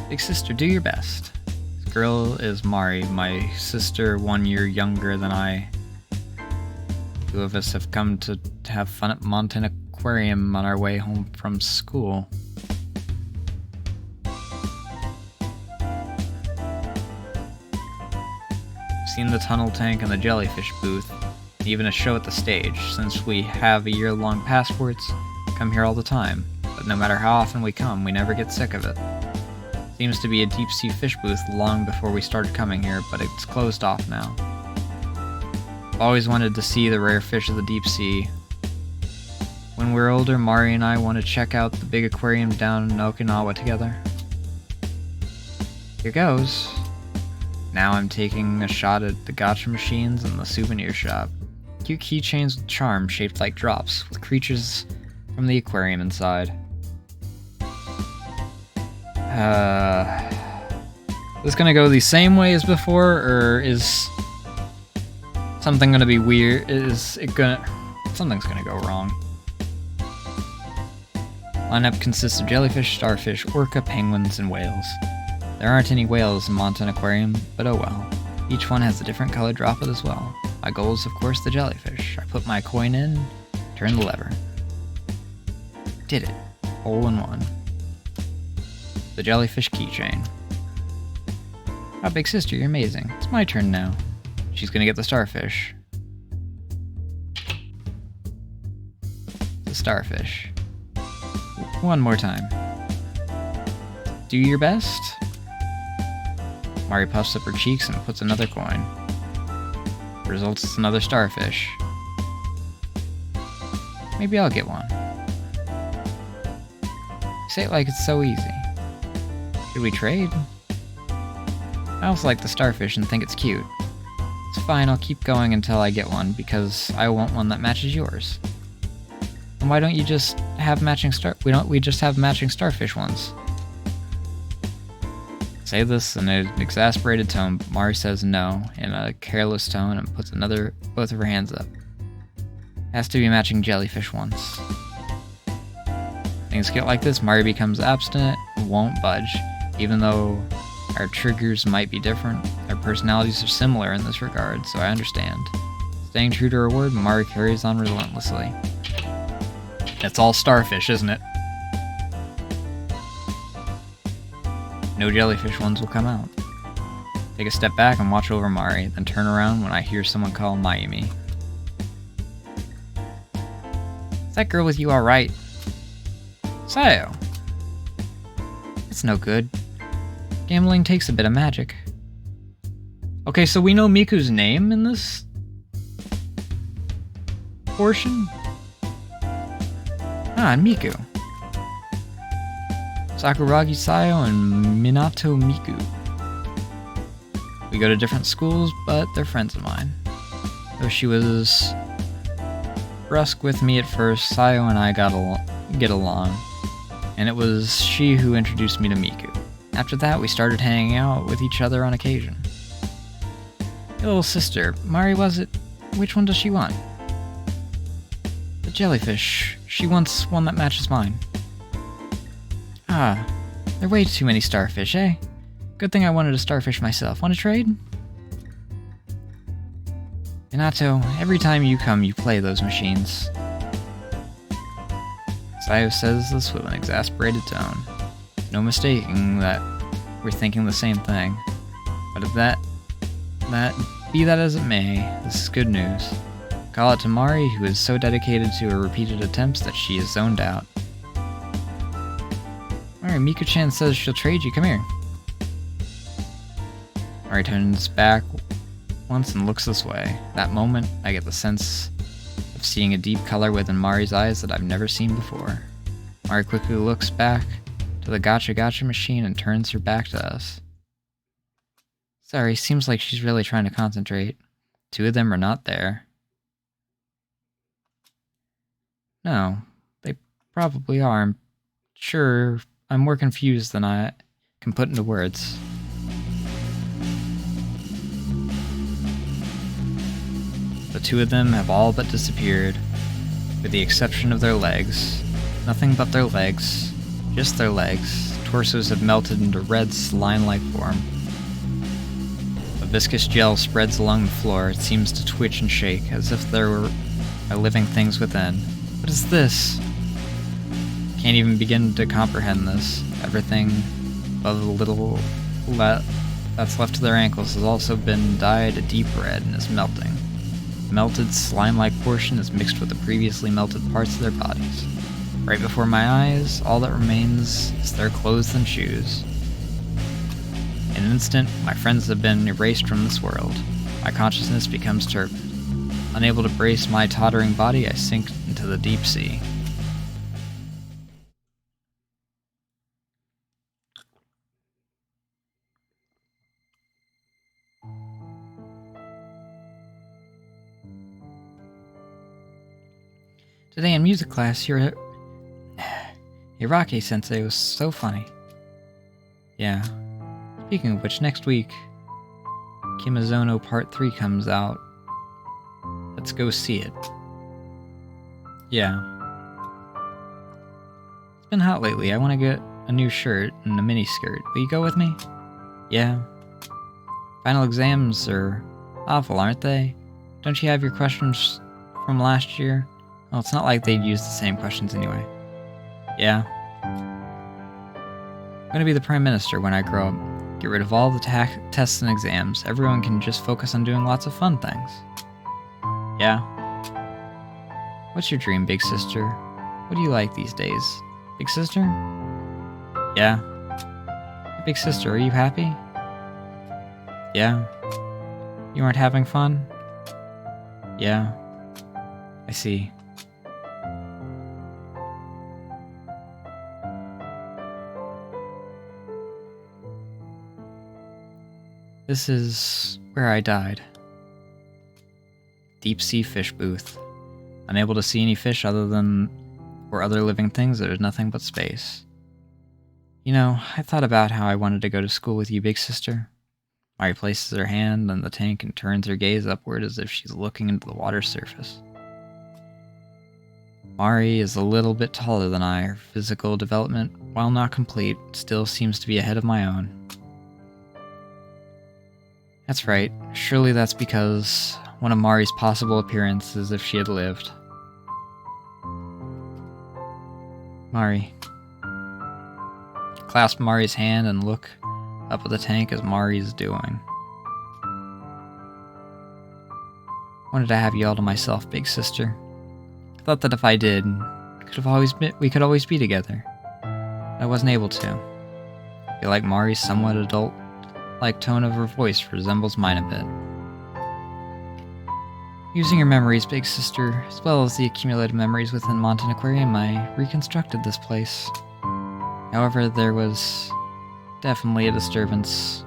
Big sister, do your best. This girl is Mari, my sister 1 year younger than I. Two of us have come to have fun at Monten Aquarium on our way home from school. Seen the tunnel tank and the jellyfish booth, even a show at the stage. Since we have year-long passports, come here all the time, but no matter how often we come, we never get sick of it. Seems to be a deep-sea fish booth long before we started coming here, but it's closed off now. I've always wanted to see the rare fish of the deep sea. When we're older, Mari and I want to check out the big aquarium down in Okinawa together. Here goes. Now I'm taking a shot at the gacha machines and the souvenir shop. Cute keychains with charms shaped like drops, with creatures from the aquarium inside. Is this gonna go the same way as before, or is something gonna be weird? Something's gonna go wrong. Lineup consists of jellyfish, starfish, orca, penguins, and whales. There aren't any whales in Monten Aquarium, but oh well. Each one has a different colored droplet as well. My goal is of course the jellyfish. I put my coin in, turn the lever. Did it. Hole in one. The jellyfish keychain. Oh, big sister, you're amazing. It's my turn now. She's gonna get the starfish. The starfish. One more time. Do your best. Mari puffs up her cheeks and puts another coin. Results is another starfish. Maybe I'll get one. You say it like it's so easy. Should we trade? I also like the starfish and think it's cute. It's fine, I'll keep going until I get one, because I want one that matches yours. And why don't you just have matching we just have matching starfish ones? Say this in an exasperated tone, but Mari says no in a careless tone and puts both of her hands up. Has to be matching jellyfish ones. Things get like this, Mari becomes abstinent and won't budge. Even though our triggers might be different, our personalities are similar in this regard, so I understand. Staying true to her word, Mari carries on relentlessly. It's all starfish, isn't it? No jellyfish ones will come out. Take a step back and watch over Mari, then turn around when I hear someone call Mayumi. Is that girl with you alright? Sayo. It's no good. Gambling takes a bit of magic. Okay, so we know Miku's name in this portion? Ah, and Miku. Sakuragi Sayo and Minato Miku. We go to different schools, but they're friends of mine. Though she was brusque with me at first, Sayo and I get along, and it was she who introduced me to Miku. After that, we started hanging out with each other on occasion. Your little sister, Mari, was it? Which one does she want? The jellyfish. She wants one that matches mine. Ah, there are way too many starfish, eh? Good thing I wanted a starfish myself. Want to trade? Minato, every time you come, you play those machines. Sayo says this with an exasperated tone. No mistaking that we're thinking the same thing. But if be that as it may, this is good news. Call it to Mari, who is so dedicated to her repeated attempts that she is zoned out. Alright, Miku-chan says she'll trade you. Come here. Mari turns back once and looks this way. That moment, I get the sense of seeing a deep color within Mari's eyes that I've never seen before. Mari quickly looks back to the gacha machine and turns her back to us. Sorry, seems like she's really trying to concentrate. Two of them are not there. No, they probably are. I'm sure I'm more confused than I can put into words. The two of them have all but disappeared, with the exception of their legs. Nothing but their legs. Just their legs. Torsos have melted into red slime-like form. A viscous gel spreads along the floor. It seems to twitch and shake, as if there were living things within. What is this? Can't even begin to comprehend this. Everything above the little that's left to their ankles has also been dyed a deep red and is melting. The melted slime-like portion is mixed with the previously melted parts of their bodies. Right before my eyes, all that remains is their clothes and shoes. In an instant, my friends have been erased from this world. My consciousness becomes turbid. Unable to brace my tottering body, I sink into the deep sea. Today in music class, Hirake-sensei was so funny. Yeah. Speaking of which, next week, Kimazono Part 3 comes out. Let's go see it. Yeah. It's been hot lately. I want to get a new shirt and a mini skirt. Will you go with me? Yeah. Final exams are awful, aren't they? Don't you have your questions from last year? Well, it's not like they'd use the same questions anyway. Yeah. I'm gonna be the Prime Minister when I grow up. Get rid of all the tests and exams. Everyone can just focus on doing lots of fun things. Yeah. What's your dream, big sister? What do you like these days? Big sister? Yeah. Hey, big sister, are you happy? Yeah. You aren't having fun? Yeah. I see. This is where I died. Deep sea fish booth. Unable to see any fish other living things, there's nothing but space. You know, I thought about how I wanted to go to school with you, big sister. Mari places her hand on the tank and turns her gaze upward as if she's looking into the water surface. Mari is a little bit taller than I. Her physical development, while not complete, still seems to be ahead of my own. That's right. Surely that's because one of Mari's possible appearances is if she had lived. Mari. Clasp Mari's hand and look up at the tank as Mari's doing. Wanted to have you all to myself, big sister. Thought that if I did, we could always be together. I wasn't able to. I feel like Mari's somewhat adult-like tone of her voice resembles mine a bit. Using your memories, big sister, as well as the accumulated memories within Montan Aquarium, I reconstructed this place. However, there was definitely a disturbance.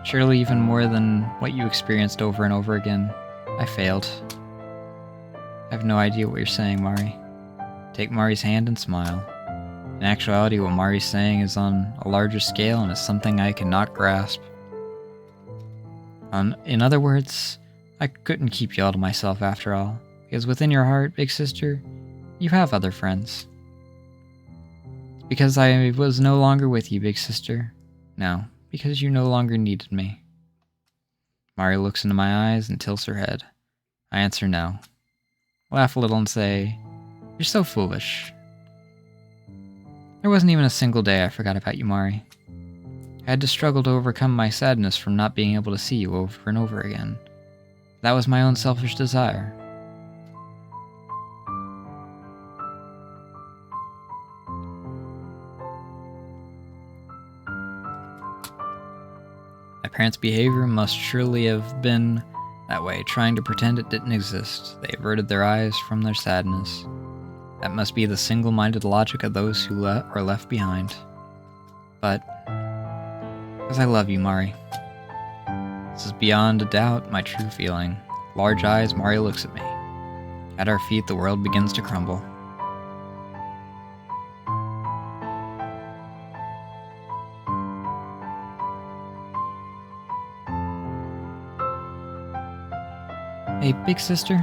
Surely even more than what you experienced over and over again. I failed. I have no idea what you're saying, Mari. Take Mari's hand and smile. In actuality, what Mari's saying is on a larger scale and is something I cannot grasp. In other words, I couldn't keep you all to myself after all, because within your heart, big sister, you have other friends. Because I was no longer with you, big sister. No, because you no longer needed me. Mari looks into my eyes and tilts her head. I answer no. Laugh a little and say, "You're so foolish." There wasn't even a single day I forgot about you, Mari. I had to struggle to overcome my sadness from not being able to see you over and over again. That was my own selfish desire. My parents' behavior must surely have been that way, trying to pretend it didn't exist. They averted their eyes from their sadness. That must be the single-minded logic of those who are left behind. But, because I love you, Mari. This is beyond a doubt my true feeling. Large eyes, Mari looks at me. At our feet, the world begins to crumble. Hey, big sister?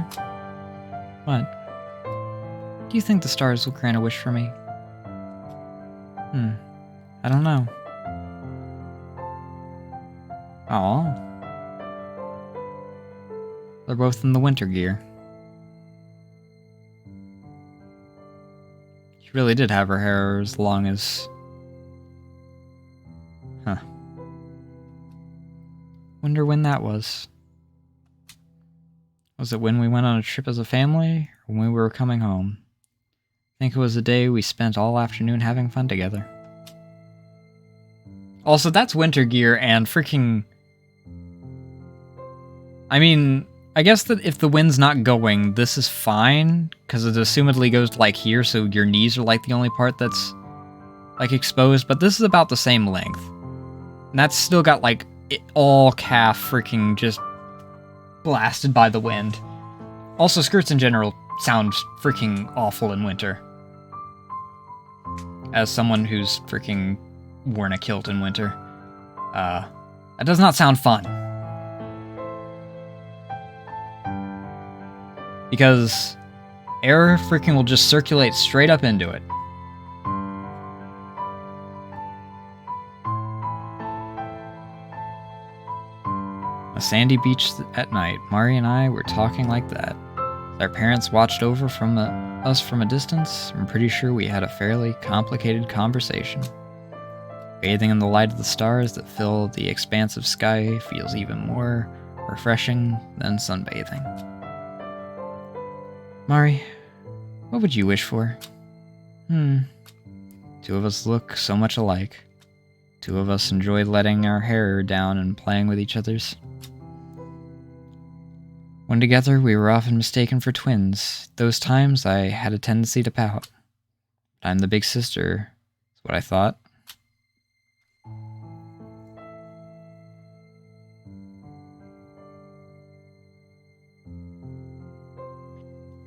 What? Do you think the stars will grant a wish for me? I don't know. Aw. They're both in the winter gear. She really did have her hair as long as... Huh. Wonder when that was. Was it when we went on a trip as a family, or when we were coming home? I think it was the day we spent all afternoon having fun together. Also, that's winter gear and freaking... I mean, I guess that if the wind's not going, this is fine, because it assumedly goes like here, so your knees are like the only part that's like exposed, but this is about the same length. And that's still got like all calf freaking just blasted by the wind. Also, skirts in general sound freaking awful in winter. As someone who's freaking worn a kilt in winter, that does not sound fun. Because air freaking will just circulate straight up into it. A sandy beach at night, Mari and I were talking like that. Our parents watched over us from a distance. I'm pretty sure we had a fairly complicated conversation. Bathing in the light of the stars that fill the expansive sky feels even more refreshing than sunbathing. Mari, what would you wish for? Two of us look so much alike. Two of us enjoy letting our hair down and playing with each other's. When together, we were often mistaken for twins. Those times, I had a tendency to pout. I'm the big sister, is what I thought.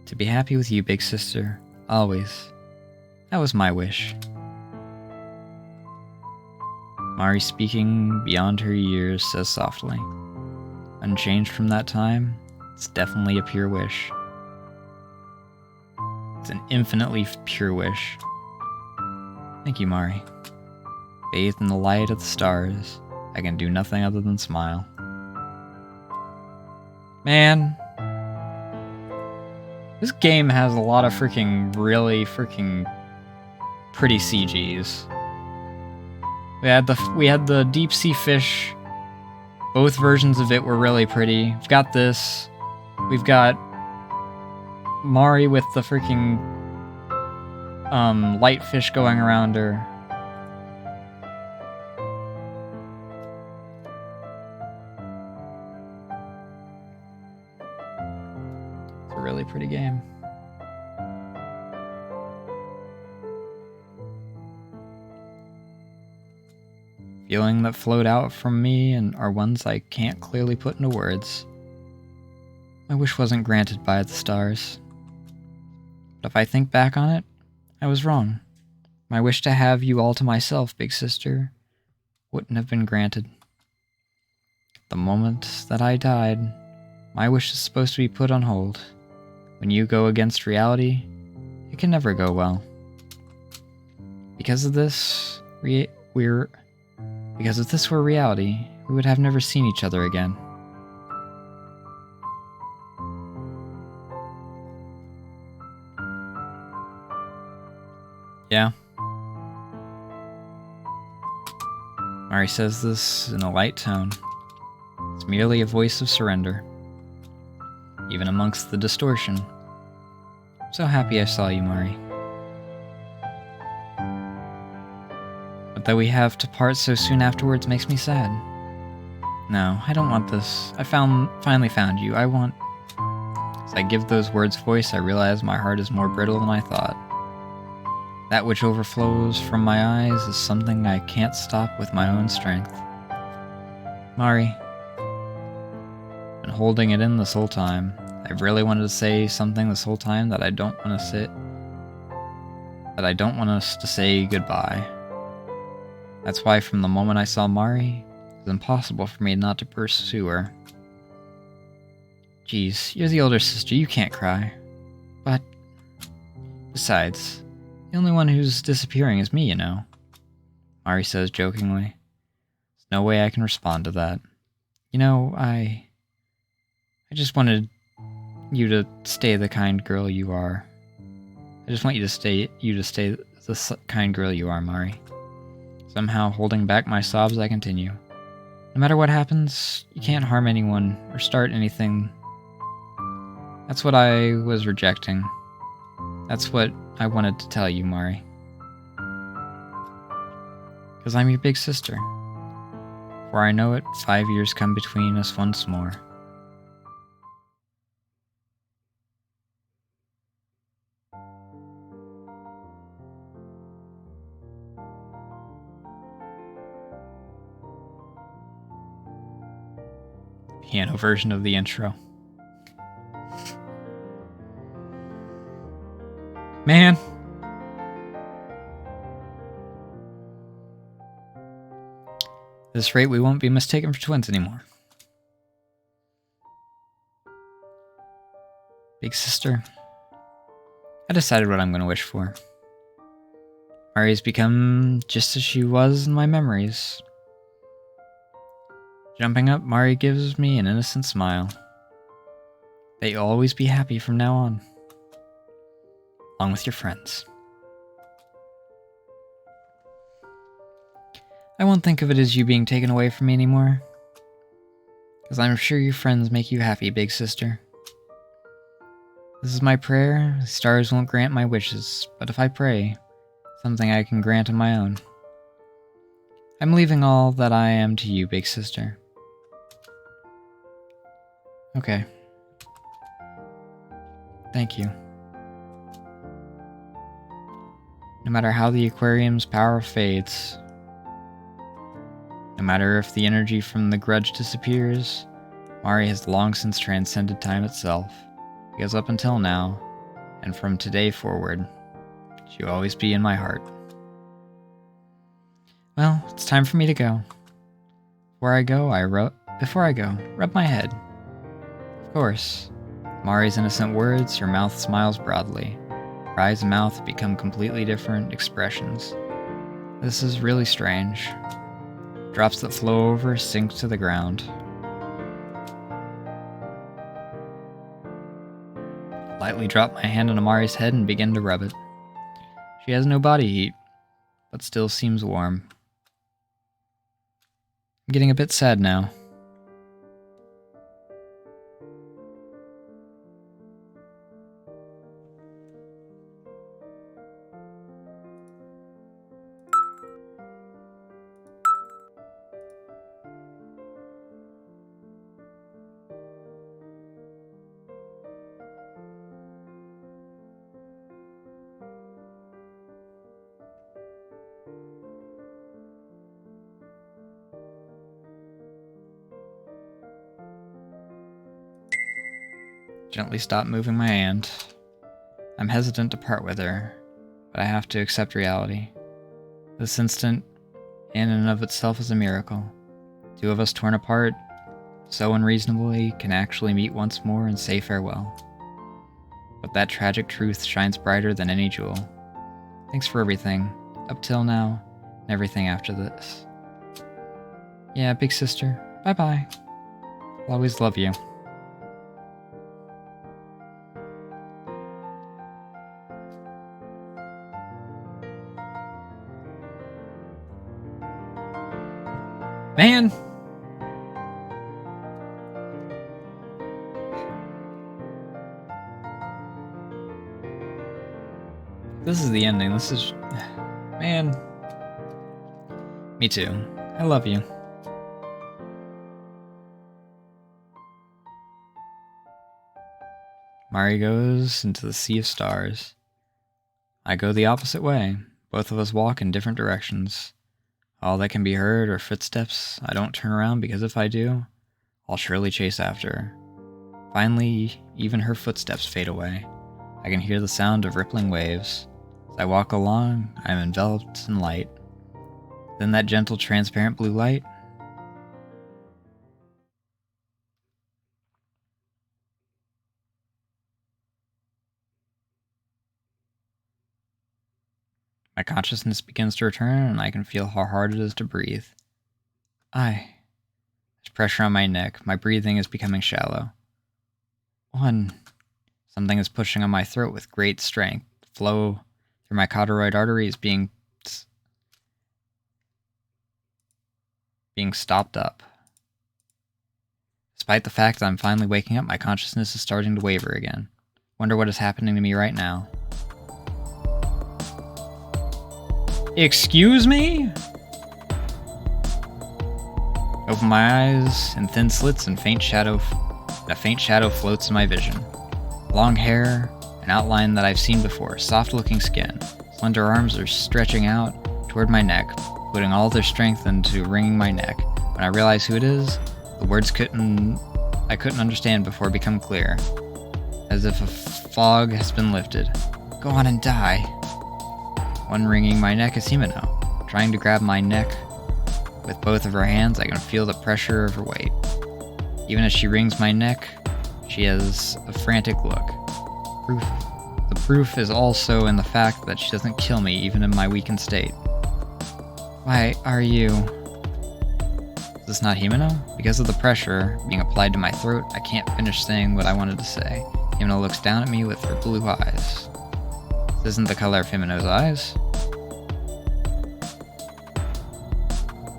To be happy with you, big sister, always. That was my wish. Mari, speaking beyond her years, says softly, unchanged from that time, it's definitely a pure wish. It's an infinitely pure wish. Thank you, Mari. Bathed in the light of the stars, I can do nothing other than smile. Man, this game has a lot of freaking really freaking pretty CGs. We had the deep sea fish. Both versions of it were really pretty. We've got this. We've got Mari with the freaking light fish going around her. pretty game. Feeling that flowed out from me and are ones I can't clearly put into words. My wish wasn't granted by the stars. But if I think back on it, I was wrong. My wish to have you all to myself, big sister, wouldn't have been granted. The moment that I died, my wish is supposed to be put on hold. When you go against reality, it can never go well. Because of this, were reality, we would have never seen each other again. Yeah. Mari says this in a light tone. It's merely a voice of surrender. Even amongst the distortion. I'm so happy I saw you, Mari. But that we have to part so soon afterwards makes me sad. No, I don't want this. I finally found you. As I give those words voice, I realize my heart is more brittle than I thought. That which overflows from my eyes is something I can't stop with my own strength. Mari, I've been holding it in this whole time. I've really wanted to say something this whole time that I don't want to say. That I don't want us to say goodbye. That's why from the moment I saw Mari, it was impossible for me not to pursue her. Geez, you're the older sister, you can't cry. But, besides, the only one who's disappearing is me, you know. Mari says jokingly. There's no way I can respond to that. You know, I just wanted you to stay the kind girl you are. I just want you to stay the kind girl you are, Mari. Somehow holding back my sobs, I continue. No matter what happens, you can't harm anyone or start anything. That's what I was rejecting. That's what I wanted to tell you, Mari. Because I'm your big sister. Before I know it, 5 years come between us once more. Piano version of the intro. Man. At this rate, we won't be mistaken for twins anymore. Big sister, I decided what I'm going to wish for. Mari's become just as she was in my memories. Jumping up, Mari gives me an innocent smile. That you'll always be happy from now on. Along with your friends. I won't think of it as you being taken away from me anymore. Because I'm sure your friends make you happy, big sister. This is my prayer. The stars won't grant my wishes, but if I pray, something I can grant on my own. I'm leaving all that I am to you, big sister. Okay. Thank you. No matter how the aquarium's power fades, no matter if the energy from the grudge disappears, Mari has long since transcended time itself, because up until now, and from today forward, she'll always be in my heart. Well, it's time for me to go. Before I go, rub my head. Of course, Mari's innocent words, her mouth smiles broadly. Her eyes and mouth become completely different expressions. This is really strange. Drops that flow over sink to the ground. Lightly drop my hand on Amari's head and begin to rub it. She has no body heat, but still seems warm. I'm getting a bit sad now. Gently stop moving my hand. I'm hesitant to part with her, but I have to accept reality. This instant, in and of itself, is a miracle. Two of us torn apart, so unreasonably, can actually meet once more and say farewell. But that tragic truth shines brighter than any jewel. Thanks for everything, up till now, and everything after this. Yeah, big sister, bye-bye. I'll always love you. Man! This is the ending. This is... Man. Me too. I love you. Mari goes into the sea of stars. I go the opposite way. Both of us walk in different directions. All that can be heard are footsteps. I don't turn around because if I do, I'll surely chase after her. Finally, even her footsteps fade away. I can hear the sound of rippling waves. As I walk along, I am enveloped in light. Then that gentle, transparent blue light. My consciousness begins to return, and I can feel how hard it is to breathe. There's pressure on my neck. My breathing is becoming shallow. Something is pushing on my throat with great strength. The flow through my carotid artery is being stopped up. Despite the fact that I'm finally waking up, my consciousness is starting to waver again. Wonder what is happening to me right now. Excuse me? Open my eyes, and thin slits and a faint shadow floats in my vision. Long hair, an outline that I've seen before, soft-looking skin. Slender arms are stretching out toward my neck, putting all their strength into wringing my neck. When I realize who it is, the words I couldn't understand before become clear, as if a fog has been lifted. Go on and die. One wringing my neck is Himeno, trying to grab my neck. With both of her hands, I can feel the pressure of her weight. Even as she wrings my neck, she has a frantic look. The proof is also in the fact that she doesn't kill me even in my weakened state. Why are you... Is this not Himeno? Because of the pressure being applied to my throat, I can't finish saying what I wanted to say. Himeno looks down at me with her blue eyes. This isn't the color of Himeno's eyes.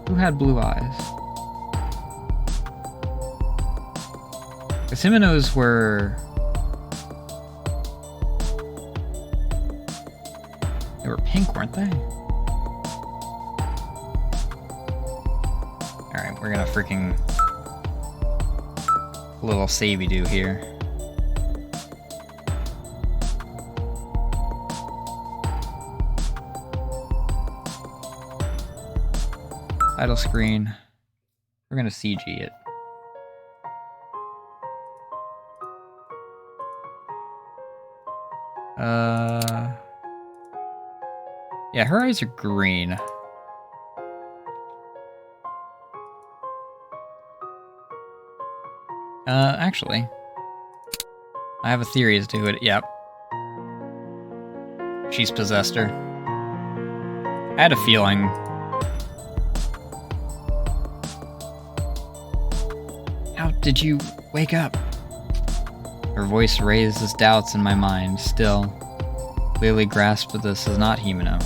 Who had blue eyes? Because Himeno's were... They were pink, weren't they? Alright, we're gonna freaking... A little savey-do here. Title screen. We're gonna CG it. Yeah, her eyes are green. Actually, I have a theory as to who it. Yep. She's possessed her. I had a feeling. How did you wake up? Her voice raises doubts in my mind. Still, clearly grasp that this is not Himeno.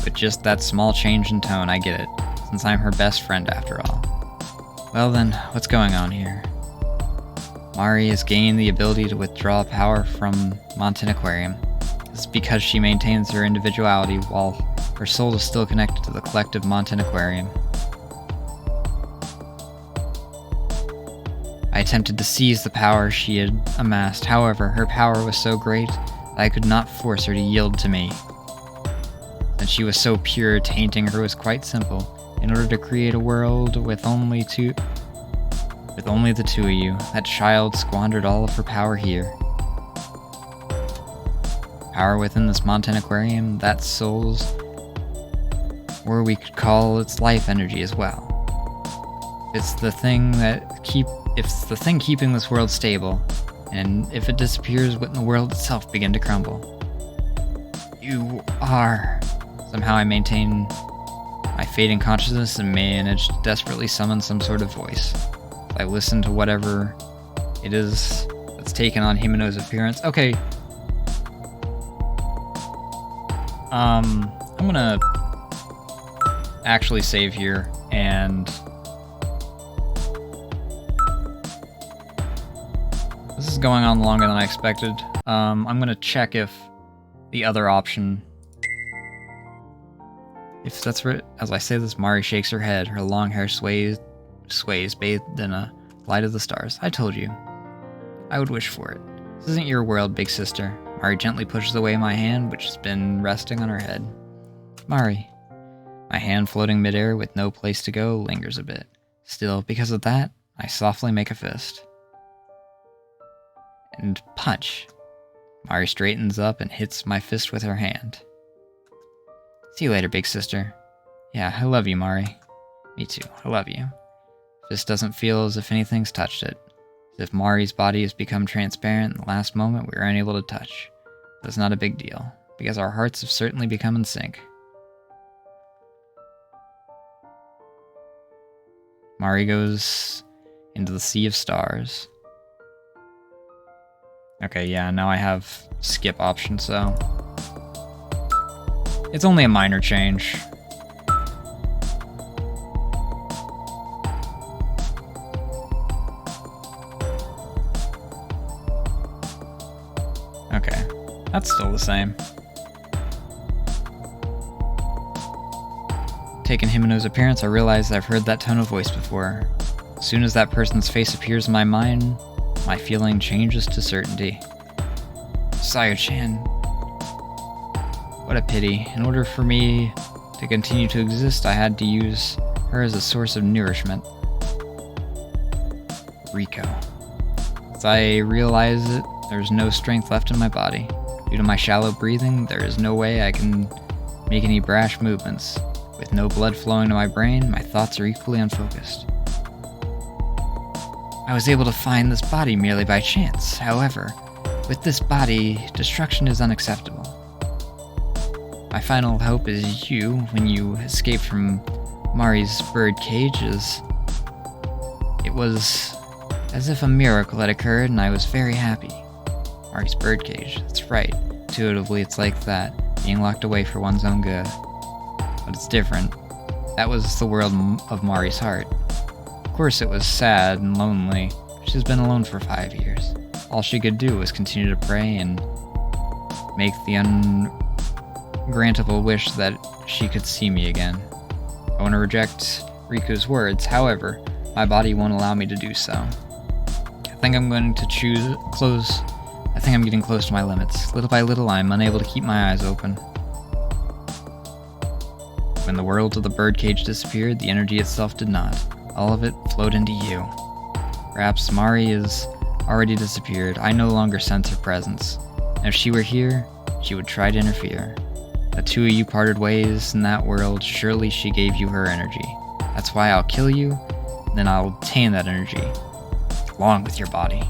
But just that small change in tone, I get it, since I'm her best friend after all. Well then, what's going on here? Mari has gained the ability to withdraw power from Mountain Aquarium. This is because she maintains her individuality while her soul is still connected to the collective Mountain Aquarium. I attempted to seize the power she had amassed. However, her power was so great that I could not force her to yield to me. Since she was so pure, tainting her was quite simple. in order to create a world with only the two of you. That child squandered all of her power here. Power within this Montan Aquarium, that soul's, or we could call its life energy as well. It's the thing keeping this world stable, and if it disappears, wouldn't the world itself begin to crumble? You are. Somehow I maintain my fading consciousness and manage to desperately summon some sort of voice. I listen to whatever it is that's taken on Himeno's appearance. Okay. I'm gonna actually save here, and this is going on longer than I expected. I'm gonna check if the other option, if that's right. As I say this, Mari shakes her head. Her long hair sways, bathed in a light of the stars. I told you. I would wish for it. This isn't your world, big sister. Mari gently pushes away my hand, which has been resting on her head. Mari. My hand floating midair with no place to go lingers a bit. Still, because of that, I softly make a fist. And punch. Mari straightens up and hits my fist with her hand. See you later, big sister. Yeah, I love you, Mari. Me too, I love you. Fist doesn't feel as if anything's touched it. As if Mari's body has become transparent in the last moment we were unable to touch. But it's not a big deal, because our hearts have certainly become in sync. Mari goes into the sea of stars. Okay, yeah, now I have skip option, so it's only a minor change. Okay, that's still the same. Taking Himeno's appearance, I realize I've heard that tone of voice before. As soon as that person's face appears in my mind, my feeling changes to certainty. Sayo-chan. What a pity. In order for me to continue to exist, I had to use her as a source of nourishment. Riko. As I realize it, there's no strength left in my body. Due to my shallow breathing, there is no way I can make any brash movements. With no blood flowing to my brain, my thoughts are equally unfocused. I was able to find this body merely by chance. However, with this body, destruction is unacceptable. My final hope is you, when you escape from Mari's bird cage, it was as if a miracle had occurred and I was very happy. Mari's bird cage, that's right. Intuitively, it's like that, being locked away for one's own good. But it's different. That was the world of Mari's heart. Of course, it was sad and lonely. She's been alone for 5 years. All she could do was continue to pray and make the ungrantable wish that she could see me again. I want to reject Riku's words, however, my body won't allow me to do so. I think I'm getting close to my limits. Little by little, I'm unable to keep my eyes open. When the world of the birdcage disappeared, the energy itself did not. All of it flowed into you. Perhaps Mari is already disappeared. I no longer sense her presence. And if she were here, she would try to interfere. The two of you parted ways in that world. Surely she gave you her energy. That's why I'll kill you, then I'll obtain that energy, along with your body.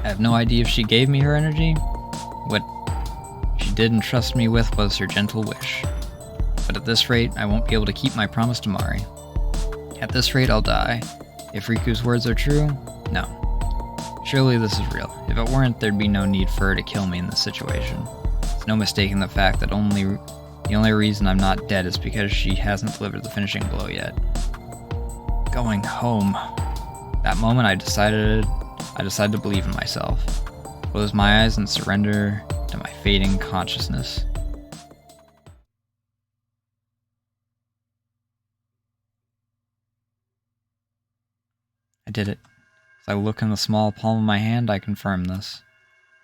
I have no idea if she gave me her energy. What she did entrust me with was her gentle wish. But at this rate, I won't be able to keep my promise to Mari. At this rate, I'll die. If Riku's words are true, no. Surely this is real. If it weren't, there'd be no need for her to kill me in this situation. There's no mistaking the fact that the only reason I'm not dead is because she hasn't delivered the finishing blow yet. Going home. That moment I decided to believe in myself. Close my eyes and surrender to my fading consciousness. I did it. As I look in the small palm of my hand, I confirm this.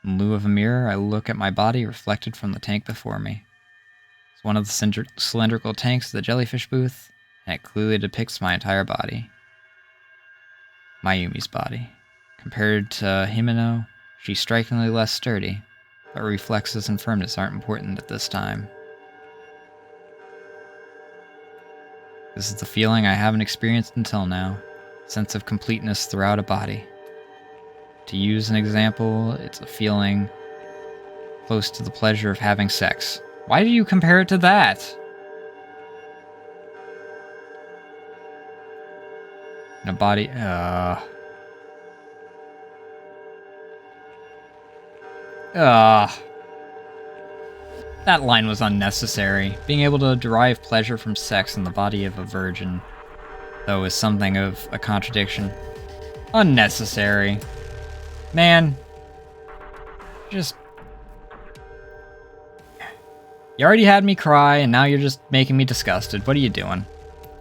In lieu of a mirror, I look at my body reflected from the tank before me. one of the cylindrical tanks of the jellyfish booth, and it clearly depicts my entire body. Mayumi's body. Compared to Himeno, she's strikingly less sturdy, but reflexes and firmness aren't important at this time. This is the feeling I haven't experienced until now, sense of completeness throughout a body. To use an example, it's a feeling close to the pleasure of having sex. Why do you compare it to that? In a body, that line was unnecessary. Being able to derive pleasure from sex in the body of a virgin, though, is something of a contradiction. Unnecessary. Man. Just... You already had me cry, and now you're just making me disgusted. What are you doing?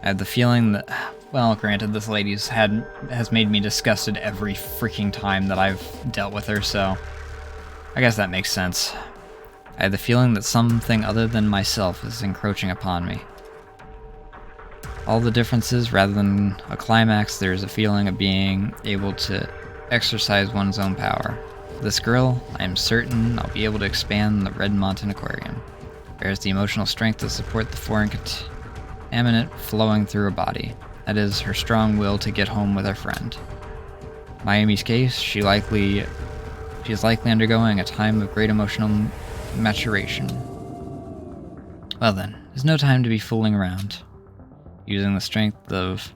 I have the feeling that... Well, granted, this lady's has made me disgusted every freaking time that I've dealt with her, so... I guess that makes sense. I have the feeling that something other than myself is encroaching upon me. All the differences, rather than a climax, there is a feeling of being able to exercise one's own power. For this girl, I am certain I'll be able to expand the Red Mountain Aquarium. Bears the emotional strength to support the foreign contaminant flowing through her body. That is, her strong will to get home with her friend. Mayumi's case, she is likely undergoing a time of great emotional maturation. Well then, there's no time to be fooling around. Using the strength of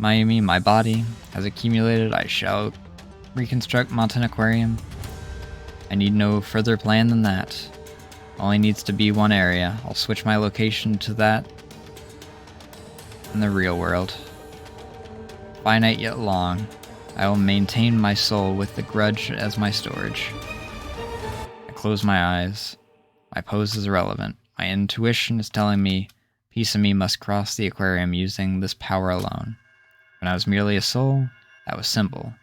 Mayumi, my body has accumulated, I shall reconstruct Mountain Aquarium. I need no further plan than that. Only needs to be one area. I'll switch my location to that in the real world. Finite yet long, I will maintain my soul with the grudge as my storage. I close my eyes. My pose is irrelevant. My intuition is telling me a piece of me must cross the aquarium using this power alone. When I was merely a soul, that was simple.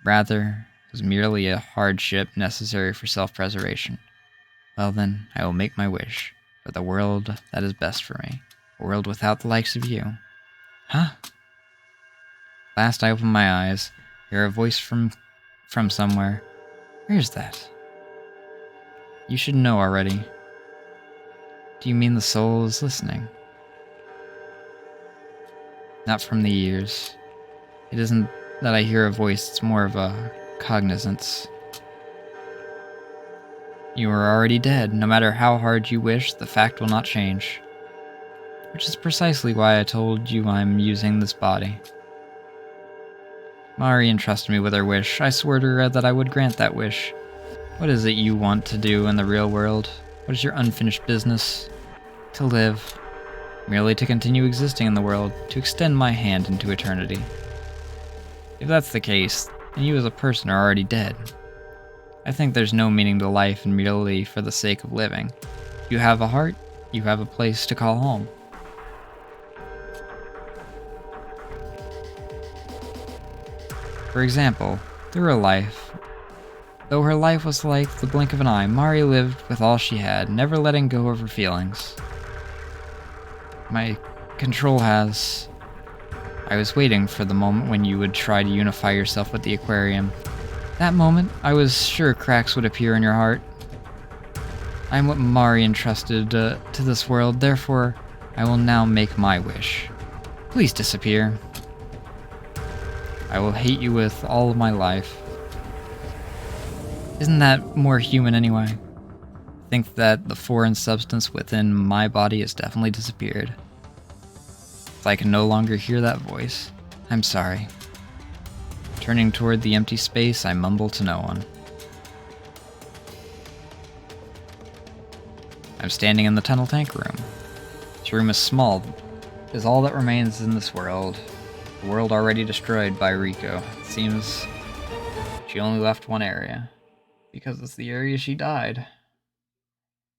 Rather, it was merely a hardship necessary for self-preservation. Well then, I will make my wish, for the world that is best for me. A world without the likes of you. Huh? Last I open my eyes, hear a voice from somewhere. Where's that? You should know already. Do you mean the soul is listening? Not from the ears. It isn't that I hear a voice, it's more of a cognizance. You are already dead. No matter how hard you wish, the fact will not change. Which is precisely why I told you I'm using this body. Mari entrusted me with her wish. I swore to her that I would grant that wish. What is it you want to do in the real world? What is your unfinished business? To live. Merely to continue existing in the world, to extend my hand into eternity. If that's the case, then you as a person are already dead. I think there's no meaning to life and merely for the sake of living. If you have a heart, you have a place to call home. For example, though her life was like the blink of an eye, Mari lived with all she had, never letting go of her feelings. My control has... I was waiting for the moment when you would try to unify yourself with the aquarium. That moment, I was sure cracks would appear in your heart. I am what Mari entrusted to this world, therefore I will now make my wish. Please disappear. I will hate you with all of my life. Isn't that more human anyway? I think that the foreign substance within my body has definitely disappeared. If I can no longer hear that voice, I'm sorry. Turning toward the empty space, I mumble to no one. I'm standing in the tunnel tank room. This room is small, is all that remains in this world. The world already destroyed by Riko. It seems she only left one area, because it's the area she died.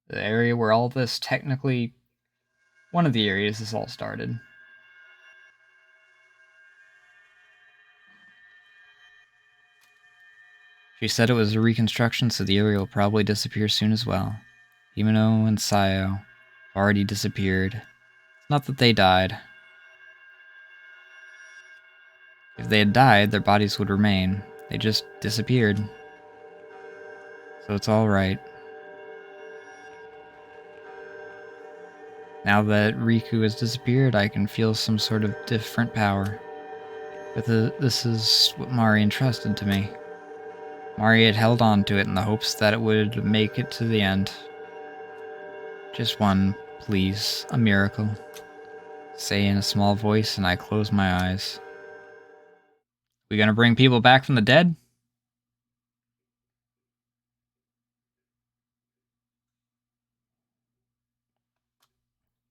The area where all this technically... one of the areas this all started. She said it was a reconstruction, so the area will probably disappear soon as well. Himeno and Sayo. already disappeared. It's not that they died. If they had died, their bodies would remain. They just disappeared. So it's alright. Now that Riku has disappeared, I can feel some sort of different power. But this is what Mari entrusted to me. Mari had held on to it in the hopes that it would make it to the end. Just one, please, a miracle. Say in a small voice, and I close my eyes. We gonna bring people back from the dead?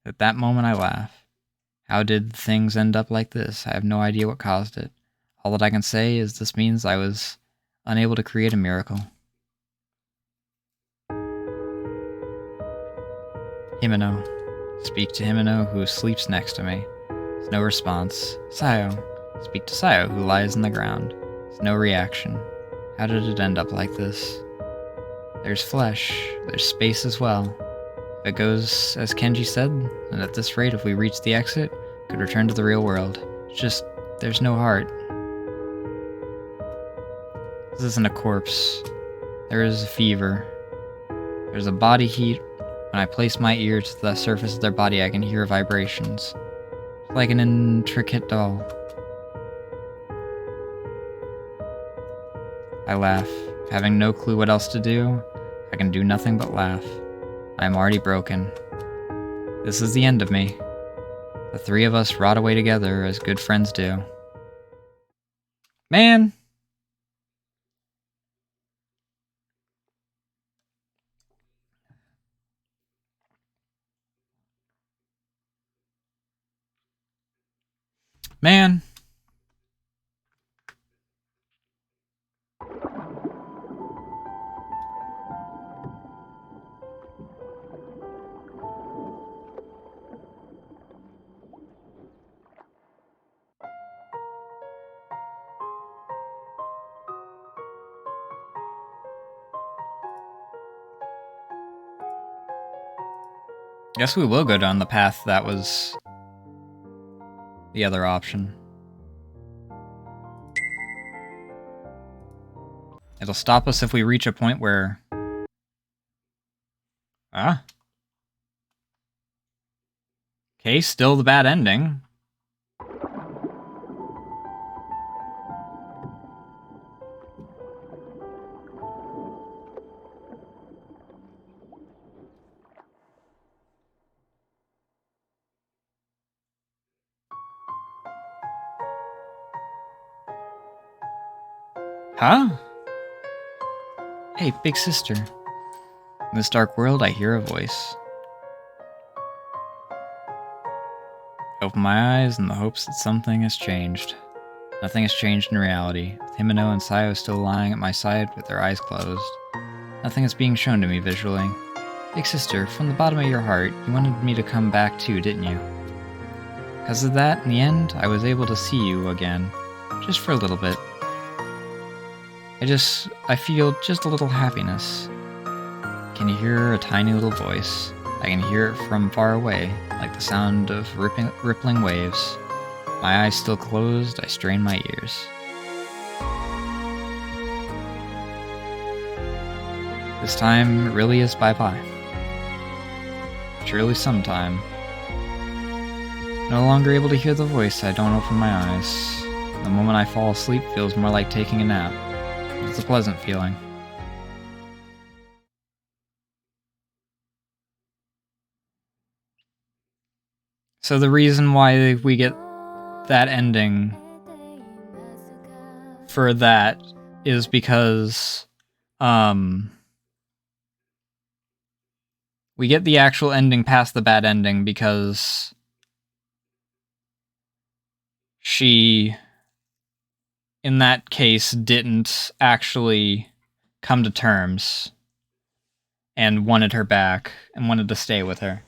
At that moment, I laugh. How did things end up like this? I have no idea what caused it. All that I can say is this means I was unable to create a miracle. Himeno. Speak to Himeno, who sleeps next to me. There's no response. Sayo. Speak to Sayo, who lies on the ground. There's no reaction. How did it end up like this? There's flesh. There's space as well. If it goes as Kenji said, and at this rate, if we reach the exit, could return to the real world. It's just, there's no heart. This isn't a corpse. There is a fever. There's a body heat. When I place my ear to the surface of their body, I can hear vibrations. It's like an intricate doll. I laugh. Having no clue what else to do, I can do nothing but laugh. I am already broken. This is the end of me. The three of us rot away together as good friends do. Man! Man! Guess we will go down the path that was the other option. It'll stop us if we reach a point where... Ah? Okay, still the bad ending. Huh? Hey, big sister. In this dark world, I hear a voice. I open my eyes in the hopes that something has changed. Nothing has changed in reality, with Himeno and Sayo still lying at my side with their eyes closed. Nothing is being shown to me visually. Big sister, from the bottom of your heart, you wanted me to come back too, didn't you? Because of that, in the end, I was able to see you again. Just for a little bit. I feel just a little happiness. Can you hear a tiny little voice? I can hear it from far away, like the sound of rippling waves. My eyes still closed, I strain my ears. This time, it really is bye-bye. Surely sometime. No longer able to hear the voice, I don't open my eyes. The moment I fall asleep feels more like taking a nap. It's a pleasant feeling. So the reason why we get that ending for that is because we get the actual ending past the bad ending because she, in that case, didn't actually come to terms and wanted her back and wanted to stay with her.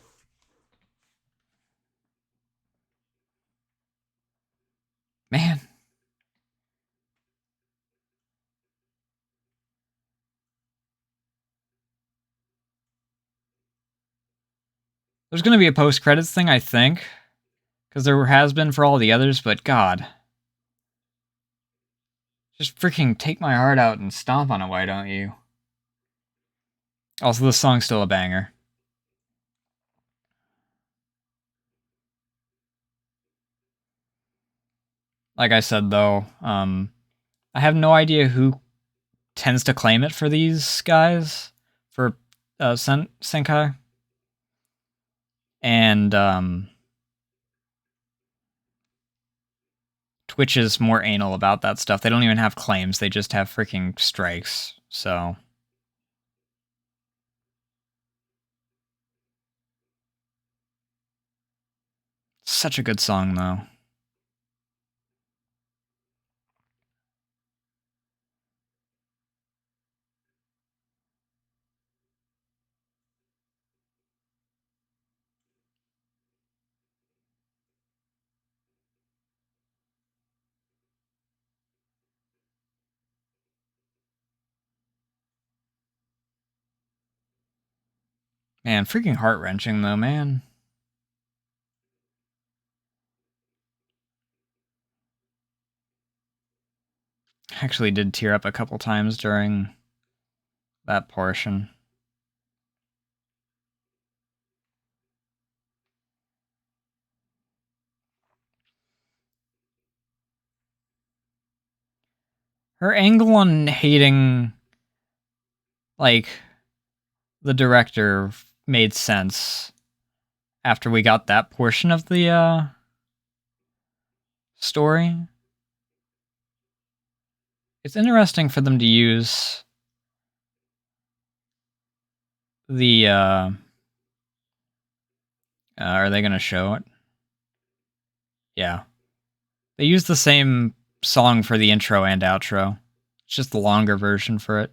Man. There's gonna be a post-credits thing, I think. Because there has been for all the others, but God. Just freaking take my heart out and stomp on it, why don't you? Also, this song's still a banger. Like I said, though, I have no idea who tends to claim it for these guys, for Senkai. And Twitch is more anal about that stuff. They don't even have claims, they just have freaking strikes, so... Such a good song, though. Man, freaking heart-wrenching, though, man. Actually did tear up a couple times during that portion. Her angle on hating, like, the director made sense after we got that portion of the story. It's interesting for them to use the are they gonna show it? Yeah. They use the same song for the intro and outro. It's just the longer version for it.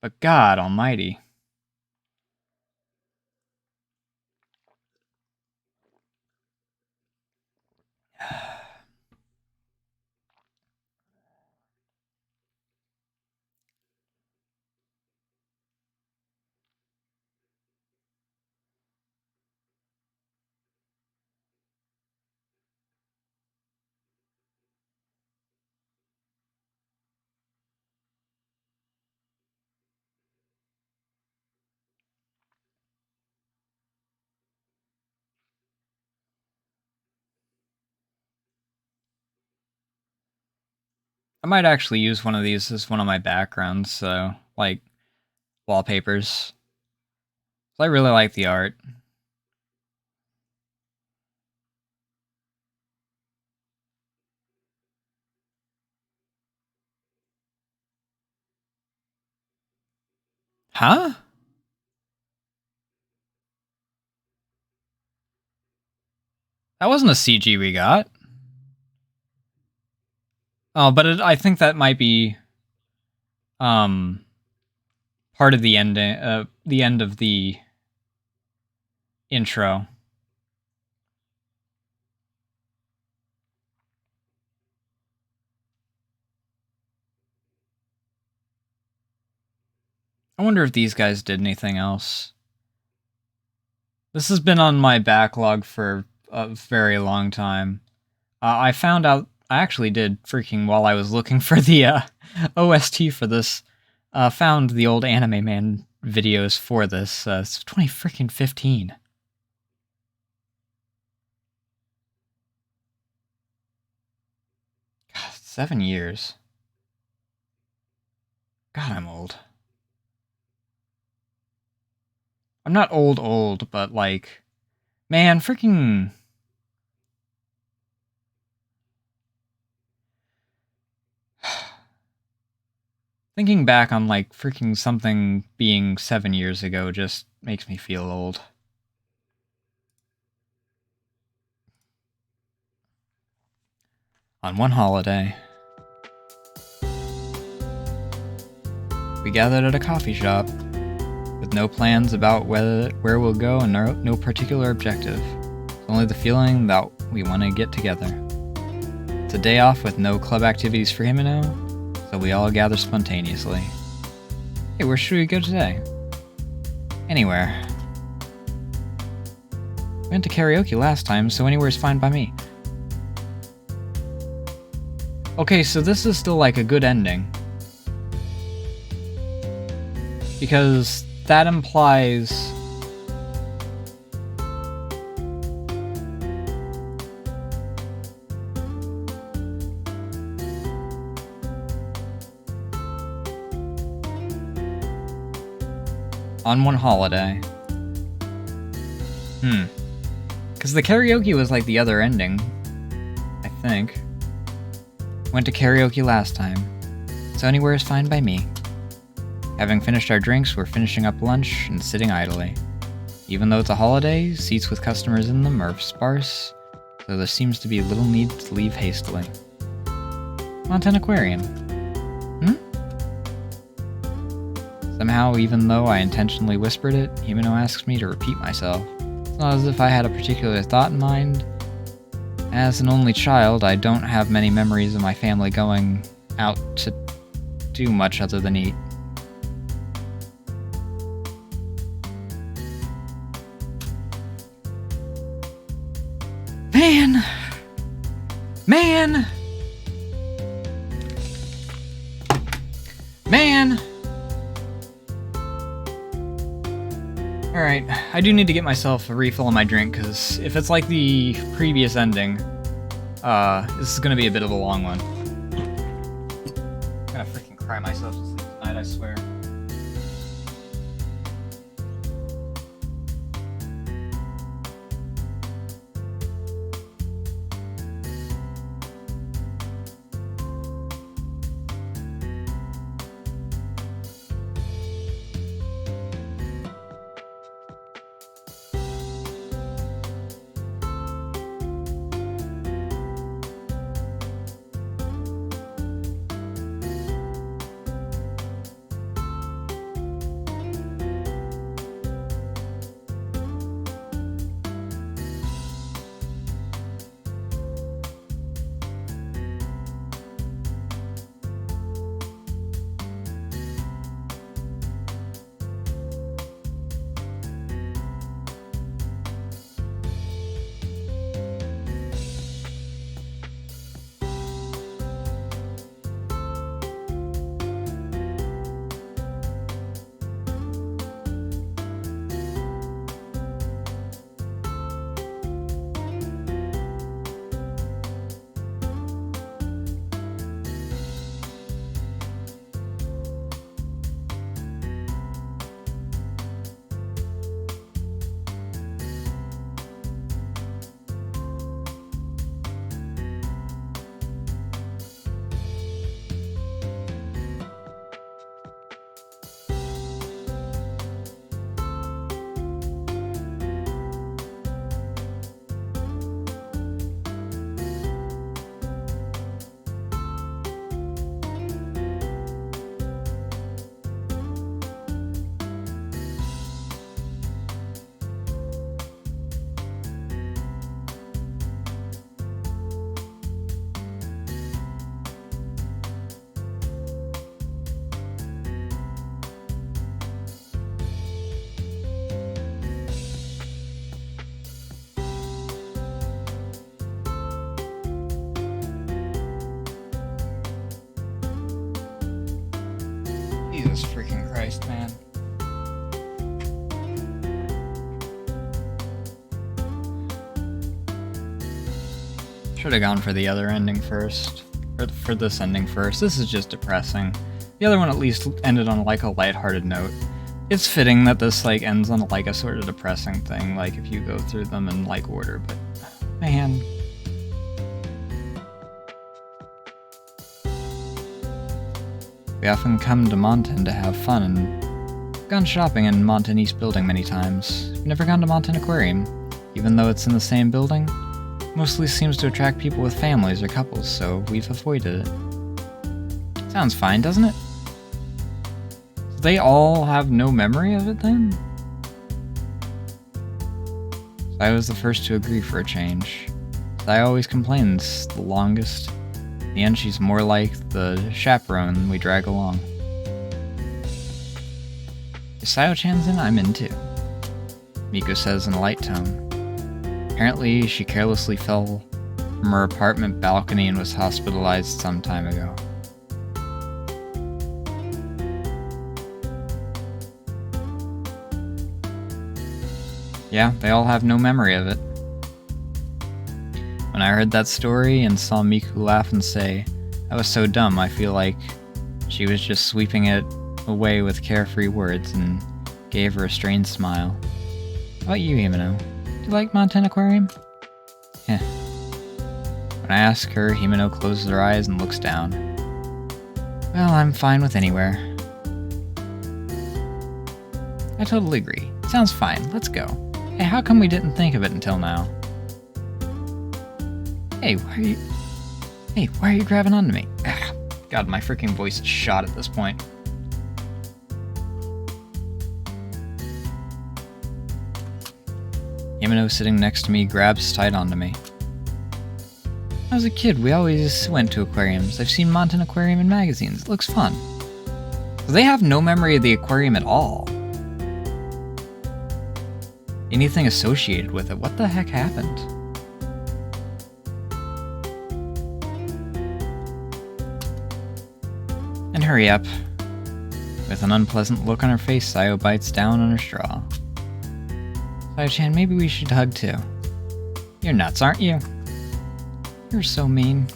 But God almighty. I might actually use one of these as one of my backgrounds, so, like, wallpapers. I really like the art. Huh? That wasn't a CG we got. Oh, but I think that might be part of the ending, the end of the intro. I wonder if these guys did anything else. This has been on my backlog for a very long time. I found out, I actually did freaking, while I was looking for the OST for this, found the old Anime Man videos for this. It's 2015. God, 7 years. God, I'm old. I'm not old, but like, man, freaking... Thinking back on like freaking something being 7 years ago just makes me feel old. On one holiday, we gathered at a coffee shop with no plans about where we'll go and no particular objective. only the feeling that we want to get together. It's a day off with no club activities for Himeno, so we all gather spontaneously. Hey, where should we go today? Anywhere. We went to karaoke last time, so anywhere is fine by me. Okay, so this is still like a good ending. Because that implies... on one holiday. Because the karaoke was like the other ending, I think. Went to karaoke last time, so anywhere is fine by me. Having finished our drinks, we're finishing up lunch and sitting idly. Even though it's a holiday, seats with customers in them are sparse, so there seems to be little need to leave hastily. Monten Aquarium. Somehow, even though I intentionally whispered it, Himeno asks me to repeat myself. It's not as if I had a particular thought in mind. As an only child, I don't have many memories of my family going out to do much other than eat. Man! Alright, I do need to get myself a refill on my drink, because if it's like the previous ending, this is gonna be a bit of a long one. I'm gonna freaking cry myself to sleep tonight, I swear. Jesus freaking Christ, man. Should have gone for the other ending first. Or for this ending first. This is just depressing. The other one at least ended on like a lighthearted note. It's fitting that this like ends on like a sort of depressing thing, like if you go through them in like order, but man. We often come to Monten to have fun, and we've gone shopping in Monten East Building many times. We've never gone to Monten Aquarium, even though it's in the same building. Mostly seems to attract people with families or couples, so we've avoided it. Sounds fine, doesn't it? They all have no memory of it then? I was the first to agree for a change. I always complains the longest. In the end, she's more like the chaperone we drag along. If Sayo-chan's in, I'm in too, Miko says in a light tone. Apparently, she carelessly fell from her apartment balcony and was hospitalized some time ago. Yeah, they all have no memory of it. When I heard that story and saw Miku laugh and say, "That was so dumb," I feel like she was just sweeping it away with carefree words and gave her a strained smile. How about you, Himeno? Do you like Mountain Aquarium? Heh. When I ask her, Himeno closes her eyes and looks down. Well, I'm fine with anywhere. I totally agree. Sounds fine. Let's go. Hey, how come we didn't think of it until now? Hey, why are you grabbing onto me? God, my freaking voice is shot at this point. Himeno sitting next to me grabs tight onto me. As a kid, we always went to aquariums. I've seen Mountain Aquarium in magazines. It looks fun. So they have no memory of the aquarium at all. Anything associated with it. What the heck happened? And hurry up. With an unpleasant look on her face, Sayo bites down on her straw. Sayo-chan, maybe we should hug too. You're nuts, aren't you? You're so mean.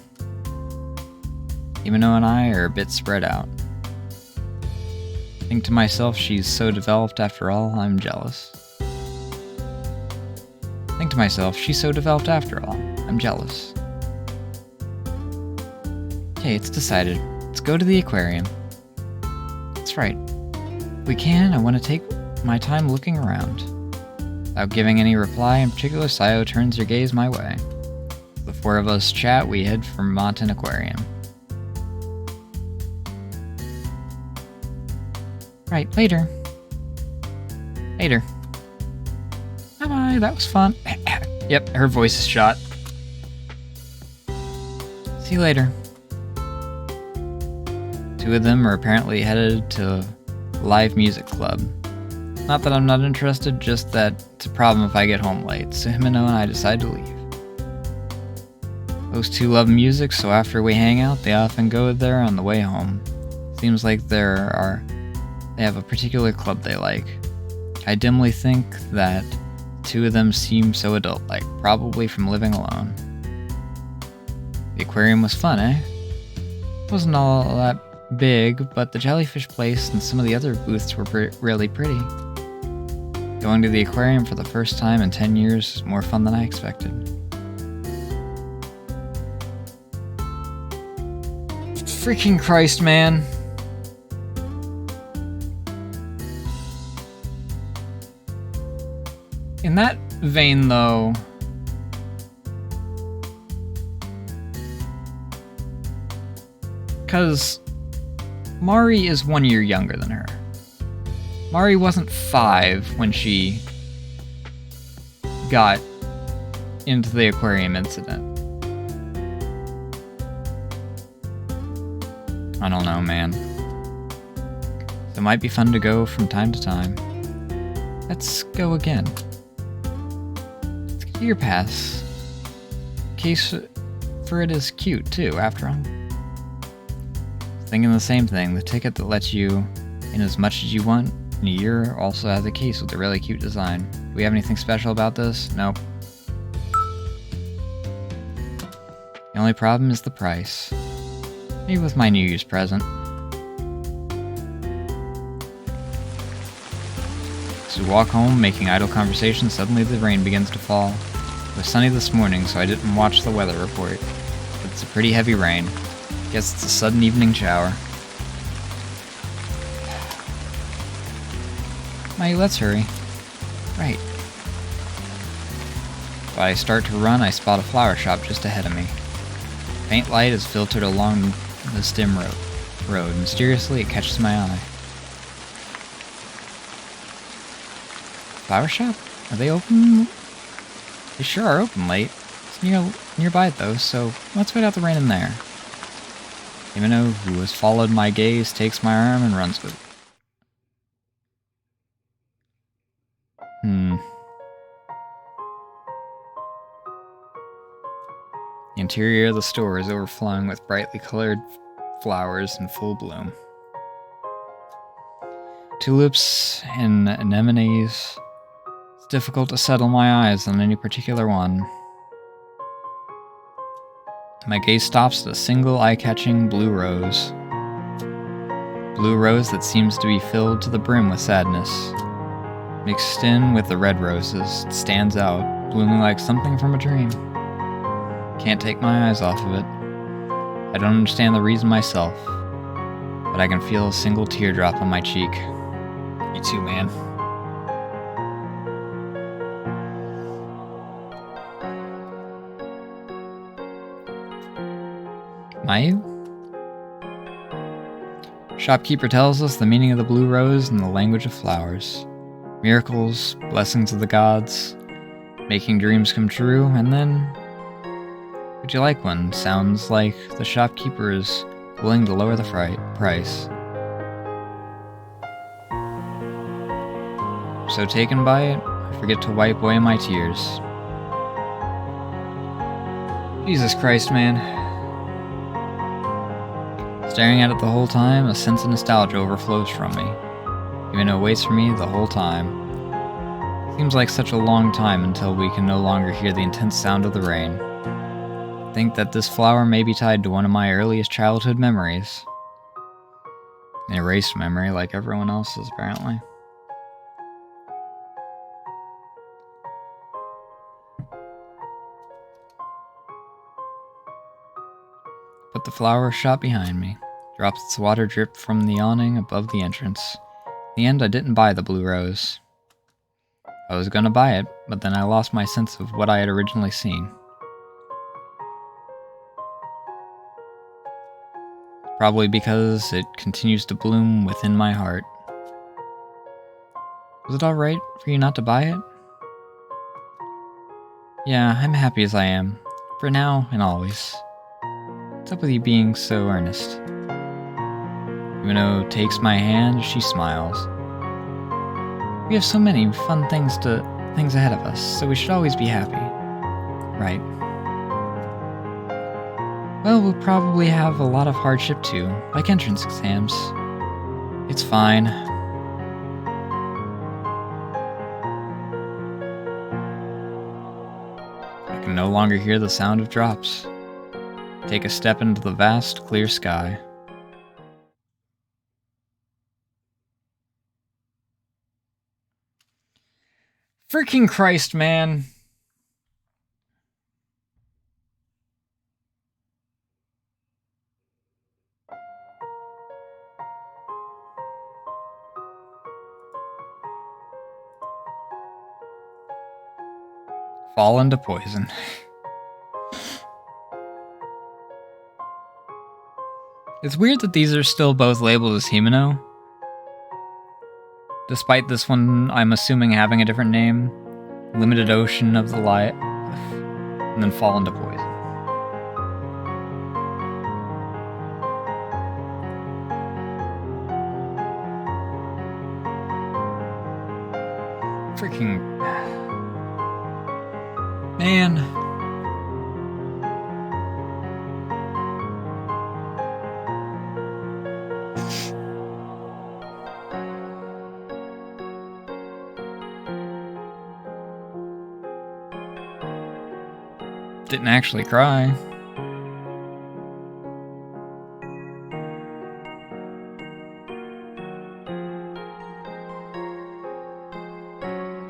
Himeno and I are a bit spread out. Think to myself, she's so developed after all, I'm jealous. Think to myself, she's so developed after all, I'm jealous. Okay, it's decided. Let's go to the aquarium. That's right. If we can, I want to take my time looking around. Without giving any reply in particular, Sayo turns her gaze my way. The four of us chat, we head for Mountain Aquarium. Right, later. Later. Bye-bye, that was fun. Yep, her voice is shot. See you later. Two of them are apparently headed to Live Music Club. Not that I'm not interested, just that it's a problem if I get home late, so Himeno and I decide to leave. Those two love music, so after we hang out, they often go there on the way home. Seems like they have a particular club they like. I dimly think that two of them seem so adult-like, probably from living alone. The aquarium was fun, eh? It wasn't all that big, but the jellyfish place and some of the other booths were really pretty. Going to the aquarium for the first time in 10 years is more fun than I expected. Freaking Christ, man. In that vein, though, because Mari is 1 year younger than her. Mari wasn't 5 when she got into the aquarium incident. I don't know, man. So it might be fun to go from time to time. Let's go again. Let's get your pass. Case for it is cute, too, after all. Thinking the same thing. The ticket that lets you in as much as you want in a year also has a case with a really cute design. Do we have anything special about this? Nope. The only problem is the price. Maybe with my New Year's present. As we walk home, making idle conversation, suddenly the rain begins to fall. It was sunny this morning, so I didn't watch the weather report. But it's a pretty heavy rain. Guess it's a sudden evening shower. Maggie, let's hurry. Right. While I start to run, I spot a flower shop just ahead of me. Faint light is filtered along this dim road. Mysteriously, it catches my eye. Flower shop? Are they open They sure are open late. It's nearby though, so let's wait out the rain in there. Himeno, who has followed my gaze, takes my arm and runs with it. The interior of the store is overflowing with brightly colored flowers in full bloom. Tulips and anemones. It's difficult to settle my eyes on any particular one. My gaze stops at a single eye-catching blue rose. Blue rose that seems to be filled to the brim with sadness. Mixed in with the red roses, it stands out, blooming like something from a dream. Can't take my eyes off of it. I don't understand the reason myself, but I can feel a single teardrop on my cheek. You too, man. Mayu? Shopkeeper tells us the meaning of the blue rose in the language of flowers. Miracles, blessings of the gods, making dreams come true, and then... Would you like one? Sounds like the shopkeeper is willing to lower the price. So taken by it, I forget to wipe away my tears. Jesus Christ, man. Staring at it the whole time, a sense of nostalgia overflows from me. Even though it waits for me the whole time. Seems like such a long time until we can no longer hear the intense sound of the rain. I think that this flower may be tied to one of my earliest childhood memories. An erased memory like everyone else's, apparently. But the flower shot behind me, drops its water drip from the awning above the entrance. In the end, I didn't buy the blue rose. I was gonna buy it, but then I lost my sense of what I had originally seen. Probably because it continues to bloom within my heart. Was it alright for you not to buy it? Yeah, I'm happy as I am. For now and always. What's up with you being so earnest? Himeno takes my hand, she smiles. We have so many fun things ahead of us, so we should always be happy. Right. Well, we'll probably have a lot of hardship too, like entrance exams. It's fine. I can no longer hear the sound of drops. Take a step into the vast, clear sky. Freaking Christ, man. Fall into poison. It's weird that these are still both labeled as Himeno. Despite this one, I'm assuming having a different name. Limited Ocean of the Light. And then Fall into Poison. Freaking... Man. Didn't actually cry.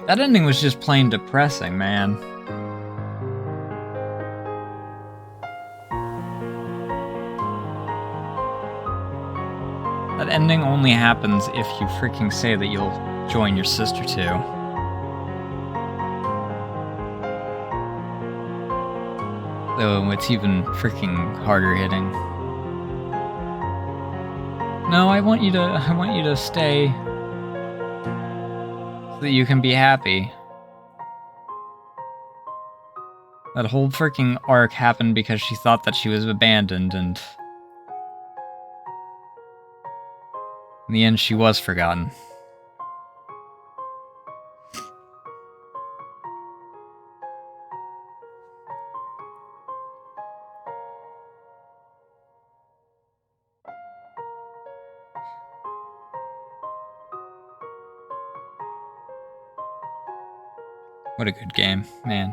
That ending was just plain depressing, man. That ending only happens if you freaking say that you'll join your sister too. So it's even freaking harder hitting. No, I want you to stay so that you can be happy. That whole freaking arc happened because she thought that she was abandoned, and in the end she was forgotten. What a good game, man.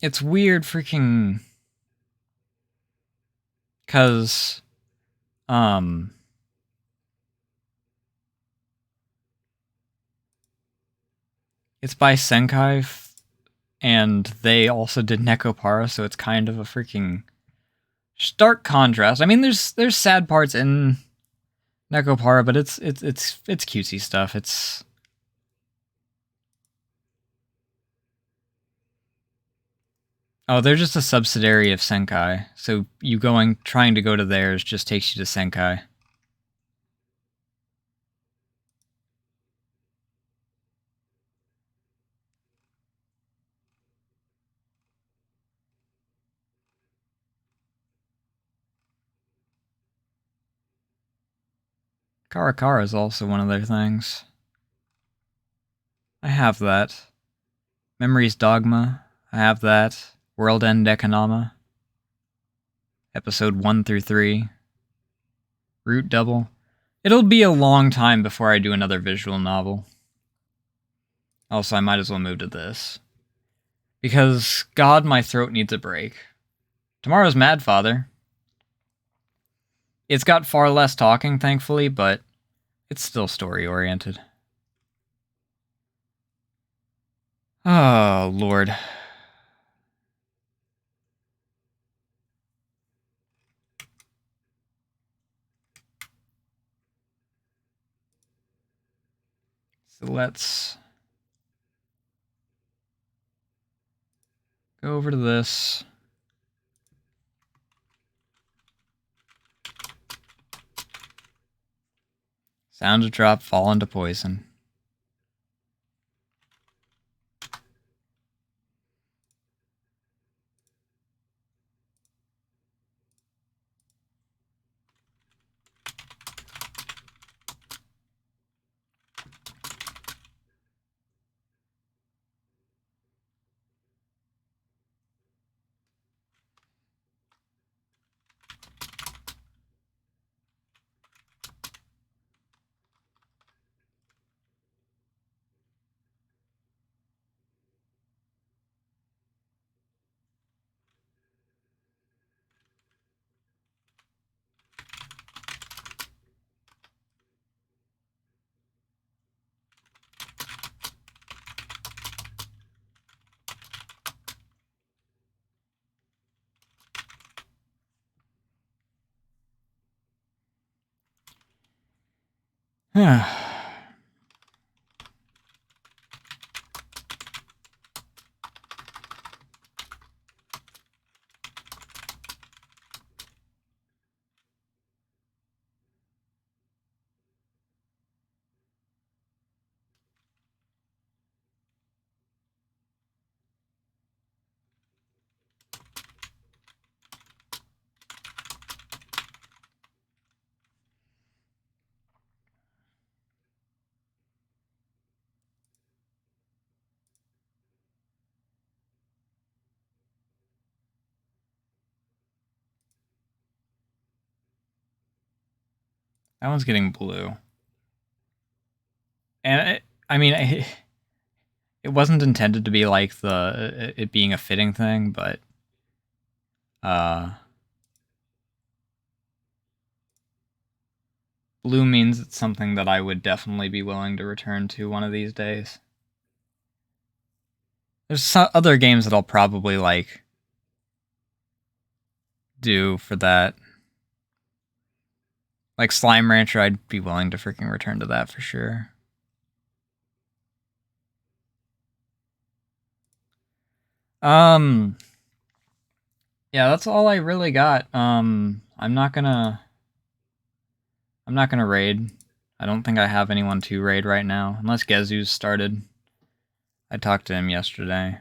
It's weird freaking... Cause... It's by Senkai, and they also did Nekopara, so it's kind of a freaking stark contrast. I mean, there's sad parts in Nekopara, but it's cutesy stuff. It's... Oh, they're just a subsidiary of Senkai, so you trying to go to theirs just takes you to Senkai. Karakara is also one of their things. I have that. Memory's Dogma, I have that. World End Ekonoma. Episode 1 through 3. Root Double. It'll be a long time before I do another visual novel. Also, I might as well move to this. Because, God, my throat needs a break. Tomorrow's Mad Father. It's got far less talking, thankfully, but it's still story-oriented. Oh, Lord. So let's go over to this. Sound a drop, fall into poison. That one's getting blue. And it wasn't intended to be like it being a fitting thing, but blue means it's something that I would definitely be willing to return to one of these days. There's some other games that I'll probably like do for that. Like Slime Rancher, I'd be willing to freaking return to that for sure. Yeah, that's all I really got. I'm not gonna raid. I don't think I have anyone to raid right now, unless Gezu's started. I talked to him yesterday.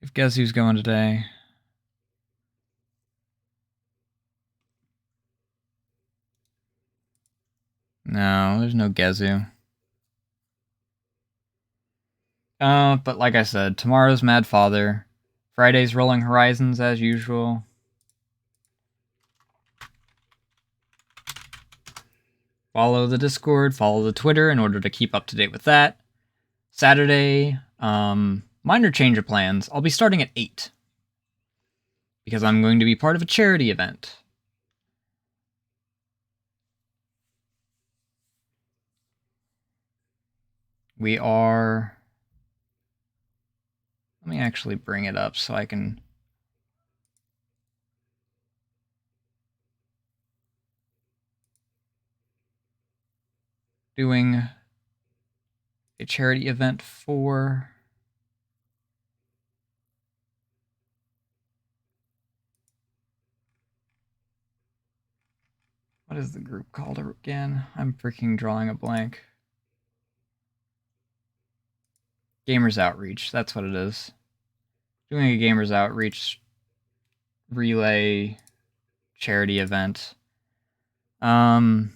If Gezu's going today... No, there's no Gezu. But like I said, tomorrow's Mad Father. Friday's Rolling Horizons as usual. Follow the Discord, follow the Twitter in order to keep up to date with that. Saturday, minor change of plans. I'll be starting at 8. Because I'm going to be part of a charity event. We are... Let me actually bring it up so I can... Doing a charity event for... What is the group called again? I'm freaking drawing a blank. Gamers Outreach, that's what it is. Doing a Gamers Outreach relay charity event. I'm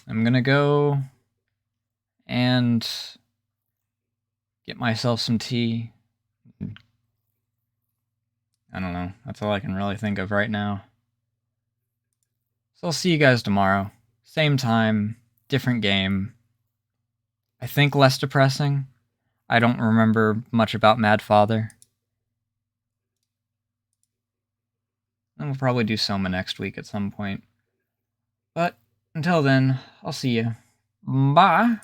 gonna go and get myself some tea. I don't know. That's all I can really think of right now. So I'll see you guys tomorrow. Same time, different game. I think less depressing. I don't remember much about Mad Father. And we'll probably do Soma next week at some point. But until then, I'll see you. Bye!